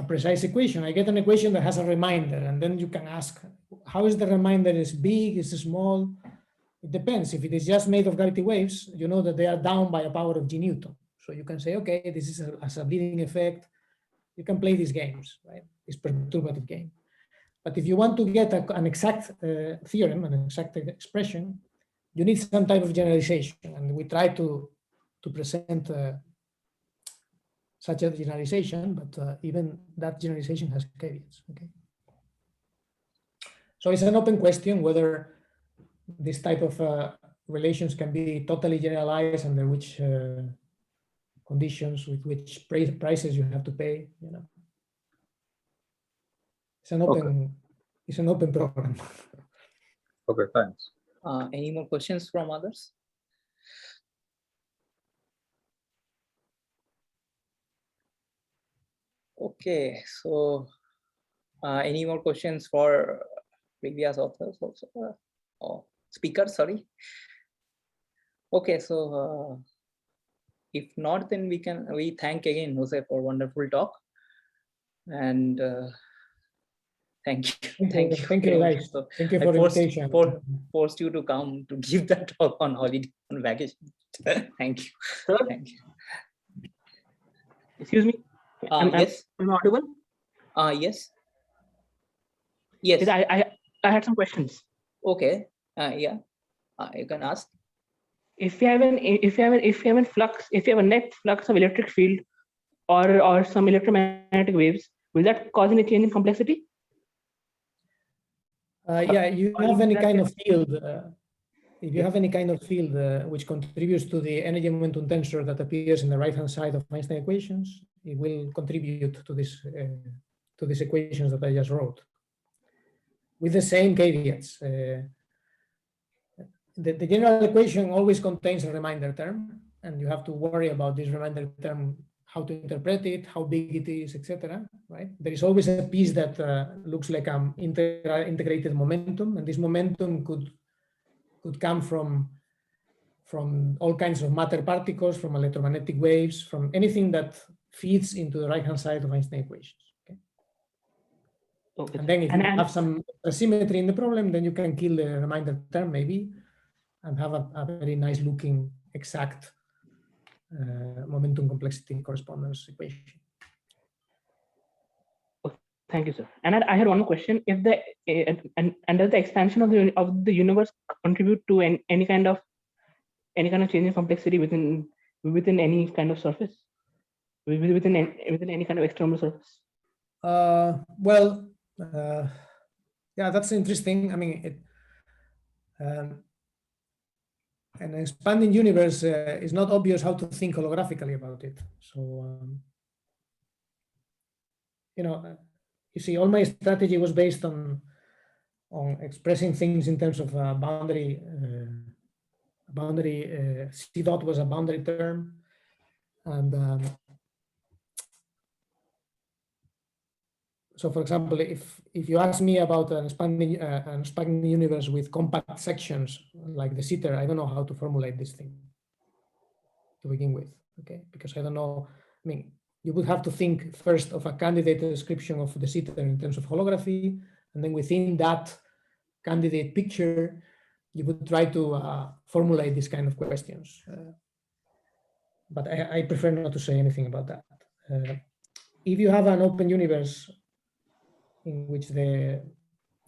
precise equation. I get an equation that has a reminder, and then you can ask, how is the reminder? Is big, is it small? It depends. If it is just made of gravity waves, you know that they are down by a power of g Newton. So you can say, okay, this is as a bleeding effect. You can play these games, right? This perturbative game. But if you want to get an exact theorem, an exact expression, you need some type of generalization. And we try to present such a generalization, but even that generalization has caveats. Okay. So it's an open question whether this type of relations can be totally generalized, under which conditions, with which prices you have to pay. You know, it's an open program. Okay, thanks. Any more questions from others? Okay, so any more questions for previous authors also, or speakers, sorry. Okay, so if not, then we thank again Jose for wonderful talk, and thank you. Thank you guys. So thank you for the invitation. Forced you to come to give that talk on holiday, on vacation. Thank you. Sir? Thank you. Excuse me. Yes. Am I audible? Yes. Yes. I had some questions. Okay. Yeah. You can ask. If you have a net flux of electric field or some electromagnetic waves, will that cause any change in complexity? Yeah, you have any kind of field. If you have any kind of field which contributes to the energy momentum tensor that appears in the right-hand side of Einstein equations, it will contribute to these equations that I just wrote, with the same caveats. The general equation always contains a reminder term, and you have to worry about this reminder term, how to interpret it, how big it is, etc. Right? There is always a piece that looks like an integrated momentum, and this momentum could come from all kinds of matter particles, from electromagnetic waves, from anything that feeds into the right-hand side of Einstein equations. Okay? Okay. And then if you have some asymmetry in the problem, then you can kill the reminder term maybe, and have a very nice looking exact momentum complexity correspondence equation. Thank you, sir. And I had one more question. If does the expansion of the universe contribute to any kind of change in complexity within any kind of surface, within any kind of external surface? Yeah, that's interesting. I mean, an expanding universe is not obvious how to think holographically about it. So, you know, you see, all my strategy was based on expressing things in terms of boundary. C dot was a boundary term, and so, for example, if you ask me about an expanding universe with compact sections like the sitter, I don't know how to formulate this thing to begin with. Okay, because I don't know. I mean, you would have to think first of a candidate description of the sitter in terms of holography, and then within that candidate picture, you would try to formulate these kind of questions. But I prefer not to say anything about that. If you have an open universe in which there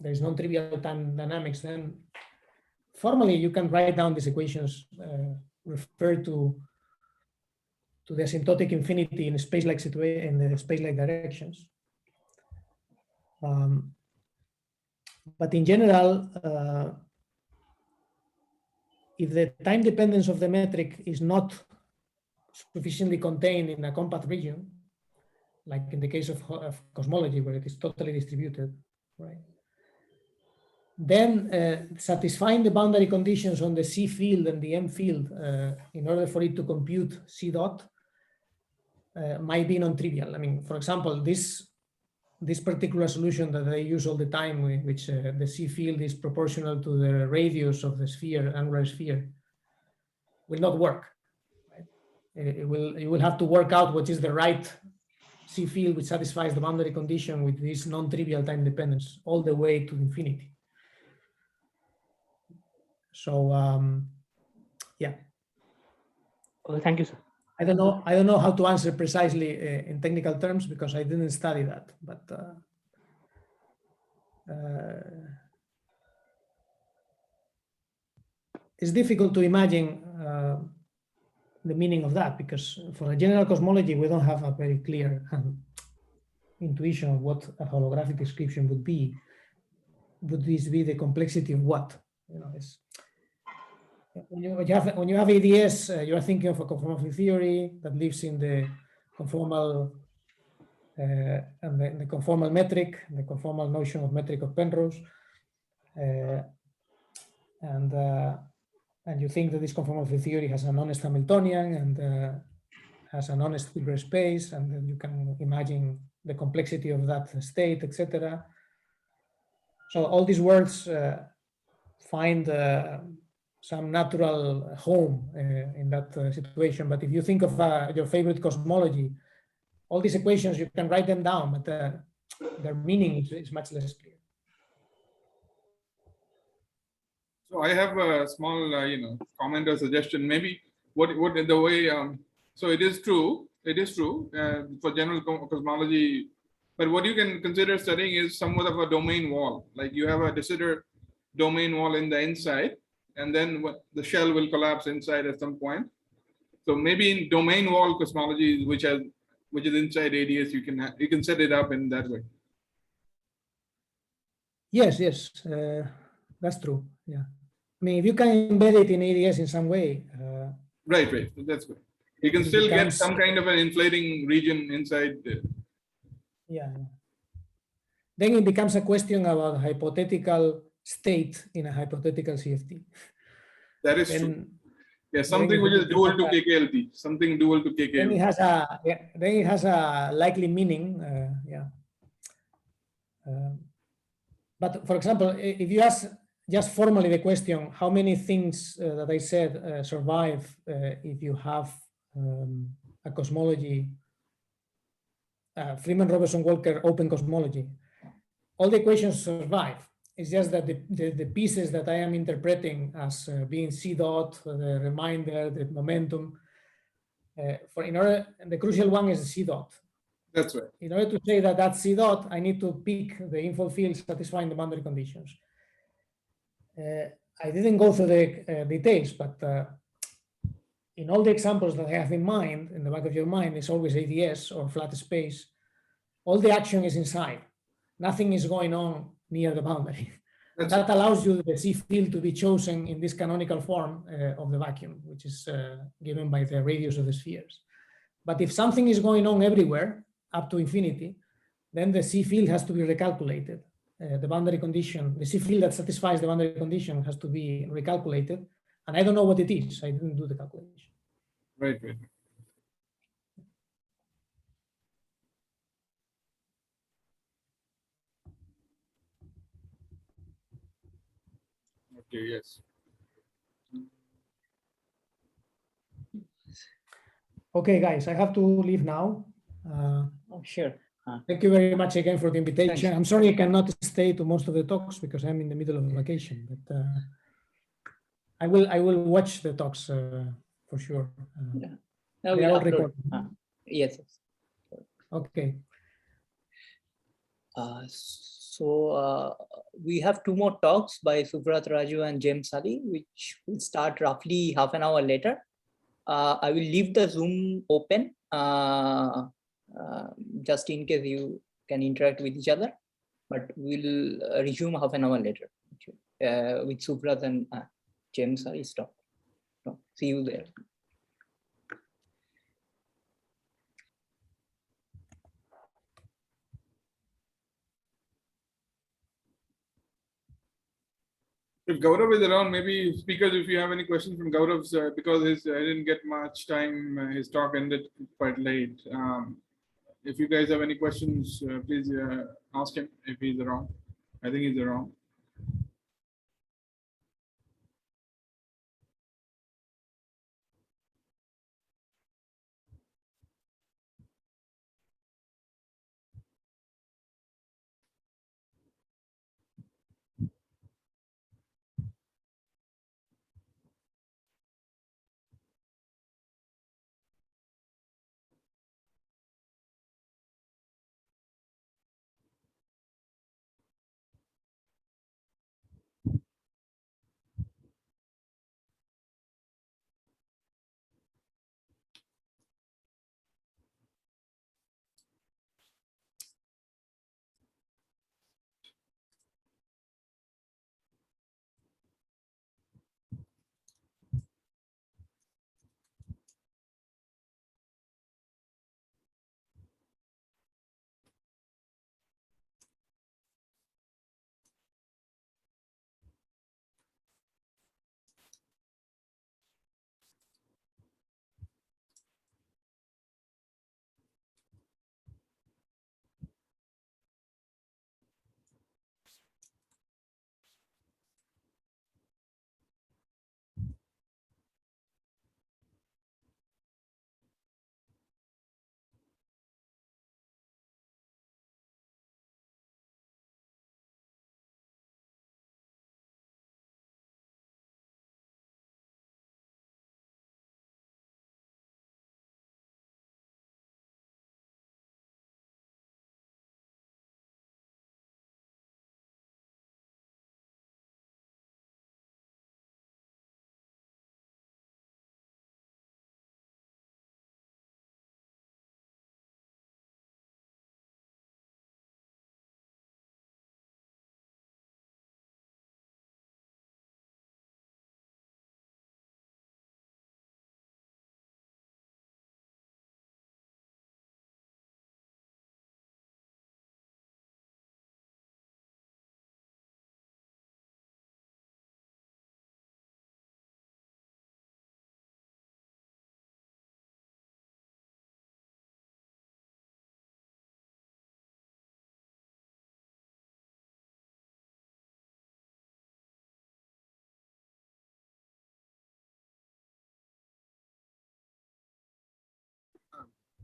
is non-trivial time dynamics, then formally you can write down these equations, refer to the asymptotic infinity in space-like situation, in the space-like directions. But in general, if the time dependence of the metric is not sufficiently contained in a compact region, like in the case of cosmology, where it is totally distributed, right? Then satisfying the boundary conditions on the C field and the M field in order for it to compute C dot might be non-trivial. I mean, for example, this particular solution that I use all the time, which the C field is proportional to the radius of the sphere, angular sphere, will not work. Right? You will have to work out what is the right C field which satisfies the boundary condition with this non-trivial time dependence all the way to infinity. So yeah. Oh, thank you, sir. I don't know how to answer precisely in technical terms because I didn't study that, but it's difficult to imagine the meaning of that because for a general cosmology we don't have a very clear intuition of what a holographic description would be. Would this be the complexity of what? You know, it's, when you have AdS, you are thinking of a conformal field theory that lives in the conformal and the conformal metric, the conformal notion of metric of Penrose, and you think that this conformal field theory has an honest Hamiltonian and has an honest Hilbert space, and then you can imagine the complexity of that state, etc. So all these words find some natural home in that situation. But if you think of your favorite cosmology, all these equations, you can write them down, but their meaning is much less clear. So I have a small, comment or suggestion. Maybe what the way. So it is true. It is true for general cosmology. But what you can consider studying is somewhat of a domain wall. Like you have a de Sitter domain wall in the inside, and then the shell will collapse inside at some point. So maybe in domain wall cosmology, which is inside AdS, you can set it up in that way. Yes, that's true. Yeah, I mean, if you can embed it in AdS in some way. Right. That's good. You can still get some kind of an inflating region inside. Yeah. Then it becomes a question about hypothetical state in a hypothetical CFT. That is true. Yeah, something which is dual to KKLT. Something dual to KKLT. Then it has a likely meaning. But for example, if you ask just formally the question, how many things that I said survive if you have a cosmology, Freeman-Robertson-Walker open cosmology, all the equations survive. It's just that the pieces that I am interpreting as being C dot, the reminder, the momentum, the crucial one is the C dot. That's right. In order to say that that's C dot, I need to pick the info field satisfying the boundary conditions. I didn't go through the details, but in all the examples that I have in mind, in the back of your mind, is always AdS or flat space. All the action is inside. Nothing is going on near the boundary. That allows you the C field to be chosen in this canonical form of the vacuum, which is given by the radius of the spheres. But if something is going on everywhere up to infinity, then the C field has to be recalculated. The boundary condition, the C field that satisfies the boundary condition has to be recalculated. And I don't know what it is. I didn't do the calculation. Right. Okay, yes. Okay, guys, I have to leave now. Sure. Thank you very much again for the invitation. Thanks. I'm sorry I cannot stay to most of the talks because I'm in the middle of vacation, but I will watch the talks for sure. No, they are all upload. recorded. Yes. Okay. So we have two more talks by Suvrat, Raju, and James Sully, which will start roughly half an hour later. I will leave the Zoom open just in case you can interact with each other, but we'll resume half an hour later with Suvrat and James Sully's talk. So, see you there. If Gaurav is around, maybe speakers, if you have any questions from Gaurav's, because I didn't get much time, his talk ended quite late. If you guys have any questions, please ask him if he's around. I think he's around.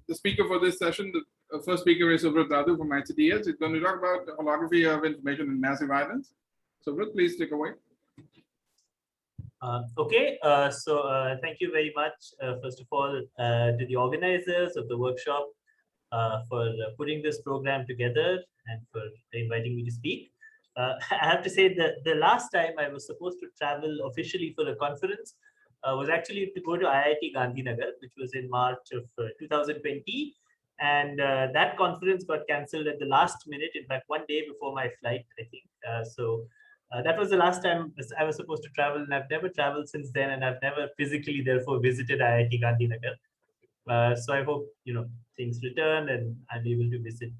The speaker for this session, the first speaker is Suvrat from ICTS. He's going to talk about the holography of information in massive islands. Suvrat, please take away. Okay, thank you very much, first of all, to the organizers of the workshop for putting this program together and for inviting me to speak. I have to say that the last time I was supposed to travel officially for a conference was actually to go to IIT Gandhinagar, which was in March of 2020. And that conference got cancelled at the last minute, in fact, one day before my flight, I think. That was the last time I was supposed to travel, and I've never traveled since then, and I've never physically, therefore, visited IIT Gandhinagar. So I hope, things return and I'm able to visit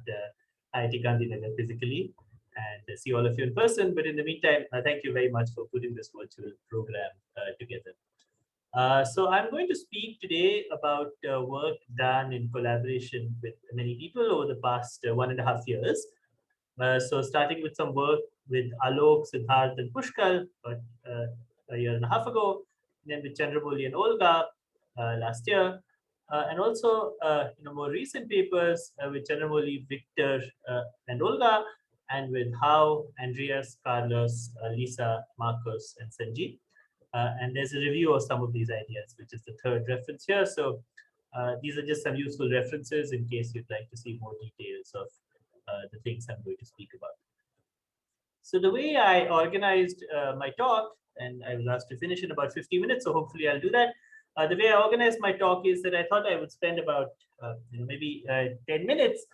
IIT Gandhinagar physically and see all of you in person. But in the meantime, thank you very much for putting this virtual program together. So I'm going to speak today about work done in collaboration with many people over the past 1.5 years. So starting with some work with Alok, Siddharth, and Pushkal about a year and a half ago, and then with Chandramouli and Olga last year, and also more recent papers with Chandramouli, Victor, and Olga, and with Hao, Andreas, Carlos, Lisa, Marcos, and Sanjeev. And there's a review of some of these ideas, which is the third reference here. So these are just some useful references in case you'd like to see more details of the things I'm going to speak about. So the way I organized my talk, and I was asked to finish in about 50 minutes, so hopefully I'll do that. The way I organized my talk is that I thought I would spend about maybe 10 minutes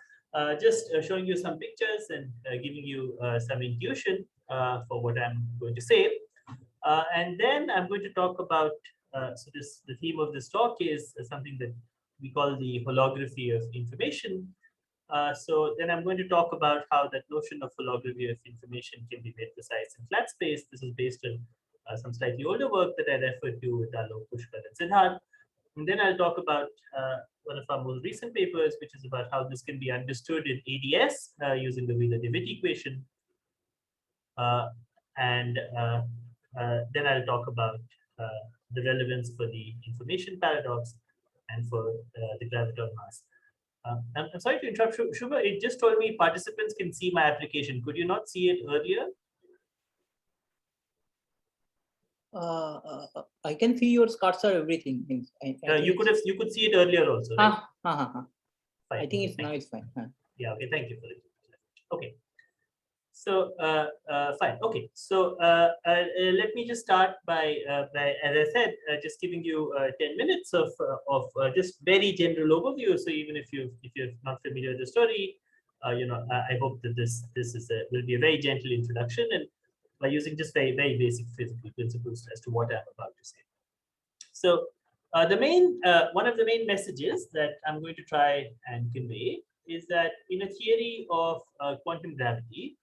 just showing you some pictures and giving you some intuition for what I'm going to say. And then I'm going to talk about, the theme of this talk is something that we call the holography of information. So then I'm going to talk about how that notion of holography of information can be made precise in flat space. This is based on some slightly older work that I referred to with Alok, Pushkar, and Siddharth. And then I'll talk about one of our most recent papers, which is about how this can be understood in AdS using the Wheeler-DeWitt equation. And then I'll talk about the relevance for the information paradox and for the graviton mass. I'm sorry to interrupt, Shubha. It just told me participants can see my application. Could you not see it earlier? I can see your cursor, everything. You could see it earlier also, right? Fine. I think it's now it's fine. Yeah. Okay. Thank you for it. Okay. So fine. Okay. So let me just start by as I said, just giving you 10 minutes of just very general overview. So even if you're not familiar with the story, I hope that this will be a very gentle introduction, and by using just very basic physical principles as to what I'm about to say. So the main one of the main messages that I'm going to try and convey is that in a theory of quantum gravity,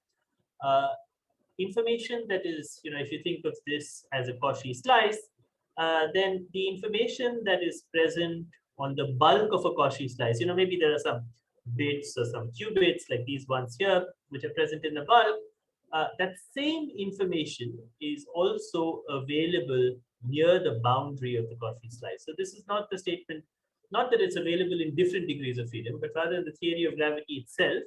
information that is, if you think of this as a Cauchy slice, then the information that is present on the bulk of a Cauchy slice, maybe there are some bits or some qubits like these ones here, which are present in the bulk. That same information is also available near the boundary of the Cauchy slice. So this is not the statement, not that it's available in different degrees of freedom, but rather the theory of gravity itself.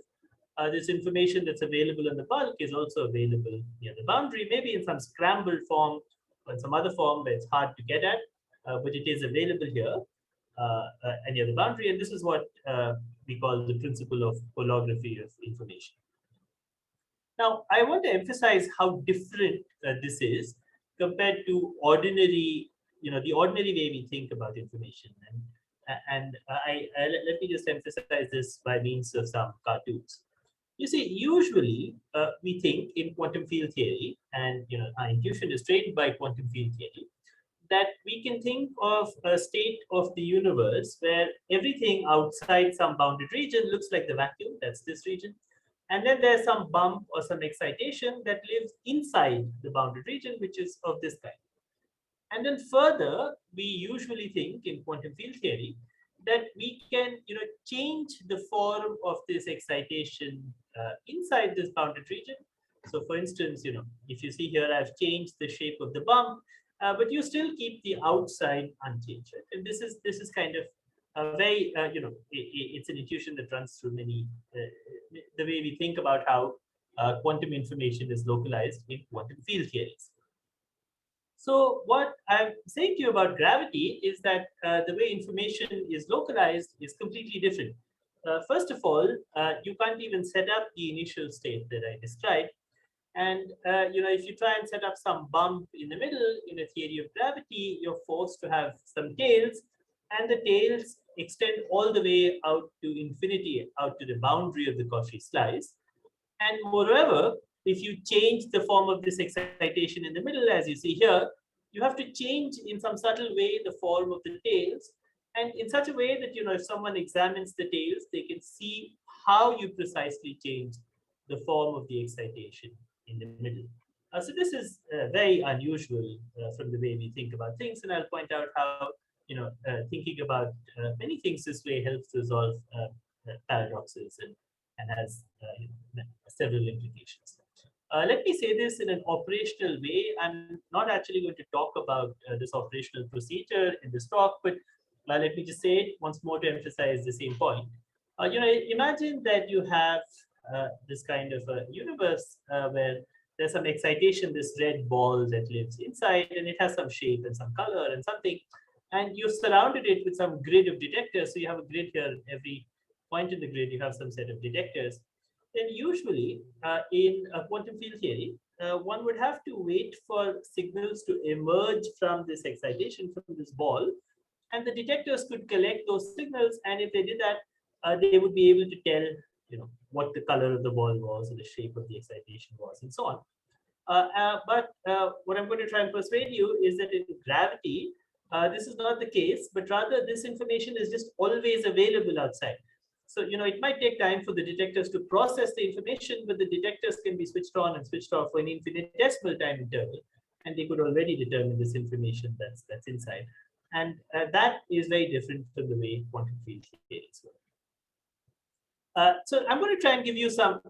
This information that's available in the bulk is also available near the boundary, maybe in some scrambled form or in some other form where it's hard to get at, but it is available here and near the boundary. And this is what we call the principle of holography of information. Now, I want to emphasize how different this is compared to ordinary, the ordinary way we think about information. And let me just emphasize this by means of some cartoons. You see, usually we think in quantum field theory, and our intuition is trained by quantum field theory, that we can think of a state of the universe where everything outside some bounded region looks like the vacuum, that's this region. And then there's some bump or some excitation that lives inside the bounded region, which is of this kind. And then further, we usually think in quantum field theory that we can change the form of this excitation inside this bounded region. So for instance, if you see here, I've changed the shape of the bump, but you still keep the outside unchanged. Right? And this is kind of a very, it's an intuition that runs through many, the way we think about how quantum information is localized in quantum field theories. So what I'm saying to you about gravity is that the way information is localized is completely different. First of all, you can't even set up the initial state that I described. And if you try and set up some bump in the middle in a theory of gravity, you're forced to have some tails, and the tails extend all the way out to infinity, out to the boundary of the Cauchy slice. And moreover, if you change the form of this excitation in the middle, as you see here, you have to change in some subtle way the form of the tails, and in such a way that if someone examines the tails, they can see how you precisely change the form of the excitation in the middle. So this is very unusual from the way we think about things, and I'll point out how thinking about many things this way helps resolve paradoxes and has several implications. Let me say this in an operational way. I'm not actually going to talk about this operational procedure in this talk, but let me just say it once more to emphasize the same point. Imagine that you have this kind of a universe where there's some excitation, this red ball that lives inside, and it has some shape and some color and something, and you've surrounded it with some grid of detectors. So you have a grid here, every point in the grid, you have some set of detectors. Then usually in a quantum field theory, one would have to wait for signals to emerge from this excitation, from this ball, and the detectors could collect those signals. And if they did that, they would be able to tell, what the color of the ball was, or the shape of the excitation was, and so on. But what I'm going to try and persuade you is that in gravity, this is not the case, but rather this information is just always available outside. So, it might take time for the detectors to process the information, but the detectors can be switched on and switched off for an infinitesimal time interval. And they could already determine this information that's inside. And that is very different from the way quantum field theories work. So I'm going to try and give you some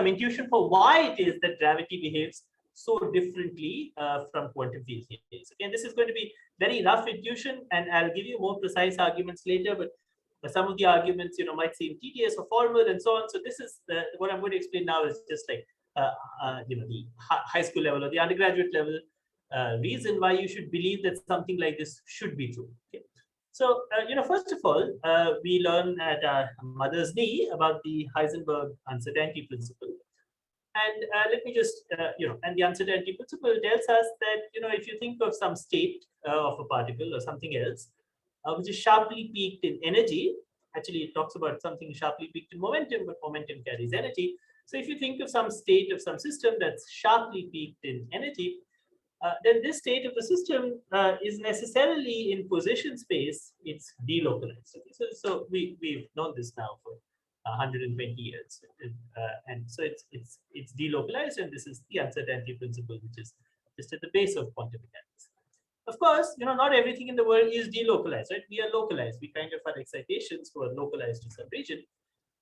intuition for why it is that gravity behaves so differently from quantum field theories. Again, this is going to be very rough intuition, and I'll give you more precise arguments later, but some of the arguments might seem tedious or formal and so on. So this is what I'm going to explain now is just like the high school level or the undergraduate level reason why you should believe that something like this should be true. Okay? So first of all, we learn at our mother's knee about the Heisenberg uncertainty principle. And let me just, and the uncertainty principle tells us that, if you think of some state of a particle or something else, which is sharply peaked in energy, actually it talks about something sharply peaked in momentum, but momentum carries energy. So if you think of some state of some system that's sharply peaked in energy, then this state of the system is necessarily in position space, it's delocalized. Okay? So we've known this now for 120 years, and so it's delocalized, and this is the uncertainty principle, which is just at the base of quantum mechanics. Of course, not everything in the world is delocalized, right? We are localized. We kind of have excitations who are localized to some region,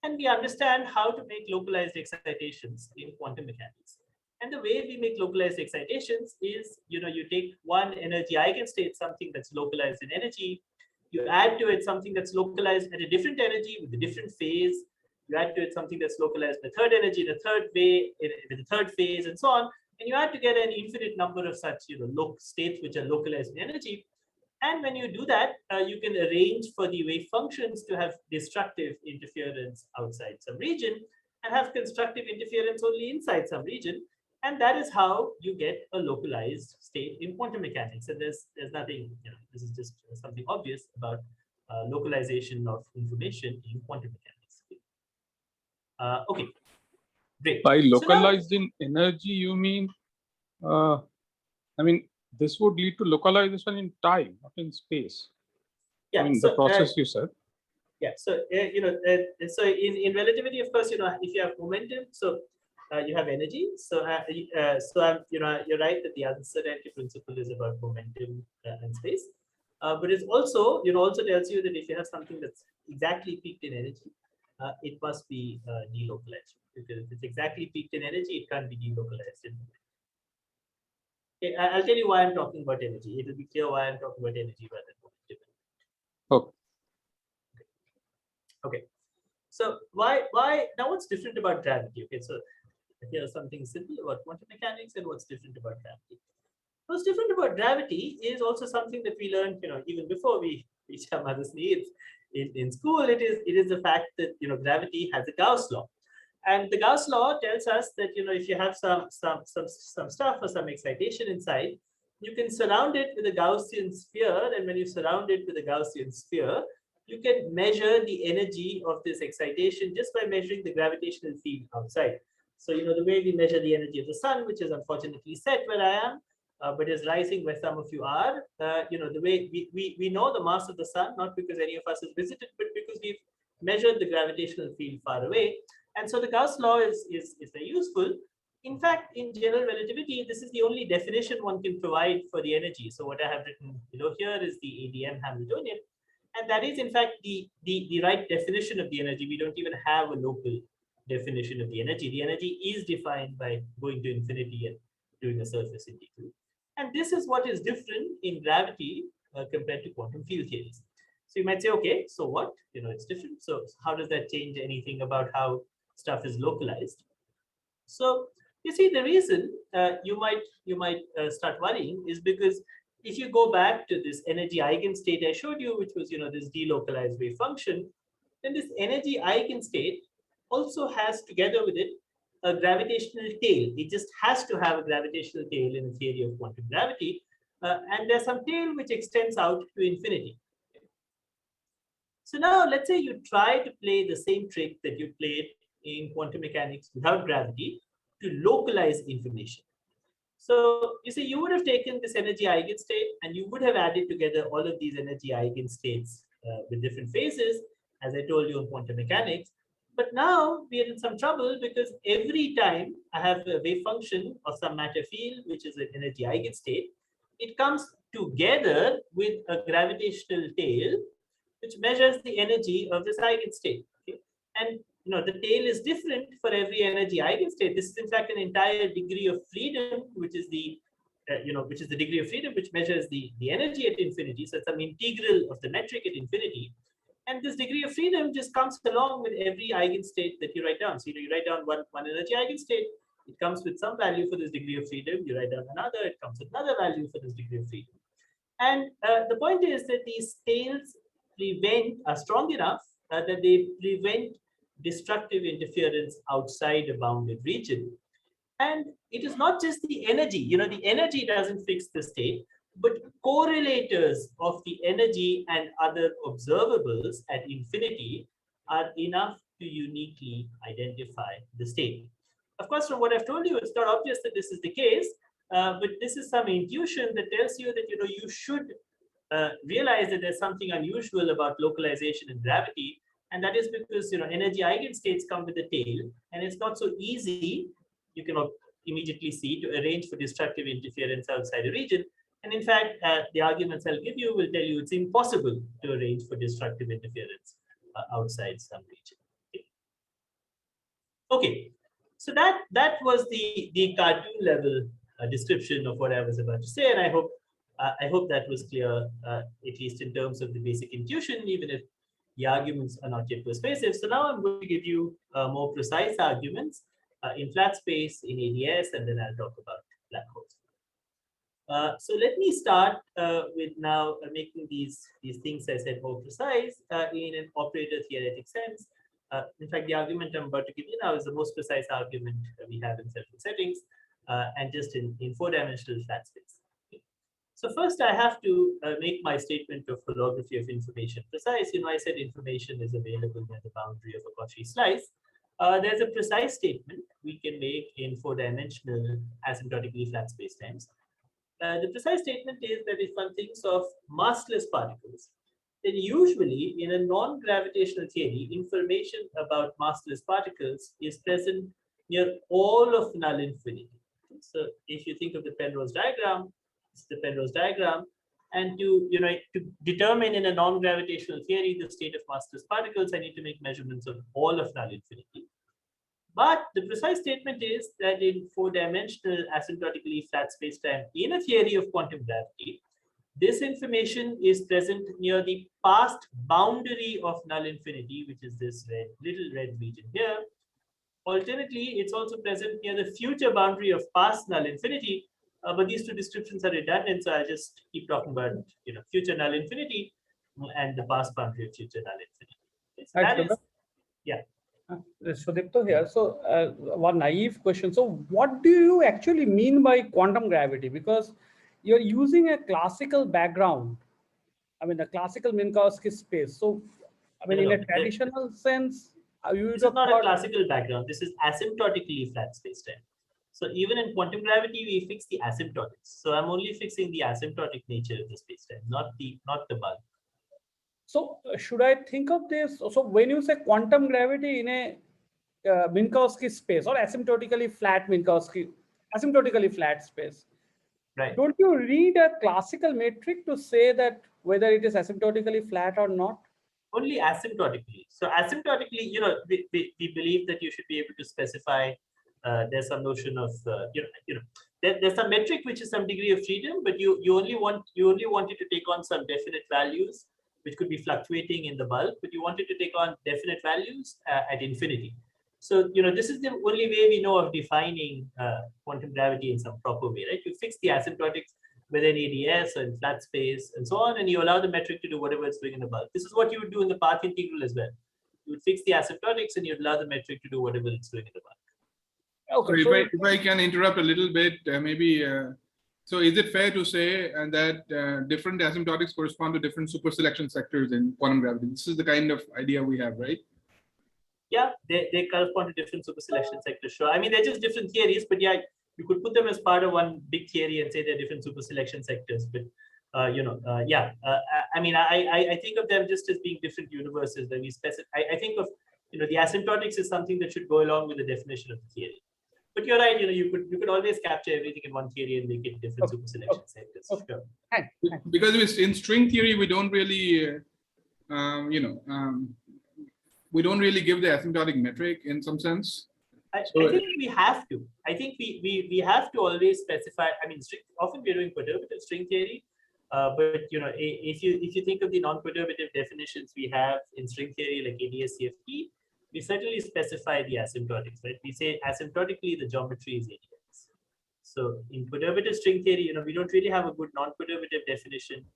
and we understand how to make localized excitations in quantum mechanics. And the way we make localized excitations is, you take one energy eigenstate, something that's localized in energy, you add to it something that's localized at a different energy with a different phase, you add to it something that's localized in the third energy, the third way, with the third phase, and so on. And you add together an infinite number of such states which are localized in energy. And when you do that, you can arrange for the wave functions to have destructive interference outside some region and have constructive interference only inside some region. And that is how you get a localized state in quantum mechanics. And there's nothing, this is just something obvious about localization of information in quantum mechanics. Okay, great. By localized in energy, you mean, this would lead to localization in time, not in space. Yeah, the process you said. Yeah, so so in relativity, of course, if you have momentum, so you have energy. So you're right that the uncertainty principle is about momentum and space, but it's also also tells you that if you have something that's exactly peaked in energy, it must be delocalized, because if it's exactly peaked in energy, it can't be delocalized. Okay, I'll tell you why I'm talking about energy. It'll be clear why I'm talking about energy rather than momentum. Okay. Okay. So why now? What's different about gravity? Okay, so here's something simple about quantum mechanics and what's different about gravity. What's different about gravity is also something that we learned, even before we reached our mother's needs in school. It is the fact that gravity has a Gauss law, and the Gauss law tells us that if you have some stuff or some excitation inside, you can surround it with a Gaussian sphere, and when you surround it with a Gaussian sphere, you can measure the energy of this excitation just by measuring the gravitational field outside. So, the way we measure the energy of the sun, which is unfortunately set where I am, but is rising where some of you are, the way we know the mass of the sun, not because any of us has visited, but because we've measured the gravitational field far away. And so the Gauss law is very useful. In fact, in general relativity, this is the only definition one can provide for the energy. So what I have written below here is the ADM Hamiltonian. And that is, in fact, the right definition of the energy. We don't even have a local definition of the energy. The energy is defined by going to infinity and doing a surface integral. And this is what is different in gravity compared to quantum field theories. So you might say, okay, so what? It's different. So how does that change anything about how stuff is localized? So you see, the reason you might start worrying is because if you go back to this energy eigenstate I showed you, which was this delocalized wave function, then this energy eigenstate also has together with it a gravitational tail. It just has to have a gravitational tail in the theory of quantum gravity, and there's some tail which extends out to infinity. So now let's say you try to play the same trick that you played in quantum mechanics without gravity to localize information. So you see, you would have taken this energy eigenstate and you would have added together all of these energy eigenstates with different phases, as I told you in quantum mechanics. But now we are in some trouble because every time I have a wave function of some matter field, which is an energy eigenstate, it comes together with a gravitational tail, which measures the energy of this eigenstate. Okay? And the tail is different for every energy eigenstate. This is in fact an entire degree of freedom, which is the degree of freedom which measures the energy at infinity. So it's some integral of the metric at infinity. And this degree of freedom just comes along with every eigenstate that you write down. So you write down one energy eigenstate, it comes with some value for this degree of freedom. You write down another, it comes with another value for this degree of freedom. And the point is that these tails are strong enough that they prevent destructive interference outside a bounded region. And it is not just the energy, the energy doesn't fix the state, but correlators of the energy and other observables at infinity are enough to uniquely identify the state. Of course, from what I've told you, it's not obvious that this is the case, but this is some intuition that tells you that you should realize that there's something unusual about localization in gravity, and that is because energy eigenstates come with a tail, and it's not so easy, you cannot immediately see, to arrange for destructive interference outside a region. And in fact, the arguments I'll give you will tell you it's impossible to arrange for destructive interference outside some region. Okay, so that was the cartoon level description of what I was about to say, and I hope that was clear, at least in terms of the basic intuition, even if the arguments are not yet persuasive. So now I'm going to give you more precise arguments in flat space, in AdS, and then I'll talk about black holes. So let me start with now making these things I said more precise in an operator theoretic sense. In fact, the argument I'm about to give you now is the most precise argument we have in several settings, and just in 4-dimensional flat space. Okay. So first, I have to make my statement of holography of information precise. I said information is available near the boundary of a Cauchy slice. There's a precise statement we can make in 4-dimensional asymptotically flat spacetimes. The precise statement is that if one thinks of massless particles, then usually in a non-gravitational theory, information about massless particles is present near all of null infinity. So if you think of the Penrose diagram, it's the Penrose diagram, and to determine in a non-gravitational theory the state of massless particles, I need to make measurements of all of null infinity. But the precise statement is that in 4-dimensional asymptotically flat spacetime in a theory of quantum gravity, this information is present near the past boundary of null infinity, which is this little red region here. Alternately, it's also present near the future boundary of past null infinity, but these two descriptions are redundant, so I'll just keep talking about future null infinity and the past boundary of future null infinity. Okay, so that is, yeah. Sudipto here. So one naive question. So what do you actually mean by quantum gravity? Because you're using a classical background. I mean, a classical Minkowski space. So, I mean, in a traditional sense, this is not a classical background. This is asymptotically flat spacetime. So even in quantum gravity, we fix the asymptotics. So I'm only fixing the asymptotic nature of the spacetime, not the bulk. So should I think of this? So when you say quantum gravity in a Minkowski space or asymptotically flat asymptotically flat space, right? Don't you read a classical metric to say that whether it is asymptotically flat or not? Only asymptotically. So asymptotically, we believe that you should be able to specify. There's some notion of there's some metric which is some degree of freedom, but you only want it to take on some definite values, which could be fluctuating in the bulk, but you want it to take on definite values at infinity. So, this is the only way we know of defining quantum gravity in some proper way, right? You fix the asymptotics within AdS or in flat space and so on, and you allow the metric to do whatever it's doing in the bulk. This is what you would do in the path integral as well. You would fix the asymptotics and you'd allow the metric to do whatever it's doing in the bulk. Okay, so if I can interrupt a little bit, maybe. So is it fair to say that different asymptotics correspond to different superselection sectors in quantum gravity? This is the kind of idea we have, right? Yeah, they correspond to different superselection sectors. Sure. I mean, they're just different theories, but yeah, you could put them as part of one big theory and say they're different superselection sectors. But I mean, I think of them just as being different universes that we specify. I think of, the asymptotics is something that should go along with the definition of the theory. But you're right, you could always capture everything in one theory and make it different super selection sectors. Sure. Because in string theory, we don't really, we don't really give the asymptotic metric in some sense. I think we have to. I think we have to always specify. I mean, often we're doing perturbative string theory, but if you think of the non-perturbative definitions we have in string theory like AdS CFT, we certainly specify the asymptotics, right? We say asymptotically the geometry is AdS. So in perturbative string theory, we don't really have a good non-perturbative definition,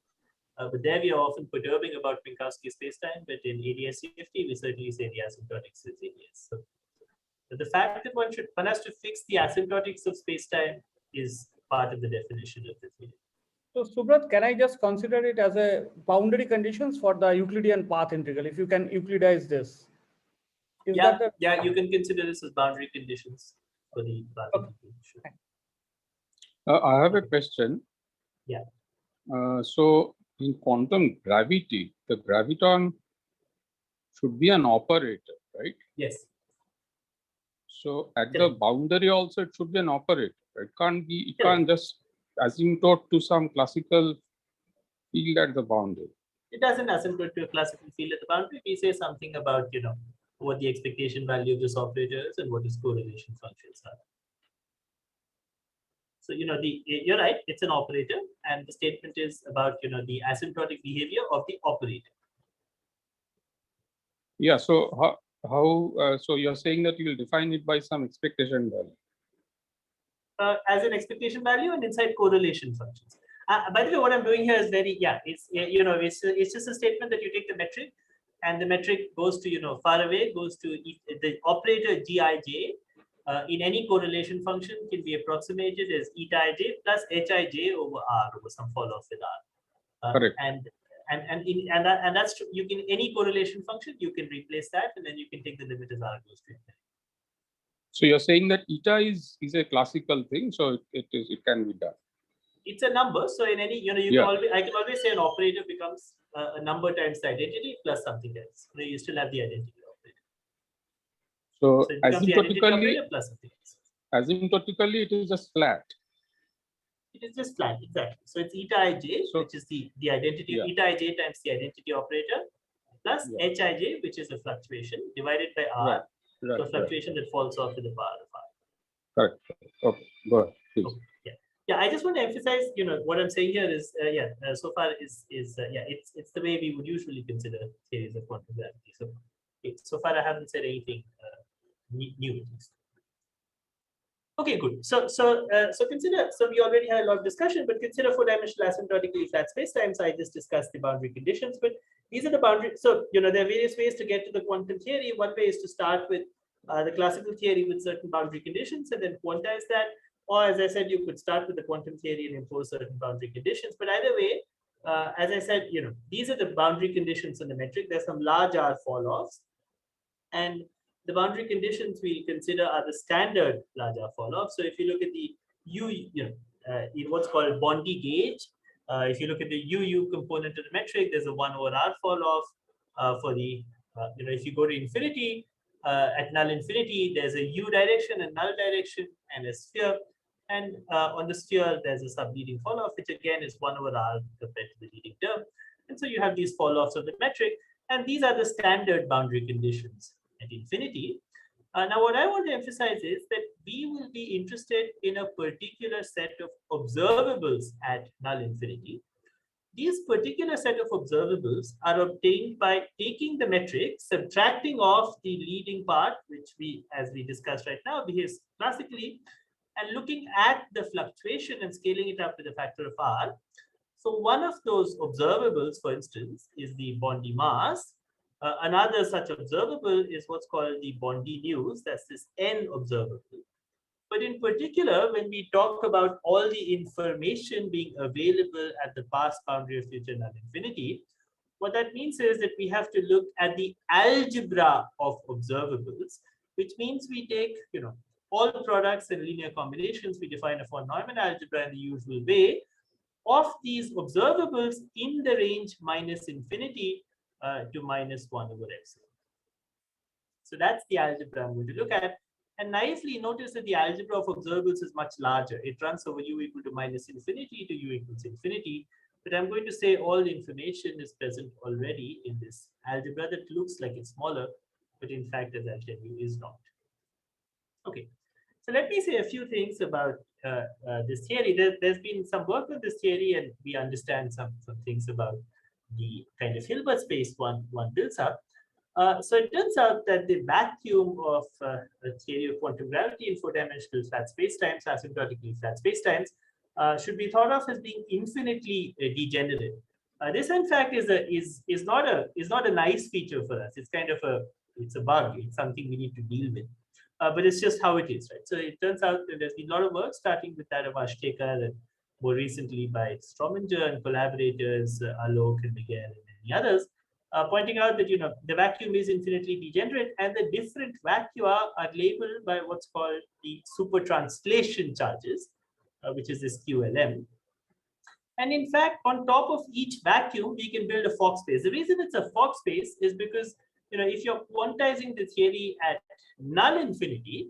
but there we are often perturbing about Minkowski spacetime. But in AdS CFT, we certainly say the asymptotics is AdS. So the fact that one has to fix the asymptotics of spacetime is part of the definition of the theory. So Suvrat, can I just consider it as a boundary conditions for the Euclidean path integral? If you can Euclidize this. Yeah, you can consider this as boundary conditions for the path integral. I have a question. Yeah. So in quantum gravity, the graviton should be an operator, right? Yes. So at the boundary also it should be an operator. It can't be. It can't just asymptote to some classical field at the boundary. It doesn't asymptote to a classical field at the boundary. We say something about what the expectation value of this operator is and what its correlation functions are. So you're right. It's an operator, and the statement is about the asymptotic behavior of the operator. Yeah. So how so you're saying that you will define it by some expectation value. As an expectation value and inside correlation functions. By the way, what I'm doing here is it's just a statement that you take the metric, and the metric goes to far away, goes to the operator Gij in any correlation function can be approximated as eta ij plus hij over r over some fall off with r. Correct. And that's true. You can any correlation function you can replace that, and then you can take the limit as r goes to infinity. So you're saying that eta is a classical thing, so it can be done. It's a number, so in any I can always say an operator becomes a number times the identity plus something else. You still have the identity operator. So it becomes the identity operator plus something else. Asymptotically, it is just flat. It is just flat, exactly. So it's eta ij, which is the identity, eta ij times the identity operator, plus hij, which is a fluctuation, divided by r, so fluctuation that falls off to the power of r. Correct. Okay, go ahead, please. Okay. Yeah, I just want to emphasize, what I'm saying here is, so far it's the way we would usually consider theories of quantum gravity. So far I haven't said anything new at least. Okay, good. So consider. So we already had a lot of discussion, but consider four-dimensional asymptotically flat spacetimes. I just discussed the boundary conditions, but these are the boundaries. So there are various ways to get to the quantum theory. One way is to start with the classical theory with certain boundary conditions and then quantize that. Or as I said, you could start with the quantum theory and impose certain boundary conditions. But either way, as I said, these are the boundary conditions in the metric. There's some large R fall-offs, and the boundary conditions we consider are the standard large R fall-offs. So if you look at the in what's called Bondi gauge, if you look at the UU component of the metric, there's a 1 over R fall-off. For the if you go to infinity, at null infinity, there's a U direction and null direction and a sphere. And on the sphere, there's a subleading fall-off, which again is 1 over R compared to the leading term. And so you have these fall-offs of the metric. And these are the standard boundary conditions at infinity. Now, what I want to emphasize is that we will be interested in a particular set of observables at null infinity. These particular set of observables are obtained by taking the metric, subtracting off the leading part, which as we discussed right now, behaves classically, and looking at the fluctuation and scaling it up with a factor of r. So one of those observables, for instance, is the Bondi mass. Another such observable is what's called the Bondi news. That's this n observable. But in particular, when we talk about all the information being available at the past boundary of future null infinity, what that means is that we have to look at the algebra of observables, which means we take, all products and linear combinations. We define a von Neumann algebra in the usual way. of these observables in the range minus infinity to minus 1 over epsilon. So that's the algebra I'm going to look at. And nicely notice that the algebra of observables is much larger. It runs over u equal to minus infinity to u equals infinity. But I'm going to say all the information is present already in this algebra that looks like it's smaller, but in fact, as I'll tell you, is not. Okay, so let me say a few things about this theory. There's been some work on this theory, and we understand some things about the kind of Hilbert space one builds up. So it turns out that the vacuum of a theory of quantum gravity in four-dimensional flat spacetimes, asymptotically flat spacetimes, should be thought of as being infinitely degenerate. This, in fact, is not a nice feature for us. It's kind of a bug. It's something we need to deal with. But it's just how it is, right? So it turns out that there's been a lot of work, starting with that of Ashtekar and more recently by Strominger and collaborators, Alok and Miguel and many others, pointing out that the vacuum is infinitely degenerate, and the different vacua are labeled by what's called the supertranslation charges, which is this QLM. And in fact, on top of each vacuum, we can build a Fock space. The reason it's a Fock space is because if you're quantizing the theory at null infinity,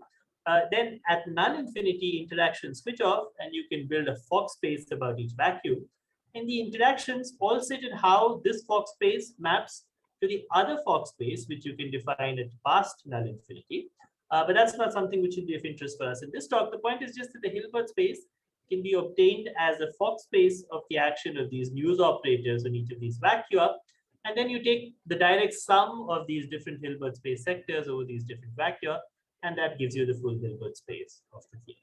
then at null infinity interactions switch off, and you can build a Fock space about each vacuum. And the interactions all sit in how this Fock space maps to the other Fock space, which you can define at past null infinity. But that's not something which should be of interest for us in this talk. The point is just that the Hilbert space can be obtained as a Fock space of the action of these News operators on each of these vacua. And then you take the direct sum of these different Hilbert space sectors over these different vacua, and that gives you the full Hilbert space of the theory.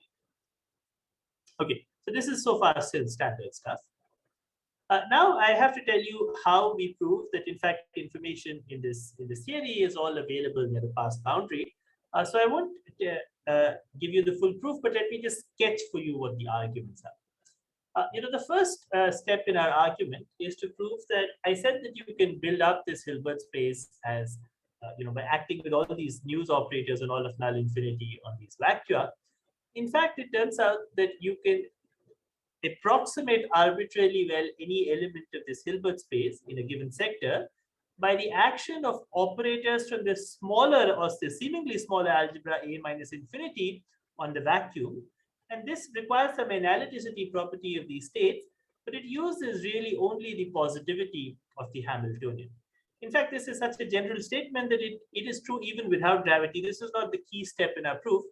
Okay, so this is so far still standard stuff. Now I have to tell you how we prove that in fact information in this theory is all available near the past boundary. So I won't give you the full proof, but let me just sketch for you what the arguments are. The first step in our argument is to prove that I said that you can build up this Hilbert space as by acting with all these News operators and all of null infinity on these vacua. In fact, it turns out that you can approximate arbitrarily well any element of this Hilbert space in a given sector by the action of operators from the smaller or the seemingly smaller algebra A minus infinity on the vacuum. And this requires some analyticity property of these states, but it uses really only the positivity of the Hamiltonian. In fact, this is such a general statement that it is true even without gravity. This is not the key step in our proof.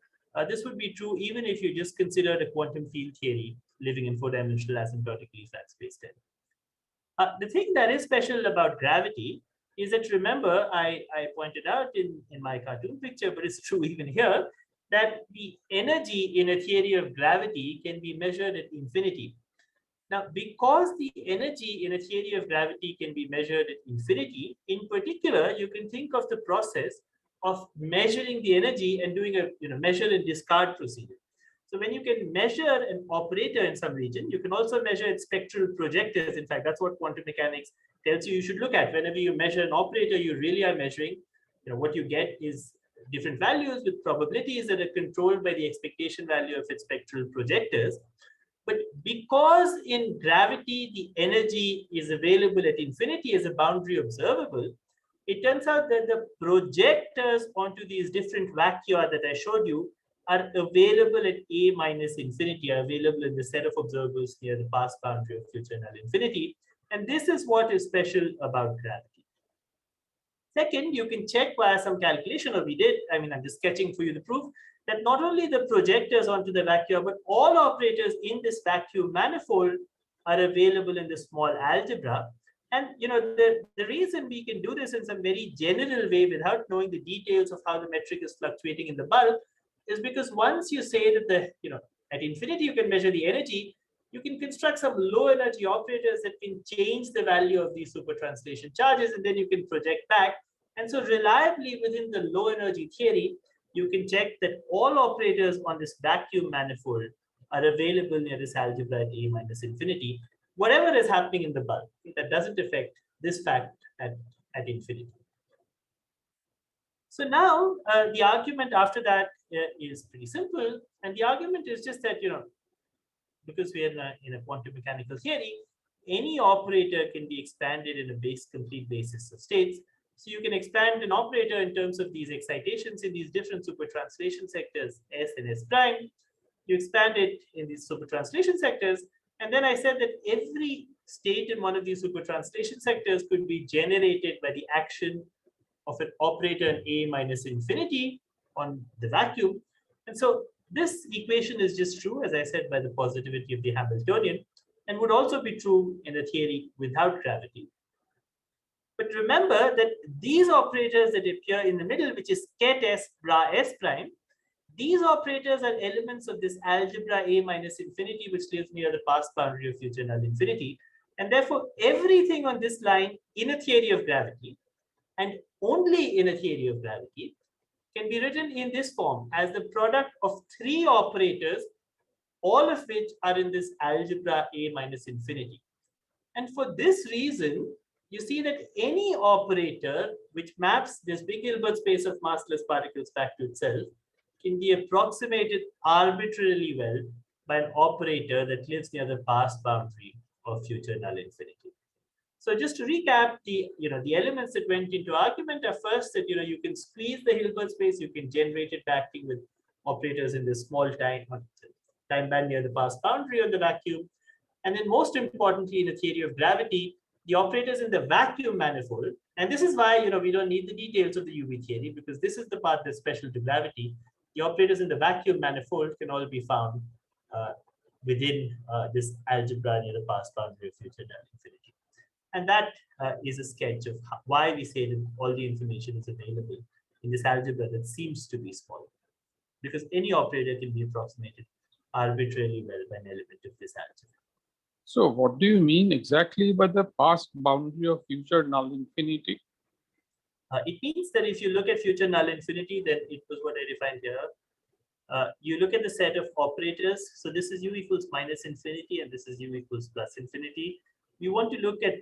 This would be true even if you just considered a quantum field theory living in four-dimensional asymptotically flat spacetime. The thing that is special about gravity is that, remember, I pointed out in my cartoon picture, but it's true even here, that the energy in a theory of gravity can be measured at infinity. Now, because the energy in a theory of gravity can be measured at infinity, in particular, you can think of the process of measuring the energy and doing a measure and discard procedure. So when you can measure an operator in some region, you can also measure its spectral projectors. In fact, that's what quantum mechanics tells you should look at. Whenever you measure an operator, you really are measuring, what you get is different values with probabilities that are controlled by the expectation value of its spectral projectors. But because in gravity, the energy is available at infinity as a boundary observable, it turns out that the projectors onto these different vacua that I showed you are available at A minus infinity, are available in the set of observables near the past boundary of future null infinity. And this is what is special about gravity. Second, you can check via some calculation, or we did, I'm just sketching for you the proof, that not only the projectors onto the vacua, but all operators in this vacuum manifold are available in the small algebra. And the reason we can do this in some very general way without knowing the details of how the metric is fluctuating in the bulk is because once you say that at infinity you can measure the energy, you can construct some low energy operators that can change the value of these super translation charges, and then you can project back. And so reliably within the low energy theory, you can check that all operators on this vacuum manifold are available near this algebra at A minus infinity, whatever is happening in the bulk. That doesn't affect this fact at infinity. So now the argument after that is pretty simple. And the argument is just that, because we are in a quantum mechanical theory, any operator can be expanded in a complete basis of states. So you can expand an operator in terms of these excitations in these different supertranslation sectors, S and S prime. You expand it in these supertranslation sectors. And then I said that every state in one of these supertranslation sectors could be generated by the action of an operator in A minus infinity on the vacuum. And so this equation is just true, as I said, by the positivity of the Hamiltonian, and would also be true in a theory without gravity. But remember that these operators that appear in the middle, which is ket S bra S prime, these operators are elements of this algebra A minus infinity, which lives near the past boundary of future null infinity. And therefore, everything on this line in a theory of gravity, and only in a theory of gravity, can be written in this form as the product of three operators, all of which are in this algebra A minus infinity. And for this reason, you see that any operator which maps this big Hilbert space of massless particles back to itself can be approximated arbitrarily well by an operator that lives near the past boundary of future null infinity. So just to recap, the elements that went into argument are first that you can squeeze the Hilbert space, you can generate it backing with operators in this small time band near the past boundary of the vacuum. And then most importantly, in a theory of gravity, the operators in the vacuum manifold, and this is why we don't need the details of the UV theory, because this is the part that's special to gravity. The operators in the vacuum manifold can all be found within this algebra near the past boundary of future null infinity. And that is a sketch of why we say that all the information is available in this algebra that seems to be small, because any operator can be approximated arbitrarily well by an element of this algebra. So what do you mean exactly by the past boundary of future null infinity? It means that if you look at future null infinity, then it was what I defined here. You look at the set of operators. So this is u equals minus infinity, and this is u equals plus infinity. You want to look at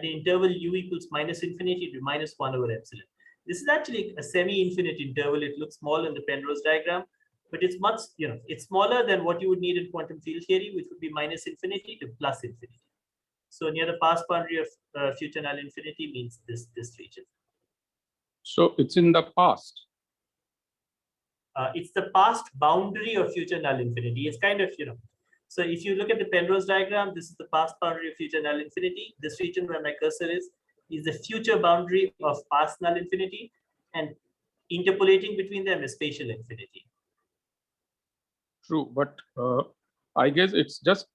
the interval u equals minus infinity to minus 1 over epsilon. This is actually a semi-infinite interval. It looks small in the Penrose diagram, but it's much, it's smaller than what you would need in quantum field theory, which would be minus infinity to plus infinity. So near the past boundary of future null infinity means this region. So it's in the past. It's the past boundary of future null infinity. It's kind of, so if you look at the Penrose diagram, this is the past boundary of future null infinity. This region where my cursor is the future boundary of past null infinity, and interpolating between them is spatial infinity. True, but I guess it's just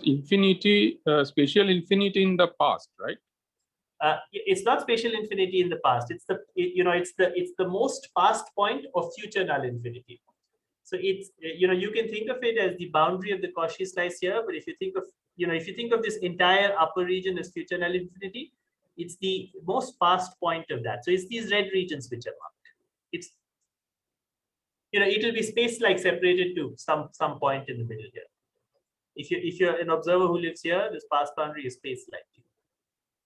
infinity, spatial infinity in the past, right? It's not spatial infinity in the past. It's the most past point of future null infinity. So it's you can think of it as the boundary of the Cauchy slice here. But if you think of this entire upper region as future null infinity, it's the most past point of that. So it's these red regions which are marked. It's it will be space like separated to some point in the middle here. If you're an observer who lives here, this past boundary is space like.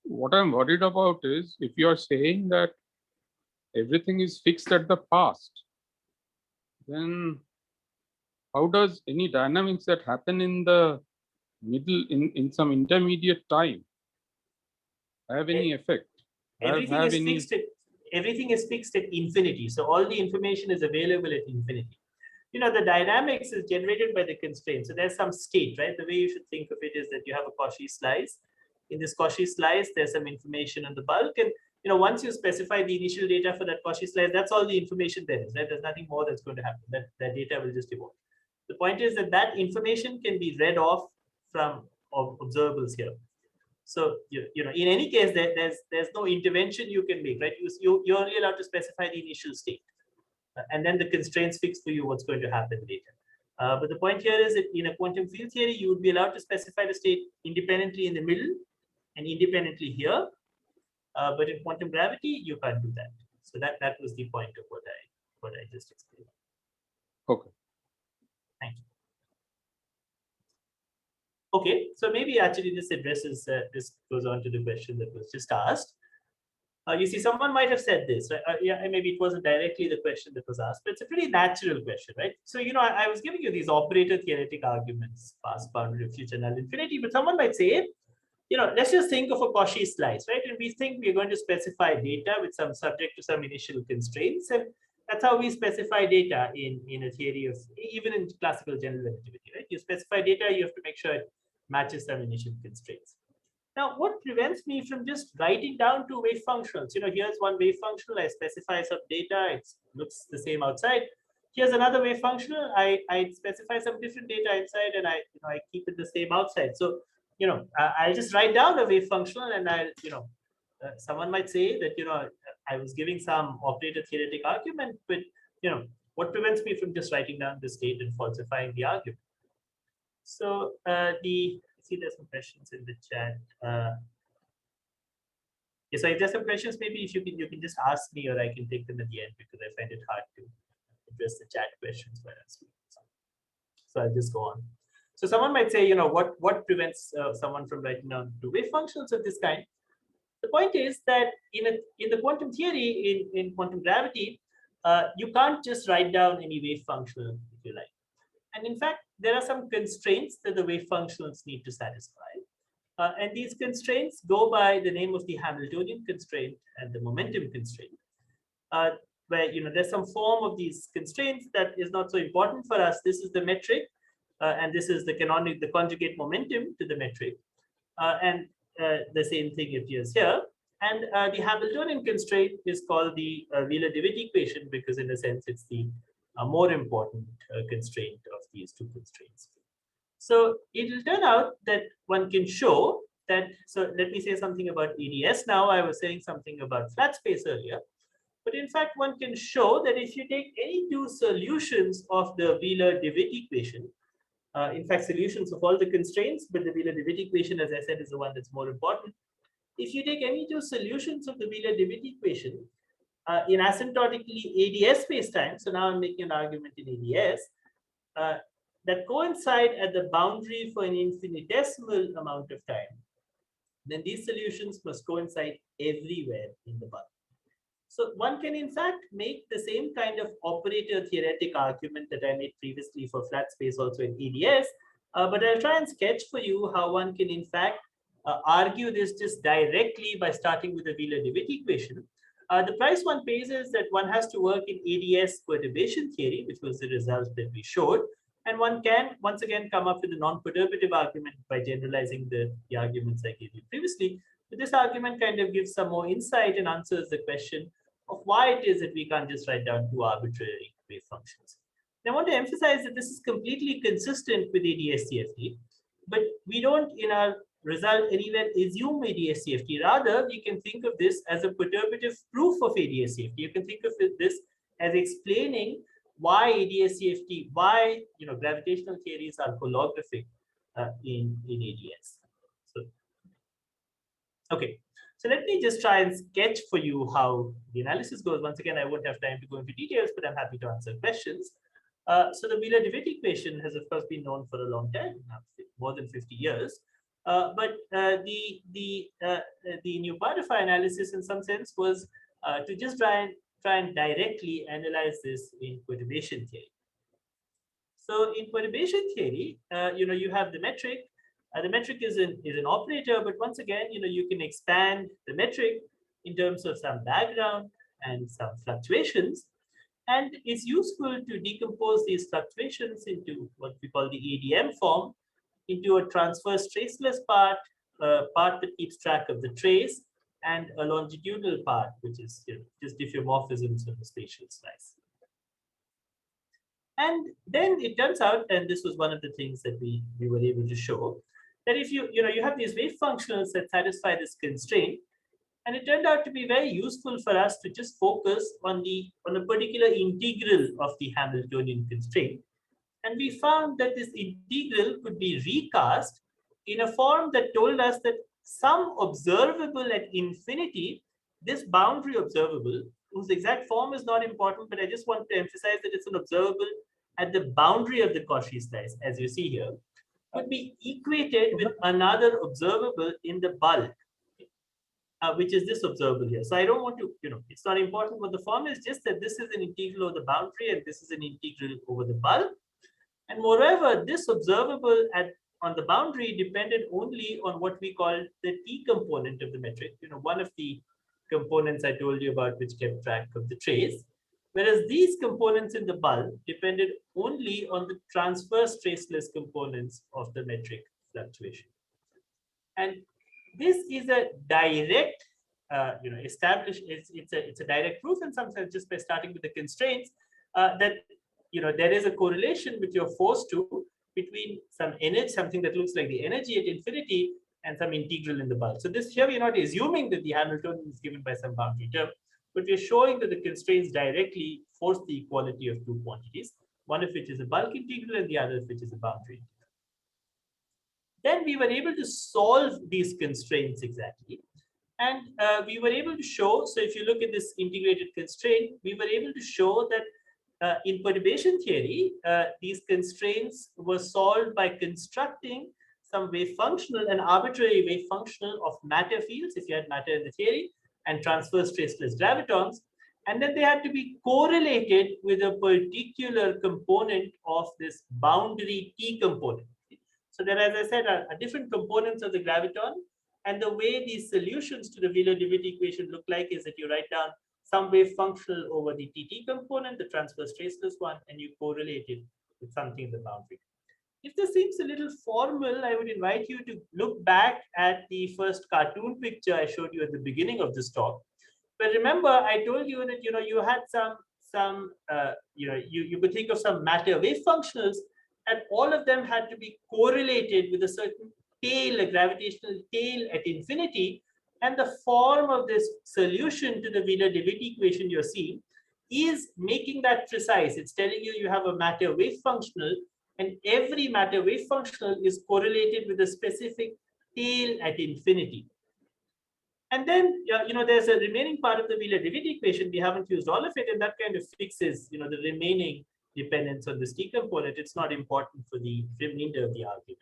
What I'm worried about is if you are saying that everything is fixed at the past, then how does any dynamics that happen in the middle, in some intermediate time, have any effect? Everything is fixed at infinity. So all the information is available at infinity. The dynamics is generated by the constraint. So there's some state, right? The way you should think of it is that you have a Cauchy slice. In this Cauchy slice, there's some information on the bulk. And once you specify the initial data for that Cauchy slice, that's all the information there is, right? There's nothing more that's going to happen. That data will just evolve. The point is that information can be read off from observables here. So in any case, there's no intervention you can make, right? You're only allowed to specify the initial state, and then the constraints fix for you what's going to happen later. But the point here is that in a quantum field theory, you would be allowed to specify the state independently in the middle and independently here. But in quantum gravity, you can't do that. So that was the point of what I just explained. Okay. Thank you. Okay, so maybe actually this addresses, this goes on to the question that was just asked. You see, someone might have said this, right? Yeah, maybe it wasn't directly the question that was asked, but it's a pretty natural question, right? So, I was giving you these operator theoretic arguments, past, boundary, future, null, infinity, but someone might say, let's just think of a Cauchy slice, right? And we think we're going to specify data with some subject to some initial constraints. And that's how we specify data in a theory of, even in classical general relativity, right? You specify data, you have to make sure it matches some initial constraints. Now, what prevents me from just writing down two wave functionals? Here's one wave functional, I specify some data, it looks the same outside. Here's another wave functional, I specify some different data inside, and I keep it the same outside. So, I'll just write down a wave functional, and I'll, someone might say that, I was giving some operator theoretic argument, but, what prevents me from just writing down the state and falsifying the argument? So, see, there's some questions in the chat. So if there's some questions, maybe if you can just ask me, or I can take them at the end, because I find it hard to address the chat questions while I'm speaking. So I'll just go on. So someone might say, what prevents someone from writing down two wave functions of this kind? The point is that in the quantum theory, in quantum gravity, you can't just write down any wave functional if you like. And in fact, there are some constraints that the wave functionals need to satisfy. And these constraints go by the name of the Hamiltonian constraint and the momentum constraint, where there's some form of these constraints that is not so important for us. This is the metric, and this is the conjugate momentum to the metric. And the same thing appears here. And the Hamiltonian constraint is called the Wheeler-DeWitt equation, because in a sense, it's the more important constraint of these two constraints. So it will turn out that one can show that, so let me say something about AdS now. I was saying something about flat space earlier. But in fact, one can show that if you take any two solutions of the Wheeler-DeWitt equation, in fact, solutions of all the constraints, but the Wheeler-DeWitt equation, as I said, is the one that's more important. If you take any two solutions of the Wheeler-DeWitt equation, in asymptotically AdS spacetime, so now I'm making an argument in AdS, that coincide at the boundary for an infinitesimal amount of time, then these solutions must coincide everywhere in the bulk. So one can in fact make the same kind of operator theoretic argument that I made previously for flat space also in AdS, but I'll try and sketch for you how one can in fact argue this just directly by starting with the Wheeler-DeWitt equation. The price one pays is that one has to work in AdS perturbation theory, which was the result that we showed. And one can, once again, come up with a non-perturbative argument by generalizing the arguments I gave you previously. But this argument kind of gives some more insight and answers the question of why it is that we can't just write down two arbitrary wave functions. And I want to emphasize that this is completely consistent with AdS CFT, but we don't, in our result, anywhere assume AdS CFT. Rather, we can think of this as a perturbative proof of AdS CFT. You can think of this as explaining why AdS CFT, why gravitational theories are holographic in AdS. So, okay, so let me just try and sketch for you how the analysis goes. Once again, I won't have time to go into details, but I'm happy to answer questions. So the Wheeler-DeWitt equation has of course been known for a long time, more than 50 years. But the Newpartify analysis, in some sense, was to just try and directly analyze this in perturbation theory. So in perturbation theory, you have the metric. The metric is an operator, but once again, you can expand the metric in terms of some background and some fluctuations. And it's useful to decompose these fluctuations into what we call the ADM form, into a transverse traceless part, part that keeps track of the trace, and a longitudinal part, which is just diffeomorphisms of the spatial slice. And then it turns out, and this was one of the things that we were able to show, that if you have these wave functionals that satisfy this constraint, and it turned out to be very useful for us to just focus on a particular integral of the Hamiltonian constraint. And we found that this integral could be recast in a form that told us that some observable at infinity, this boundary observable, whose exact form is not important, but I just want to emphasize that it's an observable at the boundary of the Cauchy slice, as you see here, could be equated with another observable in the bulk. which is this observable here. So I don't want to, it's not important what the form is, just that this is an integral over the boundary and this is an integral over the bulk. And moreover, this observable on the boundary depended only on what we call the T component of the metric, one of the components I told you about which kept track of the trace. Whereas these components in the bulk depended only on the transverse traceless components of the metric fluctuation. And this is a direct, established, it's a direct proof, and sometimes just by starting with the constraints that, there is a correlation which you're forced to between some energy, something that looks like the energy at infinity, and some integral in the bulk. So this here, we're not assuming that the Hamiltonian is given by some boundary term, but we're showing that the constraints directly force the equality of two quantities, one of which is a bulk integral and the other of which is a boundary integral. Then we were able to solve these constraints exactly. And we were able to show, so if you look at this integrated constraint, we were able to show that in perturbation theory, these constraints were solved by constructing some wave functional, an arbitrary wave functional of matter fields, if you had matter in the theory, and transverse traceless gravitons, and then they had to be correlated with a particular component of this boundary T component. So there, as I said, are different components of the graviton, and the way these solutions to the Wheeler-DeWitt equation look like is that you write down some wave functional over the TT component, the transverse traceless one, and you correlate it with something in the boundary. If this seems a little formal, I would invite you to look back at the first cartoon picture I showed you at the beginning of this talk. But remember, I told you that you had you could think of some matter wave functionals, and all of them had to be correlated with a certain tail, a gravitational tail at infinity. And the form of this solution to the Wheeler-DeWitt equation you're seeing is making that precise. It's telling you have a matter wave functional, and every matter wave functional is correlated with a specific tail at infinity. And then, there's a remaining part of the Wheeler-DeWitt equation. We haven't used all of it, and that kind of fixes, the remaining dependence on this T component. It's not important for the remainder of the argument.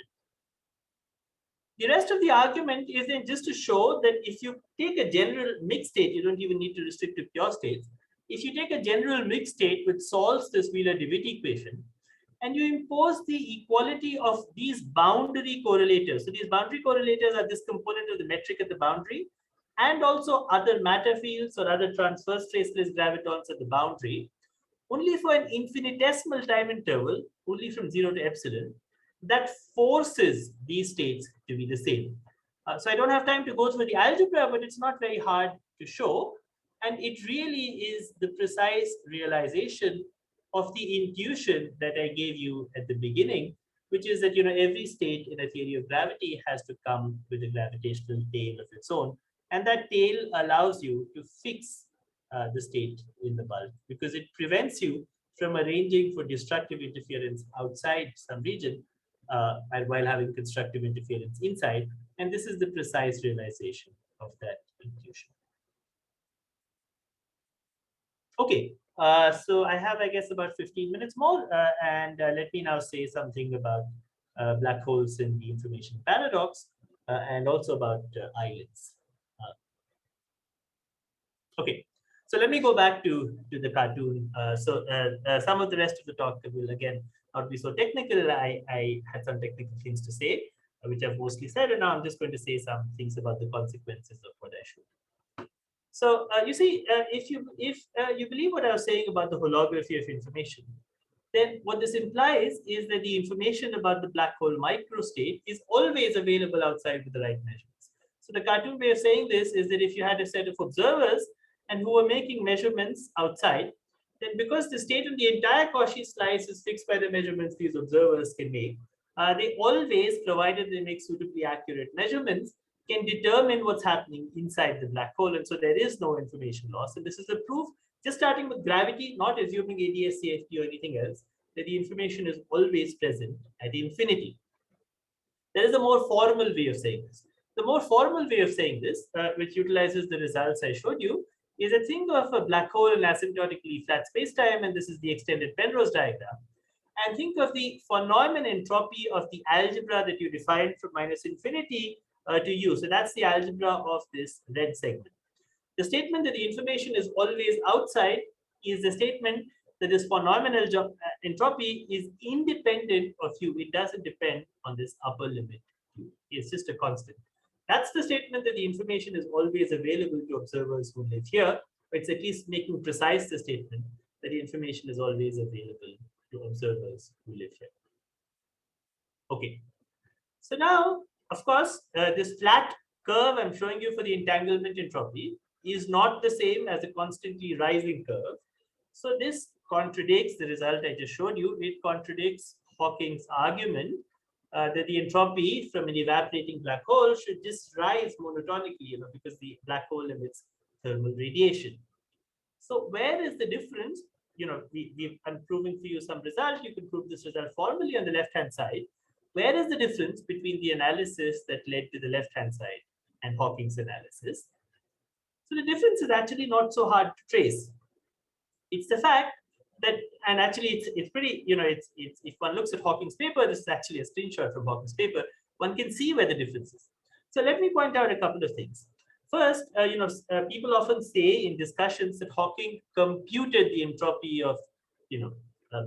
The rest of the argument is then just to show that if you take a general mixed state, you don't even need to restrict to pure states. If you take a general mixed state which solves this Wheeler-DeWitt equation, and you impose the equality of these boundary correlators. So these boundary correlators are this component of the metric at the boundary, and also other matter fields or other transverse traceless gravitons at the boundary, only for an infinitesimal time interval, only from 0 to epsilon, that forces these states to be the same. So I don't have time to go through the algebra, but it's not very hard to show. And it really is the precise realization of the intuition that I gave you at the beginning, which is that every state in a theory of gravity has to come with a gravitational tail of its own, and that tail allows you to fix the state in the bulk, because it prevents you from arranging for destructive interference outside some region while having constructive interference inside. And this is the precise realization of that intuition. Okay. So I have, I guess, about 15 minutes more, and let me now say something about black holes in the information paradox, and also about islands. Okay, so let me go back to the cartoon. Some of the rest of the talk will again not be so technical. I had some technical things to say, which I've mostly said, and now I'm just going to say some things about the consequences of what I showed. So you see, if you believe what I was saying about the holography of information, then what this implies is that the information about the black hole microstate is always available outside with the right measurements. So the cartoon way of saying this is that if you had a set of observers and who were making measurements outside, then because the state of the entire Cauchy slice is fixed by the measurements these observers can make, they always, provided they make suitably accurate measurements, can determine what's happening inside the black hole. And so there is no information loss. And this is a proof, just starting with gravity, not assuming AdS, CFT or anything else, that the information is always present at infinity. There is a more formal way of saying this. The more formal way of saying this, which utilizes the results I showed you, is a thing of a black hole in asymptotically flat spacetime, and this is the extended Penrose diagram. And think of the von Neumann entropy of the algebra that you defined from -infinity to you. So that's the algebra of this red segment. The statement that the information is always outside is the statement that this phenomenal entropy is independent of U. It doesn't depend on this upper limit. It's just a constant. That's the statement that the information is always available to observers who live here. It's at least making precise the statement that the information is always available to observers who live here. Okay. So now, of course, this flat curve I'm showing you for the entanglement entropy is not the same as a constantly rising curve. So this contradicts the result I just showed you. It contradicts Hawking's argument that the entropy from an evaporating black hole should just rise monotonically, because the black hole emits thermal radiation. So where is the difference? I'm proving for you some result. You can prove this result formally on the left-hand side. Where is the difference between the analysis that led to the left-hand side and Hawking's analysis? So the difference is actually not so hard to trace. It's the fact that, and actually it's pretty, it's if one looks at Hawking's paper, this is actually a screenshot from Hawking's paper, one can see where the difference is. So let me point out a couple of things. First, people often say in discussions that Hawking computed the entropy of,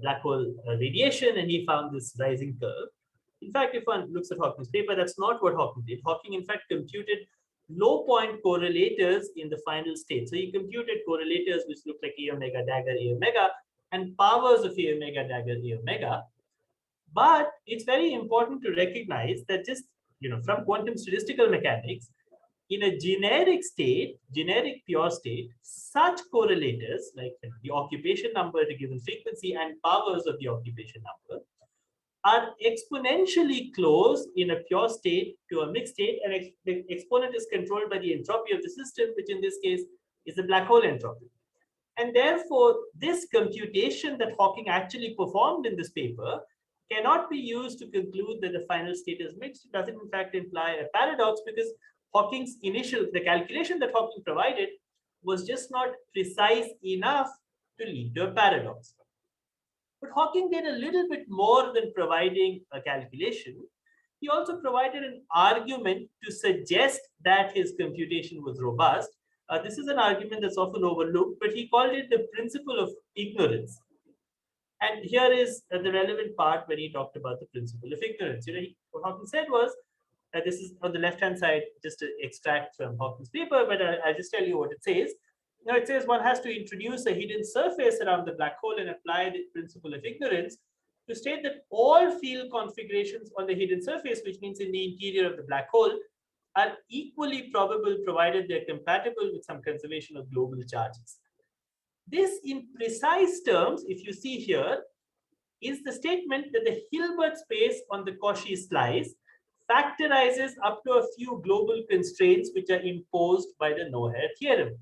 black hole radiation, and he found this rising curve. In fact, if one looks at Hawking's paper, that's not what Hawking did. Hawking, in fact, computed low point correlators in the final state. So he computed correlators which look like A omega dagger A omega and powers of A omega dagger A omega. But it's very important to recognize that just, from quantum statistical mechanics, in a generic state, generic pure state, such correlators like the occupation number at a given frequency and powers of the occupation number are exponentially close in a pure state to a mixed state, and the exponent is controlled by the entropy of the system, which in this case is the black hole entropy. And therefore, this computation that Hawking actually performed in this paper cannot be used to conclude that the final state is mixed. It doesn't in fact imply a paradox, because Hawking's the calculation that Hawking provided was just not precise enough to lead to a paradox. But Hawking did a little bit more than providing a calculation. He also provided an argument to suggest that his computation was robust. This is an argument that's often overlooked, but he called it the principle of ignorance. And here is the relevant part when he talked about the principle of ignorance. What Hawking said was, this is on the left-hand side, just to extract from Hawking's paper, but I'll just tell you what it says. Now it says one has to introduce a hidden surface around the black hole and apply the principle of ignorance to state that all field configurations on the hidden surface, which means in the interior of the black hole, are equally probable provided they're compatible with some conservation of global charges. This, in precise terms, if you see here, is the statement that the Hilbert space on the Cauchy slice factorizes up to a few global constraints which are imposed by the Noether theorem.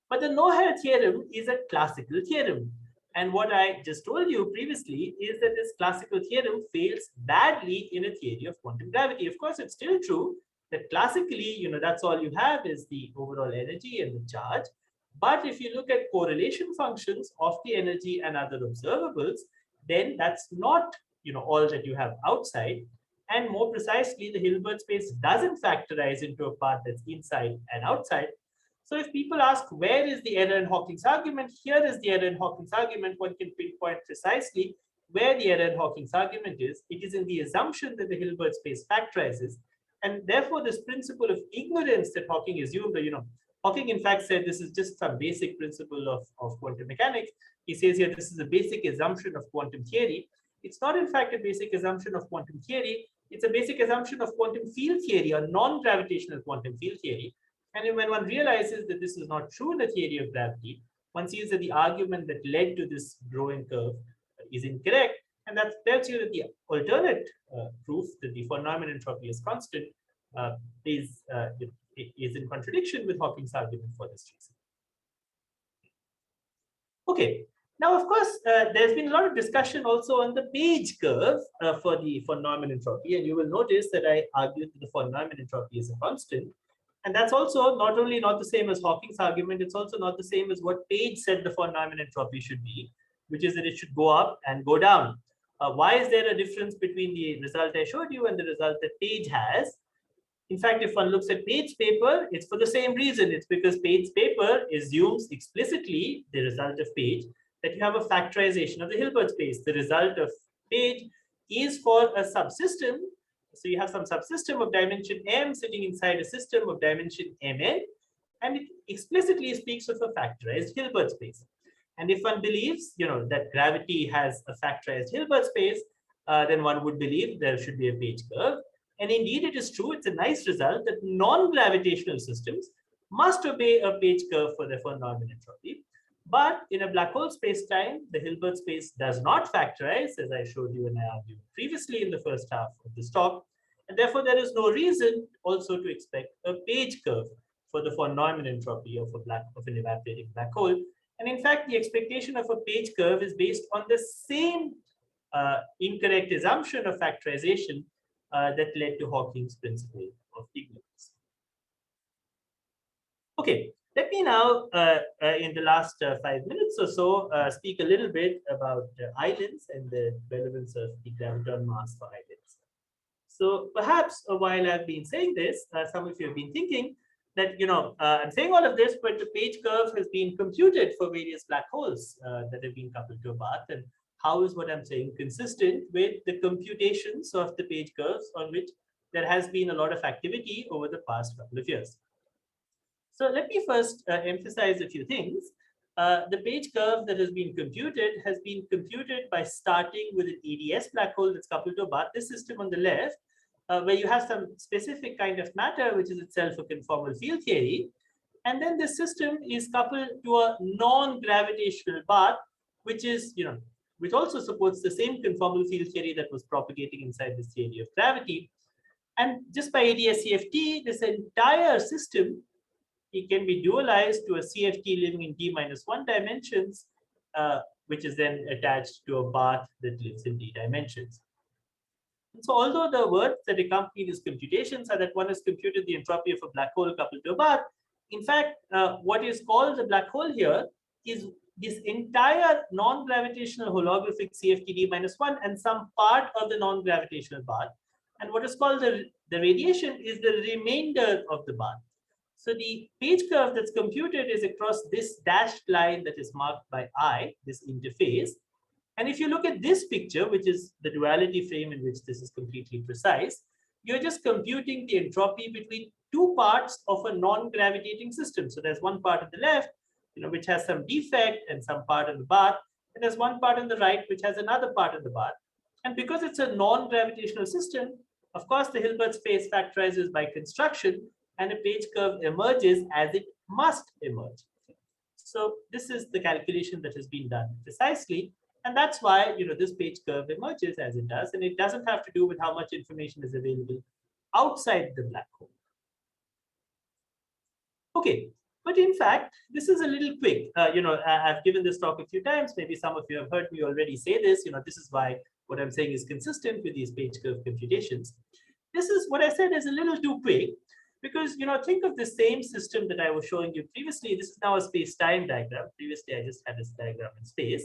But the Noether theorem is a classical theorem. And what I just told you previously is that this classical theorem fails badly in a theory of quantum gravity. Of course, it's still true that classically, that's all you have is the overall energy and the charge. But if you look at correlation functions of the energy and other observables, then that's not, all that you have outside. And more precisely, the Hilbert space doesn't factorize into a part that's inside and outside. So if people ask, where is the error in Hawking's argument? Here is the error in Hawking's argument. One can pinpoint precisely where the error in Hawking's argument is. It is in the assumption that the Hilbert space factorizes. And therefore, this principle of ignorance that Hawking assumed, Hawking in fact said this is just some basic principle of quantum mechanics. He says here, this is a basic assumption of quantum theory. It's not in fact a basic assumption of quantum theory. It's a basic assumption of quantum field theory or non-gravitational quantum field theory. And when one realizes that this is not true in the theory of gravity, one sees that the argument that led to this growing curve is incorrect. And that tells you that the alternate proof that the von Neumann entropy is constant is in contradiction with Hawking's argument for this reason. Okay, now of course, there's been a lot of discussion also on the Page curve for the von Neumann entropy. And you will notice that I argued that the von Neumann entropy is a constant. And that's also not only not the same as Hawking's argument, it's also not the same as what Page said the von Neumann entropy should be, which is that it should go up and go down. Why is there a difference between the result I showed you and the result that Page has? In fact, if one looks at Page's paper, it's for the same reason. It's because Page's paper assumes explicitly, the result of Page, that you have a factorization of the Hilbert space. The result of Page is for a subsystem. So you have some subsystem of dimension m sitting inside a system of dimension mn, and it explicitly speaks of a factorized Hilbert space. And if one believes, that gravity has a factorized Hilbert space, then one would believe there should be a Page curve. And indeed, it is true. It's a nice result that non-gravitational systems must obey a Page curve for therefore Neumann entropy. But in a black hole space-time, the Hilbert space does not factorize, as I showed you and I argued previously in the first half of this talk. And therefore, there is no reason also to expect a Page curve for the von Neumann entropy of an evaporating black hole. And in fact, the expectation of a Page curve is based on the same incorrect assumption of factorization that led to Hawking's principle of ignorance. Okay, let me now, in the last 5 minutes or so, speak a little bit about islands and the relevance of the graviton mass for islands. So perhaps while I've been saying this, some of you have been thinking that, I'm saying all of this, but the Page curve has been computed for various black holes that have been coupled to a path. And how is what I'm saying consistent with the computations of the Page curves on which there has been a lot of activity over the past couple of years? So let me first emphasize a few things. The Page curve that has been computed by starting with an AdS black hole that's coupled to a path. This system on the left, where you have some specific kind of matter, which is itself a conformal field theory. And then the system is coupled to a non-gravitational path, which is, which also supports the same conformal field theory that was propagating inside this theory of gravity. And just by AdS CFT, this entire system, it can be dualized to a CFT living in d-1 dimensions, which is then attached to a path that lives in d dimensions. And so although the words that accompany these computations are that one has computed the entropy of a black hole coupled to a path, in fact, what is called the black hole here is this entire non-gravitational holographic CFT d-1 and some part of the non-gravitational path. And what is called the radiation is the remainder of the path. So the Page curve that's computed is across this dashed line that is marked by I, this interface. And if you look at this picture, which is the duality frame in which this is completely precise, you're just computing the entropy between two parts of a non-gravitating system. So there's one part on the left, which has some defect and some part on the path, and there's one part on the right, which has another part on the path. And because it's a non-gravitational system, of course, the Hilbert space factorizes by construction, and a Page curve emerges as it must emerge. So this is the calculation that has been done precisely. And that's why this Page curve emerges as it does. And it doesn't have to do with how much information is available outside the black hole. Okay, but in fact, this is a little quick. I've given this talk a few times. Maybe some of you have heard me already say this. This is why what I'm saying is consistent with these Page curve computations. This is what I said is a little too quick. Because, think of the same system that I was showing you previously. This is now a space-time diagram. Previously, I just had this diagram in space.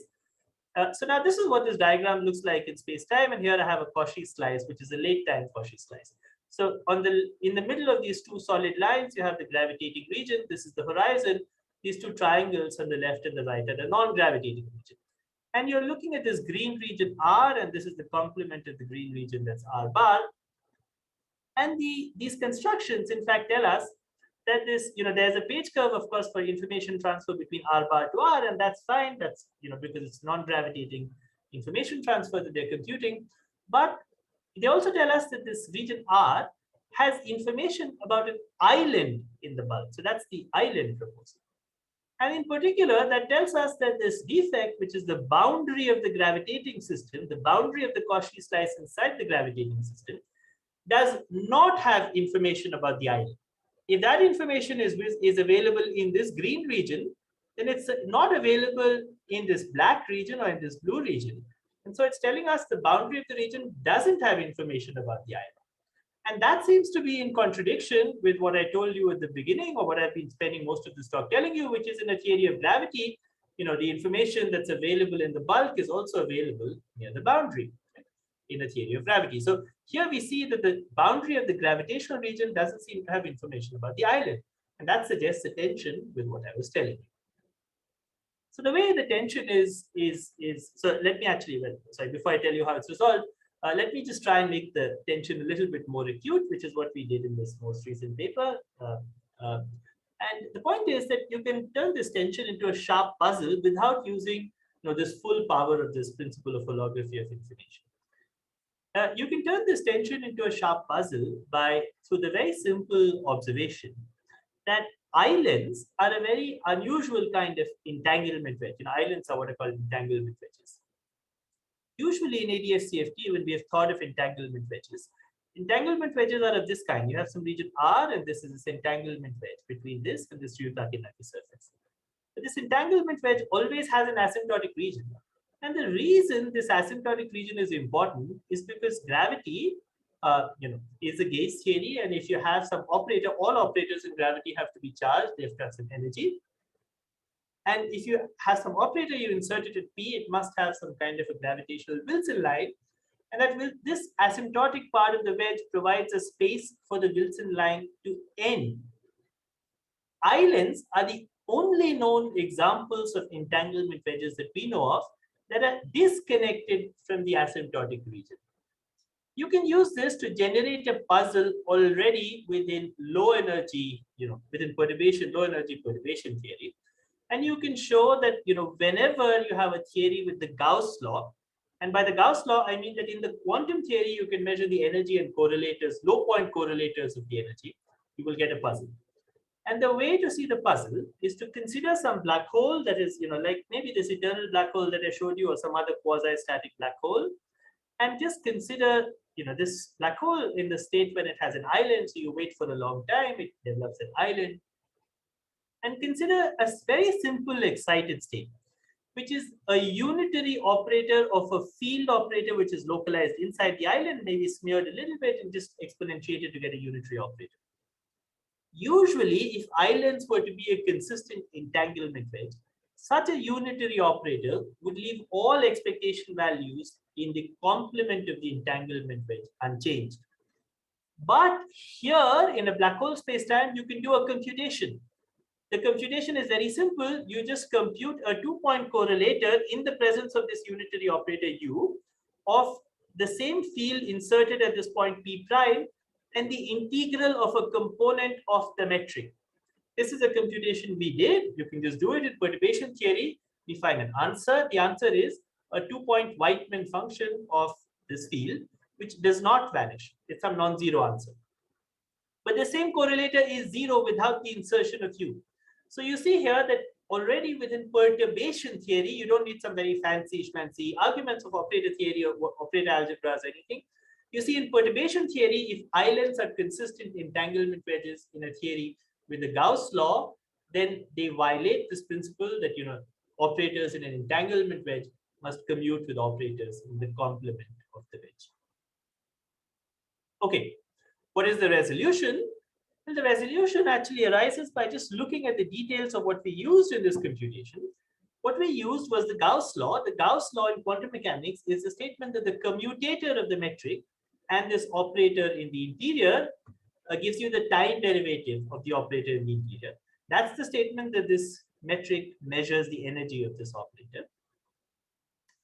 So now this is what this diagram looks like in space-time. And here I have a Cauchy slice, which is a late-time Cauchy slice. So in the middle of these two solid lines, you have the gravitating region. This is the horizon. These two triangles on the left and the right are the non-gravitating region. And you're looking at this green region R, and this is the complement of the green region, that's R bar. And these constructions, in fact, tell us that there's a Page curve, of course, for information transfer between R bar to R, and that's fine. That's, because it's non-gravitating information transfer that they're computing. But they also tell us that this region R has information about an island in the bulk. So that's the island proposal. And in particular, that tells us that this defect, which is the boundary of the gravitating system, the boundary of the Cauchy slice inside the gravitating system, does not have information about the island. If that information is available in this green region, then it's not available in this black region or in this blue region. And so it's telling us the boundary of the region doesn't have information about the island. And that seems to be in contradiction with what I told you at the beginning, or what I've been spending most of this talk telling you, which is in a theory of gravity, the information that's available in the bulk is also available near the boundary. in a theory of gravity. So here we see that the boundary of the gravitational region doesn't seem to have information about the island. And that suggests a tension with what I was telling you. So the way the tension is so let me actually, sorry, before I tell you how it's resolved, let me just try and make the tension a little bit more acute, which is what we did in this most recent paper. And the point is that you can turn this tension into a sharp puzzle without using this full power of this principle of holography of information. You can turn this tension into a sharp puzzle through the very simple observation that islands are a very unusual kind of entanglement wedge. Islands are what are called entanglement wedges. Usually in AdS CFT, when we have thought of entanglement wedges are of this kind. You have some region R, and this is this entanglement wedge between this and this Ryukakinaki surface. But this entanglement wedge always has an asymptotic region. And the reason this asymptotic region is important is because gravity is a gauge theory, and if you have some operator, all operators in gravity have to be charged, they have to have some energy. And if you have some operator, you insert it at P, it must have some kind of a gravitational Wilson line. And this asymptotic part of the wedge provides a space for the Wilson line to end. Islands are the only known examples of entanglement wedges that we know of that are disconnected from the asymptotic region. You can use this to generate a puzzle already within low energy, within perturbation, low energy perturbation theory. And you can show that, whenever you have a theory with the Gauss law, and by the Gauss law, I mean that in the quantum theory, you can measure the energy and correlators, low point correlators of the energy, you will get a puzzle. And the way to see the puzzle is to consider some black hole that is, like maybe this eternal black hole that I showed you or some other quasi-static black hole, and just consider, this black hole in the state when it has an island. So you wait for a long time, it develops an island. And consider a very simple excited state, which is a unitary operator of a field operator, which is localized inside the island, maybe smeared a little bit and just exponentiated to get a unitary operator. Usually, if islands were to be a consistent entanglement wedge, such a unitary operator would leave all expectation values in the complement of the entanglement wedge unchanged. But here in a black hole spacetime, you can do a computation. The computation is very simple. You just compute a 2-point correlator in the presence of this unitary operator U of the same field inserted at this point P prime and the integral of a component of the metric. This is a computation we did. You can just do it in perturbation theory. We find an answer. The answer is a 2-point Weitman function of this field, which does not vanish. It's some non-zero answer. But the same correlator is 0 without the insertion of U. So you see here that already within perturbation theory, you don't need some very fancy schmancy arguments of operator theory or operator algebras or anything. You see in perturbation theory, if islands are consistent entanglement wedges in a theory with the Gauss law, then they violate this principle that, operators in an entanglement wedge must commute with operators in the complement of the wedge. Okay, what is the resolution? Well, the resolution actually arises by just looking at the details of what we used in this computation. What we used was the Gauss law. The Gauss law in quantum mechanics is a statement that the commutator of the metric and this operator in the interior gives you the time derivative of the operator in the interior. That's the statement that this metric measures the energy of this operator.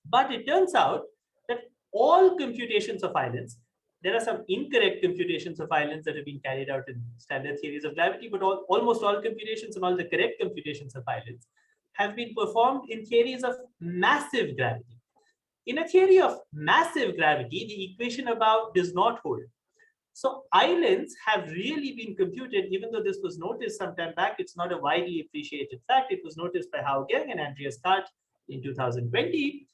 But it turns out that all computations of islands, there are some incorrect computations of islands that have been carried out in standard theories of gravity, but almost all computations and all the correct computations of islands have been performed in theories of massive gravity. In a theory of massive gravity, the equation above does not hold. So islands have really been computed, even though this was noticed some time back. It's not a widely appreciated fact. It was noticed by Hao Geng and Andreas Kart in 2020.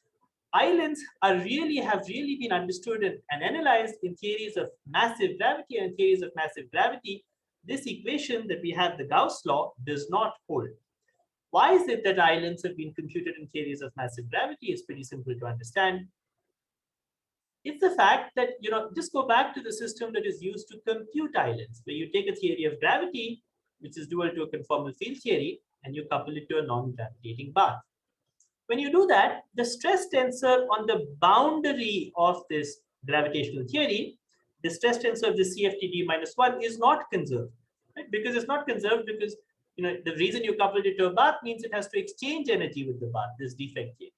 Islands have really been understood and analyzed in theories of massive gravity, and theories of massive gravity, this equation that we have, the Gauss law, does not hold. Why is it that islands have been computed in theories of massive gravity? It's pretty simple to understand. It's the fact that, just go back to the system that is used to compute islands, where you take a theory of gravity, which is dual to a conformal field theory, and you couple it to a non-gravitating bath. When you do that, the stress tensor on the boundary of this gravitational theory, the stress tensor of the CFT-D-1 is not conserved, right? Because it's not conserved because the reason you coupled it to a bath means it has to exchange energy with the bath, this defect here.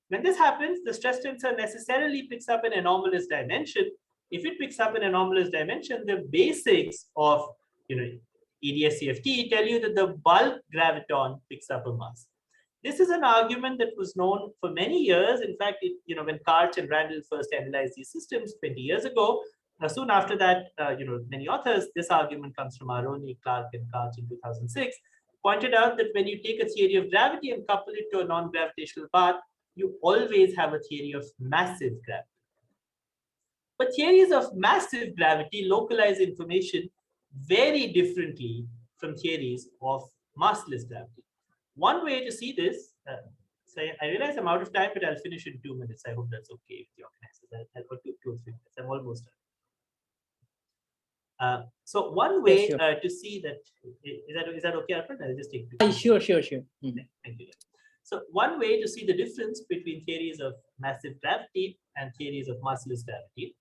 When this happens, the stress tensor necessarily picks up an anomalous dimension. If it picks up an anomalous dimension, the basics of AdS CFT tell you that the bulk graviton picks up a mass. This is an argument that was known for many years. In fact, when Karch and Randall first analyzed these systems 20 years ago, soon after that, many authors, this argument comes from Aroni, Clark, and Karch in 2006, pointed out that when you take a theory of gravity and couple it to a non-gravitational path, you always have a theory of massive gravity. But theories of massive gravity localize information very differently from theories of massless gravity. One way to see this, so I realize I'm out of time, but I'll finish in 2 minutes. I hope that's okay with the organizers. I'll go 2 or 3 minutes. I'm almost done. So one way to see that, is that okay, Arpan? I'll just take 2 minutes. Sure. Thank you. So one way to see the difference between theories of massive gravity and theories of massless gravity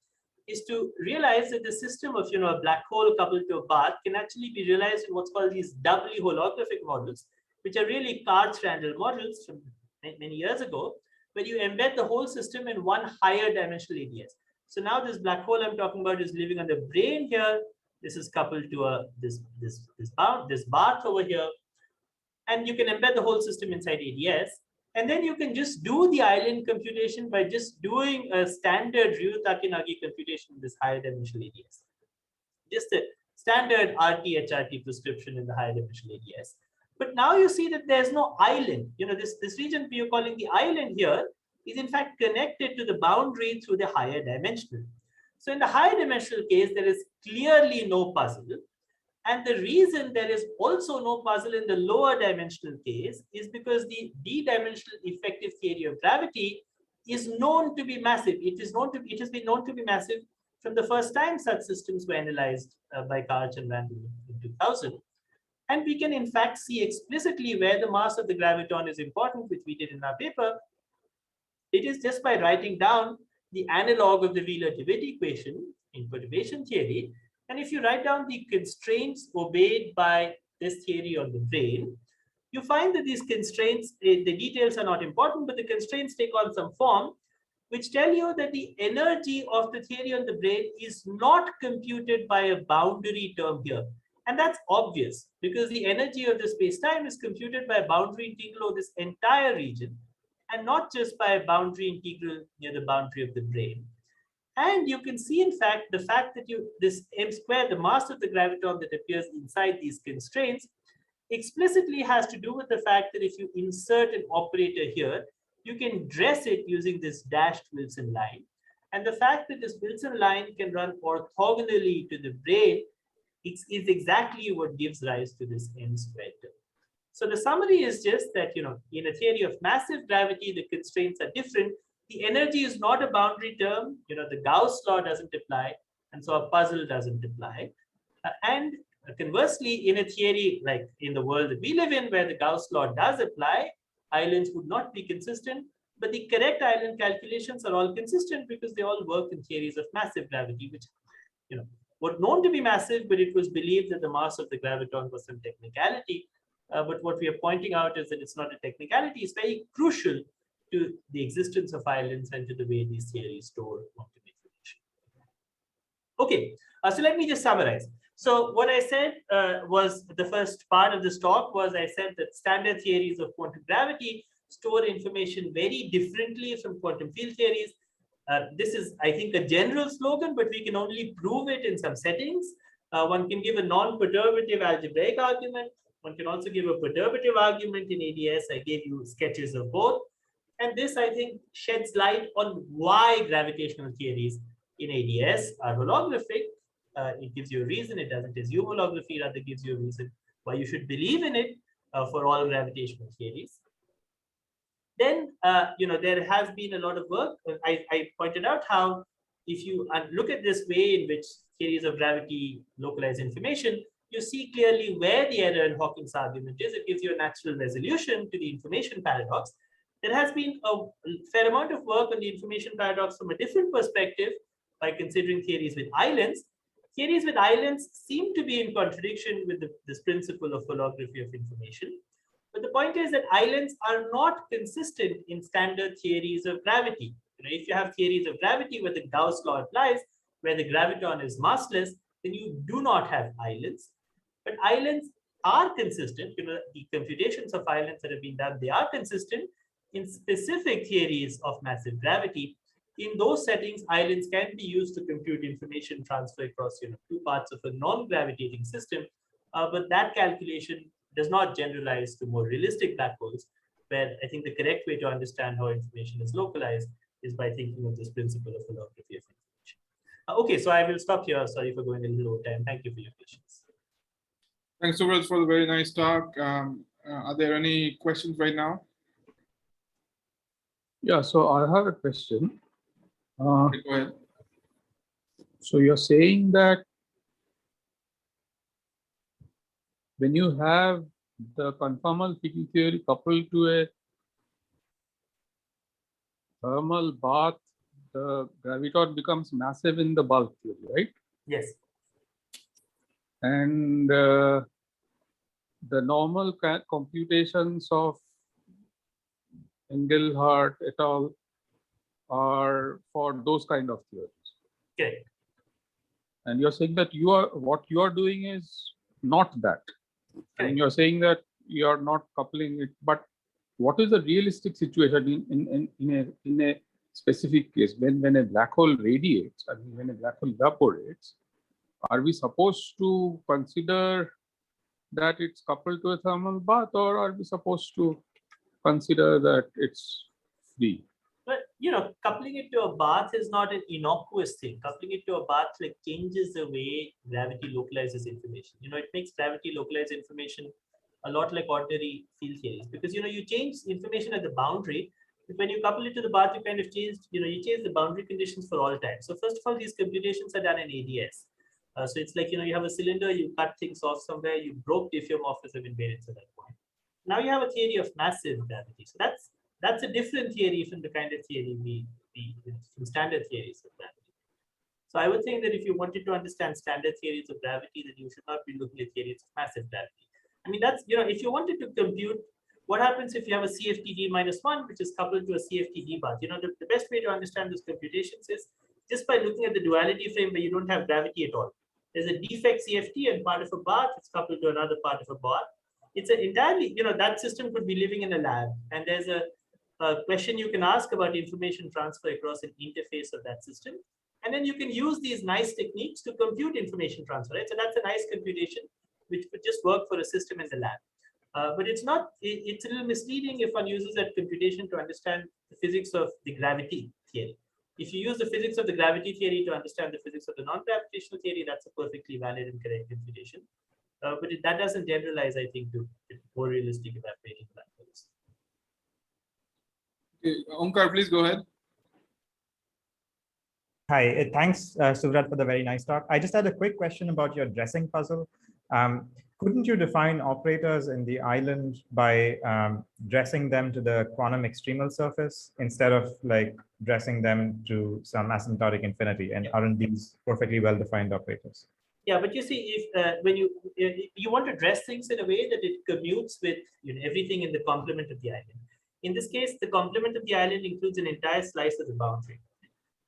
is to realize that the system of a black hole coupled to a bath can actually be realized in what's called these doubly holographic models, which are really Karch-Randall models from many years ago, where you embed the whole system in one higher dimensional AdS. So now this black hole I'm talking about is living on the brane here. This is coupled to this bath over here. And you can embed the whole system inside AdS. And then you can just do the island computation by just doing a standard Ryu-Takenagi computation in this higher dimensional AdS. Just a standard RT-HRT prescription in the higher dimensional AdS. But now you see that there's no island. This region you're calling the island here is in fact connected to the boundary through the higher dimensional. So in the higher dimensional case, there is clearly no puzzle. And the reason there is also no puzzle in the lower dimensional case is because the d-dimensional effective theory of gravity is known to be massive. It has been known to be massive from the first time such systems were analyzed by Karch and Randall in 2000. And we can in fact see explicitly where the mass of the graviton is important, which we did in our paper. It is just by writing down the analog of the Wheeler-DeWitt equation in perturbation theory. And if you write down the constraints obeyed by this theory on the brane, you find that these constraints, the details are not important, but the constraints take on some form, which tell you that the energy of the theory on the brane is not computed by a boundary term here. And that's obvious because the energy of the space-time is computed by a boundary integral of this entire region and not just by a boundary integral near the boundary of the brane. And you can see, in fact, the fact that this m squared, the mass of the graviton that appears inside these constraints, explicitly has to do with the fact that if you insert an operator here, you can dress it using this dashed Wilson line. And the fact that this Wilson line can run orthogonally to the brane is exactly what gives rise to this m squared term. So the summary is just that, in a theory of massive gravity, the constraints are different. The energy is not a boundary term. The Gauss law doesn't apply. And so a puzzle doesn't apply. And conversely, in a theory like in the world that we live in, where the Gauss law does apply, islands would not be consistent. But the correct island calculations are all consistent because they all work in theories of massive gravity, which, were known to be massive, but it was believed that the mass of the graviton was some technicality. But what we are pointing out is that it's not a technicality. It's very crucial to the existence of islands and to the way these theories store quantum information. Okay, so let me just summarize. So what I said was the first part of this talk was I said that standard theories of quantum gravity store information very differently from quantum field theories. This is, I think, a general slogan, but we can only prove it in some settings. One can give a non-perturbative algebraic argument. One can also give a perturbative argument in AdS. I gave you sketches of both. And this, I think, sheds light on why gravitational theories in AdS are holographic. It gives you a reason. It doesn't assume holography, rather gives you a reason why you should believe in it for all gravitational theories. Then, there has been a lot of work. I pointed out how if you look at this way in which theories of gravity localize information, you see clearly where the error in Hawking's argument is. It gives you a natural resolution to the information paradox. There has been a fair amount of work on the information paradox from a different perspective by considering theories with islands. Theories with islands seem to be in contradiction with this principle of holography of information. But the point is that islands are not consistent in standard theories of gravity. If you have theories of gravity where the Gauss law applies, where the graviton is massless, then you do not have islands. But islands are consistent. The computations of islands that have been done, they are consistent in specific theories of massive gravity. In those settings, islands can be used to compute information transfer across two parts of a non-gravitating system. But that calculation does not generalize to more realistic black holes, where I think the correct way to understand how information is localized is by thinking of this principle of holography of information. Okay, so I will stop here. Sorry for going a little over time. Thank you for your questions. Thanks, Suvrat, for the very nice talk. Are there any questions right now? Yeah, so I have a question. Go ahead. So you're saying that when you have the conformal field theory coupled to a thermal bath, the graviton becomes massive in the bulk theory, right? Yes. And the normal computations of Engelhardt et al. Are for those kind of theories. Okay. And you're saying that what you are doing is not that. Okay. And you're saying that you are not coupling it. But what is the realistic situation in a specific case when a black hole radiates, I mean, when a black hole evaporates? Are we supposed to consider that it's coupled to a thermal bath, or are we supposed to consider that it's free? But coupling it to a bath is not an innocuous thing. Coupling it to a bath changes the way gravity localizes information. It makes gravity localize information a lot like ordinary field theories, because you change information at the boundary. But when you couple it to the bath, you kind of change you change the boundary conditions for all time. So first of all, these computations are done in AdS. So it's like you have a cylinder, you cut things off somewhere, you broke diffeomorphism invariance at that point. Now you have a theory of massive gravity. So that's a different theory from the kind of theory we from standard theories of gravity. So I would think that if you wanted to understand standard theories of gravity, then you should not be looking at theories of massive gravity. I mean, that's, if you wanted to compute what happens if you have a CFT-D -1, which is coupled to a CFT-D bath. The best way to understand those computations is just by looking at the duality frame where you don't have gravity at all. There's a defect CFT and part of a bath, it's coupled to another part of a bath. It's an entirely, that system could be living in a lab, and there's a question you can ask about information transfer across an interface of that system. And then you can use these nice techniques to compute information transfer, right? So that's a nice computation, which could just work for a system in the lab. But it's a little misleading if one uses that computation to understand the physics of the gravity theory. If you use the physics of the gravity theory to understand the physics of the non-gravitational theory, that's a perfectly valid and correct computation. But that doesn't generalize, I think, to more realistic evaporating black holes. Okay, Omkar, please go ahead. Hi, thanks, Suvrat, for the very nice talk. I just had a quick question about your dressing puzzle. Couldn't you define operators in the island by dressing them to the quantum extremal surface instead of dressing them to some asymptotic infinity? And aren't these perfectly well-defined operators? Yeah, but you see, if when you want to dress things in a way that it commutes with everything in the complement of the island. In this case, the complement of the island includes an entire slice of the boundary.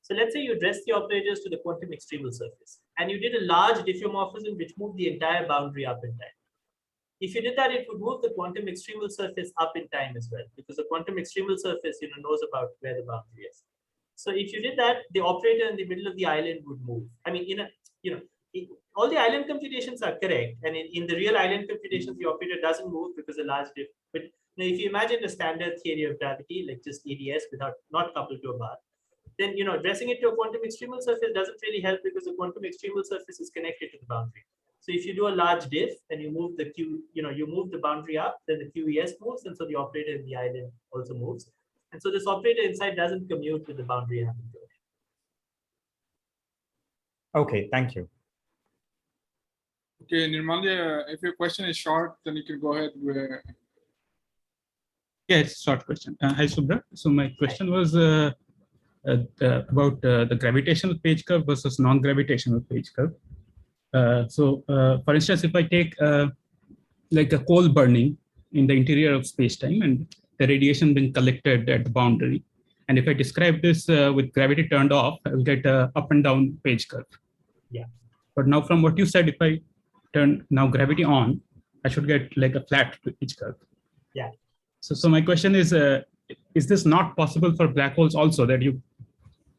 So let's say you dress the operators to the quantum extremal surface, and you did a large diffeomorphism which moved the entire boundary up in time. If you did that, it would move the quantum extremal surface up in time as well, because the quantum extremal surface knows about where the boundary is. So if you did that, the operator in the middle of the island would move. I mean, all the island computations are correct, and in the real island computations, the operator doesn't move because a large diff. But if you imagine a standard theory of gravity, like just AdS without not coupled to a bath, then dressing it to a quantum extremal surface doesn't really help because the quantum extremal surface is connected to the boundary. So if you do a large diff and you move the you move the boundary up, then the QES moves, and so the operator in the island also moves. And so this operator inside doesn't commute with the boundary asymptote. Okay, thank you. Okay, Nirmalya, if your question is short, then you can go ahead. Yes, short question. Hi, Suvrat. So my question was about the gravitational page curve versus non-gravitational page curve. For instance, if I take like a coal burning in the interior of space-time and the radiation being collected at the boundary, and if I describe this with gravity turned off, I will get a up and down page curve. Yeah. But now from what you said, if I turn now gravity on, I should get like a flat page curve. Yeah. So my question is this not possible for black holes also, that you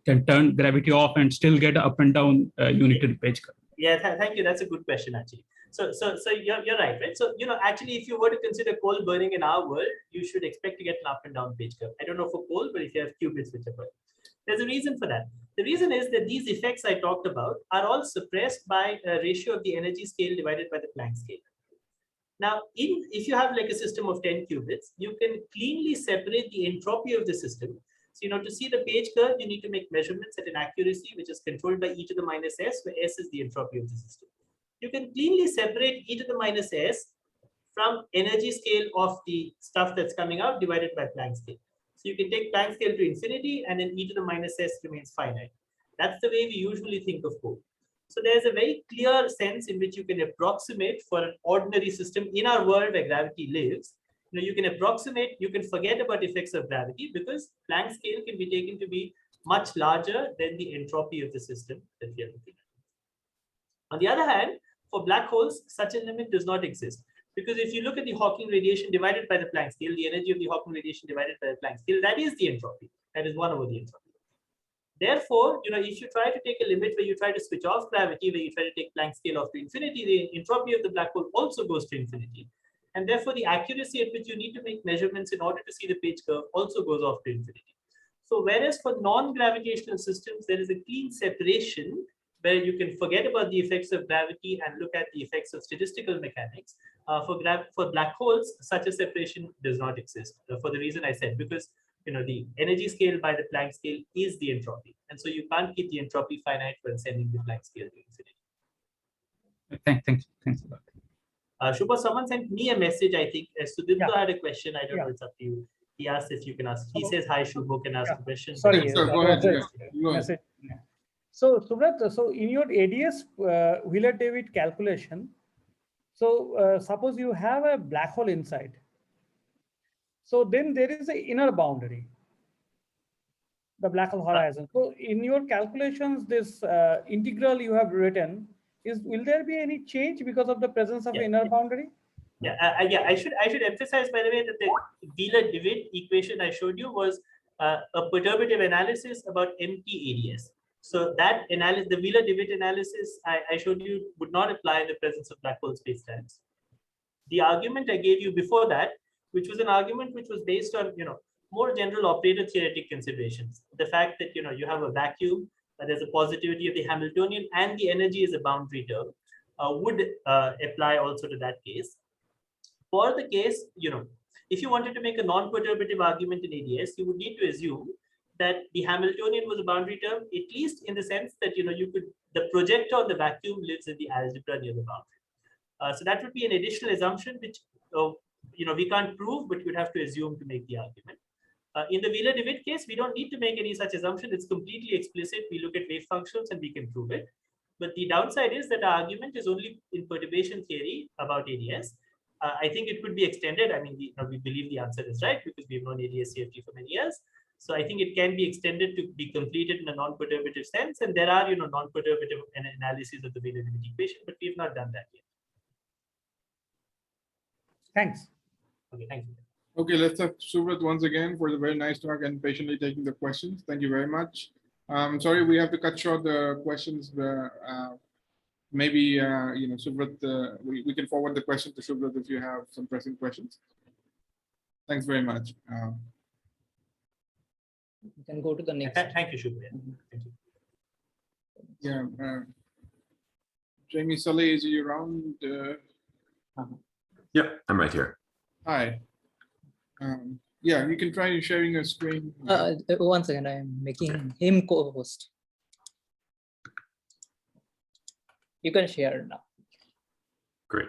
can turn gravity off and still get up and down unitary page curve? Yeah, thank you. That's a good question, actually. So you're right, right? So, actually, if you were to consider coal burning in our world, you should expect to get an up and down page curve. I don't know for coal, but if you have qubits which are burning, there's a reason for that. The reason is that these effects I talked about are all suppressed by a ratio of the energy scale divided by the Planck scale. Now, if you have like a system of 10 qubits, you can cleanly separate the entropy of the system. So, to see the page curve, you need to make measurements at an accuracy which is controlled by e to the minus s, where s is the entropy of the system. You can cleanly separate e to the minus s from energy scale of the stuff that's coming out divided by Planck scale. So you can take Planck scale to infinity, and then e to the minus s remains finite. That's the way we usually think of code. So there's a very clear sense in which you can approximate for an ordinary system in our world where gravity lives. You can approximate, you can forget about effects of gravity, because Planck scale can be taken to be much larger than the entropy of the system that we are looking at. On the other hand, for black holes, such a limit does not exist. Because if you look at the Hawking radiation divided by the Planck scale, the energy of the Hawking radiation divided by the Planck scale, that is the entropy. That is 1 over the entropy. Therefore, if you try to take a limit where you try to switch off gravity, where you try to take Planck scale off to infinity, the entropy of the black hole also goes to infinity. And therefore, the accuracy at which you need to make measurements in order to see the page curve also goes off to infinity. So whereas for non-gravitational systems, there is a clean separation where you can forget about the effects of gravity and look at the effects of statistical mechanics. For black holes, such a separation does not exist for the reason I said, because the energy scale by the Planck scale is the entropy. And so you can't keep the entropy finite when sending the Planck scale to infinity. Thanks a lot. Shubha, someone sent me a message, I think. Sudipto had a question. I don't know, it's up to you. He asked if you can ask. He says, hi, Shubho, can ask a question. Sorry, sir, go ahead. So, Suvrat, so in your AdS Wheeler-David calculation, so suppose you have a black hole inside. So then there is an inner boundary, the black hole horizon. So in your calculations, this integral you have written, will there be any change because of the presence of inner boundary? Yeah, I should emphasize, by the way, that the Wheeler-David equation I showed you was a perturbative analysis about empty AdS. So that analysis, the Wheeler-David analysis I showed you, would not apply in the presence of black hole spacetimes. The argument I gave you before that, which was an argument which was based on more general operator theoretic considerations, the fact that you have a vacuum, there's a positivity of the Hamiltonian, and the energy is a boundary term, would apply also to that case. For the case, if you wanted to make a non-perturbative argument in AdS, you would need to assume that the Hamiltonian was a boundary term, at least in the sense that the projector on the vacuum lives in the algebra near the boundary. So that would be an additional assumption which we can't prove, but we'd have to assume to make the argument. In the Wheeler-David case, we don't need to make any such assumption. It's completely explicit. We look at wave functions and we can prove it. But the downside is that our argument is only in perturbation theory about AdS. I think it could be extended. I mean, we believe the answer is right because we've known AdS CFT for many years. So I think it can be extended to be completed in a non-perturbative sense. And there are, non-perturbative analyses of the Wheeler-David equation, but we've not done that yet. Thanks. Okay, thank you. Okay, let's have Suvrat once again for the very nice talk and patiently taking the questions. Thank you very much. Sorry, we have to cut short the questions. Maybe, Suvrat, we can forward the question to Suvrat if you have some pressing questions. Thanks very much. You can go to the next. Thank you, Shubha. Thank you. Yeah. Jamie, Sully, is he around? Yeah, I'm right here. Hi. Yeah, you can try sharing your screen. 1 second, I am making him co-host. You can share now. Great.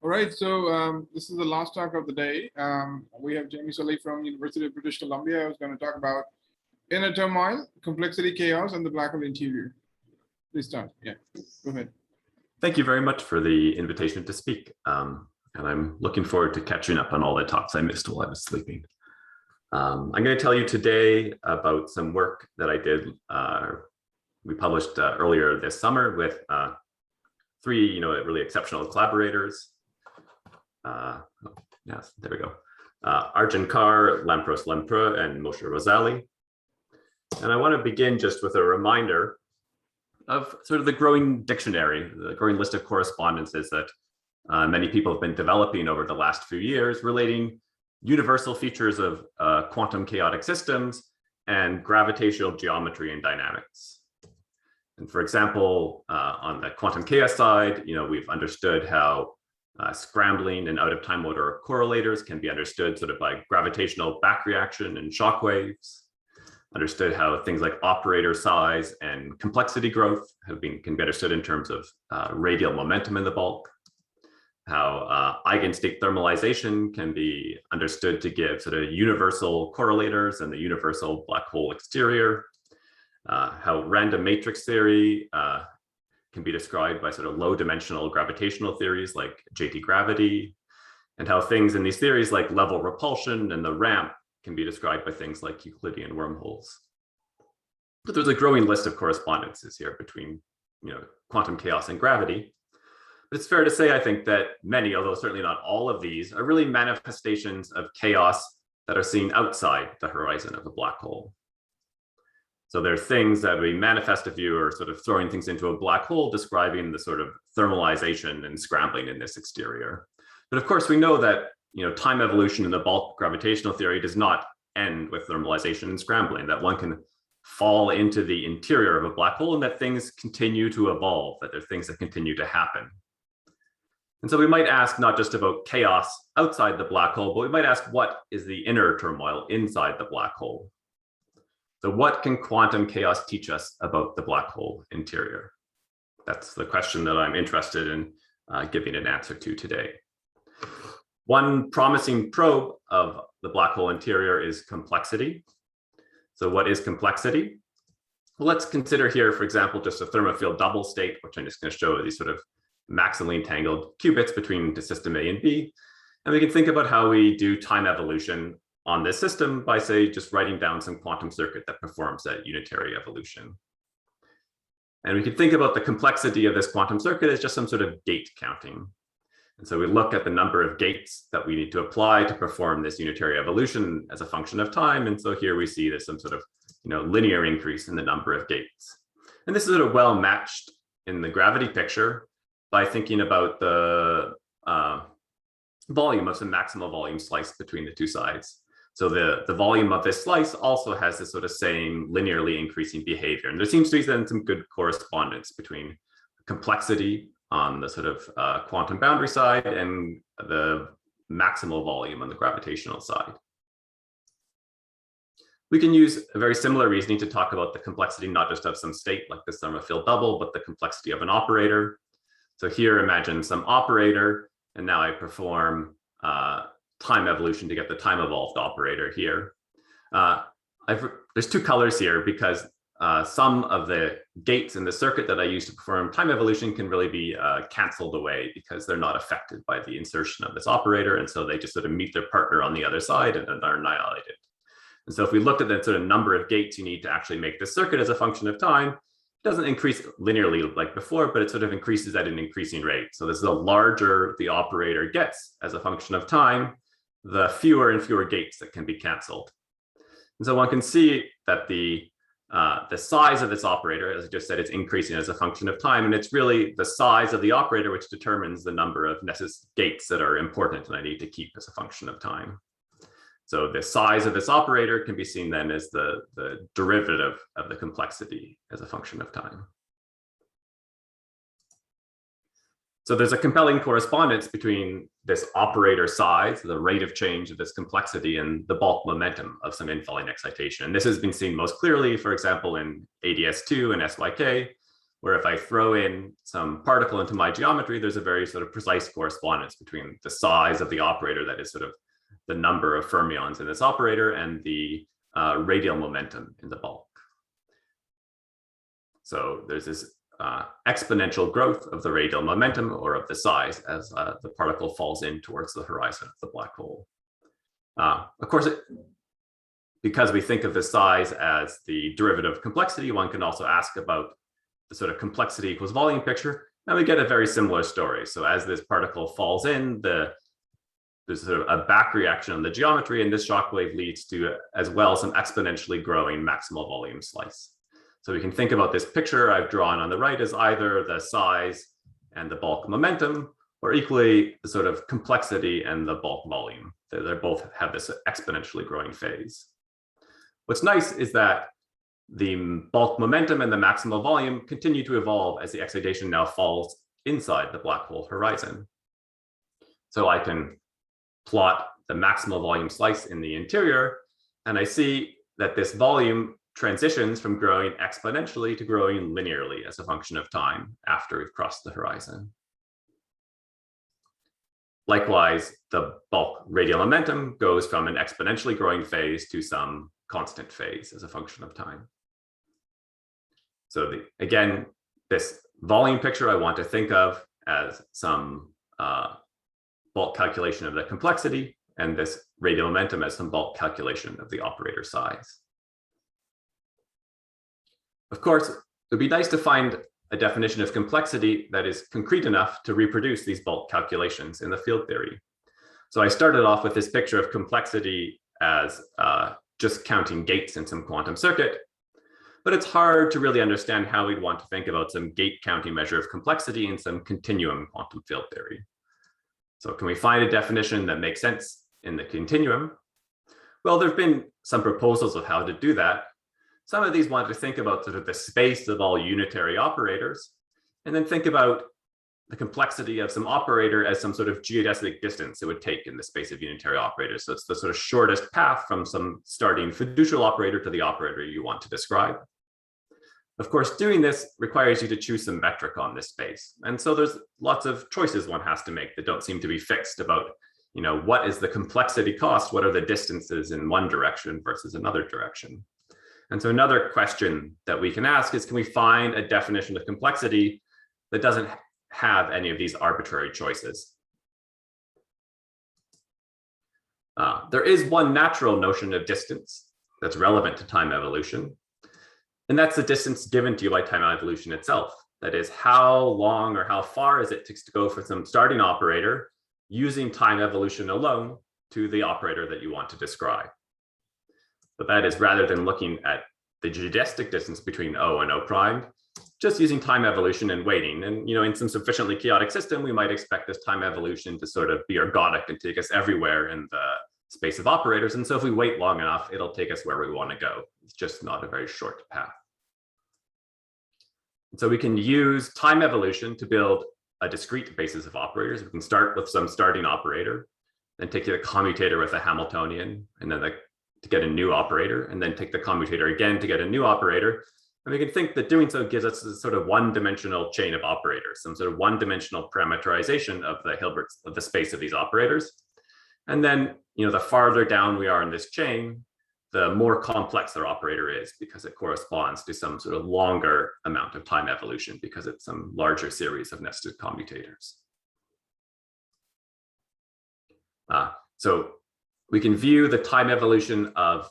All right, so this is the last talk of the day. We have Jamie Sully from University of British Columbia, who's going to talk about inner turmoil, complexity, chaos, and the black hole interior. Please start. Yeah, go ahead. Thank you very much for the invitation to speak. And I'm looking forward to catching up on all the talks I missed while I was sleeping. I'm going to tell you today about some work that I did. We published earlier this summer with three, really exceptional collaborators. Yes, there we go. Arjun Kar, Lampros Lempra, and Moshe Rosali. And I want to begin just with a reminder of sort of the growing dictionary, the growing list of correspondences that many people have been developing over the last few years relating universal features of quantum chaotic systems and gravitational geometry and dynamics. And for example, on the quantum chaos side, we've understood how scrambling and out of time order correlators can be understood sort of by gravitational back reaction and shock waves. Understood how things like operator size and complexity growth can be understood in terms of radial momentum in the bulk. How eigenstate thermalization can be understood to give sort of universal correlators and the universal black hole exterior. How random matrix theory can be described by sort of low dimensional gravitational theories like JT gravity, and how things in these theories like level repulsion and the ramp can be described by things like Euclidean wormholes. But there's a growing list of correspondences here between quantum chaos and gravity. But it's fair to say, I think, that many, although certainly not all of these, are really manifestations of chaos that are seen outside the horizon of a black hole. So there are things that we manifest if you are sort of throwing things into a black hole, describing the sort of thermalization and scrambling in this exterior. But of course, we know that time evolution in the bulk gravitational theory does not end with thermalization and scrambling, that one can fall into the interior of a black hole and that things continue to evolve, that there are things that continue to happen. And so we might ask not just about chaos outside the black hole, but we might ask what is the inner turmoil inside the black hole? So what can quantum chaos teach us about the black hole interior? That's the question that I'm interested in giving an answer to today. One promising probe of the black hole interior is complexity. So what is complexity? Well, let's consider here, for example, just a thermofield double state, which I'm just going to show these sort of maximally entangled qubits between the system A and B. And we can think about how we do time evolution on this system by, say, just writing down some quantum circuit that performs that unitary evolution. And we can think about the complexity of this quantum circuit as just some sort of gate counting. And so we look at the number of gates that we need to apply to perform this unitary evolution as a function of time. And so here we see there's some sort of linear increase in the number of gates. And this is sort of well matched in the gravity picture by thinking about the volume of some maximal volume slice between the two sides. So the volume of this slice also has this sort of same linearly increasing behavior. And there seems to be then some good correspondence between complexity on the sort of quantum boundary side and the maximal volume on the gravitational side. We can use a very similar reasoning to talk about the complexity, not just of some state like the thermofield double, but the complexity of an operator. So here, imagine some operator, and now I perform time evolution to get the time evolved operator here. There's two colors here because some of the gates in the circuit that I use to perform time evolution can really be canceled away because they're not affected by the insertion of this operator. And so they just sort of meet their partner on the other side and then are annihilated. And so if we looked at the sort of number of gates you need to actually make this circuit as a function of time, it doesn't increase linearly like before, but it sort of increases at an increasing rate. So this is the larger the operator gets as a function of time, the fewer and fewer gates that can be canceled. And so one can see that the size of this operator, as I just said, it's increasing as a function of time. And it's really the size of the operator which determines the number of gates that are important and I need to keep as a function of time. So the size of this operator can be seen then as the derivative of the complexity as a function of time. So there's a compelling correspondence between this operator size, the rate of change of this complexity, and the bulk momentum of some infalling excitation. And this has been seen most clearly, for example, in AdS-II and SYK, where if I throw in some particle into my geometry, there's a very sort of precise correspondence between the size of the operator, that is sort of the number of fermions in this operator, and the radial momentum in the bulk. So there's this exponential growth of the radial momentum, or of the size, as the particle falls in towards the horizon of the black hole. Of course, because we think of the size as the derivative of complexity, one can also ask about the sort of complexity equals volume picture, and we get a very similar story. So as this particle falls in, there's sort of a back reaction on the geometry, and this shock wave leads to as well some exponentially growing maximal volume slice. So we can think about this picture I've drawn on the right as either the size and the bulk momentum, or equally the sort of complexity and the bulk volume. They both have this exponentially growing phase. What's nice is that the bulk momentum and the maximal volume continue to evolve as the excitation now falls inside the black hole horizon. So I can plot the maximal volume slice in the interior, and I see that this volume transitions from growing exponentially to growing linearly as a function of time after we've crossed the horizon. Likewise, the bulk radial momentum goes from an exponentially growing phase to some constant phase as a function of time. So again, this volume picture I want to think of as some bulk calculation of the complexity, and this radial momentum as some bulk calculation of the operator size. Of course, it would be nice to find a definition of complexity that is concrete enough to reproduce these bulk calculations in the field theory. So I started off with this picture of complexity as just counting gates in some quantum circuit, but it's hard to really understand how we'd want to think about some gate counting measure of complexity in some continuum quantum field theory. So can we find a definition that makes sense in the continuum? Well, there have been some proposals of how to do that. Some of these want to think about sort of the space of all unitary operators, and then think about the complexity of some operator as some sort of geodesic distance it would take in the space of unitary operators. So it's the sort of shortest path from some starting fiducial operator to the operator you want to describe. Of course, doing this requires you to choose some metric on this space. And so there's lots of choices one has to make that don't seem to be fixed about, you know, what is the complexity cost? What are the distances in one direction versus another direction? And so another question that we can ask is, can we find a definition of complexity that doesn't have any of these arbitrary choices? There is one natural notion of distance that's relevant to time evolution, and that's the distance given to you by time evolution itself. That is, how long or how far is it takes to go for some starting operator using time evolution alone to the operator that you want to describe. But that is, rather than looking at the geodesic distance between O and O prime, just using time evolution and waiting. And, you know, in some sufficiently chaotic system, we might expect this time evolution to sort of be ergodic and take us everywhere in the space of operators. And so if we wait long enough, it'll take us where we want to go. It's just not a very short path. So we can use time evolution to build a discrete basis of operators. We can start with some starting operator, then take the commutator with a Hamiltonian, and then to get a new operator, and then take the commutator again to get a new operator. And we can think that doing so gives us a sort of one-dimensional chain of operators, some sort of one-dimensional parameterization of the Hilbert's of the space of these operators. And then, you know, the farther down we are in this chain, the more complex their operator is, because it corresponds to some sort of longer amount of time evolution, because it's some larger series of nested commutators. So we can view the time evolution of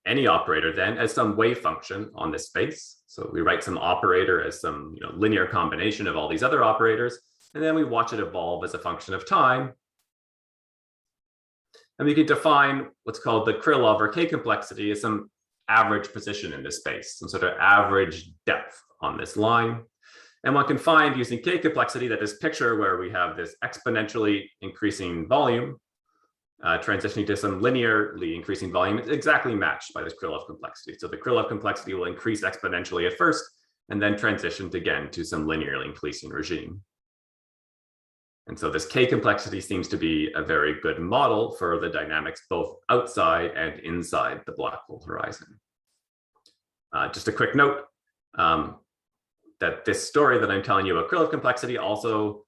any operator then as some wave function on this space. So we write some operator as some, you know, linear combination of all these other operators, and then we watch it evolve as a function of time. And we can define what's called the Krylov or K complexity as some average position in this space, some sort of average depth on this line. And one can find, using K complexity, that this picture where we have this exponentially increasing volume transitioning to some linearly increasing volume, it's exactly matched by this Krylov complexity. So the Krylov complexity will increase exponentially at first, and then transition again to some linearly increasing regime. And so this K complexity seems to be a very good model for the dynamics both outside and inside the black hole horizon. Just a quick note, that this story that I'm telling you about Krylov complexity also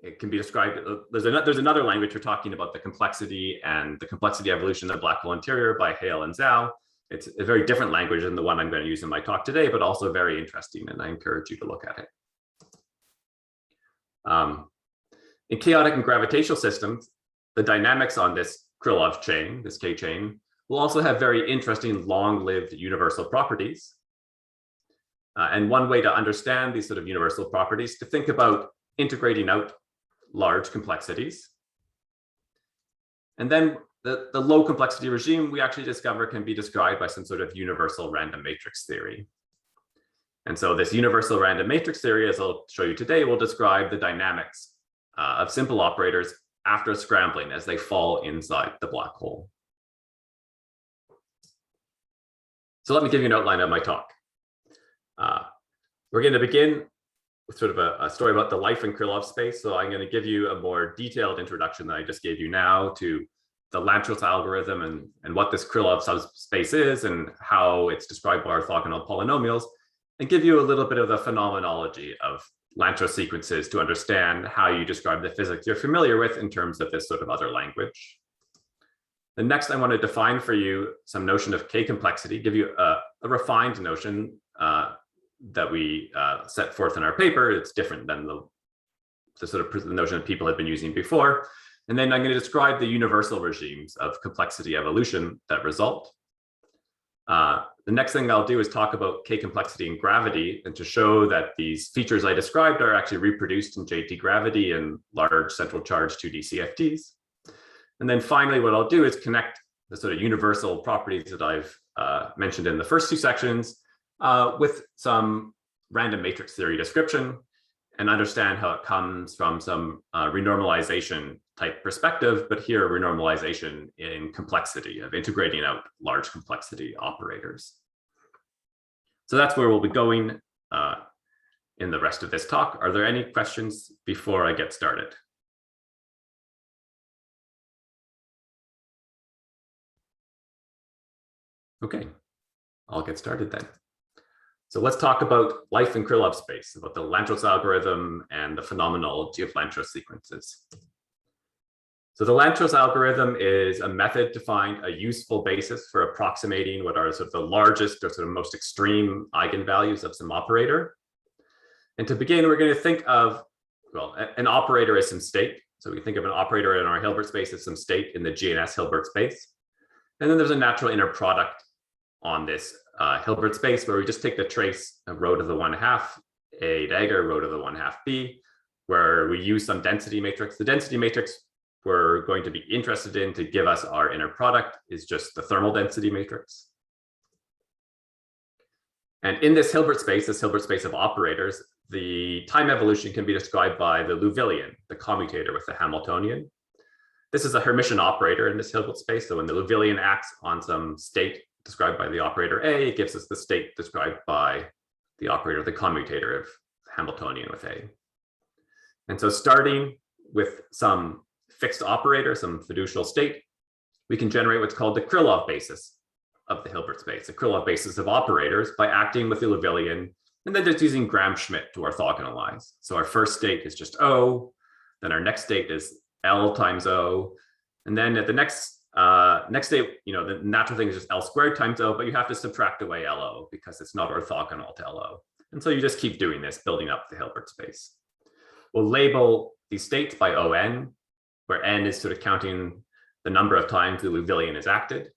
it can be described. There's another language we're talking about the complexity and the complexity evolution of the black hole interior by Hale and Zhao. It's a very different language than the one I'm going to use in my talk today, but also very interesting, and I encourage you to look at it. In chaotic and gravitational systems, the dynamics on this Krylov chain, this K chain, will also have very interesting long-lived universal properties. And one way to understand these sort of universal properties, to think about integrating out large complexities. And then the low complexity regime we actually discover can be described by some sort of universal random matrix theory. And so this universal random matrix theory, as I'll show you today, will describe the dynamics of simple operators after scrambling as they fall inside the black hole. So let me give you an outline of my talk. We're going to begin with sort of a story about the life in Krylov space. So I'm going to give you a more detailed introduction than I just gave you now to the Lanczos algorithm and what this Krylov subspace is and how it's described by orthogonal polynomials, and give you a little bit of the phenomenology of Lanczos sequences to understand how you describe the physics you're familiar with in terms of this sort of other language. The next, I want to define for you some notion of K complexity, give you a refined notion that we set forth in our paper. It's different than the sort of the notion that people have been using before. And then I'm going to describe the universal regimes of complexity evolution that result. The next thing I'll do is talk about K complexity and gravity, and to show that these features I described are actually reproduced in JT gravity and large central charge 2D CFTs. And then finally, what I'll do is connect the sort of universal properties that I've mentioned in the first two sections with some random matrix theory description, and understand how it comes from some renormalization type perspective, but here renormalization in complexity of integrating out large complexity operators. So that's where we'll be going in the rest of this talk. Are there any questions before I get started? Okay, I'll get started then. So let's talk about life in Krylov space, about the Lanczos algorithm and the phenomenology of Lanczos sequences. So the Lanczos algorithm is a method to find a useful basis for approximating what are sort of the largest or sort of most extreme eigenvalues of some operator. And to begin, we're going to think of, well, an operator as some state. So we can think of an operator in our Hilbert space as some state in the GNS Hilbert space. And then there's a natural inner product on this Hilbert space where we just take the trace of rho to the 1/2 A dagger, rho to the 1/2 B, where we use some density matrix. The density matrix we're going to be interested in to give us our inner product is just the thermal density matrix. And in this Hilbert space of operators, the time evolution can be described by the Liouvillean, the commutator with the Hamiltonian. This is a Hermitian operator in this Hilbert space. So when the Liouvillean acts on some state described by the operator A, it gives us the state described by the operator, the commutator of Hamiltonian with A. And so starting with some fixed operator, some fiducial state, we can generate what's called the Krylov basis of the Hilbert space, the Krylov basis of operators by acting with the Liouvillean and then just using Gram-Schmidt to orthogonalize. So our first state is just O, then our next state is L times O, and then at the next state, the natural thing is just L squared times O, but you have to subtract away LO because it's not orthogonal to LO. And so you just keep doing this, building up the Hilbert space. We'll label these states by ON, where N is sort of counting the number of times the Liouvillean is acted.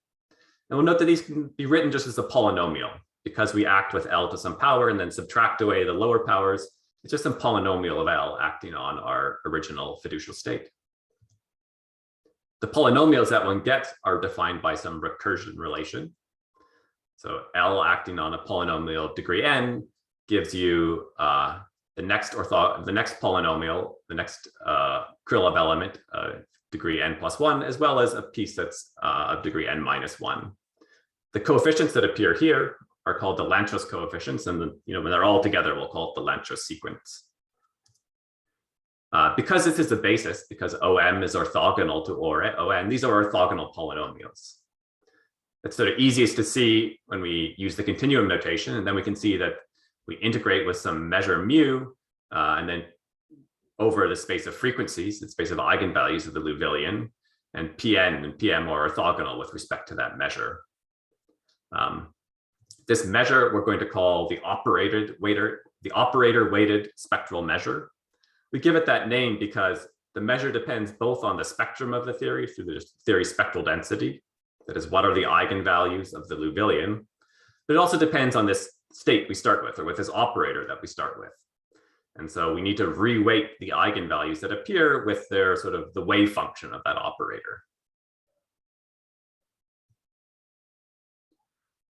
And we'll note that these can be written just as a polynomial because we act with L to some power and then subtract away the lower powers. It's just some polynomial of L acting on our original fiducial state. The polynomials that one gets are defined by some recursion relation. So L acting on a polynomial degree N gives you the next polynomial, the next Krylov element, degree N+1, as well as a piece that's of degree N-1. The coefficients that appear here are called the Lanczos coefficients, and when they're all together, we'll call it the Lanczos sequence. Because this is the basis, because OM is orthogonal to ON, these are orthogonal polynomials. It's sort of easiest to see when we use the continuum notation, and then we can see that we integrate with some measure mu, and then over the space of frequencies, the space of eigenvalues of the Liouvillean, and Pn and Pm are orthogonal with respect to that measure. This measure we're going to call the operator-weighted spectral measure. We give it that name because the measure depends both on the spectrum of the theory through the theory spectral density, that is, what are the eigenvalues of the Liouvillean, but it also depends on this state we start with, or with this operator that we start with. And so we need to reweight the eigenvalues that appear with their sort of the wave function of that operator.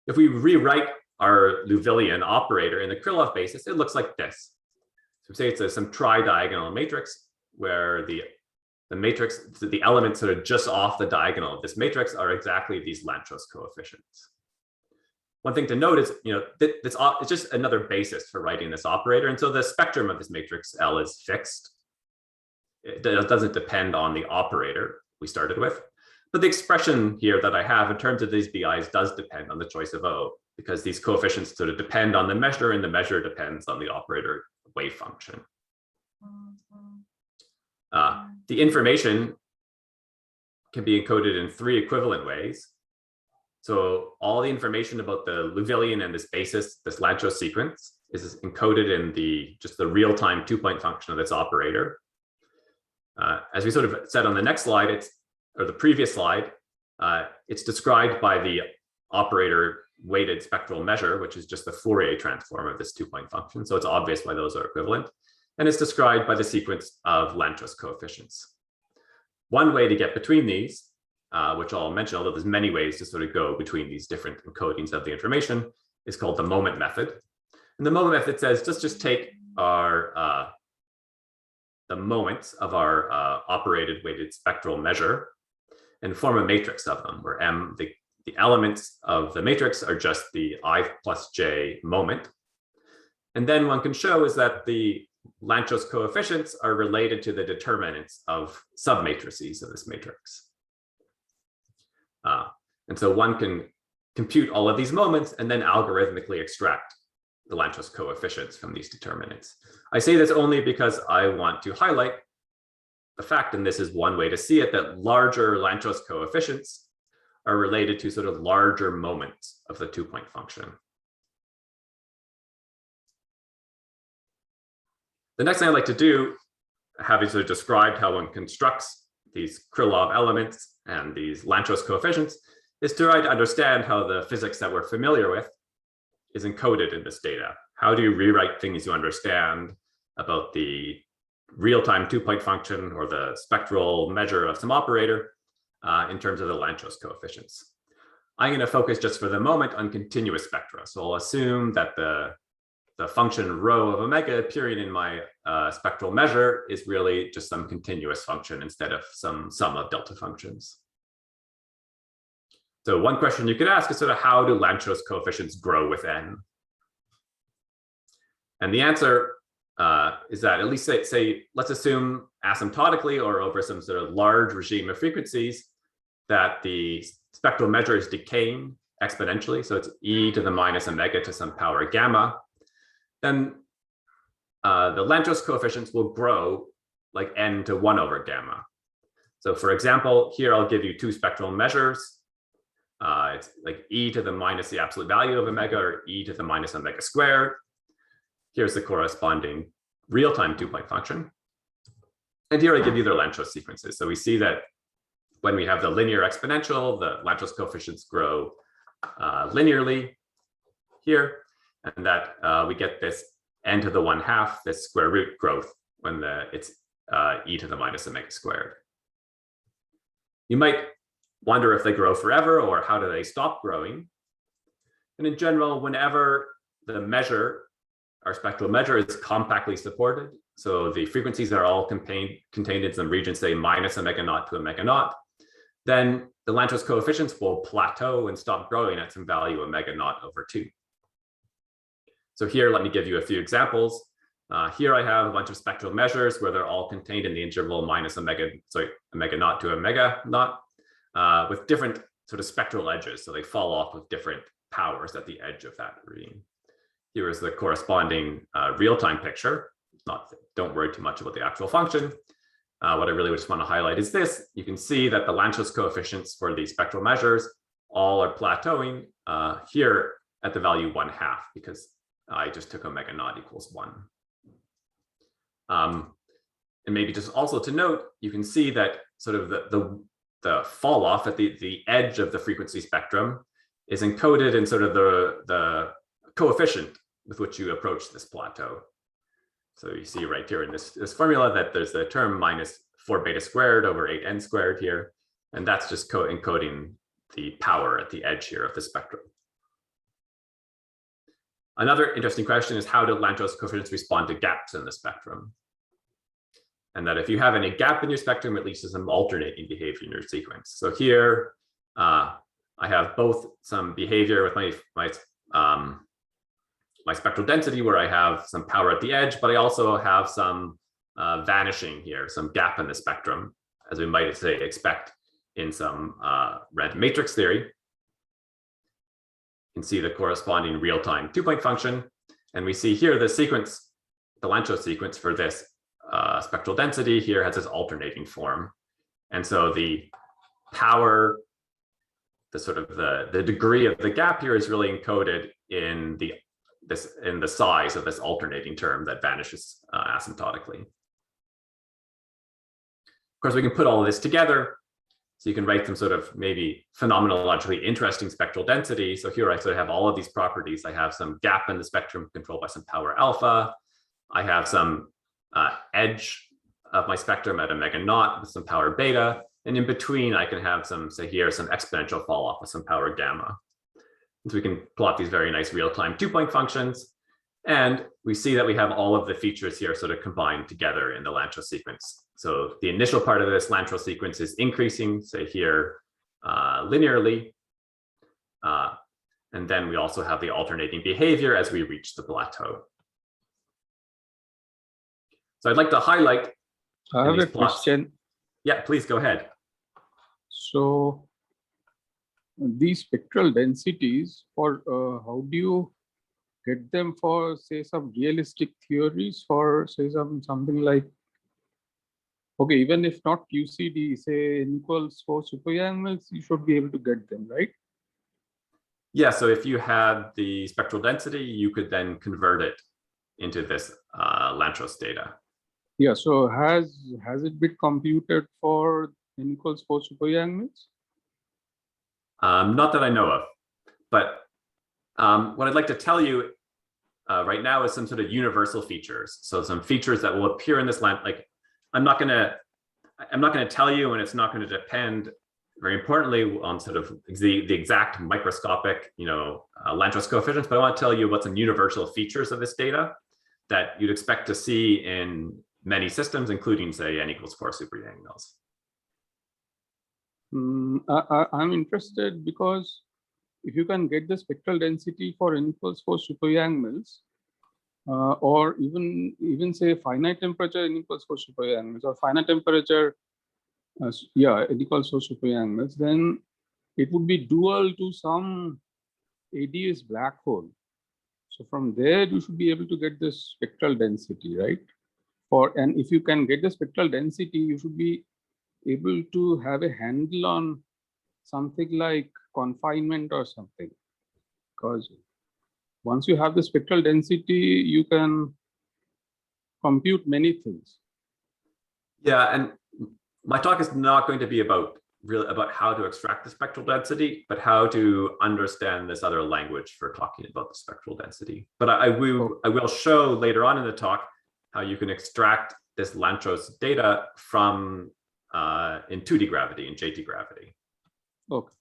If we rewrite our Liouvillean operator in the Krylov basis, it looks like this. So say it's some tri-diagonal matrix where the matrix, the elements that are just off the diagonal of this matrix are exactly these Lanczos coefficients. One thing to note is, it's just another basis for writing this operator. And so the spectrum of this matrix L is fixed. It doesn't depend on the operator we started with. But the expression here that I have in terms of these BIs does depend on the choice of O, because these coefficients sort of depend on the measure, and the measure depends on the operator wave function. The information can be encoded in 3 equivalent ways. So all the information about the Liouvillean and this basis, this Lanczos sequence, is encoded in just the real-time 2-point function of its operator. As we sort of said on the next slide, or the previous slide, it's described by the operator-weighted spectral measure, which is just the Fourier transform of this 2-point function. So it's obvious why those are equivalent. And it's described by the sequence of Lanczos coefficients. One way to get between these, which I'll mention, although there's many ways to sort of go between these different encodings of the information, is called the moment method. And the moment method says, just take the moments of our operated weighted spectral measure and form a matrix of them, where M, the elements of the matrix are just the I plus J moment. And then one can show is that the Lanczos coefficients are related to the determinants of submatrices of this matrix. And so one can compute all of these moments and then algorithmically extract the Lanczos coefficients from these determinants. I say this only because I want to highlight the fact, and this is one way to see it, that larger Lanczos coefficients are related to sort of larger moments of the 2-point function. The next thing I'd like to do, having sort of described how one constructs these Krylov elements and these Lanczos coefficients, is to try to understand how the physics that we're familiar with is encoded in this data. How do you rewrite things you understand about the real-time 2-point function or the spectral measure of some operator in terms of the Lanczos coefficients? I'm going to focus just for the moment on continuous spectra. So I'll assume that the function rho of omega appearing in my spectral measure is really just some continuous function instead of some sum of delta functions. So one question you could ask is sort of how do Lanczos coefficients grow with n? And the answer is that at least say, let's assume asymptotically or over some sort of large regime of frequencies that the spectral measure is decaying exponentially. So it's e to the minus omega to some power gamma. Then the Lanczos coefficients will grow like n to 1 over gamma. So for example, here I'll give you 2 spectral measures. It's like e to the minus the absolute value of omega, or e to the minus omega squared. Here's the corresponding real-time 2-point function. And here I give you their Lanczos sequences. So we see that when we have the linear exponential, the Lanczos coefficients grow linearly here, and that we get this n to the 1/2, this square root growth when it's e to the minus omega squared. You might wonder if they grow forever or how do they stop growing. And in general, whenever the measure, our spectral measure, is compactly supported, so the frequencies are all contained in some region, say minus omega naught to omega naught, then the Lanczos coefficients will plateau and stop growing at some value omega naught over 2. So here, let me give you a few examples. Here I have a bunch of spectral measures where they're all contained in the interval minus omega naught to omega naught with different sort of spectral edges. So they fall off with different powers at the edge of that regime. here is the corresponding real-time picture. Don't worry too much about the actual function. What I really just want to highlight is this. You can see that the Lanczos coefficients for the spectral measures all are plateauing here at the value 1/2, because I just took omega naught equals 1. And maybe just also to note, you can see that sort of the fall off at the edge of the frequency spectrum is encoded in sort of the coefficient with which you approach this plateau. So you see right here in this formula that there's the term minus 4 beta squared over 8n squared here. And that's just encoding the power at the edge here of the spectrum. Another interesting question is, how do Lanczos coefficients respond to gaps in the spectrum? And that if you have any gap in your spectrum, it leads to some alternating behavior in your sequence. So here, I have both some behavior with my spectral density, where I have some power at the edge, but I also have some vanishing here, some gap in the spectrum, as we might say expect in some random matrix theory. You can see the corresponding real-time 2-point function, and we see here the sequence, the Lanczos sequence for this spectral density here has this alternating form. And so the power, the sort of the degree of the gap here is really encoded in the size of this alternating term that vanishes asymptotically. Of course, we can put all of this together. So you can write some sort of maybe phenomenologically interesting spectral density. So here I sort of have all of these properties. I have some gap in the spectrum controlled by some power alpha. I have some edge of my spectrum at omega naught with some power beta. And in between, I can have some, say here, some exponential fall off with some power gamma. So we can plot these very nice real-time 2-point functions. And we see that we have all of the features here sort of combined together in the Lanczos sequence. So the initial part of this Lanczos sequence is increasing, say here, linearly. And then we also have the alternating behavior as we reach the plateau. So I'd like to highlight. I have a question. Yeah, please go ahead. So these spectral densities, for how do you get them for, say, some realistic theories, for say something like, okay, even if not QCD, say n equals 4 superangles, you should be able to get them, right? Yeah, so if you had the spectral density, you could then convert it into this Lanczos data. Yeah, so has it been computed for n equals 4 superangles? Not that I know of, but what I'd like to tell you right now is some sort of universal features. So some features that will appear in this like I'm not gonna tell you, and it's not going to depend very importantly on sort of the exact microscopic, Lanczos coefficients, but I want to tell you about some universal features of this data that you'd expect to see in many systems, including say n equals 4 superangles. I'm interested because if you can get the spectral density for n equals 4 superangles, or even say finite temperature n equals 4 superangles, or finite temperature, n equals 4 superangles, then it would be dual to some AdS black hole. So from there, you should be able to get the spectral density, right? And if you can get the spectral density, you should be able to have a handle on something like confinement or something. Because once you have the spectral density, you can compute many things. Yeah, and my talk is not going to be about how to extract the spectral density, but how to understand this other language for talking about the spectral density. But I will show later on in the talk how you can extract this Lanczos data from in 2D gravity, in JT gravity. Okay.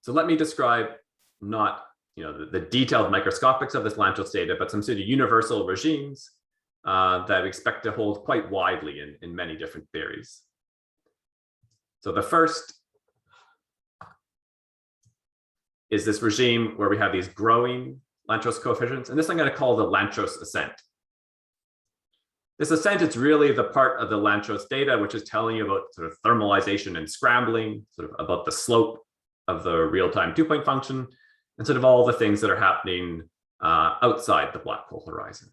So let me describe not the detailed microscopics of this Lanczos data, but some sort of universal regimes that we expect to hold quite widely in many different theories. So the first is this regime where we have these growing Lanczos coefficients, and this I'm going to call the Lanczos ascent. This ascent is really the part of the Lanczos data which is telling you about sort of thermalization and scrambling, sort of about the slope of the real-time 2-point function, and sort of all the things that are happening outside the black hole horizon.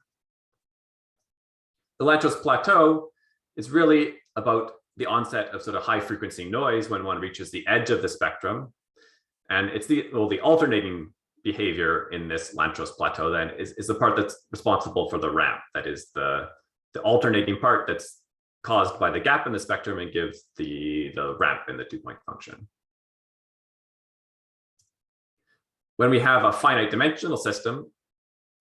The Lanczos plateau is really about the onset of sort of high frequency noise when one reaches the edge of the spectrum. And it's the alternating behavior in this Lanczos plateau then is the part that's responsible for the ramp. That is the alternating part that's caused by the gap in the spectrum and gives the ramp in the 2-point function. When we have a finite dimensional system,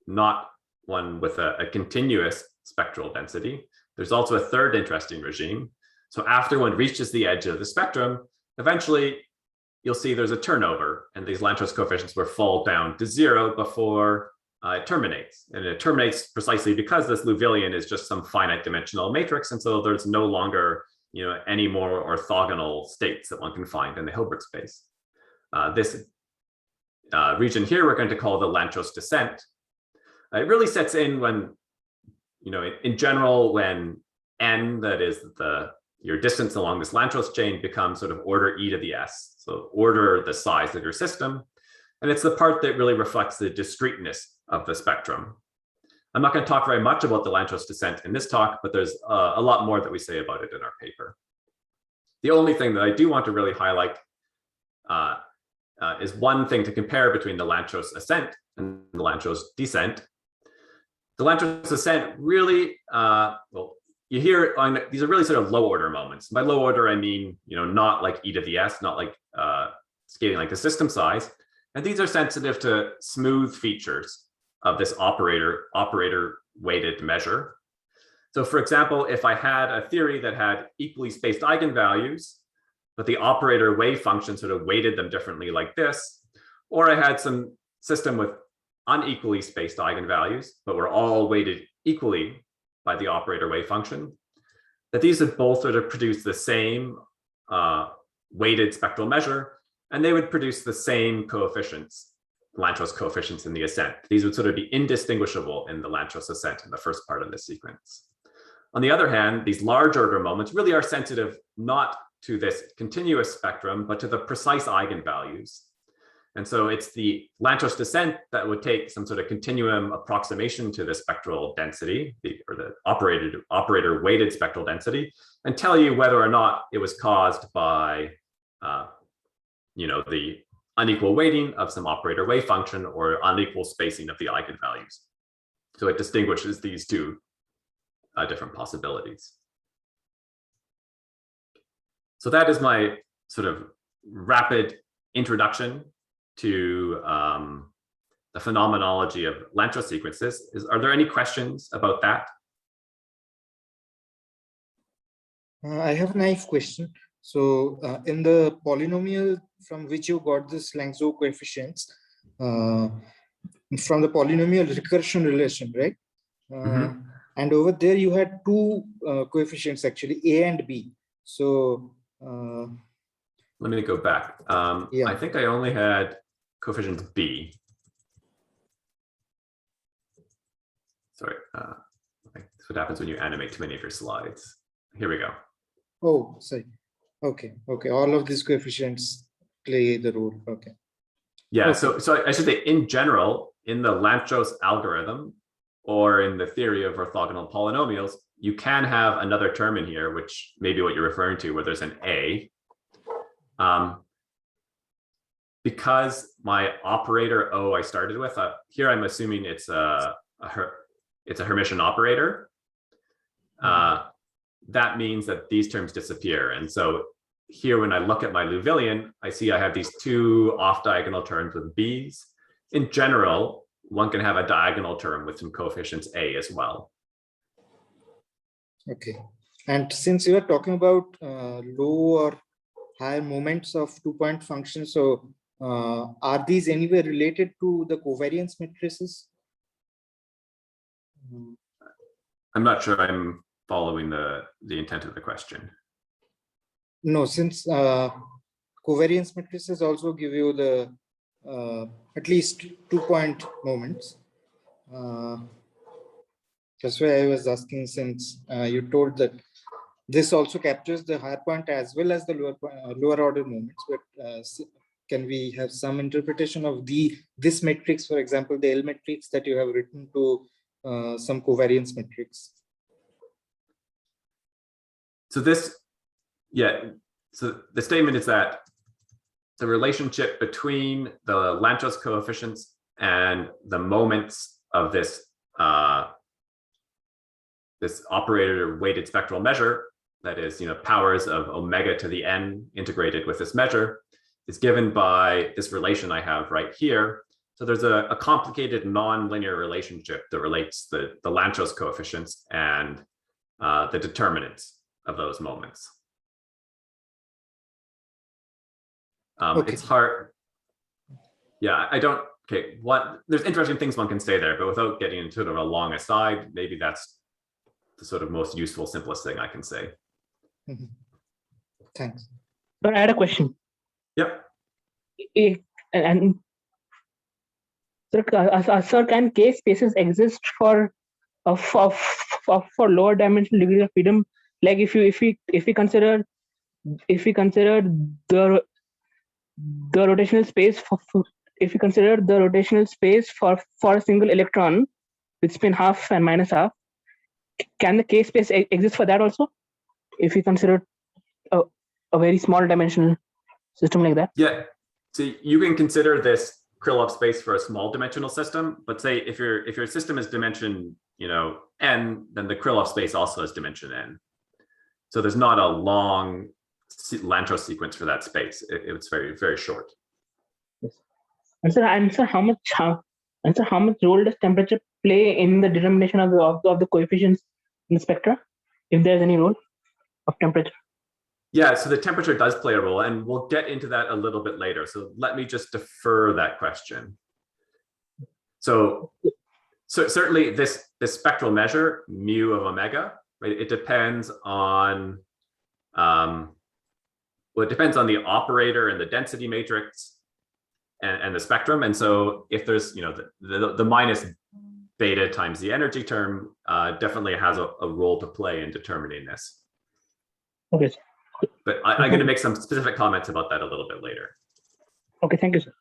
not one with a continuous spectral density, there's also a third interesting regime. So after one reaches the edge of the spectrum, eventually you'll see there's a turnover, and these Lanczos coefficients will fall down to 0 before it terminates. And it terminates precisely because this Liouvillean is just some finite dimensional matrix, and so there's no longer any more orthogonal states that one can find in the Hilbert space. This region here we're going to call the Lanczos descent. It really sets in when, in general, when n, that is your distance along this Lanczos chain, becomes sort of order e to the s, so order the size of your system. And it's the part that really reflects the discreteness of the spectrum. I'm not going to talk very much about the Lanczos descent in this talk, but there's a lot more that we say about it in our paper. The only thing that I do want to really highlight is one thing to compare between the Lanczos ascent and the Lanczos descent. The Lanczos ascent really, you hear these are really sort of low order moments. By low order, I mean, not like e to the s, not like scaling like the system size. And these are sensitive to smooth features of this operator weighted measure. So for example, if I had a theory that had equally spaced eigenvalues, but the operator wave function sort of weighted them differently like this, or I had some system with unequally spaced eigenvalues, but were all weighted equally by the operator wave function, that these would both sort of produce the same weighted spectral measure, and they would produce the same coefficients, Lanczos coefficients in the ascent. These would sort of be indistinguishable in the Lanczos ascent in the first part of the sequence. On the other hand, these large order moments really are sensitive not to this continuous spectrum, but to the precise eigenvalues. And so it's the Lanczos descent that would take some sort of continuum approximation to the spectral density, or the operator weighted spectral density, and tell you whether or not it was caused by the unequal weighting of some operator wave function or unequal spacing of the eigenvalues. So it distinguishes these two different possibilities. So that is my sort of rapid introduction to the phenomenology of Lanczos sequences. Are there any questions about that? I have a naive question. So in the polynomial from which you got this Lanczos coefficients, from the polynomial recursion relation, right? And over there you had two coefficients actually, A and B. So let me go back. Yeah. I think I only had coefficient B. Sorry, that's what happens when you animate too many of your slides. Here we go. Oh, sorry. Okay. All of these coefficients play the role. Okay. Yeah. Okay. So I should say, in general, in the Lanczos algorithm, or in the theory of orthogonal polynomials, you can have another term in here, which may be what you're referring to, where there's an A. Because my operator O I started with, here I'm assuming it's a Hermitian operator. That means that these terms disappear. And so here, when I look at my Liouvillean, I see I have these two off-diagonal terms with B's. In general, one can have a diagonal term with some coefficients A as well. Okay. And since you are talking about low or higher moments of 2-point functions, so are these anywhere related to the covariance matrices? I'm not sure I'm following the intent of the question. No, since covariance matrices also give you the at least 2-point moments. That's why I was asking, since you told that this also captures the higher point as well as the lower order moments, but can we have some interpretation of this matrix, for example, the L matrix that you have written to some covariance matrix? So this, yeah, so the statement is that the relationship between the Lanczos coefficients and the moments of this this operator weighted spectral measure, that is, powers of omega to the n integrated with this measure, is given by this relation I have right here. So there's a complicated non-linear relationship that relates the Lanczos coefficients and the determinants of those moments. Okay. It's hard. Yeah, okay, there's interesting things one can say there, but without getting into a long aside, maybe that's the sort of most useful, simplest thing I can say. Mm-hmm. Thanks. So I had a question. Yep. Sir, can K spaces exist for lower dimensional degrees of freedom? Like if we consider the rotational space for a single electron with spin half and minus half, can the K space exist for that also? If we consider a very small dimensional system like that? Yeah, so you can consider this Krylov space for a small dimensional system, but say if your system is dimension, n, then the Krylov space also has dimension n. So there's not a long Lanczos sequence for that space. It's very, very short. Yes. And sir, how much role does temperature play in the determination of the coefficients in the spectra, if there's any role of temperature? Yeah, so the temperature does play a role, and we'll get into that a little bit later. So let me just defer that question. So certainly this spectral measure, mu of omega, right? It depends on it depends on the operator and the density matrix and the spectrum. And so if there's the minus beta times the energy term definitely has a role to play in determining this. Okay. But I'm going to make some specific comments about that a little bit later. Okay, thank you, sir.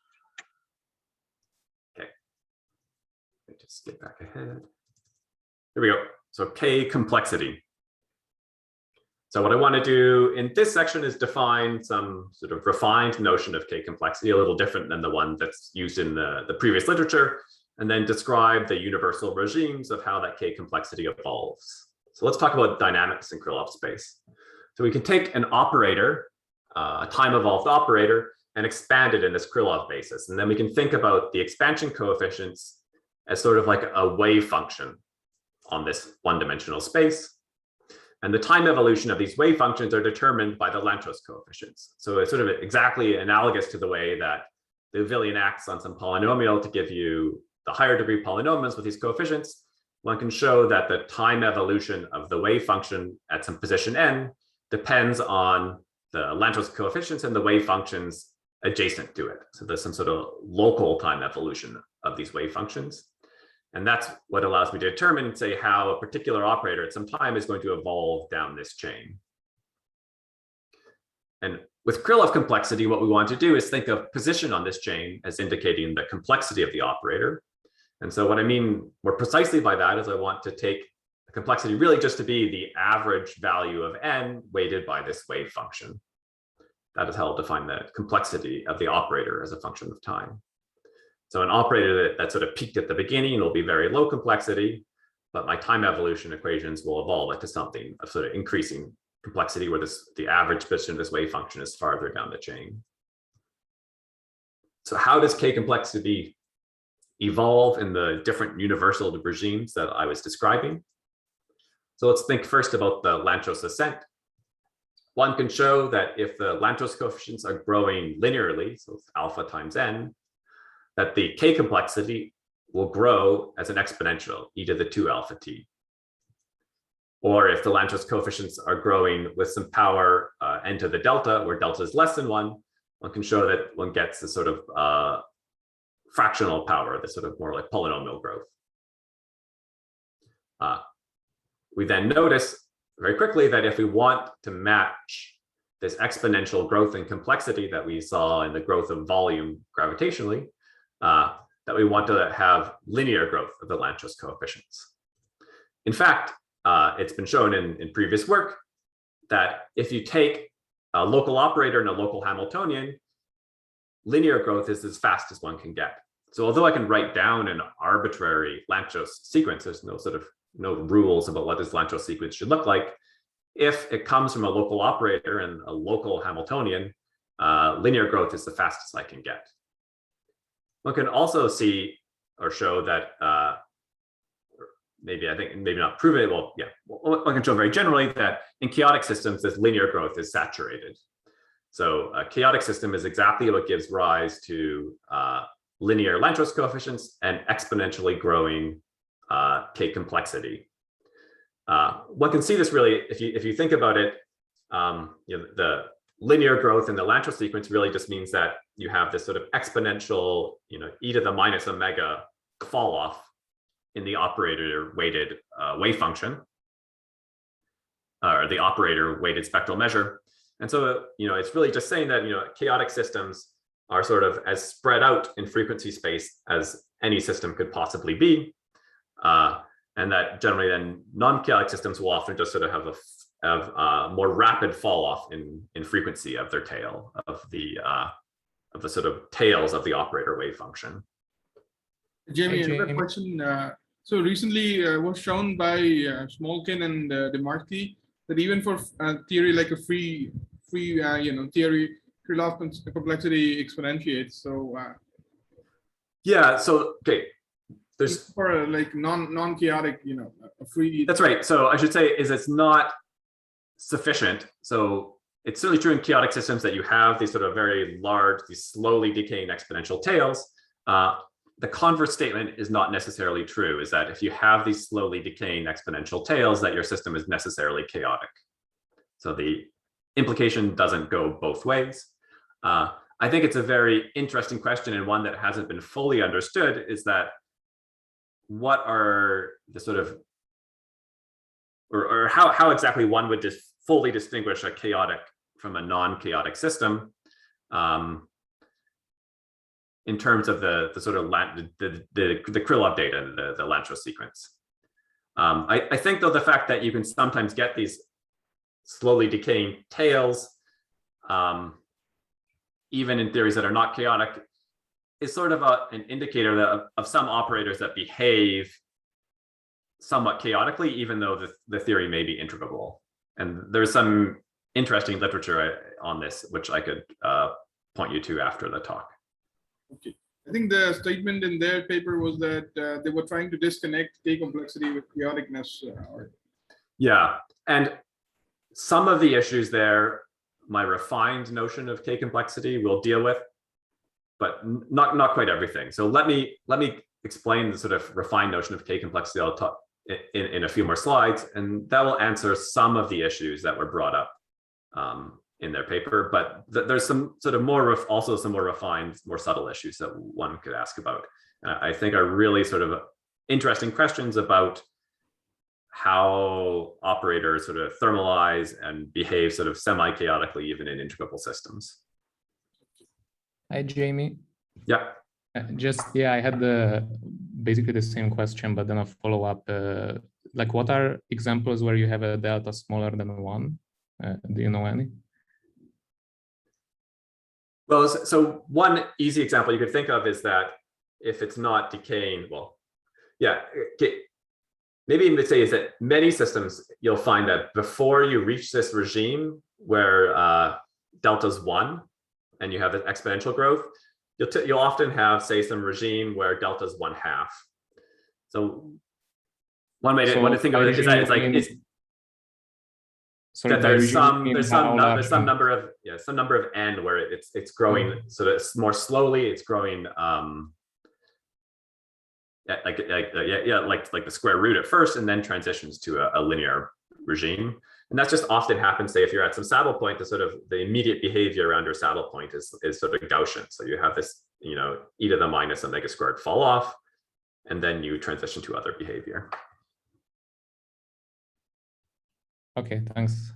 Okay. Let me just get back ahead. Here we go. So K complexity. So what I want to do in this section is define some sort of refined notion of K complexity, a little different than the one that's used in the previous literature, and then describe the universal regimes of how that K complexity evolves. So let's talk about dynamics in Krylov space. So we can take an operator, a time-evolved operator, and expand it in this Krylov basis. And then we can think about the expansion coefficients as sort of like a wave function on this one-dimensional space. And the time evolution of these wave functions are determined by the Lanczos coefficients. So it's sort of exactly analogous to the way that the Liouvillean acts on some polynomial to give you the higher degree polynomials with these coefficients. One can show that the time evolution of the wave function at some position n depends on the Lanczos coefficients and the wave functions adjacent to it. So there's some sort of local time evolution of these wave functions. And that's what allows me to determine, say, how a particular operator at some time is going to evolve down this chain. And with Krylov complexity, what we want to do is think of position on this chain as indicating the complexity of the operator. And so what I mean more precisely by that is I want to take the complexity really just to be the average value of n weighted by this wave function. That is how I'll define the complexity of the operator as a function of time. So an operator that sort of peaked at the beginning will be very low complexity, but my time evolution equations will evolve it to something of sort of increasing complexity where the average position of this wave function is farther down the chain. So how does K complexity evolve in the different universal regimes that I was describing? So let's think first about the Lanczos ascent. One can show that if the Lanczos coefficients are growing linearly, so it's alpha times n, that the K complexity will grow as an exponential, e to the 2 alpha t. Or if the Lanczos coefficients are growing with some power n to the delta, where delta is less than 1, one can show that one gets a sort of fractional power, the sort of more like polynomial growth. We then notice very quickly that if we want to match this exponential growth in complexity that we saw in the growth of volume gravitationally, that we want to have linear growth of the Lanczos coefficients. In fact, it's been shown in previous work that if you take a local operator and a local Hamiltonian, linear growth is as fast as one can get. So although I can write down an arbitrary Lanczos sequence, there's no rules about what this Lanczos sequence should look like. If it comes from a local operator and a local Hamiltonian, linear growth is the fastest I can get. One can also see or show that, maybe not prove it, well, yeah, one can show very generally that in chaotic systems, this linear growth is saturated. So a chaotic system is exactly what gives rise to linear Lanczos coefficients and exponentially growing K complexity. One can see this really, if you think about it, the linear growth in the Lanczos sequence really just means that you have this sort of exponential, e to the minus omega fall off in the operator weighted wave function, or the operator weighted spectral measure. And so, it's really just saying that, chaotic systems are sort of as spread out in frequency space as any system could possibly be. And that generally then non-chaotic systems will often just sort of have a more rapid fall off in frequency of their tail, of the sort of tails of the operator wave function. Jamie, another question. So recently was shown by Smolkin and DeMarchi that even for theory like a free theory, Krylov complexity exponentiates. So yeah. So okay. There's for like non-chaotic, a free. That's right. So I should say it's not sufficient. So it's certainly true in chaotic systems that you have these sort of very large, these slowly decaying exponential tails. The converse statement is not necessarily true, is that if you have these slowly decaying exponential tails, that your system is necessarily chaotic. So the implication doesn't go both ways. I think it's a very interesting question, and one that hasn't been fully understood, is that what are the sort of, or how exactly one would just fully distinguish a chaotic from a non-chaotic system in terms of the sort of the Krylov data, the Lanczos sequence. I think though the fact that you can sometimes get these slowly decaying tails, even in theories that are not chaotic, is sort of an indicator of some operators that behave somewhat chaotically, even though the theory may be integrable. And there's some interesting literature on this, which I could point you to after the talk. Okay. I think the statement in their paper was that they were trying to disconnect K complexity with chaoticness. Yeah, and some of the issues there, my refined notion of K complexity will deal with, but not quite everything. So let me explain the sort of refined notion of K complexity. I'll talk in a few more slides, and that will answer some of the issues that were brought up in their paper. But there's some sort of also some more refined, more subtle issues that one could ask about. I think are really sort of interesting questions about how operators sort of thermalize and behave sort of semi-chaotically, even in integrable systems. Hi, Jamie. Yeah. I had basically the same question, but then a follow-up. Like, what are examples where you have a delta smaller than 1? Do you know any? Well, so one easy example you could think of is that if it's not decaying, well, yeah, maybe even say is that many systems, you'll find that before you reach this regime where delta's 1 and you have this exponential growth, you'll often have, say, some regime where delta's 1/2. So one way to think of it is that it's like that there's some number of n where it's growing so that it's more slowly. It's growing like the square root at first, and then transitions to a linear regime. And that just often happens, say, if you're at some saddle point, the immediate behavior around your saddle point is sort of Gaussian. So you have this, e to the minus omega squared fall off, and then you transition to other behavior. Okay, thanks.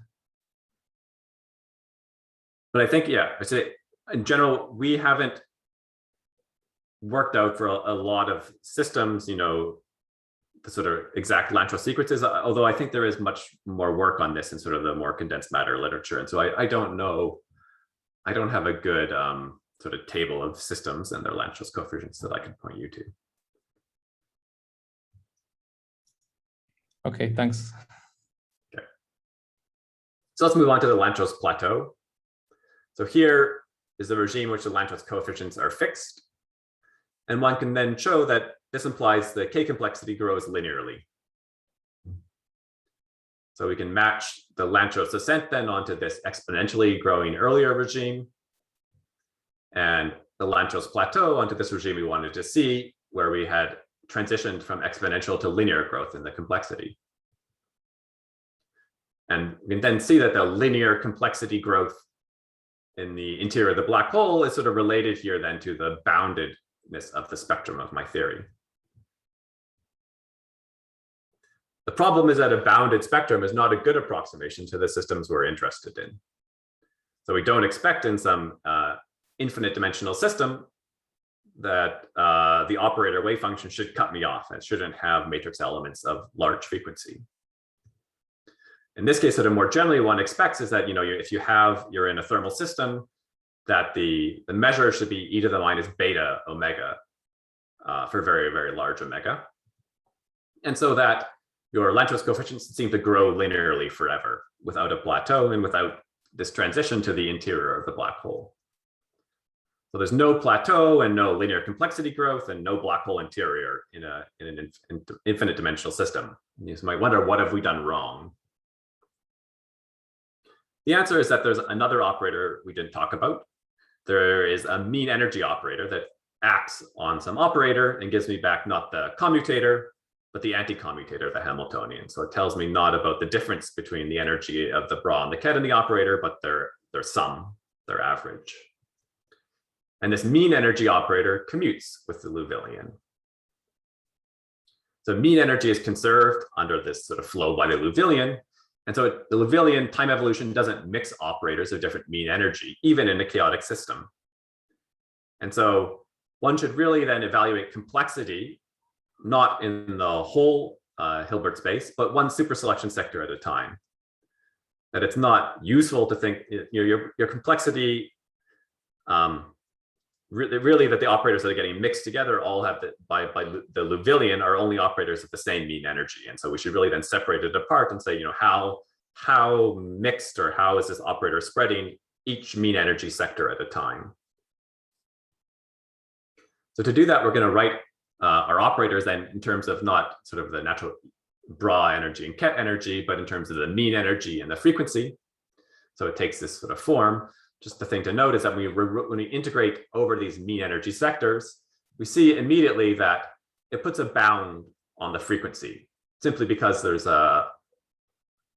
But I think, yeah, I say in general, we haven't worked out for a lot of systems, you know, the sort of exact Lanczos sequences, although I think there is much more work on this in sort of the more condensed matter literature. And so I don't know, I don't have a good sort of table of systems and their Lanczos coefficients that I can point you to. Okay, thanks. Okay. So let's move on to the Lanczos plateau. So here is the regime in which the Lanczos coefficients are fixed. And one can then show that this implies the K complexity grows linearly. So we can match the Lanczos ascent then onto this exponentially growing earlier regime, and the Lanczos plateau onto this regime we wanted to see, where we had transitioned from exponential to linear growth in the complexity. And we can then see that the linear complexity growth in the interior of the black hole is sort of related here then to the boundedness of the spectrum of my theory. The problem is that a bounded spectrum is not a good approximation to the systems we're interested in. So we don't expect in some infinite dimensional system that the operator wave function should cut me off. It shouldn't have matrix elements of large frequency. In this case, sort of more generally, one expects is that, you know, if you're in a thermal system, that the measure should be e to the minus beta omega for very, very large omega. And so that your Lanczos coefficients seem to grow linearly forever without a plateau and without this transition to the interior of the black hole. So there's no plateau and no linear complexity growth and no black hole interior in an infinite dimensional system. You might wonder, what have we done wrong? The answer is that there's another operator we didn't talk about. There is a mean energy operator that acts on some operator and gives me back not the commutator, but the anti-commutator, the Hamiltonian. So it tells me not about the difference between the energy of the bra and the ket and the operator, but their sum, their average. And this mean energy operator commutes with the Liouvillean. So mean energy is conserved under this sort of flow by the Liouvillean. And so the Liouvillean time evolution doesn't mix operators of different mean energy, even in a chaotic system. And so one should really then evaluate complexity, not in the whole Hilbert space, but one superselection sector at a time. That it's not useful to think, you know, your complexity, really that the operators that are getting mixed together all have by the Liouvillean are only operators of the same mean energy. And so we should really then separate it apart and say, you know, how mixed or how is this operator spreading each mean energy sector at a time. So to do that, we're going to write our operators then in terms of not sort of the natural bra energy and ket energy, but in terms of the mean energy and the frequency. So it takes this sort of form. Just the thing to note is that when we integrate over these mean energy sectors, we see immediately that it puts a bound on the frequency, simply because there's a,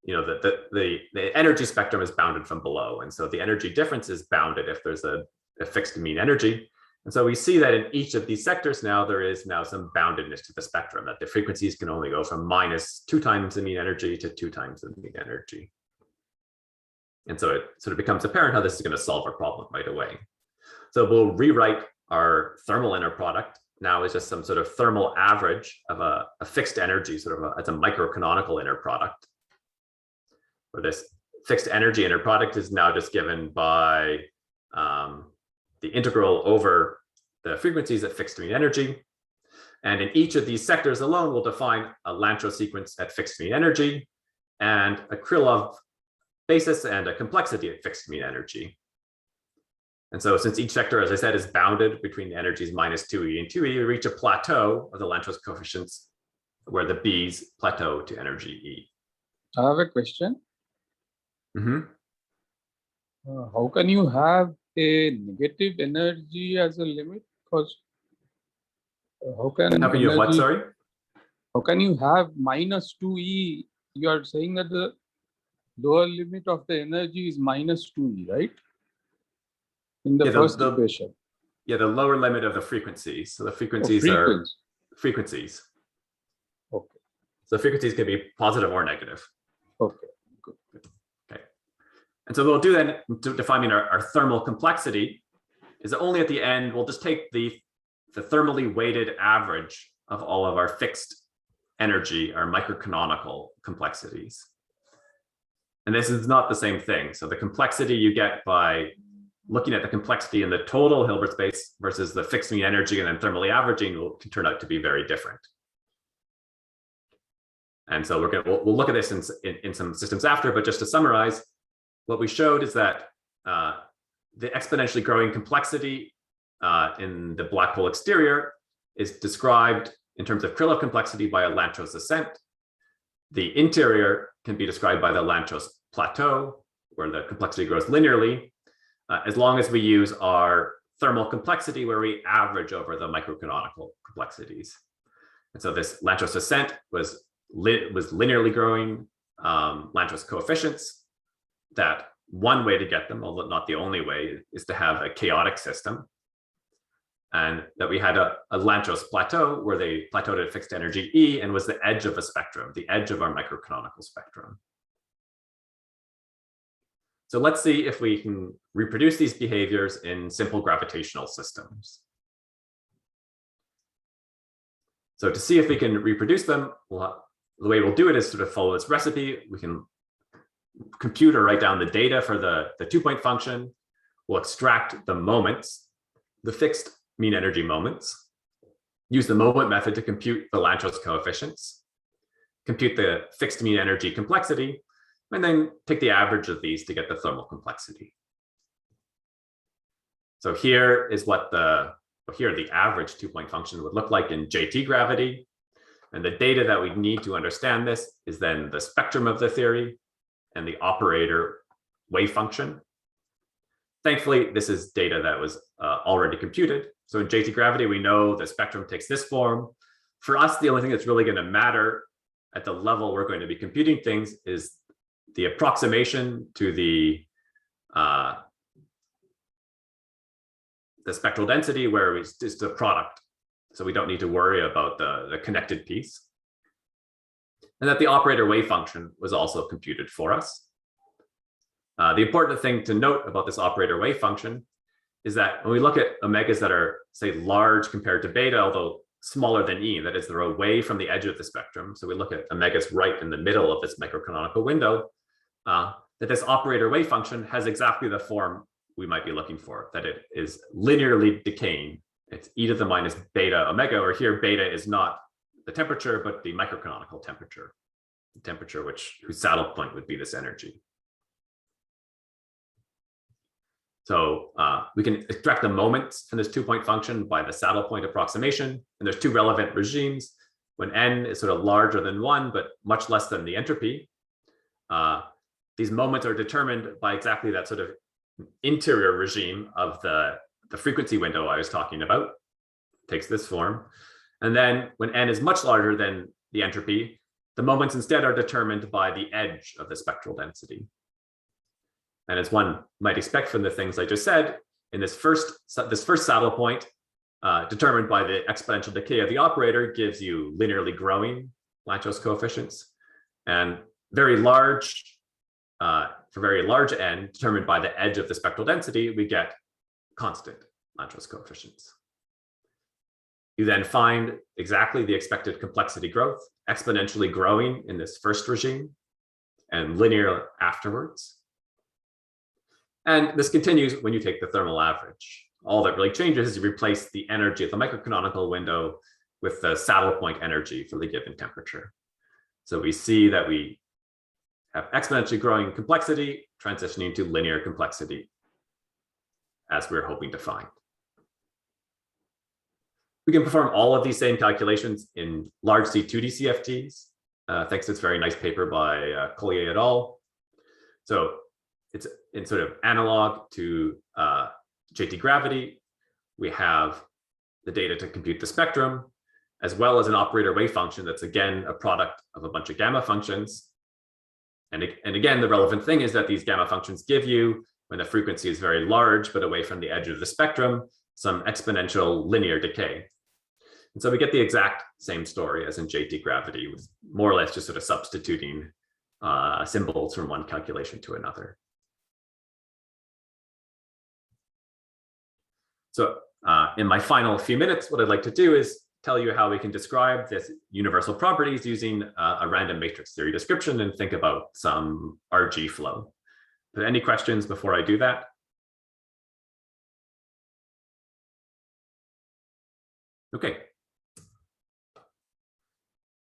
you know, the energy spectrum is bounded from below. And so the energy difference is bounded if there's a fixed mean energy. And so we see that in each of these sectors now, there is now some boundedness to the spectrum, that the frequencies can only go from -2 times the mean energy to 2 times the mean energy. And so it sort of becomes apparent how this is going to solve our problem right away. So we'll rewrite our thermal inner product now as just some sort of thermal average of a fixed energy, sort of as a microcanonical inner product, where this fixed energy inner product is now just given by the integral over the frequencies at fixed mean energy. And in each of these sectors alone, we'll define a Lanczos sequence at fixed mean energy and a Krylov basis and a complexity at fixed mean energy. And so since each sector, as I said, is bounded between the energies -2e and 2e, we reach a plateau of the Lanczos coefficients where the b's plateau to energy e. I have a question. Mm-hmm. How can you have a negative energy as a limit? Because how can you have what, sorry? How can you have -2e? You are saying that the lower limit of the energy is -2e, right? In the first equation. Yeah, the lower limit of the frequencies. So the frequencies are frequencies. Okay. So frequencies can be positive or negative. Okay. Good. Okay. And so what we'll do then to defining our thermal complexity is that only at the end, we'll just take the thermally weighted average of all of our fixed energy, our microcanonical complexities. And this is not the same thing. So the complexity you get by looking at the complexity in the total Hilbert space versus the fixed mean energy and then thermally averaging can turn out to be very different. And so we'll look at this in some systems after, but just to summarize, what we showed is that the exponentially growing complexity in the black hole exterior is described in terms of Krylov complexity by a Lanczos ascent. The interior can be described by the Lanczos plateau, where the complexity grows linearly, as long as we use our thermal complexity, where we average over the microcanonical complexities. And so this Lanczos ascent was linearly growing Lanczos coefficients. That one way to get them, although not the only way, is to have a chaotic system. And that we had a Lanczos plateau where they plateaued at fixed energy E and was the edge of a spectrum, the edge of our microcanonical spectrum. So let's see if we can reproduce these behaviors in simple gravitational systems. So to see if we can reproduce them, the way we'll do it is sort of follow this recipe. We can compute or write down the data for the 2-point function. We'll extract the moments, the fixed mean energy moments, use the moment method to compute the Lanczos coefficients, compute the fixed mean energy complexity, and then take the average of these to get the thermal complexity. So here is what the average 2-point function would look like in JT gravity. And the data that we need to understand this is then the spectrum of the theory and the operator wave function. Thankfully, this is data that was already computed. So in JT gravity, we know the spectrum takes this form. For us, the only thing that's really going to matter at the level we're going to be computing things is the approximation to the spectral density, where it's just a product. So we don't need to worry about the connected piece. And that the operator wave function was also computed for us. The important thing to note about this operator wave function is that when we look at omegas that are, say, large compared to beta, although smaller than E, that is, they're away from the edge of the spectrum. So we look at omegas right in the middle of this microcanonical window, that this operator wave function has exactly the form we might be looking for, that it is linearly decaying. It's e to the minus beta omega, or here beta is not the temperature, but the microcanonical temperature, the temperature whose saddle point would be this energy. So we can extract the moments from this 2-point function by the saddle point approximation. And there's 2 relevant regimes. When n is sort of larger than 1, but much less than the entropy, these moments are determined by exactly that sort of interior regime of the frequency window I was talking about. It takes this form. And then when n is much larger than the entropy, the moments instead are determined by the edge of the spectral density. And as one might expect from the things I just said, in this first saddle point, determined by the exponential decay of the operator, gives you linearly growing Lanczos coefficients. And very large, for very large n, determined by the edge of the spectral density, we get constant Lanczos coefficients. You then find exactly the expected complexity growth, exponentially growing in this first regime and linear afterwards. And this continues when you take the thermal average. All that really changes is you replace the energy of the microcanonical window with the saddle point energy for the given temperature. So we see that we have exponentially growing complexity transitioning to linear complexity, as we're hoping to find. We can perform all of these same calculations in large C2D CFTs, thanks to this very nice paper by Collier et al. So it's in sort of analog to JT gravity. We have the data to compute the spectrum, as well as an operator wave function that's, again, a product of a bunch of gamma functions. And again, the relevant thing is that these gamma functions give you, when the frequency is very large but away from the edge of the spectrum, some exponential linear decay. And so we get the exact same story as in JT gravity, with more or less just sort of substituting symbols from one calculation to another. So in my final few minutes, what I'd like to do is tell you how we can describe this universal properties using a random matrix theory description and think about some RG flow. But any questions before I do that? Okay.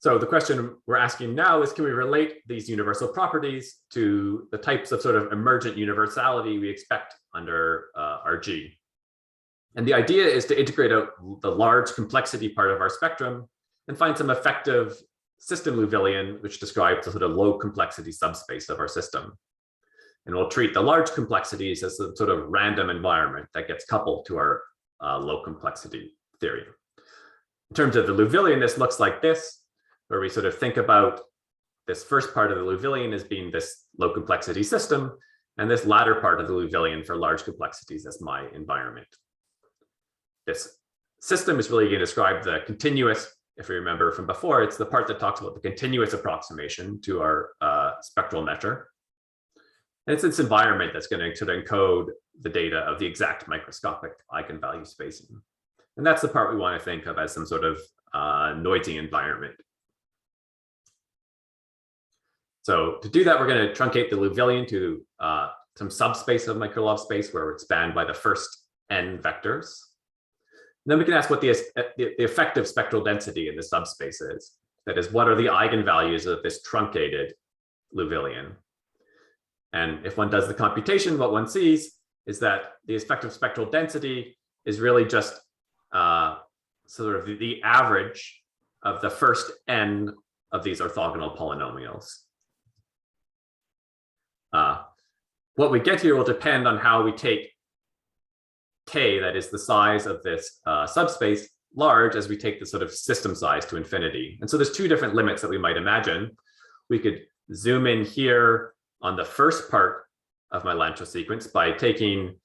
So the question we're asking now is, can we relate these universal properties to the types of sort of emergent universality we expect under RG? And the idea is to integrate out the large complexity part of our spectrum and find some effective system Liouvillein, which describes the sort of low complexity subspace of our system. And we'll treat the large complexities as a sort of random environment that gets coupled to our low complexity theory. In terms of the Liouvillein, this looks like this, where we sort of think about this first part of the Liouvillein as being this low complexity system, and this latter part of the Liouvillein for large complexities as my environment. This system is really going to describe the continuous, if you remember from before, it's the part that talks about the continuous approximation to our spectral measure. And it's this environment that's going to sort of encode the data of the exact microscopic eigenvalue spacing. And that's the part we want to think of as some sort of noisy environment. So to do that, we're going to truncate the Liouvillein to some subspace of Mikrolov space where it's spanned by the first n vectors. And then we can ask what the effective spectral density in the subspace is. That is, what are the eigenvalues of this truncated Liouvillein? And if one does the computation, what one sees is that the effective spectral density is really just sort of the average of the first n of these orthogonal polynomials. What we get here will depend on how we take k, that is the size of this subspace, large as we take the sort of system size to infinity. And so there's two different limits that we might imagine. We could zoom in here on the first part of my Lanczos sequence by taking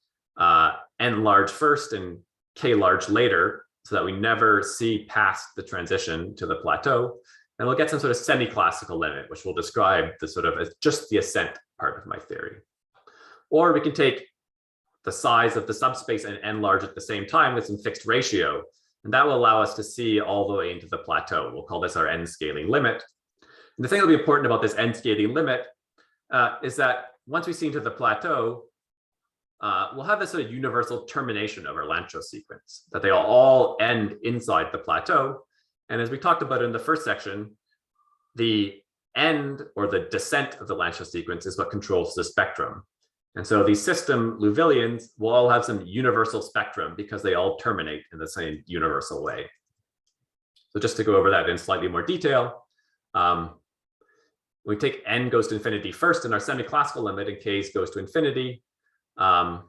n large first and k large later, so that we never see past the transition to the plateau. And we'll get some sort of semi-classical limit, which will describe the sort of just the ascent part of my theory. Or we can take the size of the subspace and n large at the same time with some fixed ratio. And that will allow us to see all the way into the plateau. We'll call this our n scaling limit. And the thing that'll be important about this n scaling limit is that once we see into the plateau, we'll have this sort of universal termination of our Lanczos sequence, that they all end inside the plateau. And as we talked about in the first section, the end or the descent of the Lanczos sequence is what controls the spectrum. And so these system Liouvilleins will all have some universal spectrum because they all terminate in the same universal way. So just to go over that in slightly more detail, we take n goes to infinity first in our semi-classical limit and k goes to infinity. I'm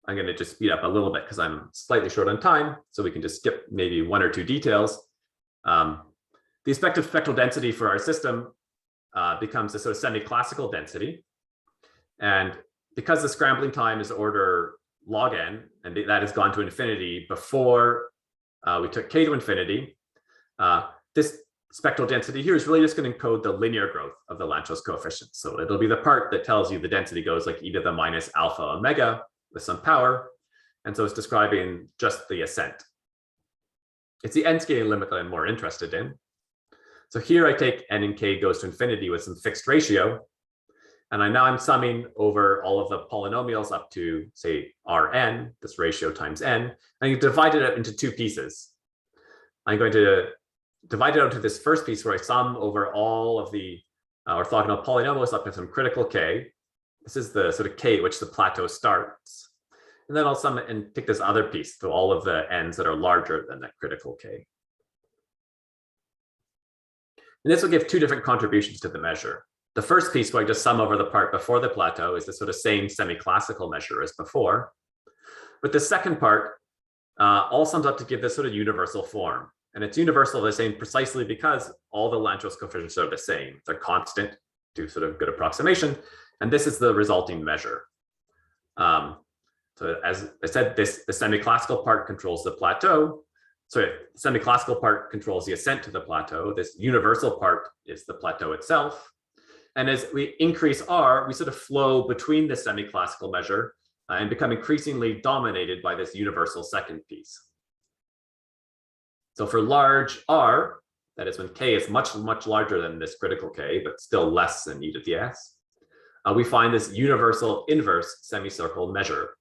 going to just speed up a little bit because I'm slightly short on time, so we can just skip maybe one or two details. The effective spectral density for our system becomes a sort of semi-classical density. And because the scrambling time is order log n, and that has gone to infinity before we took k to infinity, this spectral density here is really just going to encode the linear growth of the Lanczos coefficient. So it'll be the part that tells you the density goes like e to the minus alpha omega with some power. And so it's describing just the ascent. It's the n scaling limit that I'm more interested in. So here I take n and k goes to infinity with some fixed ratio. And now I'm summing over all of the polynomials up to, say, Rn, this ratio times n. And you divide it up into two pieces. I'm going to divide it out to this first piece where I sum over all of the orthogonal polynomials up to some critical k. This is the sort of k at which the plateau starts. And then I'll sum it and take this other piece to all of the n's that are larger than that critical k. And this will give two different contributions to the measure. The first piece, where I just sum over the part before the plateau, is the sort of same semi-classical measure as before. But the second part all sums up to give this sort of universal form. And it's universal the same precisely because all the Lanczos coefficients are the same. They're constant to sort of good approximation. And this is the resulting measure. So as I said, the semi-classical part controls the plateau. So the semi-classical part controls the ascent to the plateau. This universal part is the plateau itself. And as we increase R, we sort of flow between the semi-classical measure and become increasingly dominated by this universal second piece. So for large R, that is when K is much, much larger than this critical K, but still less than e to the s, we find this universal inverse semicircle measure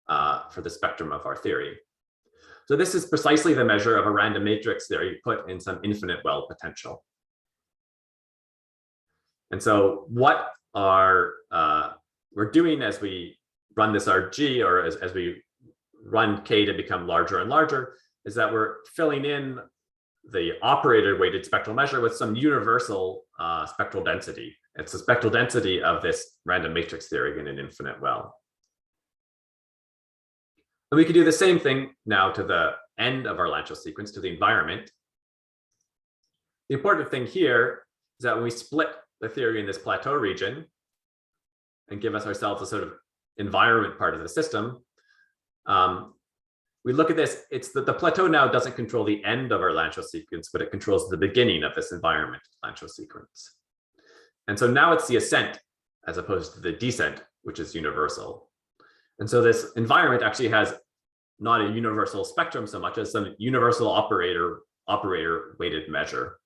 for the spectrum of our theory. So this is precisely the measure of a random matrix theory put in some infinite well potential. And so what we're doing as we run this RG, or as we run K to become larger and larger, is that we're filling in the operator weighted spectral measure with some universal spectral density. It's the spectral density of this random matrix theory in an infinite well. And we can do the same thing now to the end of our Lanczos sequence, to the environment. The important thing here is that when we split the theory in this plateau region and give us ourselves a sort of environment part of the system, we look at this, it's that the plateau now doesn't control the end of our Lanczos sequence, but it controls the beginning of this environment Lanczos sequence. And so now it's the ascent as opposed to the descent, which is universal. And so this environment actually has not a universal spectrum so much as some universal operator weighted measure.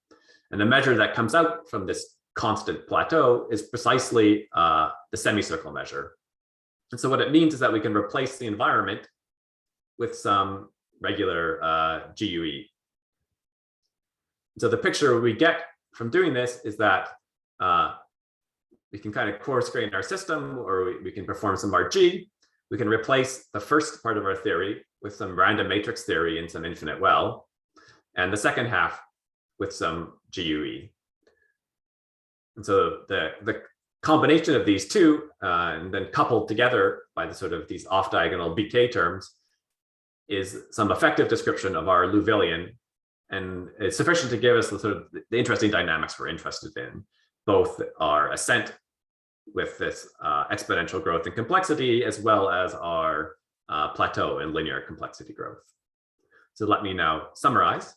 And the measure that comes out from this constant plateau is precisely the semicircle measure. And so what it means is that we can replace the environment with some regular GUE. So the picture we get from doing this is that we can kind of coarse grain our system, or we can perform some RG. We can replace the first part of our theory with some random matrix theory in some infinite well, and the second half with some GUE. And so the combination of these two, and then coupled together by the sort of these off-diagonal BK terms, is some effective description of our Liouvillean, and it's sufficient to give us the sort of the interesting dynamics we're interested in, both our ascent with this exponential growth in complexity, as well as our plateau in linear complexity growth. So let me now summarize.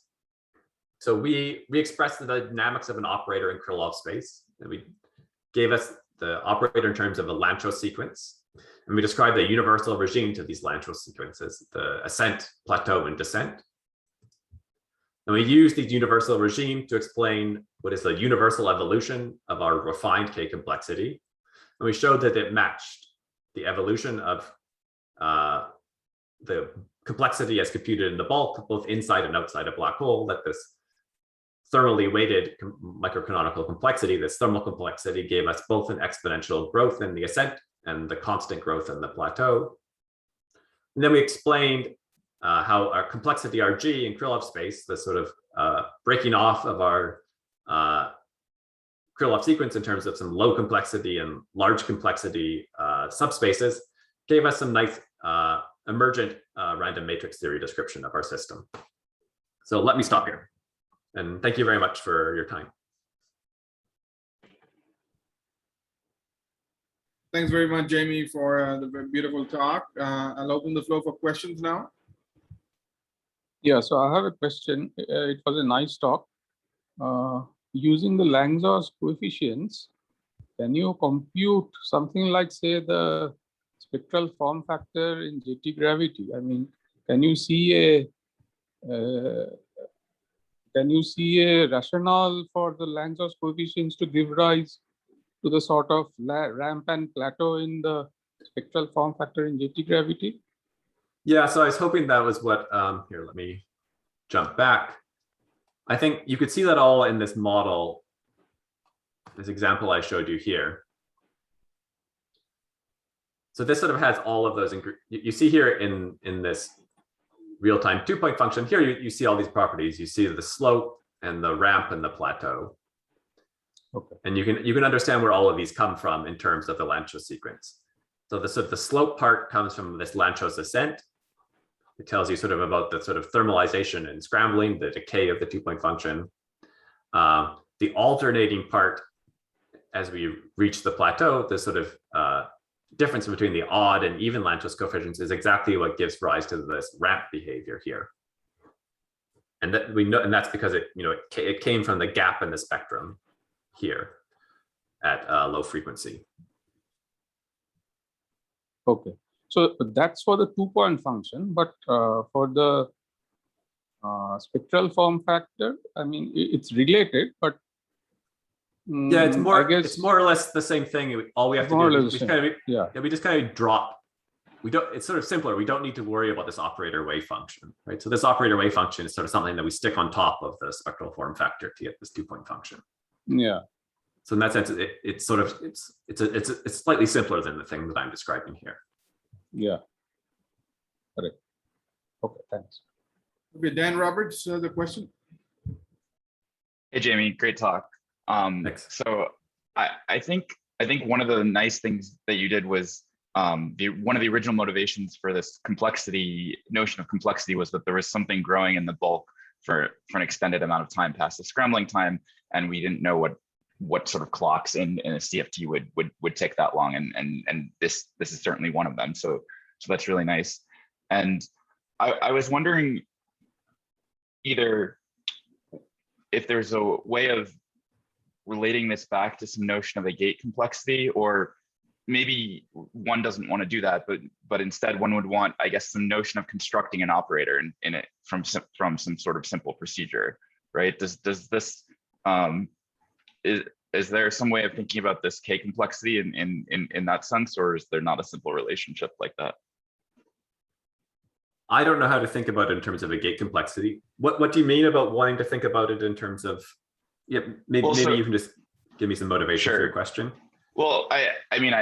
So we expressed the dynamics of an operator in Krylov space, and we gave us the operator in terms of a Lanczos sequence. And we described the universal regime to these Lanczos sequences, the ascent, plateau, and descent. And we used the universal regime to explain what is the universal evolution of our refined K complexity. And we showed that it matched the evolution of the complexity as computed in the bulk, both inside and outside a black hole, that this thermally weighted microcanonical complexity, this thermal complexity, gave us both an exponential growth in the ascent and the constant growth in the plateau. And then we explained how our complexity RG in Krylov space, the sort of breaking off of our Krylov sequence in terms of some low complexity and large complexity subspaces, gave us some nice emergent random matrix theory description of our system. So let me stop here. And thank you very much for your time. Thanks very much, Jamie, for the very beautiful talk. I'll open the floor for questions now. Yeah, so I have a question. It was a nice talk. Using the Lanczos coefficients, can you compute something like, say, the spectral form factor in JT gravity? I mean, can you see a rationale for the Lanczos coefficients to give rise to the sort of ramp and plateau in the spectral form factor in JT gravity? Yeah, so I was hoping that was what, here, let me jump back. I think you could see that all in this model, this example I showed you here. So this sort of has all of those, you see here in this real-time 2-point function, here you see all these properties. You see the slope and the ramp and the plateau. Okay. And you can understand where all of these come from in terms of the Lanczos sequence. So the slope part comes from this Lanczos ascent. It tells you sort of about the sort of thermalization and scrambling, the decay of the 2-point function. The alternating part, as we reach the plateau, the sort of difference between the odd and even Lanczos coefficients is exactly what gives rise to this ramp behavior here. And that we know, and that's because it came from the gap in the spectrum here at low frequency. Okay. So that's for the 2-point function, but for the spectral form factor, I mean, it's related, but yeah, it's more. I guess it's more or less the same thing. All we have to do is we just kind of drop. We don't. It's sort of simpler. We don't need to worry about this operator wave function, right? So this operator wave function is sort of something that we stick on top of the spectral form factor to get this 2-point function. Yeah. So in that sense, it's sort of it's slightly simpler than the thing that I'm describing here. Yeah. Correct. Okay. Thanks. Okay, Dan Roberts, the question. Hey, Jamie, great talk. Thanks. So I think one of the nice things that you did was one of the original motivations for this notion of complexity was that there was something growing in the bulk for an extended amount of time past the scrambling time, and we didn't know what sort of clocks in a CFT would take that long, and this is certainly one of them. So that's really nice. And I was wondering either if there's a way of relating this back to some notion of a gate complexity, or maybe one doesn't want to do that, but instead one would want, I guess, some notion of constructing an operator in it from some sort of simple procedure, right? Does this is there some way of thinking about this K complexity in that sense, or is there not a simple relationship like that? I don't know how to think about it in terms of a gate complexity. What do you mean about wanting to think about it in terms of? Yeah, maybe you can just give me some motivation for your question. Well, I mean,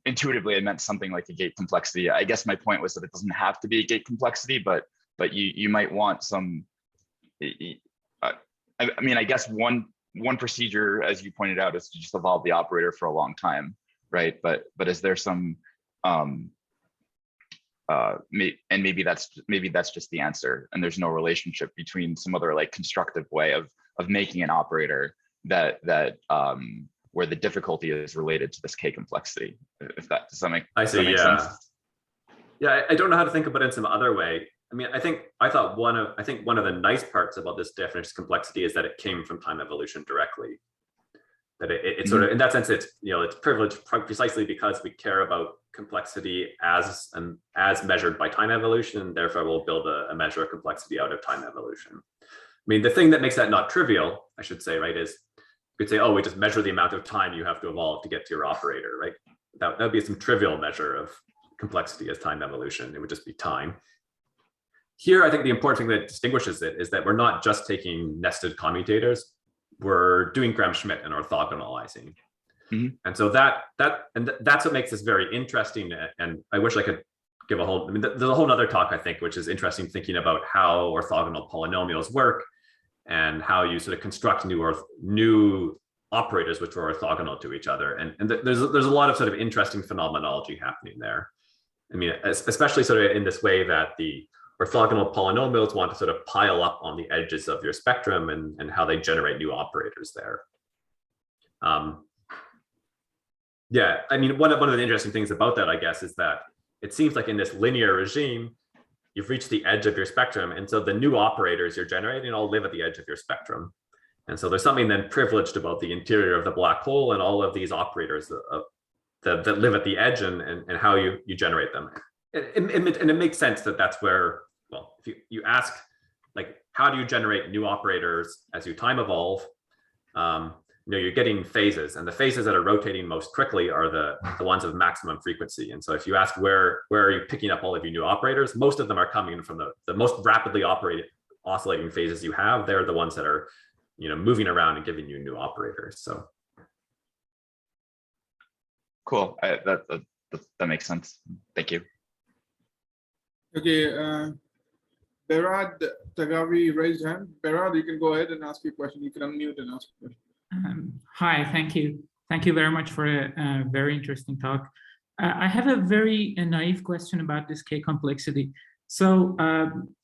intuitively I meant something like a gate complexity. I guess my point was that it doesn't have to be a gate complexity, but you might want some. I mean, I guess one procedure, as you pointed out, is to just evolve the operator for a long time, right? But is there some and maybe that's just the answer, and there's no relationship between some other like constructive way of making an operator that where the difficulty is related to this K complexity. If that does that make sense? Yeah, I don't know how to think about it in some other way. I mean, I think one of the nice parts about this definition of complexity is that it came from time evolution directly. That it sort of, in that sense, it's privileged precisely because we care about complexity as measured by time evolution, and therefore we'll build a measure of complexity out of time evolution. I mean, the thing that makes that not trivial, I should say, right, is you could say, oh, we just measure the amount of time you have to evolve to get to your operator, right? That would be some trivial measure of complexity as time evolution. It would just be time. Here, I think the important thing that distinguishes it is that we're not just taking nested commutators, we're doing Gram-Schmidt and orthogonalizing. Mm-hmm. And so that's what makes this very interesting. And I wish I could give there's a whole nother talk, I think, which is interesting, thinking about how orthogonal polynomials work and how you sort of construct new operators which are orthogonal to each other. And there's a lot of sort of interesting phenomenology happening there. I mean, especially sort of in this way that the orthogonal polynomials want to sort of pile up on the edges of your spectrum and how they generate new operators there. Yeah, I mean, one of the interesting things about that, I guess, is that it seems like in this linear regime, you've reached the edge of your spectrum. And so the new operators you're generating all live at the edge of your spectrum. And so there's something then privileged about the interior of the black hole and all of these operators that live at the edge and how you generate them. And it makes sense that that's where, well, if you ask, like, how do you generate new operators as you time evolve? You're getting phases, and the phases that are rotating most quickly are the ones of maximum frequency. And so if you ask where are you picking up all of your new operators, most of them are coming from the most rapidly oscillating phases you have. They're the ones that are, moving around and giving you new operators. So cool. That makes sense. Thank you. Okay, Berad Tagavi raised hand. Berad, you can go ahead and ask your question. You can unmute and ask your question. Hi, thank you. Thank you very much for a very interesting talk. I have a very naive question about this K complexity. So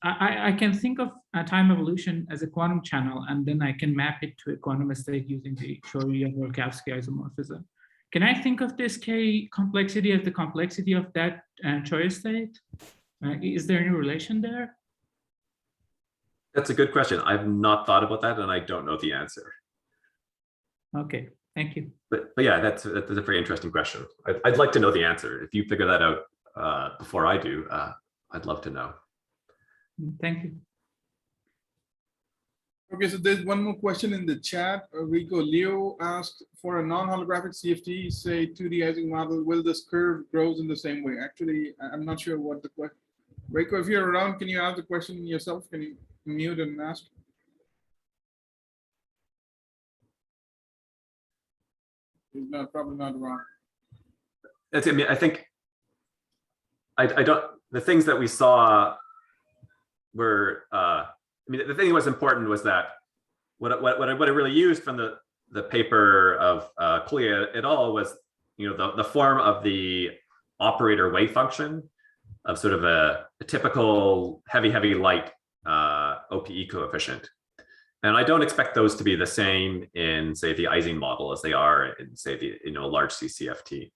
I can think of time evolution as a quantum channel, and then I can map it to a quantum state using the Fourier-Minkowski isomorphism. Can I think of this K complexity as the complexity of that Fourier state? Is there any relation there? That's a good question. I've not thought about that, and I don't know the answer. Okay, thank you. but yeah, that's a very interesting question. I'd like to know the answer. If you figure that out before I do, I'd love to know. Thank you. Okay, so there's one more question in the chat. Rico Leo asked, for a non-holographic CFT, say 2D Ising model, will this curve grows in the same way? Actually, I'm not sure what the question. Rico, if you're around, can you ask the question yourself? Can you mute and ask? He's not, probably not around. That's, I mean, I think I don't, the things that we saw were, I mean, the thing that was important was that what I really used from the paper of Kulia et al. Was, you know, the form of the operator wave function of sort of a typical heavy light OPE coefficient. And I don't expect those to be the same in, say, the Ising model as they are in, say, the, you know, large CCFT.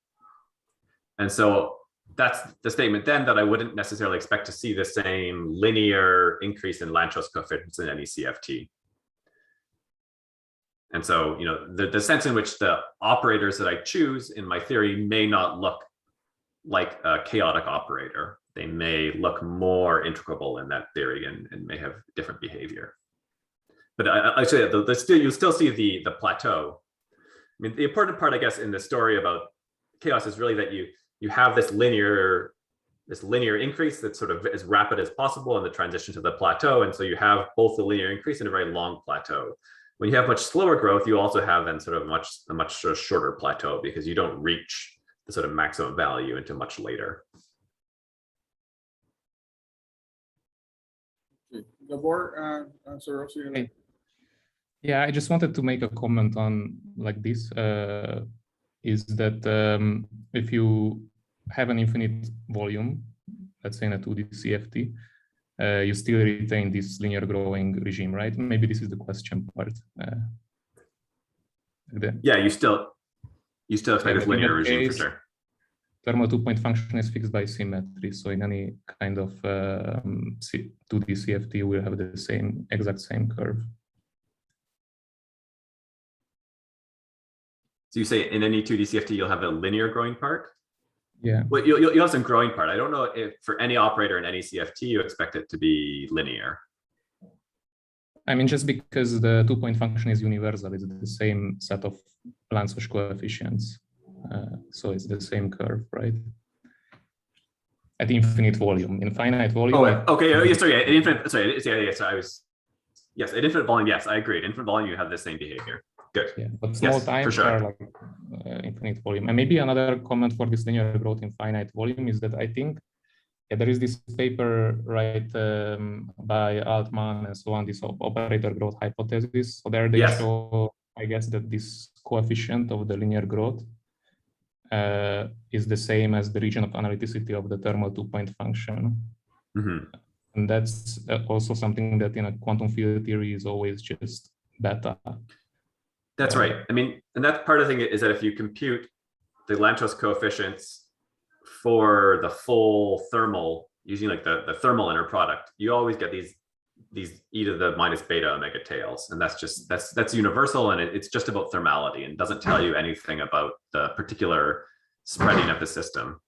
And so that's the statement then, that I wouldn't necessarily expect to see the same linear increase in Lanczos coefficients in any CFT. And so, you know, the sense in which the operators that I choose in my theory may not look like a chaotic operator. They may look more integrable in that theory and may have different behavior. But actually, you still see the plateau. I mean, the important part, I guess, in the story about chaos is really that you have this linear increase that's sort of as rapid as possible in the transition to the plateau. And so you have both the linear increase and a very long plateau. When you have much slower growth, you also have then sort of a much sort of shorter plateau, because you don't reach the sort of maximum value until much later. Gabor, sorry, hey. Yeah, I just wanted to make a comment on like this, is that if you have an infinite volume, let's say in a 2D CFT, you still retain this linear growing regime, right? Maybe this is the question part. Yeah, you still have this linear regime for sure. Thermal 2-point function is fixed by symmetry. So in any kind of 2D CFT, we'll have the exact same curve. So you say in any 2D CFT, you'll have a linear growing part? Yeah. Well, you'll have some growing part. I don't know if for any operator in any CFT, you expect it to be linear. I mean, just because the 2-point function is universal, it's the same set of Lanczos coefficients. So it's the same curve, right? At infinite volume, in finite volume. Oh, okay. Yes, sorry. At infinite, sorry. So I was, yes, at infinite volume. Yes, I agree. At infinite volume, you have the same behavior. Good. Yeah, but small times are like infinite volume. And maybe another comment for this linear growth in finite volume is that I think there is this paper, right, by Altman and so on, this operator growth hypothesis. So there they show, I guess, that this coefficient of the linear growth is the same as the region of analyticity of the thermal 2-point function. Mm-hmm. And that's also something that in a quantum field theory is always just beta. That's right. I mean, and that's part of the thing is that if you compute the Lanczos coefficients for the full thermal using like the thermal inner product, you always get these e to the minus beta omega tails, and that's universal, and it's just about thermality and doesn't tell you anything about the particular spreading of the system.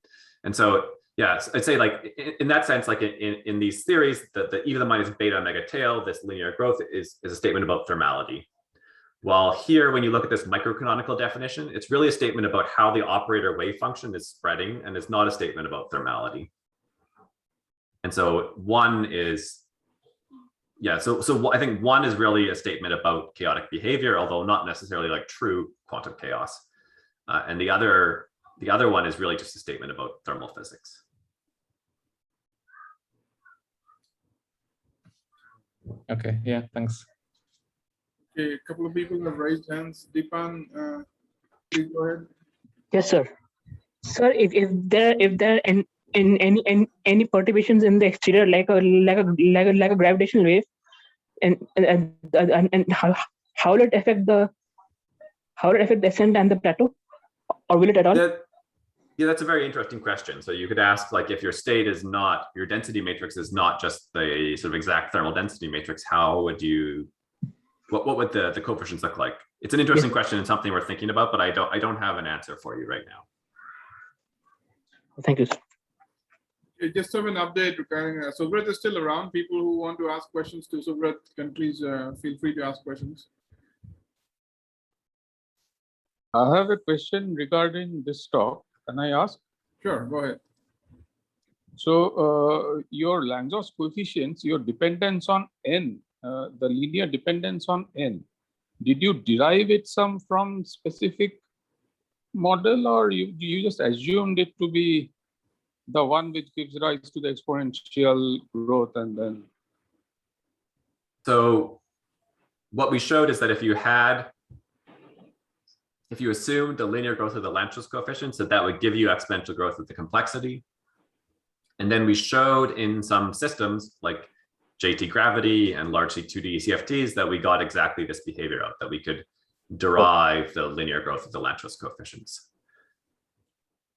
And so, yeah, I'd say like in that sense, like in these theories, the e to the minus beta omega tail, this linear growth is a statement about thermality. While here, when you look at this microcanonical definition, it's really a statement about how the operator wave function is spreading, and it's not a statement about thermality. And so one is, yeah, so I think one is really a statement about chaotic behavior, although not necessarily like true quantum chaos. And the other one is really just a statement about thermal physics. Okay, yeah, thanks. Okay, a couple of people have raised hands. Deepan, please go ahead. Yes, sir. Sir, if there in any perturbations in the exterior, like a gravitational wave, and how will it affect the ascent and the plateau, or will it at all? Yeah, that's a very interesting question. So you could ask, like, if your state is not, your density matrix is not just the sort of exact thermal density matrix, how would you, what would the coefficients look like? it's an interesting question and something we're thinking about, but I don't have an answer for you right now. Thank you, sir. Just have an update regarding Suvrat is still around. People who want to ask questions to Suvrat can please feel free to ask questions. I have a question regarding this talk. Can I ask? Sure, go ahead. So your Lang's coefficients, your dependence on n, the linear dependence on n, did you derive it from specific model, or you just assumed it to be the one which gives rise to the exponential growth and then? So what we showed is that if you assumed the linear growth of the Lanczos coefficients, that would give you exponential growth of the complexity. And then we showed in some systems like JT gravity and largely 2D CFTs that we got exactly this behavior out, that we could derive the linear growth of the Lanczos coefficients.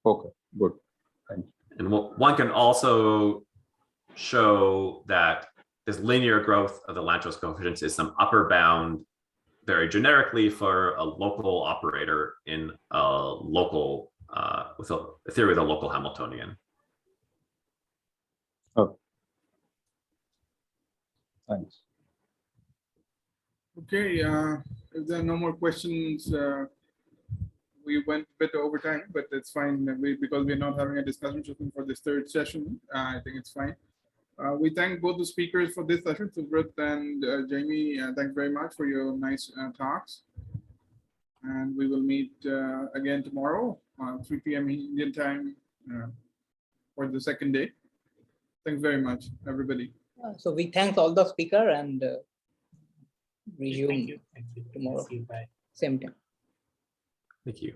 Okay, good. Thank you. And one can also show that this linear growth of the Lanczos coefficients is some upper bound very generically for a local operator in a local, with a theory of the local Hamiltonian. Oh. Thanks. Okay, if there are no more questions, we went a bit over time, but it's fine because we're not having a discussion session for this third session. I think it's fine. We thank both the speakers for this session, Suvrat and Jamie. Thanks very much for your nice talks. And we will meet again tomorrow, 3 p.m. Indian time for the second day. Thanks very much, everybody. So we thank all the speaker and resume tomorrow. Thank you. Bye. Same time. Thank you.